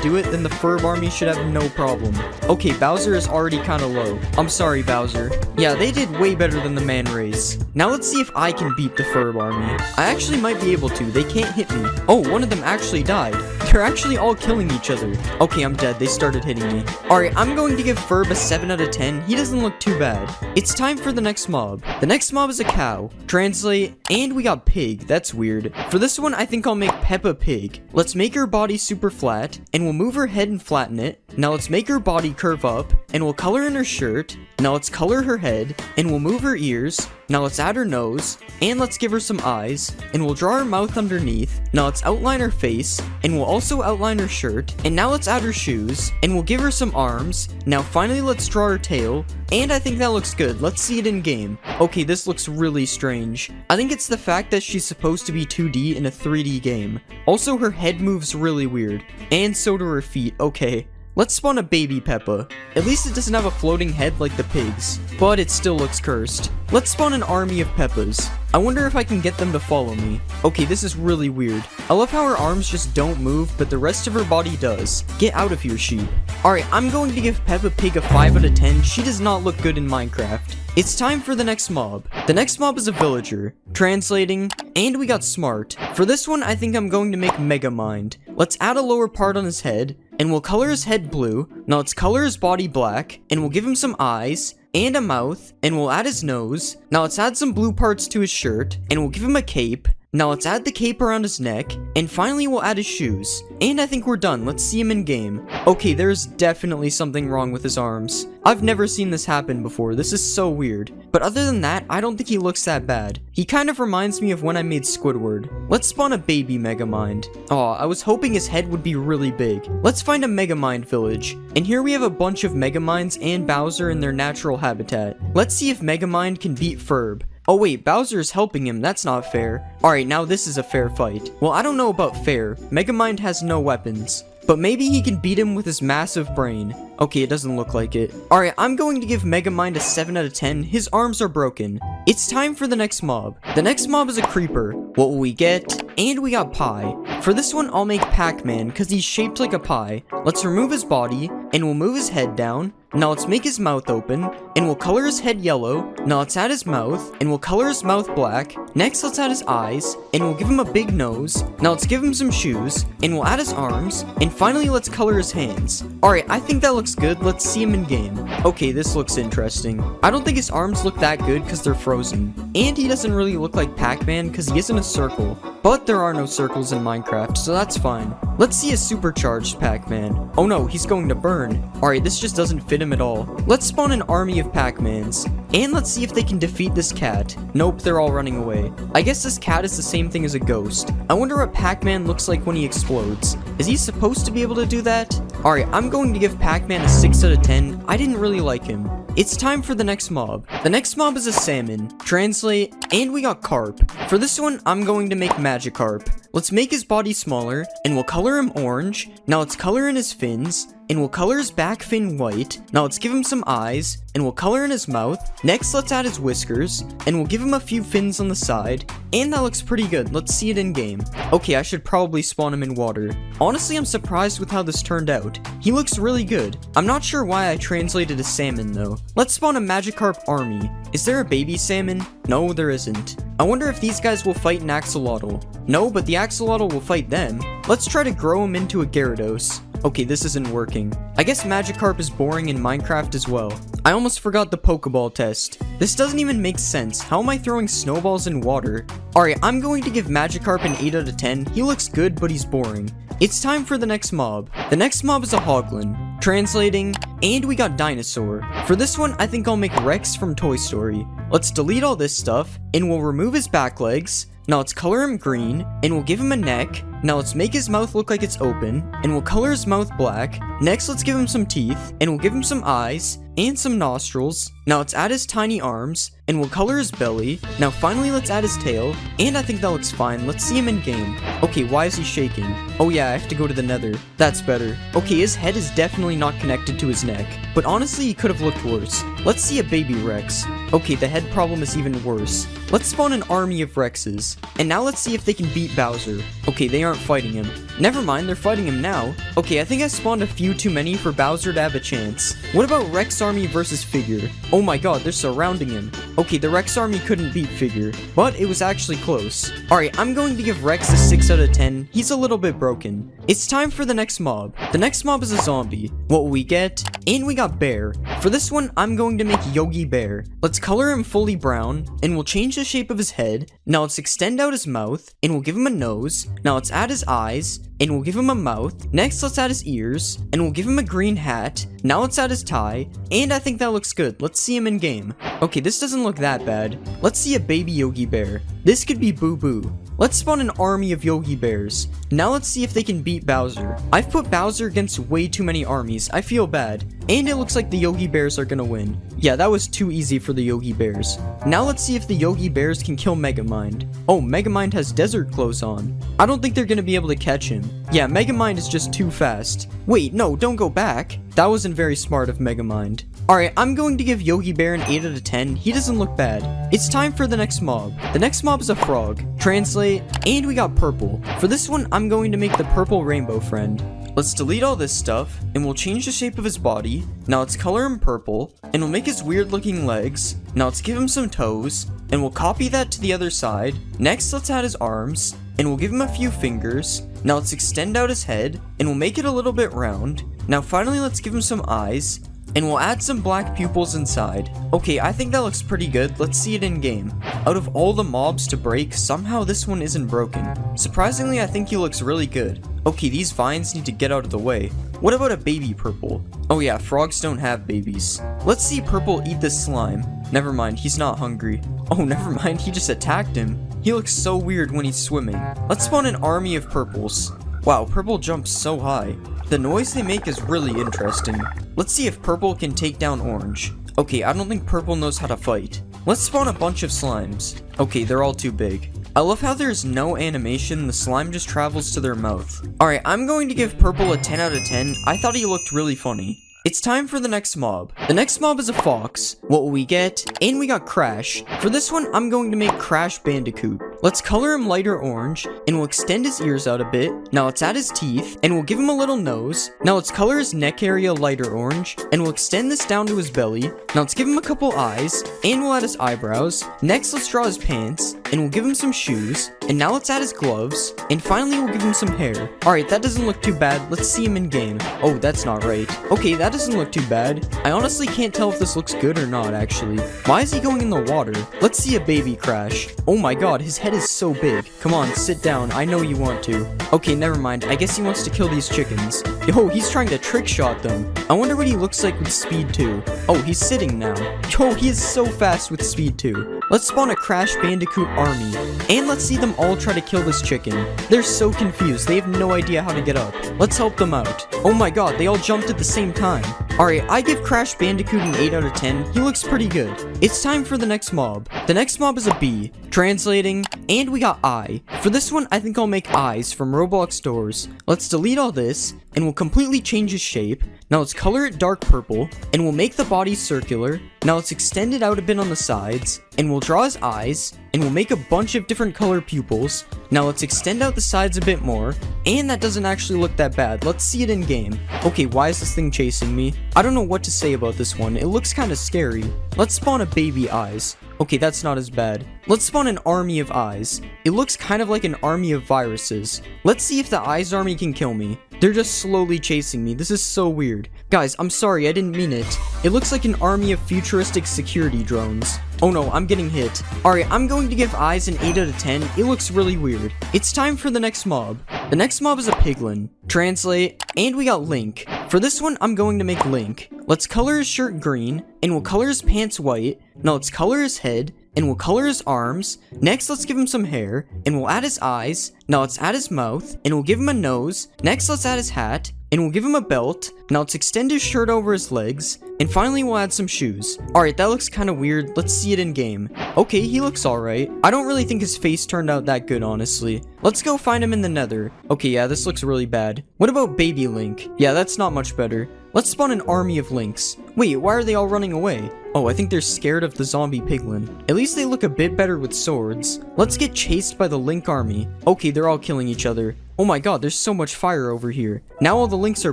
do it, then the Ferb army should have no problem. Okay, Bowser is already kinda low. I'm sorry, Bowser. Yeah, they did way better than the man race. Now let's see if I can beat the Ferb army. I actually might be able to, they can't hit me. Oh, one of them actually died. They're actually all killing each other. Okay, I'm dead, they started hitting me. Alright, I'm going to give Ferb a 7 out of 10. He doesn't look too bad. It's time for the next mob. The next mob is a cow. Translate, and we got pig. That's weird. For this one, I think I'll make Peppa Pig. Let's make her body super flat, and we'll move her head and flatten it. Now let's make her body curve up, and we'll color in her shirt. Now let's color her head, and we'll move her ears. Now let's add her nose, and let's give her some eyes, and we'll draw her mouth underneath. Now let's outline her face, and we'll also outline her shirt, and now let's add her shoes, and we'll give her some arms. Now finally let's draw her tail, and I think that looks good. Let's see it in game. Okay, this looks really strange. I think it's the fact that she's supposed to be 2D in a 3D game. Also, her head moves really weird, and so do her feet. Okay. Let's spawn a baby Peppa. At least it doesn't have a floating head like the pigs, but it still looks cursed. Let's spawn an army of Peppas. I wonder if I can get them to follow me. Okay, this is really weird. I love how her arms just don't move, but the rest of her body does. Get out of here, sheep. Alright, I'm going to give Peppa Pig a 5 out of 10. She does not look good in Minecraft. It's time for the next mob. The next mob is a villager. Translating, and we got smart. For this one, I think I'm going to make Megamind. Let's add a lower part on his head, and we'll color his head blue. Now let's color his body black, and we'll give him some eyes and a mouth, and we'll add his nose. Now let's add some blue parts to his shirt, and we'll give him a cape. Now let's add the cape around his neck, and finally we'll add his shoes. And I think we're done. Let's see him in game. Okay, there's definitely something wrong with his arms. I've never seen this happen before. This is so weird. But other than that, I don't think he looks that bad. He kind of reminds me of when I made Squidward. Let's spawn a baby Megamind. Aw, I was hoping his head would be really big. Let's find a Megamind village. And here we have a bunch of Megaminds and Bowser in their natural habitat. Let's see if Megamind can beat Ferb. Oh wait, Bowser is helping him, that's not fair. Alright, now this is a fair fight. Well, I don't know about fair. Megamind has no weapons. But maybe he can beat him with his massive brain. Okay, it doesn't look like it. Alright, I'm going to give Megamind a 7 out of 10. His arms are broken. It's time for the next mob. The next mob is a creeper. What will we get? And we got pie. For this one, I'll make Pac-Man, because he's shaped like a pie. Let's remove his body, and we'll move his head down. Now let's make his mouth open, and we'll color his head yellow. Now let's add his mouth, and we'll color his mouth black. Next, let's add his eyes, and we'll give him a big nose. Now let's give him some shoes, and we'll add his arms, and finally let's color his hands. Alright, I think that looks good. Let's see him in game. Okay, this looks interesting. I don't think his arms look that good because they're frozen. And he doesn't really look like Pac-Man because he isn't a circle. But there are no circles in Minecraft, so that's fine. Let's see a supercharged Pac-Man. Oh no, he's going to burn. Alright, this just doesn't fit him at all. Let's spawn an army of Pac-Mans. And let's see if they can defeat this cat. Nope, they're all running away. I guess this cat is the same thing as a ghost. I wonder what Pac-Man looks like when he explodes. Is he supposed to be able to do that? Alright, I'm going to give Pac-Man a 6 out of 10. I didn't really like him. It's time for the next mob. The next mob is a salmon. Translate, and we got carp. For this one, I'm going to make Magikarp. Let's make his body smaller, and we'll color him orange. Now let's color in his fins, and we'll color his back fin white. Now let's give him some eyes, and we'll color in his mouth. Next, let's add his whiskers, and we'll give him a few fins on the side. And that looks pretty good. Let's see it in game. Okay, I should probably spawn him in water. Honestly, I'm surprised with how this turned out. He looks really good. I'm not sure why I translated a salmon though. Let's spawn a Magikarp army. Is there a baby salmon? No, there isn't. I wonder if these guys will fight an axolotl. No, but the axolotl will fight them. Let's try to grow him into a Gyarados. Okay, this isn't working. I guess Magikarp is boring in Minecraft as well. I almost forgot the Pokeball test. This doesn't even make sense. How am I throwing snowballs in water? Alright, I'm going to give Magikarp an 8 out of 10. He looks good, but he's boring. It's time for the next mob. The next mob is a Hoglin. Translating, and we got Dinosaur. For this one, I think I'll make Rex from Toy Story. Let's delete all this stuff, and we'll remove his back legs. Now let's color him green, and we'll give him a neck. Now let's make his mouth look like it's open, and we'll color his mouth black. Next, let's give him some teeth, and we'll give him some eyes, and some nostrils. Now let's add his tiny arms, and we'll color his belly. Now finally, let's add his tail, and I think that looks fine. Let's see him in game. Okay, why is he shaking? Oh yeah, I have to go to the nether. That's better. Okay, his head is definitely not connected to his neck, but honestly, he could have looked worse. Let's see a baby Rex. Okay, the head problem is even worse. Let's spawn an army of Rexes, and now let's see if they can beat Bowser. Okay, they aren't fighting him. Never mind, they're fighting him now. Okay, I think I spawned a few too many for Bowser to have a chance. What about Rex Army versus Figure? Oh my god, they're surrounding him. Okay, the Rex Army couldn't beat Figure, but it was actually close. Alright, I'm going to give Rex a 6 out of 10. He's a little bit broken. It's time for the next mob. The next mob is a zombie. What will we get? And we got Bear. For this one, I'm going to make Yogi Bear. Let's color him fully brown, and we'll change the shape of his head. Now let's extend out his mouth, and we'll give him a nose. Now let's add his eyes, and we'll give him a mouth. Next, let's add his ears, and we'll give him a green hat. Now let's add his tie, and I think that looks good. Let's see him in game. Okay, this doesn't look that bad. Let's see a baby Yogi Bear. This could be Boo Boo. Let's spawn an army of Yogi Bears. Now let's see if they can beat Bowser. I've put Bowser against way too many armies. I feel bad. And it looks like the Yogi Bears are gonna win. Yeah, that was too easy for the Yogi Bears. Now let's see if the Yogi Bears can kill Megamind. Oh, Megamind has desert clothes on. I don't think they're gonna be able to catch him. Yeah, Megamind is just too fast. Wait, no, don't go back. That wasn't very smart of Megamind. Alright, I'm going to give Yogi Bear an 8 out of 10. He doesn't look bad. It's time for the next mob. The next mob is a frog. Translate, and we got purple. For this one, I'm going to make the purple rainbow friend. Let's delete all this stuff, and we'll change the shape of his body. Now let's color him purple, and we'll make his weird looking legs. Now let's give him some toes, and we'll copy that to the other side. Next, let's add his arms, and we'll give him a few fingers. Now let's extend out his head, and we'll make it a little bit round. Now finally, let's give him some eyes, and we'll add some black pupils inside. Okay, I think that looks pretty good. Let's see it in game. Out of all the mobs to break, somehow this one isn't broken. Surprisingly, I think he looks really good. Okay, these vines need to get out of the way. What about a baby purple? Oh yeah, frogs don't have babies. Let's see purple eat this slime. Never mind, he's not hungry. Oh, never mind, he just attacked him. He looks so weird when he's swimming. Let's spawn an army of purples. Wow, purple jumps so high. The noise they make is really interesting. Let's see if purple can take down orange. Okay, I don't think purple knows how to fight. Let's spawn a bunch of slimes. Okay, they're all too big. I love how there's no animation, the slime just travels to their mouth. Alright, I'm going to give purple a 10 out of 10. I thought he looked really funny. It's time for the next mob. The next mob is a fox. What will we get? And we got Crash. For this one, I'm going to make Crash Bandicoot. Let's color him lighter orange, and we'll extend his ears out a bit. Now let's add his teeth, and we'll give him a little nose. Now let's color his neck area lighter orange, and we'll extend this down to his belly. Now let's give him a couple eyes, and we'll add his eyebrows. Next, let's draw his pants, and we'll give him some shoes. And now let's add his gloves, and finally we'll give him some hair. Alright, that doesn't look too bad. Let's see him in game. Oh, that's not right. Okay, that doesn't look too bad. I honestly can't tell if this looks good or not, actually. Why is he going in the water? Let's see a baby Crash. Oh my god, his head is so big. Come on, sit down. I know you want to. Okay, never mind. I guess he wants to kill these chickens. Yo, he's trying to trick shot them. I wonder what he looks like with speed 2. Oh, he's sitting now. Yo, he is so fast with speed 2. Let's spawn a Crash Bandicoot army. And let's see them all try to kill this chicken. They're so confused. They have no idea how to get up. Let's help them out. Oh my god, they all jumped at the same time. Alright, I give Crash Bandicoot an 8 out of 10. He looks pretty good. It's time for the next mob. The next mob is a bee. Translating, and we got eye. For this one, I think I'll make eyes from Roblox doors. Let's delete all this, and we'll completely change his shape. Now let's color it dark purple, and we'll make the body circular. Now let's extend it out a bit on the sides, and we'll draw his eyes, and we'll make a bunch of different color pupils. Now let's extend out the sides a bit more, and that doesn't actually look that bad. Let's see it in game. Okay, why is this thing chasing me? I don't know what to say about this one. It looks kind of scary. Let's spawn a baby eyes. Okay, that's not as bad. Let's spawn an army of eyes. It looks kind of like an army of viruses. Let's see if the eyes army can kill me. They're just slowly chasing me. This is so weird. Guys, I'm sorry, I didn't mean it. It looks like an army of futuristic security drones. Oh no, I'm getting hit. Alright, I'm going to give eyes an 8 out of 10. It looks really weird. It's time for the next mob. The next mob is a piglin. Translate, and we got Link. For this one, I'm going to make Link. Let's color his shirt green, and we'll color his pants white. Now let's color his head, and we'll color his arms. Next, let's give him some hair, and we'll add his eyes. Now let's add his mouth, and we'll give him a nose. Next, let's add his hat, and we'll give him a belt. Now let's extend his shirt over his legs, and finally we'll add some shoes. Alright, that looks kind of weird. Let's see it in game. Okay, he looks alright. I don't really think his face turned out that good, honestly. Let's go find him in the nether. Okay, yeah, this looks really bad. What about baby Link? Yeah, that's not much better. Let's spawn an army of Links. Wait, why are they all running away? Oh, I think they're scared of the zombie piglin. At least they look a bit better with swords. Let's get chased by the Link army. Okay, they're all killing each other. Oh my god, there's so much fire over here. Now all the Links are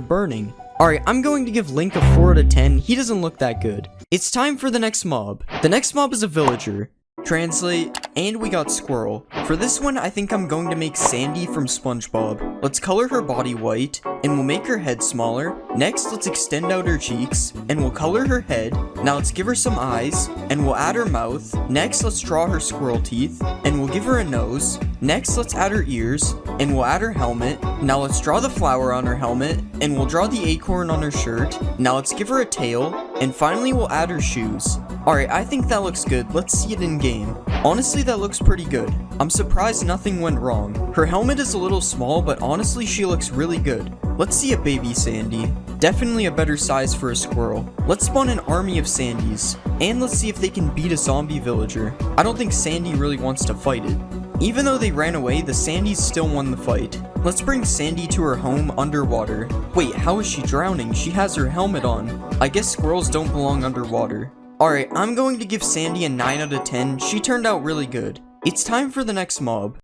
burning. Alright, I'm going to give Link a 4 out of 10. He doesn't look that good. It's time for the next mob. The next mob is a villager. Translate, and we got Squirrel. For this one, I think I'm going to make Sandy from SpongeBob. Let's color her body white, and we'll make her head smaller. Next, let's extend out her cheeks, and we'll color her head. Now let's give her some eyes, and we'll add her mouth. Next, let's draw her squirrel teeth, and we'll give her a nose. Next, let's add her ears, and we'll add her helmet. Now let's draw the flower on her helmet, and we'll draw the acorn on her shirt. Now let's give her a tail, and finally we'll add her shoes. Alright, I think that looks good. Let's see it in game. Honestly, that looks pretty good. I'm surprised nothing went wrong. Her helmet is a little small, but honestly, she looks really good. Let's see a baby Sandy. Definitely a better size for a squirrel. Let's spawn an army of Sandys, and let's see if they can beat a zombie villager. I don't think Sandy really wants to fight it. Even though they ran away, the Sandys still won the fight. Let's bring Sandy to her home underwater. Wait, how is she drowning? She has her helmet on. I guess squirrels don't belong underwater. Alright, I'm going to give Sandy a 9 out of 10. She turned out really good. It's time for the next mob.